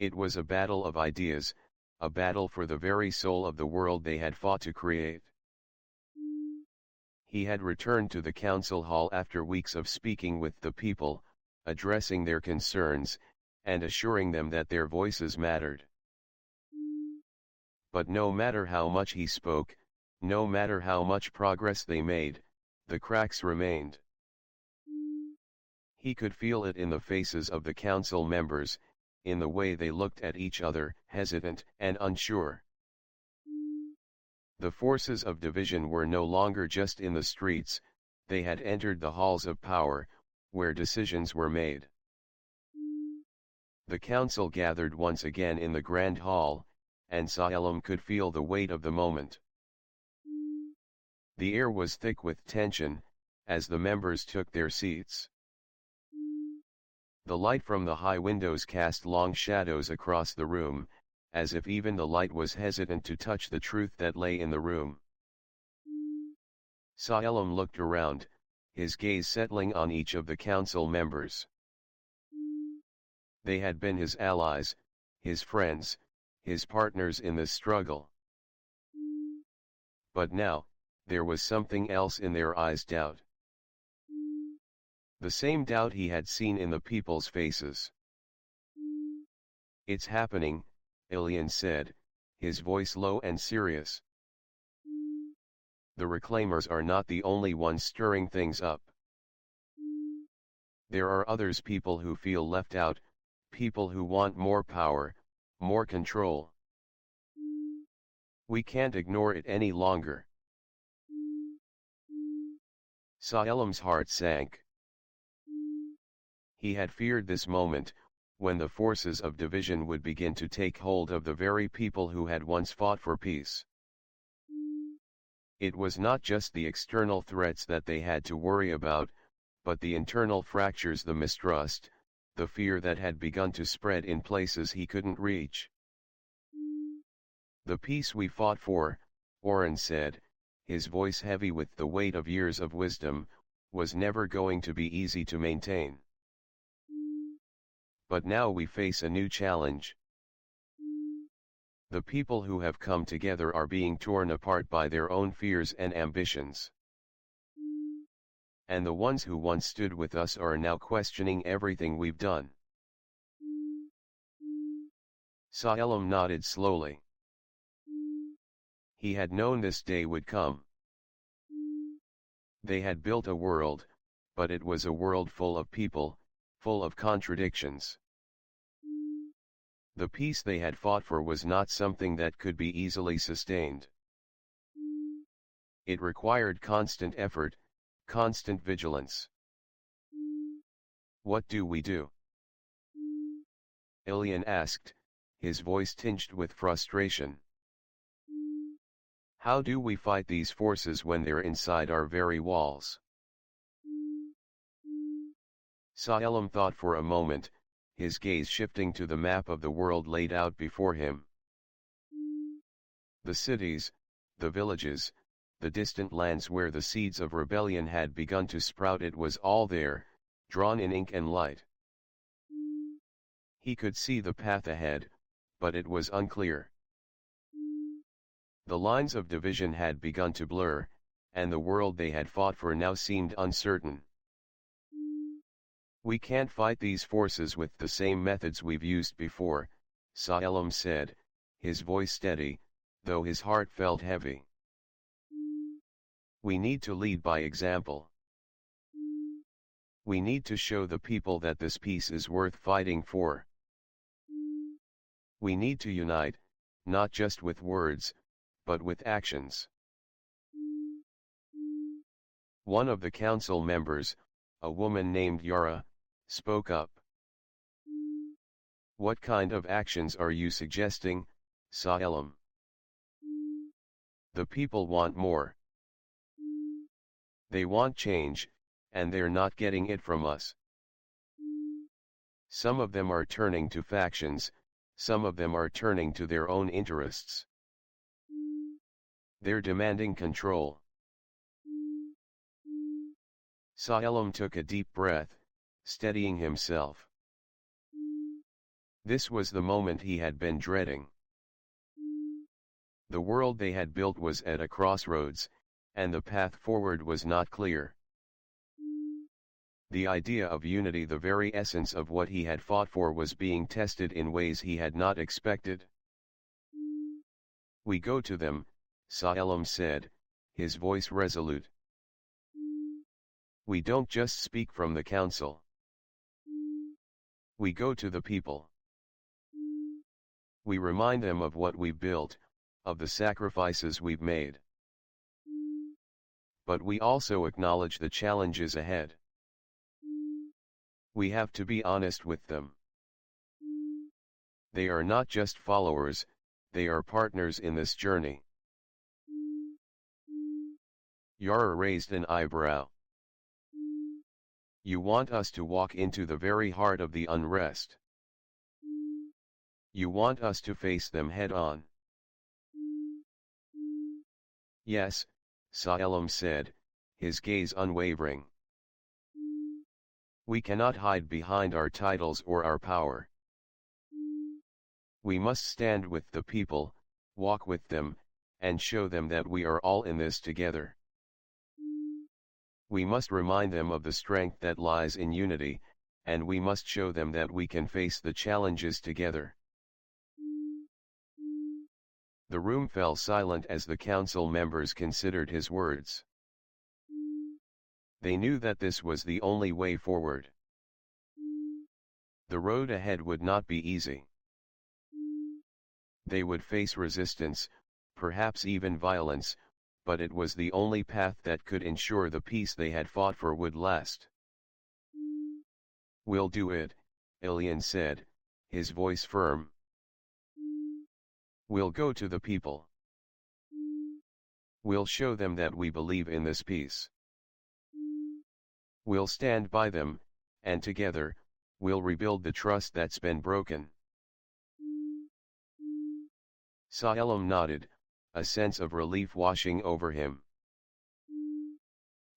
It was a battle of ideas, a battle for the very soul of the world they had fought to create. He had returned to the council hall after weeks of speaking with the people, addressing their concerns, and assuring them that their voices mattered. But no matter how much he spoke, no matter how much progress they made, the cracks remained. He could feel it in the faces of the council members, in the way they looked at each other, hesitant and unsure. The forces of division were no longer just in the streets, they had entered the halls of power, where decisions were made. The council gathered once again in the grand hall, and Sa-Elam could feel the weight of the moment. The air was thick with tension, as the members took their seats. The light from the high windows cast long shadows across the room, as if even the light was hesitant to touch the truth that lay in the room. Sa-Elam looked around, his gaze settling on each of the council members. They had been his allies, his friends, his partners in this struggle. But now, there was something else in their eyes: doubt. The same doubt he had seen in the people's faces. "It's happening," Ilian said, his voice low and serious. "The reclaimers are not the only ones stirring things up. There are others, people who feel left out, people who want more power, more control. We can't ignore it any longer." Sa-Elam's heart sank. He had feared this moment, when the forces of division would begin to take hold of the very people who had once fought for peace. It was not just the external threats that they had to worry about, but the internal fractures, the mistrust, the fear that had begun to spread in places he couldn't reach. "The peace we fought for," Oren said, his voice heavy with the weight of years of wisdom, "was never going to be easy to maintain. But now we face a new challenge. The people who have come together are being torn apart by their own fears and ambitions. And the ones who once stood with us are now questioning everything we've done. Salem nodded slowly. He had known this day would come. They had built a world, but it was a world full of people, full of contradictions. The peace they had fought for was not something that could be easily sustained. It required constant effort, constant vigilance. What do we do? Ilian asked, his voice tinged with frustration. How do we fight these forces when they're inside our very walls? Salem thought for a moment, his gaze shifting to the map of the world laid out before him. The cities, the villages, the distant lands where the seeds of rebellion had begun to sprout, it was all there, drawn in ink and light. He could see the path ahead, but it was unclear. The lines of division had begun to blur, and the world they had fought for now seemed uncertain. We can't fight these forces with the same methods we've used before, Salem said, his voice steady, though his heart felt heavy. We need to lead by example. We need to show the people that this peace is worth fighting for. We need to unite, not just with words, but with actions. One of the council members, a woman named Yara, spoke up. What kind of actions are you suggesting, Salem? The people want more. They want change, and they're not getting it from us. Some of them are turning to factions, some of them are turning to their own interests. They're demanding control. Salem took a deep breath, steadying himself. This was the moment he had been dreading. The world they had built was at a crossroads, and the path forward was not clear. The idea of unity, the very essence of what he had fought for, was being tested in ways he had not expected. We go to them, Salem said, his voice resolute. We don't just speak from the council. We go to the people. We remind them of what we've built, of the sacrifices we've made. But we also acknowledge the challenges ahead. We have to be honest with them. They are not just followers, they are partners in this journey. Yara raised an eyebrow. You want us to walk into the very heart of the unrest. You want us to face them head on. Yes, Salem said, his gaze unwavering. We cannot hide behind our titles or our power. We must stand with the people, walk with them, and show them that we are all in this together. We must remind them of the strength that lies in unity, and we must show them that we can face the challenges together. The room fell silent as the council members considered his words. They knew that this was the only way forward. The road ahead would not be easy. They would face resistance, perhaps even violence, but it was the only path that could ensure the peace they had fought for would last. We'll do it, Ilian said, his voice firm. We'll go to the people. We'll show them that we believe in this peace. We'll stand by them, and together, we'll rebuild the trust that's been broken. Salem nodded, a sense of relief washing over him.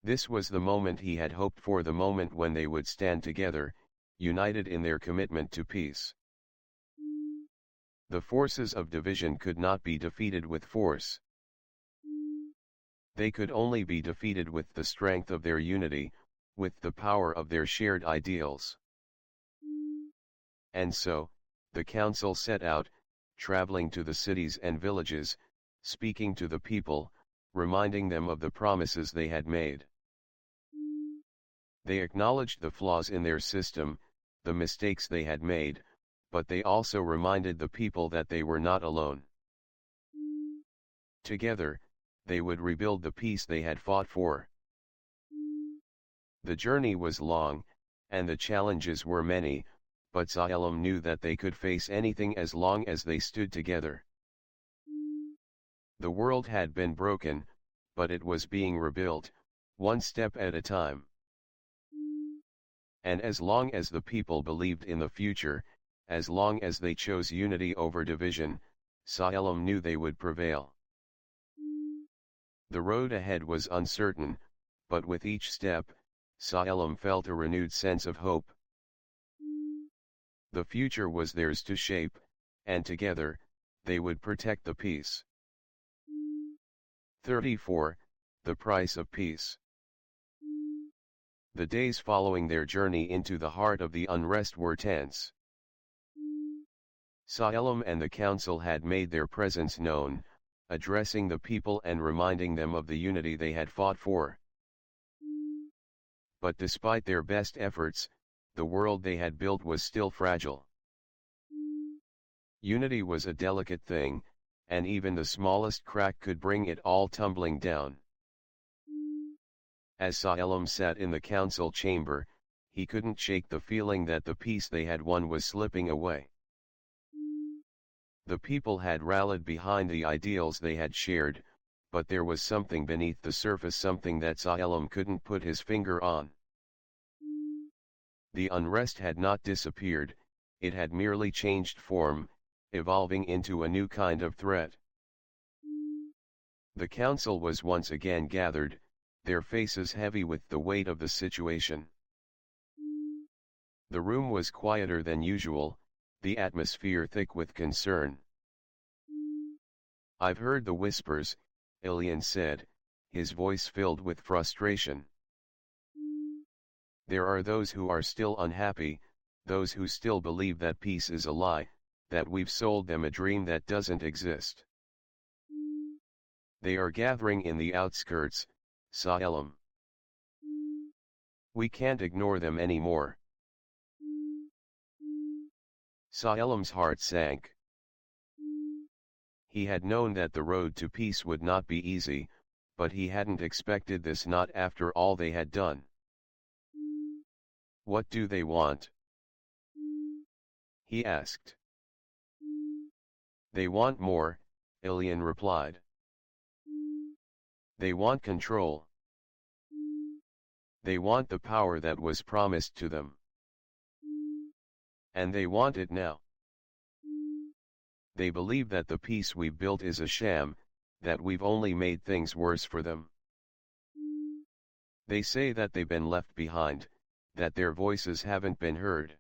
This was the moment he had hoped for, the moment when they would stand together, united in their commitment to peace. The forces of division could not be defeated with force. They could only be defeated with the strength of their unity, with the power of their shared ideals. And so, the council set out, traveling to the cities and villages, speaking to the people, reminding them of the promises they had made. They acknowledged the flaws in their system, the mistakes they had made, but they also reminded the people that they were not alone. Together, they would rebuild the peace they had fought for. The journey was long, and the challenges were many, but Salem knew that they could face anything as long as they stood together. The world had been broken, but it was being rebuilt, one step at a time. And as long as the people believed in the future, as long as they chose unity over division, Salem knew they would prevail. The road ahead was uncertain, but with each step, Salem felt a renewed sense of hope. The future was theirs to shape, and together, they would protect the peace. 34. The price of peace. The days following their journey into the heart of the unrest were tense. Salem and the council had made their presence known, addressing the people and reminding them of the unity they had fought for. But despite their best efforts, the world they had built was still fragile. Unity was a delicate thing, and even the smallest crack could bring it all tumbling down. As Salem sat in the council chamber, he couldn't shake the feeling that the peace they had won was slipping away. The people had rallied behind the ideals they had shared, but there was something beneath the surface, something that Salem couldn't put his finger on. The unrest had not disappeared, it had merely changed form, evolving into a new kind of threat. The council was once again gathered, their faces heavy with the weight of the situation. The room was quieter than usual, the atmosphere thick with concern. "I've heard the whispers," Ilian said, his voice filled with frustration. "There are those who are still unhappy, those who still believe that peace is a lie, that we've sold them a dream that doesn't exist. They are gathering in the outskirts, Salem. We can't ignore them anymore." Salem's heart sank. He had known that the road to peace would not be easy, but he hadn't expected this, not after all they had done. "What do they want?" he asked. "They want more," Ilian replied. "They want control. They want the power that was promised to them. And they want it now. They believe that the peace we've built is a sham, that we've only made things worse for them. They say that they've been left behind, that their voices haven't been heard.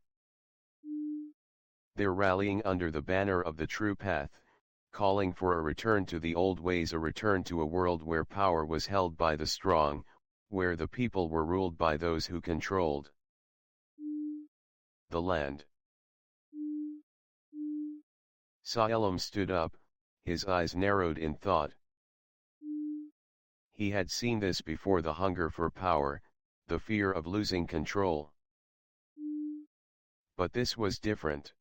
They're rallying under the banner of the true path, calling for a return to the old ways, a return to a world where power was held by the strong, where the people were ruled by those who controlled the land." Salem stood up, his eyes narrowed in thought. He had seen this before: the hunger for power, the fear of losing control. But this was different.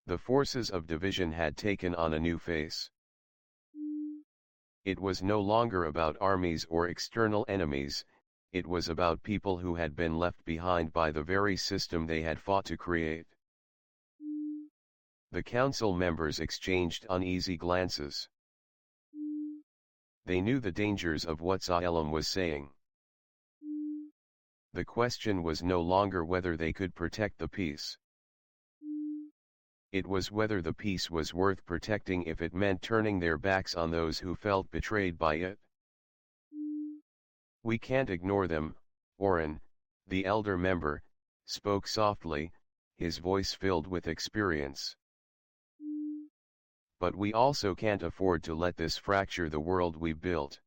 The forces of division had taken on a new face. It was no longer about armies or external enemies, it was about people who had been left behind by the very system they had fought to create. The council members exchanged uneasy glances. They knew the dangers of what Salem was saying. The question was no longer whether they could protect the peace. It was whether the peace was worth protecting if it meant turning their backs on those who felt betrayed by it. "We can't ignore them," Oren, the elder member, spoke softly, his voice filled with experience. But we also can't afford to let this fracture the world we built.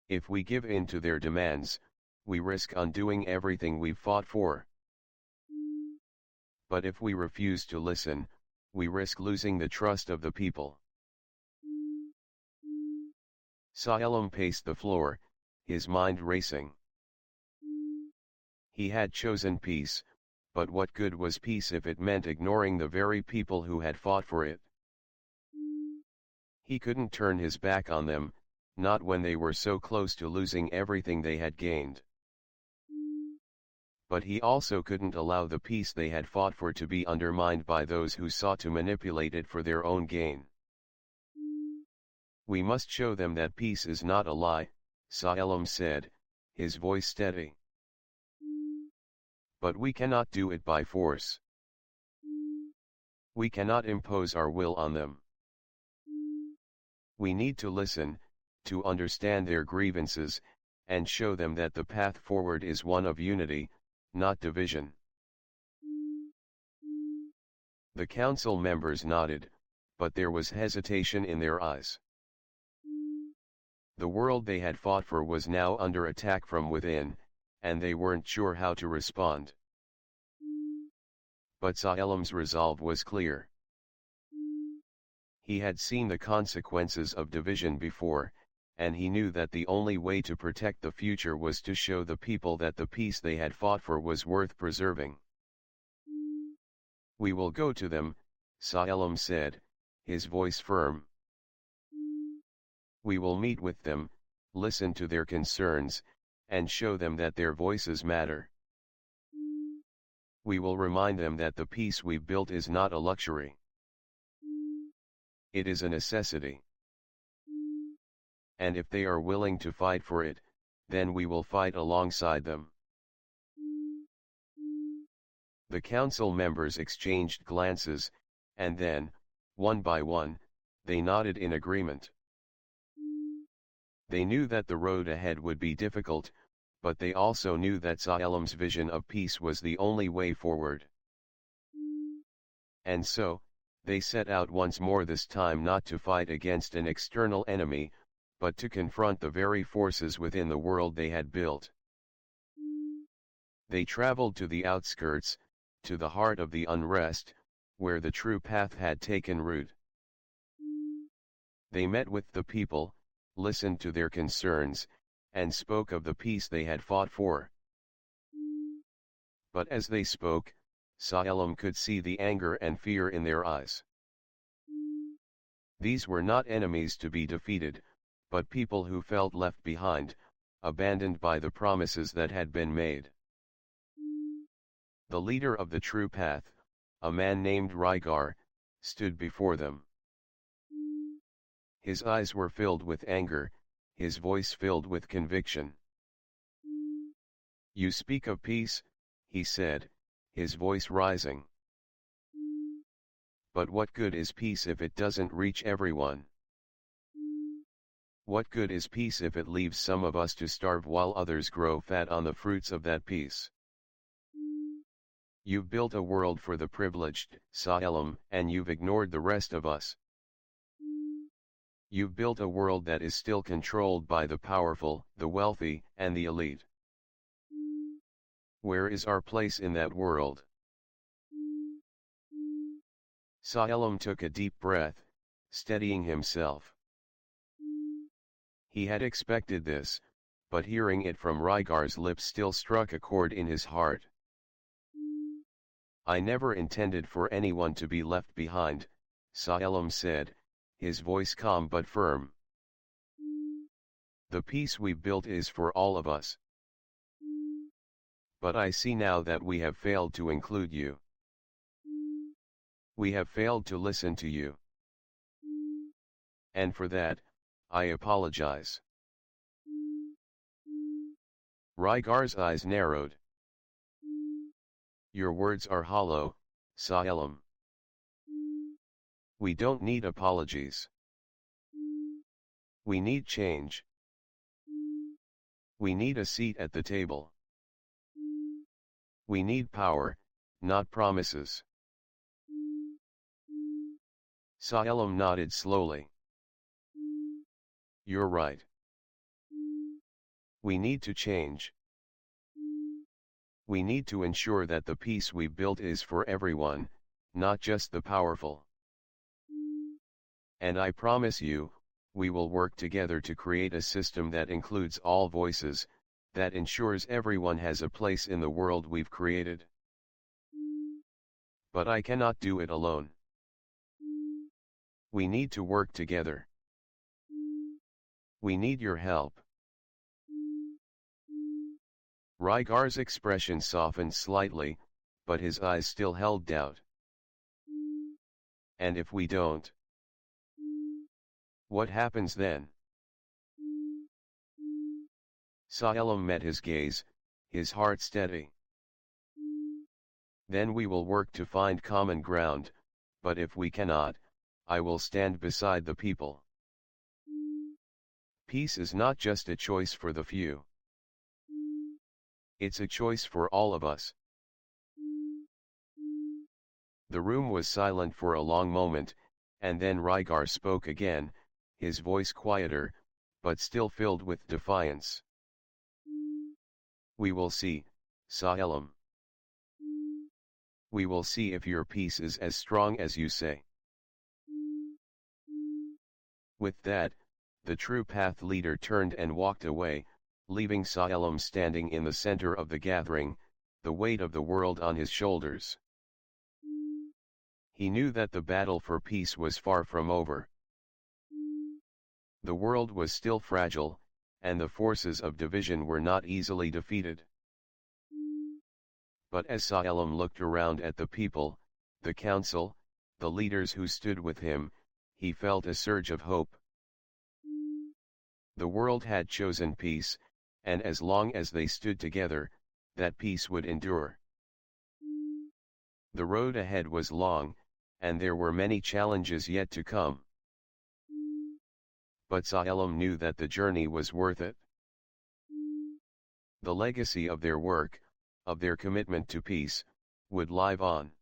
If we give in to their demands, we risk undoing everything we've fought for. But if we refuse to listen, we risk losing the trust of the people. Salem paced the floor, his mind racing. He had chosen peace, but what good was peace if it meant ignoring the very people who had fought for it? He couldn't turn his back on them, not when they were so close to losing everything they had gained. But he also couldn't allow the peace they had fought for to be undermined by those who sought to manipulate it for their own gain. We must show them that peace is not a lie, Salem said, his voice steady. But we cannot do it by force. We cannot impose our will on them. We need to listen, to understand their grievances, and show them that the path forward is one of unity, not division. The council members nodded, but there was hesitation in their eyes. The world they had fought for was now under attack from within, and they weren't sure how to respond. But Salem's resolve was clear. He had seen the consequences of division before, and he knew that the only way to protect the future was to show the people that the peace they had fought for was worth preserving. We will go to them, Salem said, his voice firm. We will meet with them, listen to their concerns, and show them that their voices matter. We will remind them that the peace we've built is not a luxury. It is a necessity. And if they are willing to fight for it, then we will fight alongside them. The council members exchanged glances, and then, one by one, they nodded in agreement. They knew that the road ahead would be difficult, but they also knew that Salem's vision of peace was the only way forward. And so, they set out once more, this time not to fight against an external enemy, but to confront the very forces within the world they had built. They traveled to the outskirts, to the heart of the unrest, where the true path had taken root. They met with the people, listened to their concerns, and spoke of the peace they had fought for. But as they spoke, Salem could see the anger and fear in their eyes. These were not enemies to be defeated, but people who felt left behind, abandoned by the promises that had been made. The leader of the true path, a man named Rygar, stood before them. His eyes were filled with anger, his voice filled with conviction. You speak of peace, he said, his voice rising. But what good is peace if it doesn't reach everyone? What good is peace if it leaves some of us to starve while others grow fat on the fruits of that peace? You've built a world for the privileged, Salem, and you've ignored the rest of us. You've built a world that is still controlled by the powerful, the wealthy, and the elite. Where is our place in that world? Salem took a deep breath, steadying himself. He had expected this, but hearing it from Rygar's lips still struck a chord in his heart. I never intended for anyone to be left behind, Salem said, his voice calm but firm. The peace we've built is for all of us. But I see now that we have failed to include you. We have failed to listen to you. And for that, I apologize. Rygar's eyes narrowed. Your words are hollow, Salem. We don't need apologies. We need change. We need a seat at the table. We need power, not promises. Saelim nodded slowly. You're right. We need to change. We need to ensure that the peace we built is for everyone, not just the powerful. And I promise you, we will work together to create a system that includes all voices, that ensures everyone has a place in the world we've created. But I cannot do it alone. We need to work together. We need your help. Rygar's expression softened slightly, but his eyes still held doubt. And if we don't? What happens then? Saelim met his gaze, his heart steady. Then we will work to find common ground, but if we cannot, I will stand beside the people. Peace is not just a choice for the few. It's a choice for all of us. The room was silent for a long moment, and then Rygar spoke again, his voice quieter, but still filled with defiance. We will see, Saelim. We will see if your peace is as strong as you say. With that, the true path leader turned and walked away, leaving Saelim standing in the center of the gathering, the weight of the world on his shoulders. He knew that the battle for peace was far from over. The world was still fragile, and the forces of division were not easily defeated. But as Saelim looked around at the people, the council, the leaders who stood with him, he felt a surge of hope. The world had chosen peace, and as long as they stood together, that peace would endure. The road ahead was long, and there were many challenges yet to come. But Saelim knew that the journey was worth it. The legacy of their work, of their commitment to peace, would live on.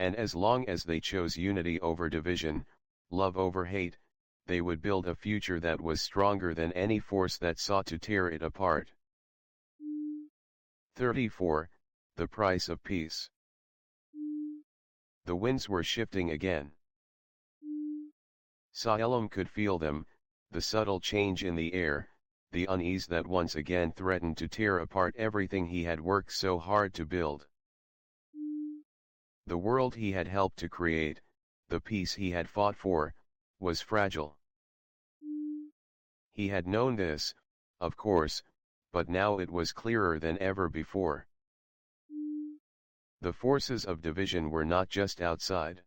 And as long as they chose unity over division, love over hate, they would build a future that was stronger than any force that sought to tear it apart. 34. The Price of Peace. The winds were shifting again. Saelim could feel them, the subtle change in the air, the unease that once again threatened to tear apart everything he had worked so hard to build. The world he had helped to create, the peace he had fought for, was fragile. He had known this, of course, but now it was clearer than ever before. The forces of division were not just outside.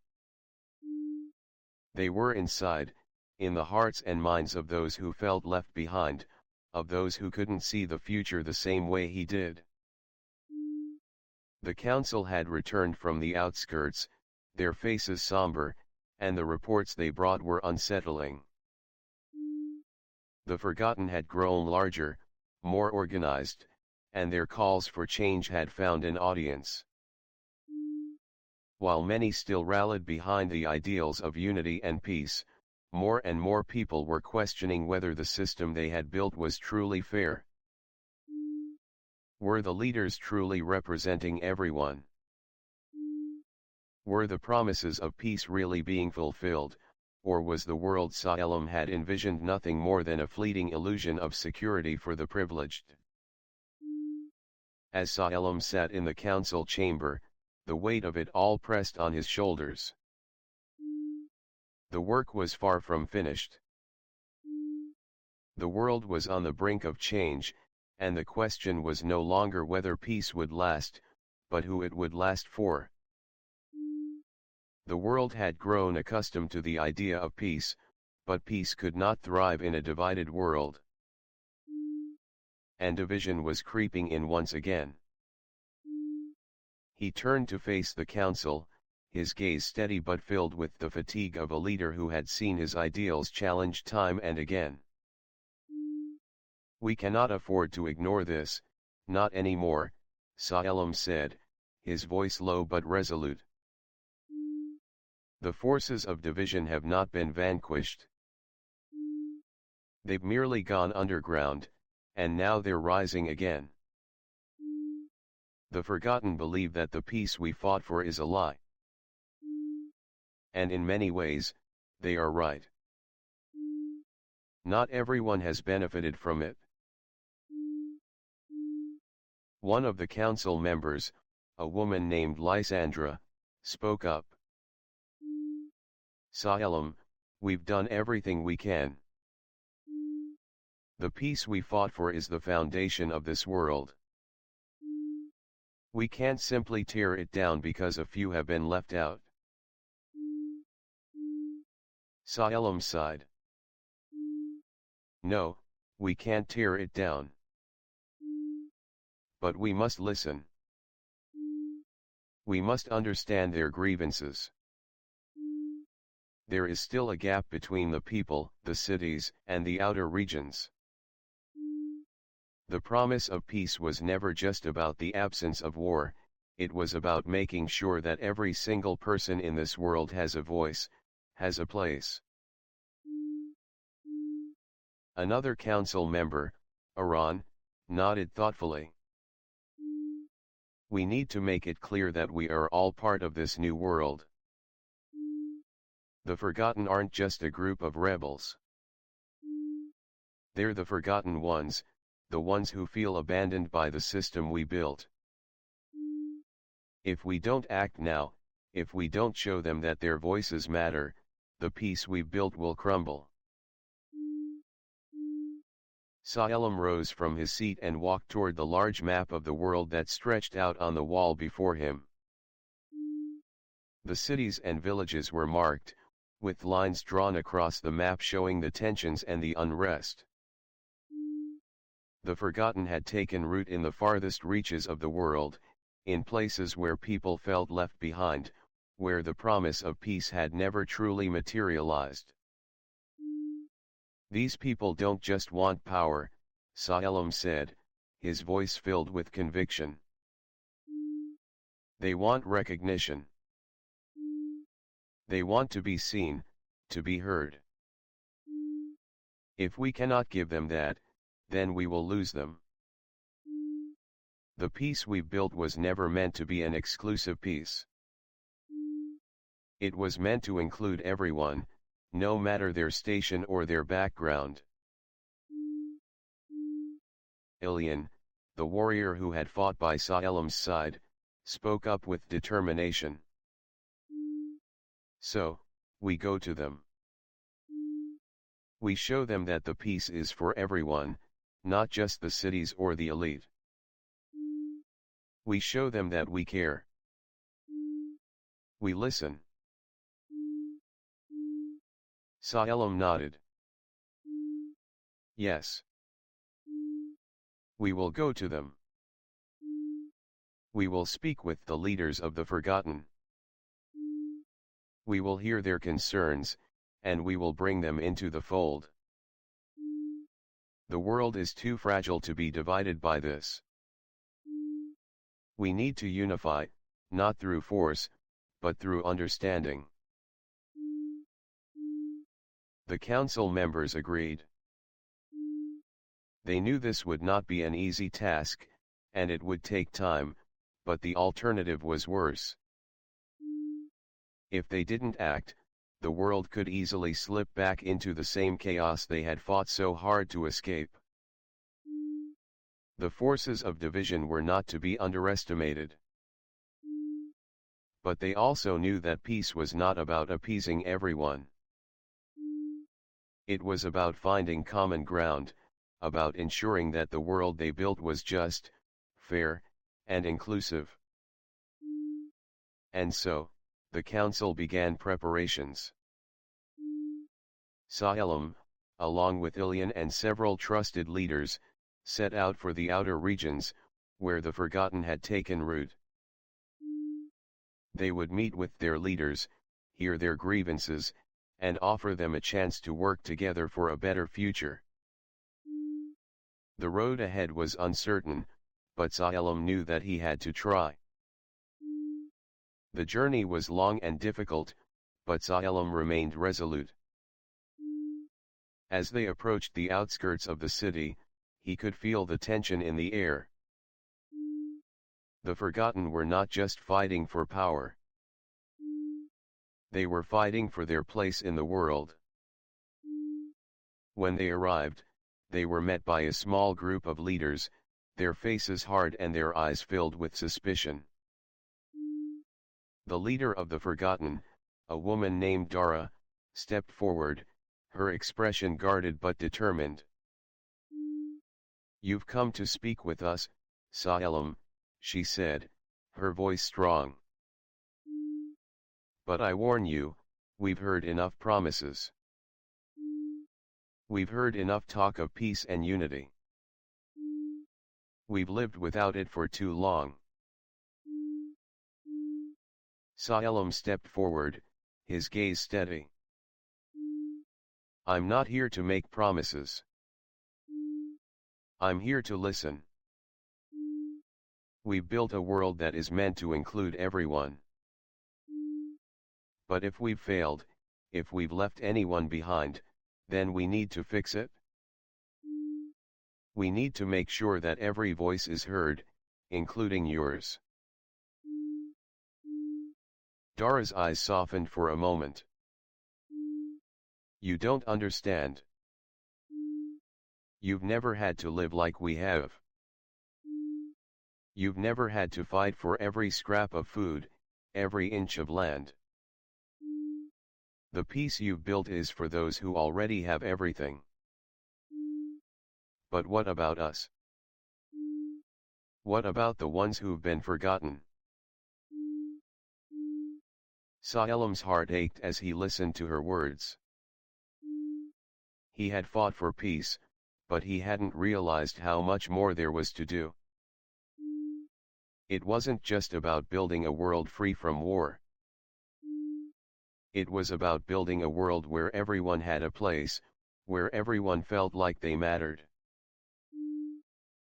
They were inside, in the hearts and minds of those who felt left behind, of those who couldn't see the future the same way he did. The council had returned from the outskirts, their faces somber, and the reports they brought were unsettling. The forgotten had grown larger, more organized, and their calls for change had found an audience. While many still rallied behind the ideals of unity and peace, more and more people were questioning whether the system they had built was truly fair. Were the leaders truly representing everyone? Were the promises of peace really being fulfilled, or was the world Saelim had envisioned nothing more than a fleeting illusion of security for the privileged? As Saelim sat in the council chamber, the weight of it all pressed on his shoulders. The work was far from finished. The world was on the brink of change, and the question was no longer whether peace would last, but who it would last for. The world had grown accustomed to the idea of peace, but peace could not thrive in a divided world. And division was creeping in once again. He turned to face the council, his gaze steady but filled with the fatigue of a leader who had seen his ideals challenged time and again. We cannot afford to ignore this, not anymore, Saelim said, his voice low but resolute. The forces of division have not been vanquished. They've merely gone underground, and now they're rising again. The forgotten believe that the peace we fought for is a lie. And in many ways, they are right. Not everyone has benefited from it. One of the council members, a woman named Lysandra, spoke up. Salem, we've done everything we can. The peace we fought for is the foundation of this world. We can't simply tear it down because a few have been left out. Salem sighed. No, we can't tear it down. But we must listen. We must understand their grievances. There is still a gap between the people, the cities, and the outer regions. The promise of peace was never just about the absence of war, it was about making sure that every single person in this world has a voice, has a place. Another council member, Aran, nodded thoughtfully. We need to make it clear that we are all part of this new world. The forgotten aren't just a group of rebels. They're the forgotten ones, the ones who feel abandoned by the system we built. If we don't act now, if we don't show them that their voices matter, the peace we've built will crumble. Salem rose from his seat and walked toward the large map of the world that stretched out on the wall before him. The cities and villages were marked, with lines drawn across the map showing the tensions and the unrest. The forgotten had taken root in the farthest reaches of the world, in places where people felt left behind, where the promise of peace had never truly materialized. These people don't just want power, Salem said, his voice filled with conviction. They want recognition. They want to be seen, to be heard. If we cannot give them that, then we will lose them. The peace we've built was never meant to be an exclusive peace. It was meant to include everyone, no matter their station or their background. Ilian, the warrior who had fought by Salem's side, spoke up with determination. So, we go to them. We show them that the peace is for everyone, not just the cities or the elite. We show them that we care. We listen. Salem nodded. Yes. We will go to them. We will speak with the leaders of the forgotten. We will hear their concerns, and we will bring them into the fold. The world is too fragile to be divided by this. We need to unify, not through force, but through understanding. The council members agreed. They knew this would not be an easy task, and it would take time, but the alternative was worse. If they didn't act, the world could easily slip back into the same chaos they had fought so hard to escape. The forces of division were not to be underestimated. But they also knew that peace was not about appeasing everyone. It was about finding common ground, about ensuring that the world they built was just, fair, and inclusive. And so, the council began preparations. Salem, along with Ilian and several trusted leaders, set out for the outer regions, where the forgotten had taken root. They would meet with their leaders, hear their grievances, and offer them a chance to work together for a better future. The road ahead was uncertain, but Salem knew that he had to try. The journey was long and difficult, but Salem remained resolute. As they approached the outskirts of the city, he could feel the tension in the air. The Forgotten were not just fighting for power. They were fighting for their place in the world. When they arrived, they were met by a small group of leaders, their faces hard and their eyes filled with suspicion. The leader of the Forgotten, a woman named Dara, stepped forward, her expression guarded but determined. "You've come to speak with us, Salem," she said, her voice strong. "But I warn you, we've heard enough promises. We've heard enough talk of peace and unity. We've lived without it for too long." Salem stepped forward, his gaze steady. "I'm not here to make promises. I'm here to listen. We've built a world that is meant to include everyone. But if we've failed, if we've left anyone behind, then we need to fix it. We need to make sure that every voice is heard, including yours." Dara's eyes softened for a moment. "You don't understand. You've never had to live like we have. You've never had to fight for every scrap of food, every inch of land. The peace you've built is for those who already have everything. But what about us? What about the ones who've been forgotten?" Salem's heart ached as he listened to her words. He had fought for peace, but he hadn't realized how much more there was to do. It wasn't just about building a world free from war. It was about building a world where everyone had a place, where everyone felt like they mattered.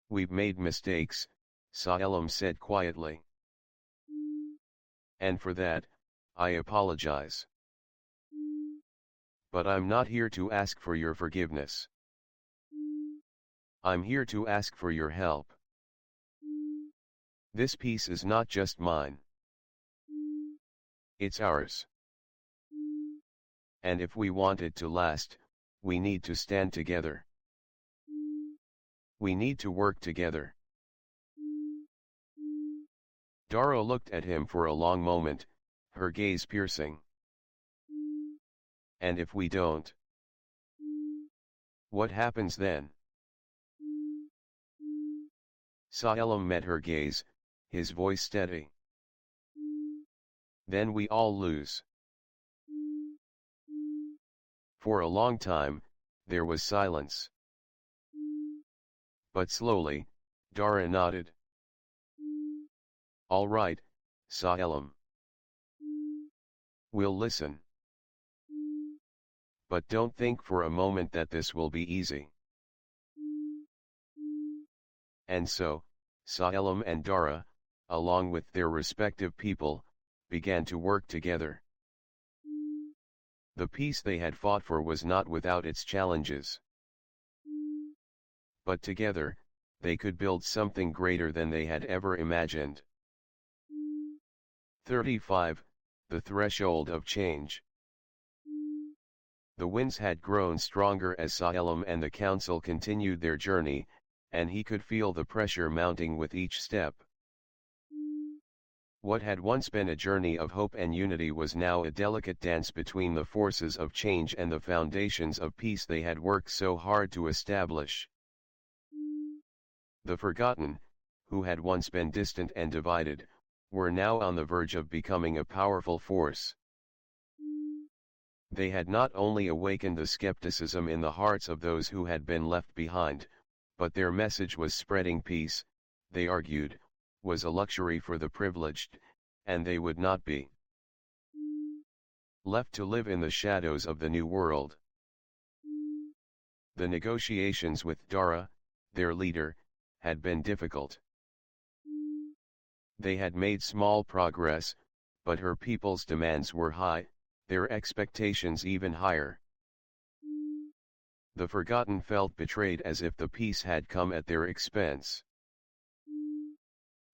"We've made mistakes," Salem said quietly. "And for that, I apologize. But I'm not here to ask for your forgiveness. I'm here to ask for your help. This peace is not just mine. It's ours. And if we want it to last, we need to stand together. We need to work together." Dara looked at him for a long moment, her gaze piercing. "And if we don't? What happens then?" Salem met her gaze, his voice steady. "Then we all lose." For a long time, there was silence. But slowly, Dara nodded. "All right, Salem. We'll listen. But don't think for a moment that this will be easy." And so, Salem and Dara, along with their respective people, began to work together. The peace they had fought for was not without its challenges. But together, they could build something greater than they had ever imagined. 35. The Threshold of Change. The winds had grown stronger as Salem and the council continued their journey, and he could feel the pressure mounting with each step. What had once been a journey of hope and unity was now a delicate dance between the forces of change and the foundations of peace they had worked so hard to establish. The Forgotten, who had once been distant and divided, were now on the verge of becoming a powerful force. They had not only awakened the skepticism in the hearts of those who had been left behind, but their message was spreading peace, they argued, was a luxury for the privileged, and they would not be left to live in the shadows of the new world. The negotiations with Dara, their leader, had been difficult. They had made small progress, but her people's demands were high, their expectations even higher. The forgotten felt betrayed, as if the peace had come at their expense.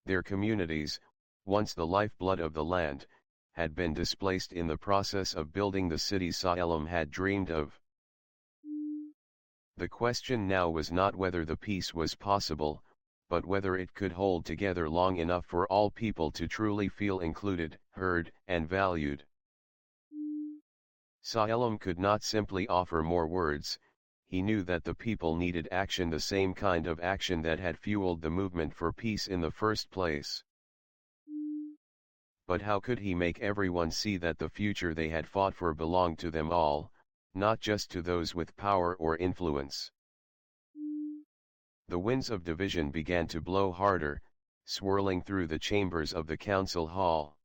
Their communities, once the lifeblood of the land, had been displaced in the process of building the city Salem had dreamed of. The question now was not whether the peace was possible, but whether it could hold together long enough for all people to truly feel included, heard, and valued. Salem could not simply offer more words. He knew that the people needed action, the same kind of action that had fueled the movement for peace in the first place. But how could he make everyone see that the future they had fought for belonged to them all, not just to those with power or influence? The winds of division began to blow harder, swirling through the chambers of the council hall.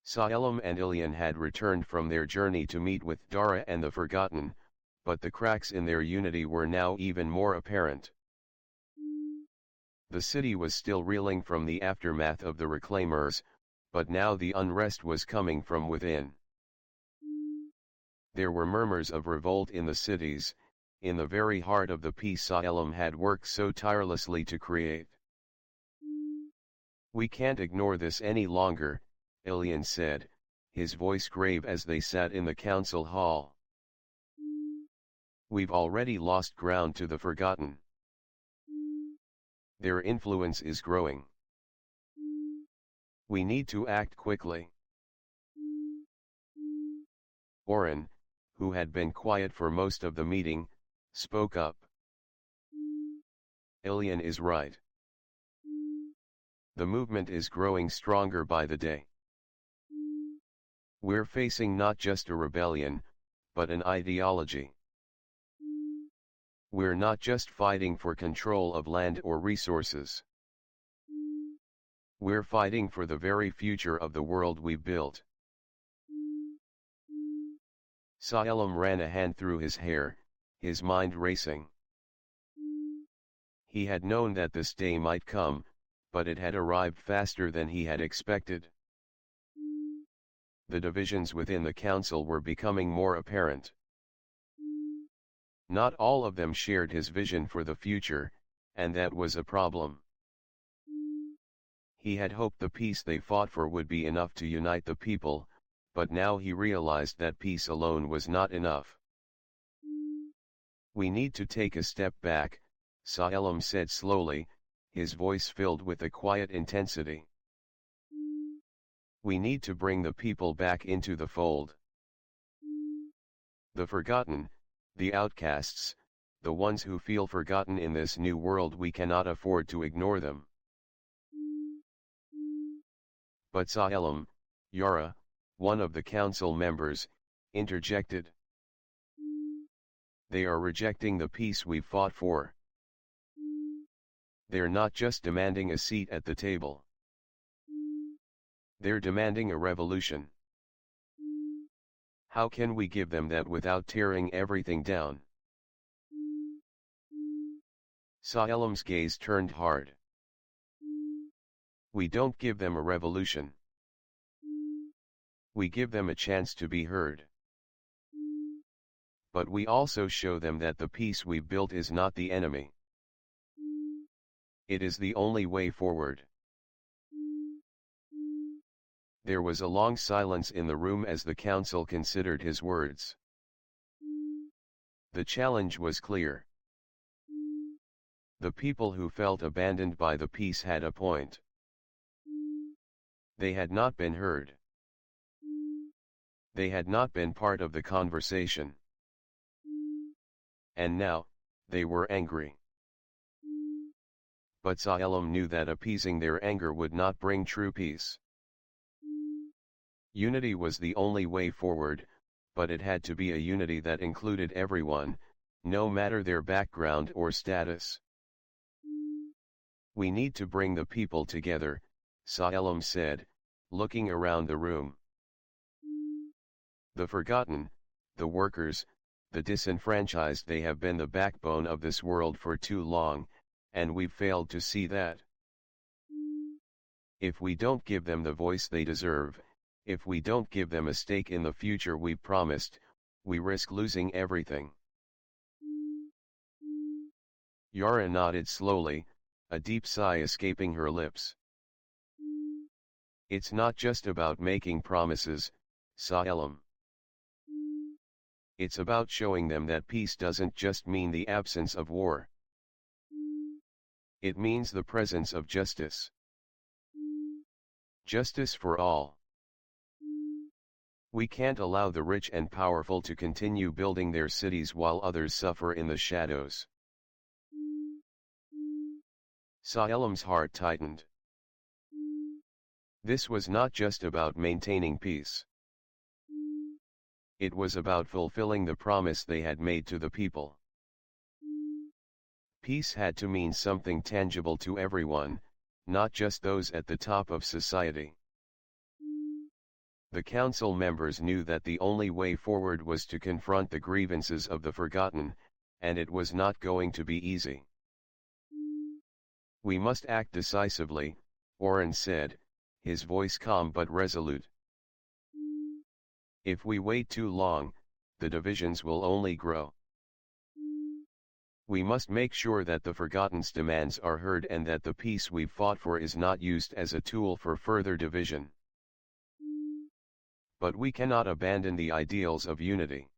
Salem and Ilian had returned from their journey to meet with Dara and the Forgotten, but the cracks in their unity were now even more apparent. The city was still reeling from the aftermath of the Reclaimers, but now the unrest was coming from within. There were murmurs of revolt in the cities, in the very heart of the peace Salem had worked so tirelessly to create. "We can't ignore this any longer," Ilian said, his voice grave as they sat in the council hall. "We've already lost ground to the Forgotten. Their influence is growing. We need to act quickly." Oren, who had been quiet for most of the meeting, spoke up. "Ilian is right. The movement is growing stronger by the day. We're facing not just a rebellion, but an ideology. We're not just fighting for control of land or resources. We're fighting for the very future of the world we built." Salem ran a hand through his hair, his mind racing. He had known that this day might come, but it had arrived faster than he had expected. The divisions within the council were becoming more apparent. Not all of them shared his vision for the future, and that was a problem. He had hoped the peace they fought for would be enough to unite the people, but now he realized that peace alone was not enough. "We need to take a step back," Salem said slowly, his voice filled with a quiet intensity. "We need to bring the people back into the fold. The forgotten, the outcasts, the ones who feel forgotten in this new world. We cannot afford to ignore them." But Salem, Yara, one of the council members, interjected. "They are rejecting the peace we've fought for. They're not just demanding a seat at the table. They're demanding a revolution. How can we give them that without tearing everything down?" Salem's gaze turned hard. "We don't give them a revolution. We give them a chance to be heard. But we also show them that the peace we've built is not the enemy. It is the only way forward." There was a long silence in the room as the council considered his words. The challenge was clear. The people who felt abandoned by the peace had a point. They had not been heard. They had not been part of the conversation. And now, they were angry. But Salem knew that appeasing their anger would not bring true peace. Unity was the only way forward, but it had to be a unity that included everyone, no matter their background or status. "We need to bring the people together," Salem said, looking around the room. "The forgotten, the workers, the disenfranchised, they have been the backbone of this world for too long, and we've failed to see that. If we don't give them the voice they deserve, If we don't give them a stake in the future we promised, we risk losing everything. Yara nodded slowly, a deep sigh escaping her lips. It's not just about making promises, Salem. It's about showing them that peace doesn't just mean the absence of war. It means the presence of justice. Justice for all. We can't allow the rich and powerful to continue building their cities while others suffer in the shadows. Salem's heart tightened. This was not just about maintaining peace. It was about fulfilling the promise they had made to the people. Peace had to mean something tangible to everyone, not just those at the top of society. The council members knew that the only way forward was to confront the grievances of the forgotten, and it was not going to be easy. We must act decisively, Oren said, his voice calm but resolute. If we wait too long, the divisions will only grow. We must make sure that the forgotten's demands are heard and that the peace we've fought for is not used as a tool for further division. But we cannot abandon the ideals of unity.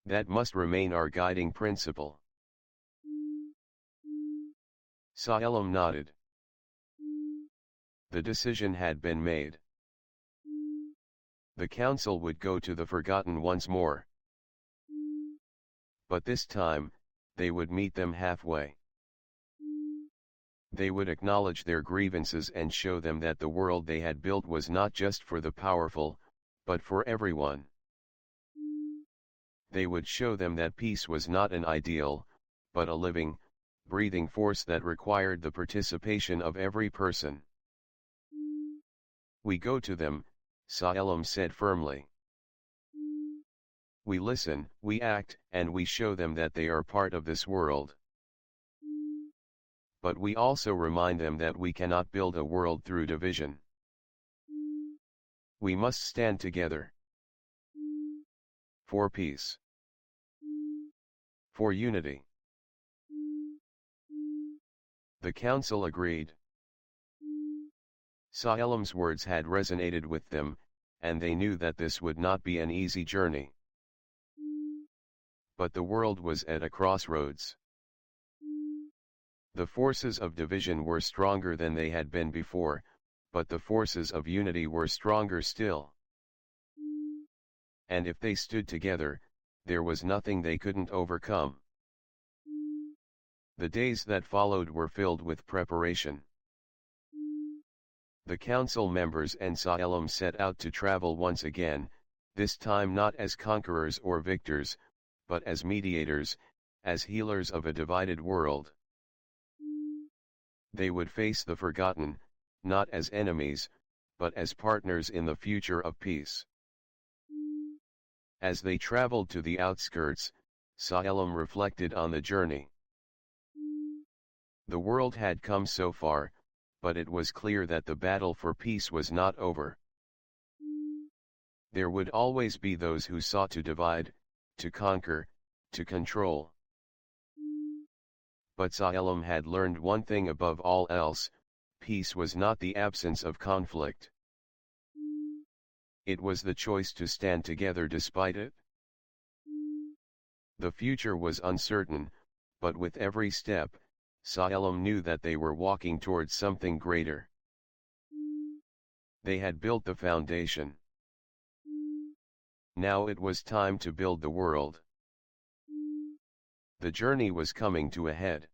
That must remain our guiding principle. Salem nodded. The decision had been made. The council would go to the forgotten once more. But this time, they would meet them halfway. They would acknowledge their grievances and show them that the world they had built was not just for the powerful, but for everyone. They would show them that peace was not an ideal, but a living, breathing force that required the participation of every person. We go to them, Salem said firmly. We listen, we act, and we show them that they are part of this world. But we also remind them that we cannot build a world through division. We must stand together. For peace. For unity. The council agreed. Salem's words had resonated with them, and they knew that this would not be an easy journey. But the world was at a crossroads. The forces of division were stronger than they had been before, but the forces of unity were stronger still. And if they stood together, there was nothing they couldn't overcome. The days that followed were filled with preparation. The council members and Salem set out to travel once again, this time not as conquerors or victors, but as mediators, as healers of a divided world. They would face the forgotten, not as enemies, but as partners in the future of peace. As they traveled to the outskirts, Salem reflected on the journey. The world had come so far, but it was clear that the battle for peace was not over. There would always be those who sought to divide, to conquer, to control. But Salem had learned one thing above all else: peace was not the absence of conflict. It was the choice to stand together despite it. The future was uncertain, but with every step, Salem knew that they were walking towards something greater. They had built the foundation. Now it was time to build the world. The journey was coming to a head.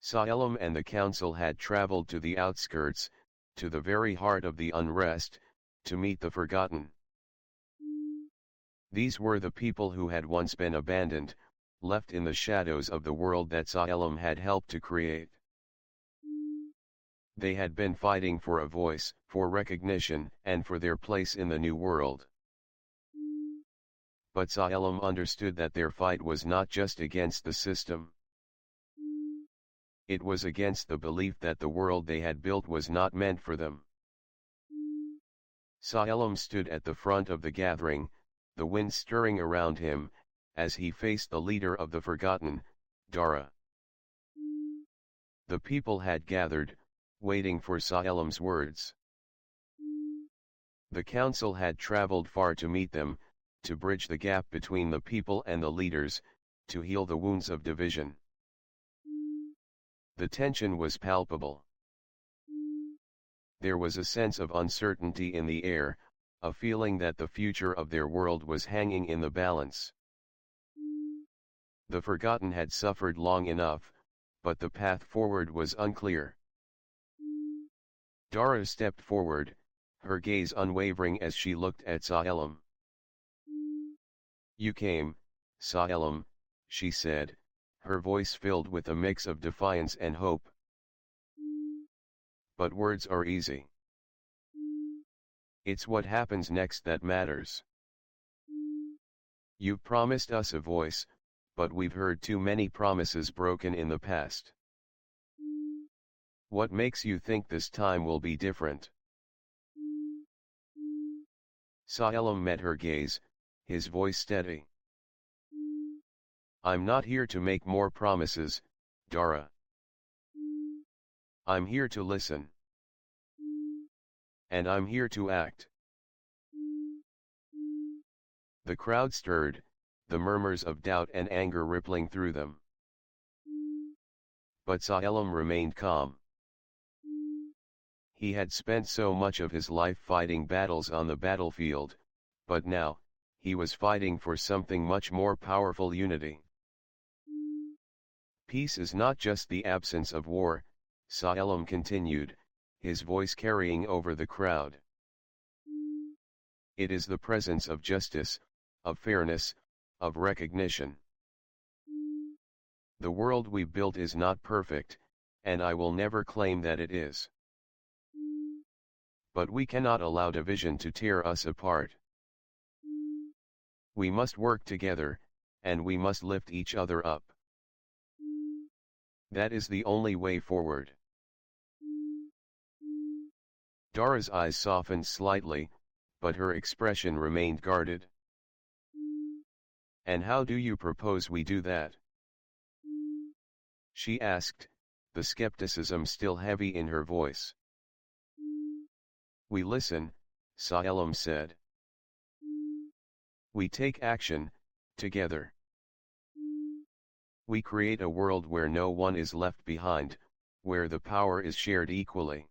Salem and the council had traveled to the outskirts, to the very heart of the unrest, to meet the forgotten. These were the people who had once been abandoned, left in the shadows of the world that Salem had helped to create. They had been fighting for a voice, for recognition, and for their place in the new world. But Salem understood that their fight was not just against the system. It was against the belief that the world they had built was not meant for them. Salem stood at the front of the gathering, the wind stirring around him, as he faced the leader of the forgotten, Dara. The people had gathered, waiting for Salem's words. The council had traveled far to meet them, to bridge the gap between the people and the leaders, to heal the wounds of division. The tension was palpable. There was a sense of uncertainty in the air, a feeling that the future of their world was hanging in the balance. The forgotten had suffered long enough, but the path forward was unclear. Dara stepped forward, her gaze unwavering as she looked at Salem. "You came, Salem," she said, her voice filled with a mix of defiance and hope. "But words are easy. It's what happens next that matters. You've promised us a voice, but we've heard too many promises broken in the past. What makes you think this time will be different?" Salem met her gaze, his voice steady. "I'm not here to make more promises, Dara. I'm here to listen. And I'm here to act." The crowd stirred, the murmurs of doubt and anger rippling through them. But Salem remained calm. He had spent so much of his life fighting battles on the battlefield, but now, he was fighting for something much more powerful: unity. "Peace is not just the absence of war," Salem continued, his voice carrying over the crowd. "It is the presence of justice, of fairness, of recognition. The world we built is not perfect, and I will never claim that it is. But we cannot allow division to tear us apart. We must work together, and we must lift each other up. That is the only way forward." Dara's eyes softened slightly, but her expression remained guarded. "And how do you propose we do that?" she asked, the skepticism still heavy in her voice. "We listen," Salem said. "We take action, together. We create a world where no one is left behind, where the power is shared equally.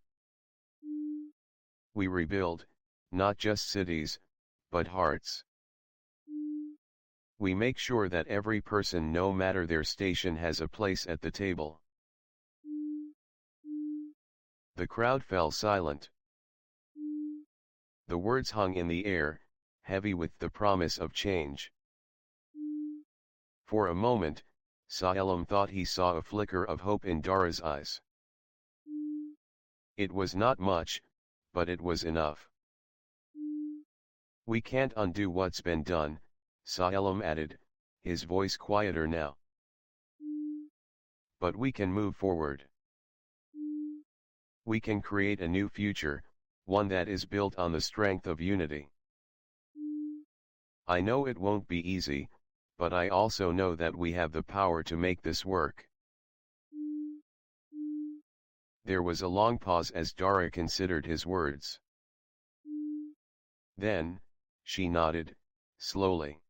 We rebuild, not just cities, but hearts. We make sure that every person, no matter their station, has a place at the table." The crowd fell silent. The words hung in the air, heavy with the promise of change. For a moment, Salem thought he saw a flicker of hope in Dara's eyes. It was not much, but it was enough. "We can't undo what's been done," Salem added, his voice quieter now. "But we can move forward. We can create a new future, one that is built on the strength of unity. I know it won't be easy, but I also know that we have the power to make this work." There was a long pause as Dara considered his words. Then, she nodded, slowly.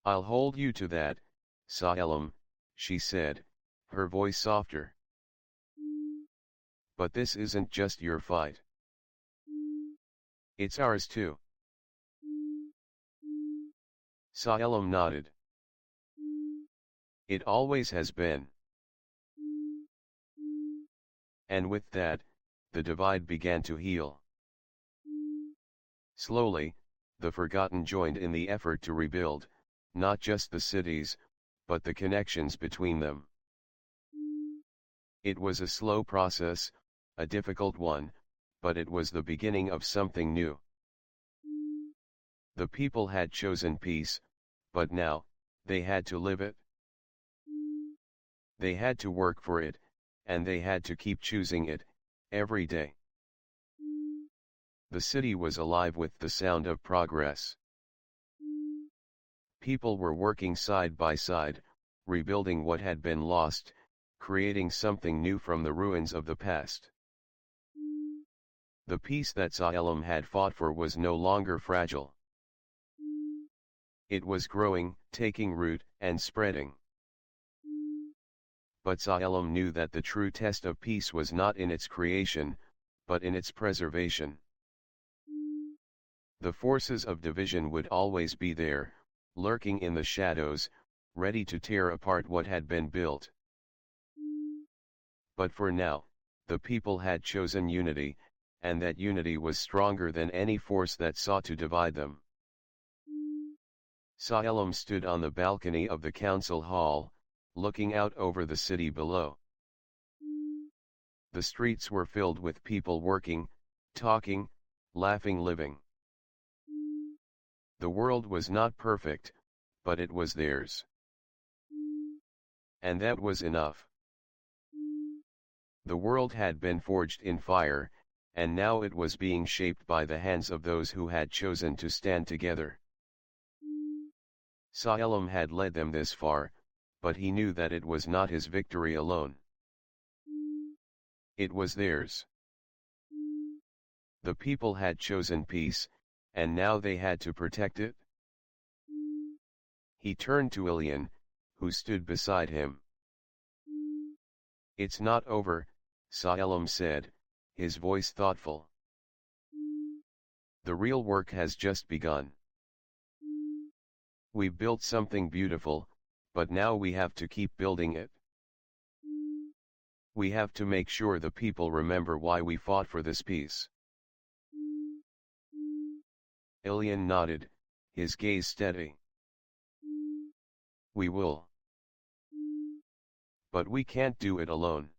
"I'll hold you to that, Salem," she said, her voice softer. "But this isn't just your fight. It's ours too." Salem nodded. "It always has been." And with that, the divide began to heal. Slowly, the forgotten joined in the effort to rebuild, not just the cities, but the connections between them. It was a slow process, a difficult one, but it was the beginning of something new. The people had chosen peace, but now, they had to live it. They had to work for it, and they had to keep choosing it, every day. The city was alive with the sound of progress. People were working side by side, rebuilding what had been lost, creating something new from the ruins of the past. The peace that Salem had fought for was no longer fragile. It was growing, taking root, and spreading. But Salem knew that the true test of peace was not in its creation, but in its preservation. The forces of division would always be there, lurking in the shadows, ready to tear apart what had been built. But for now, the people had chosen unity, and that unity was stronger than any force that sought to divide them. Salem stood on the balcony of the council hall, looking out over the city below. The streets were filled with people working, talking, laughing, living. The world was not perfect, but it was theirs. And that was enough. The world had been forged in fire, and now it was being shaped by the hands of those who had chosen to stand together. Salem had led them this far, but he knew that it was not his victory alone. It was theirs. The people had chosen peace, and now they had to protect it. He turned to Ilian, who stood beside him. "It's not over," Salem said, his voice thoughtful. "The real work has just begun. We built something beautiful, but now we have to keep building it. We have to make sure the people remember why we fought for this peace." Ilian nodded, his gaze steady. "We will. But we can't do it alone.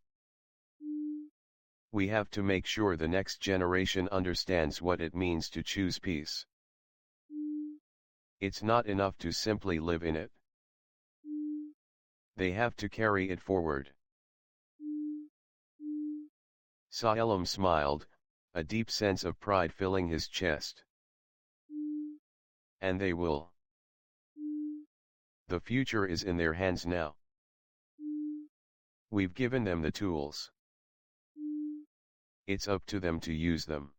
We have to make sure the next generation understands what it means to choose peace. It's not enough to simply live in it. They have to carry it forward." Salem smiled, a deep sense of pride filling his chest. "And they will. The future is in their hands now. We've given them the tools. It's up to them to use them."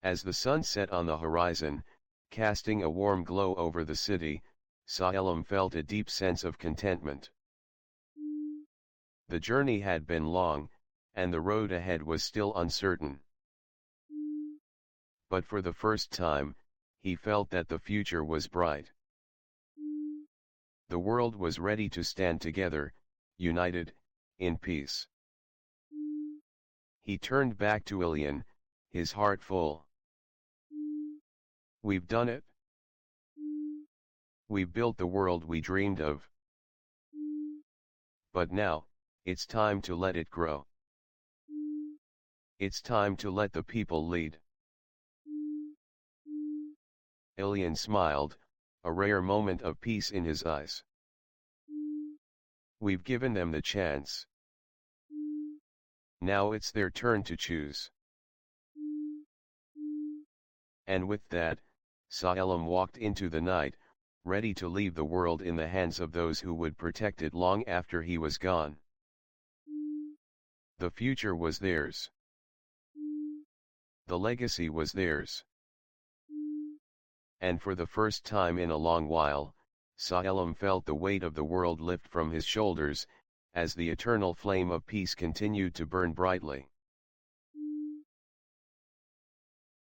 As the sun set on the horizon, casting a warm glow over the city, Salem felt a deep sense of contentment. The journey had been long, and the road ahead was still uncertain. But for the first time, he felt that the future was bright. The world was ready to stand together, united, in peace. He turned back to Ilian, his heart full. "We've done it. We've built the world we dreamed of. But now, it's time to let it grow. It's time to let the people lead." Ilian smiled, a rare moment of peace in his eyes. "We've given them the chance. Now it's their turn to choose." And with that, Salem walked into the night, ready to leave the world in the hands of those who would protect it long after he was gone. The future was theirs. The legacy was theirs. And for the first time in a long while, Salem felt the weight of the world lift from his shoulders, as the eternal flame of peace continued to burn brightly.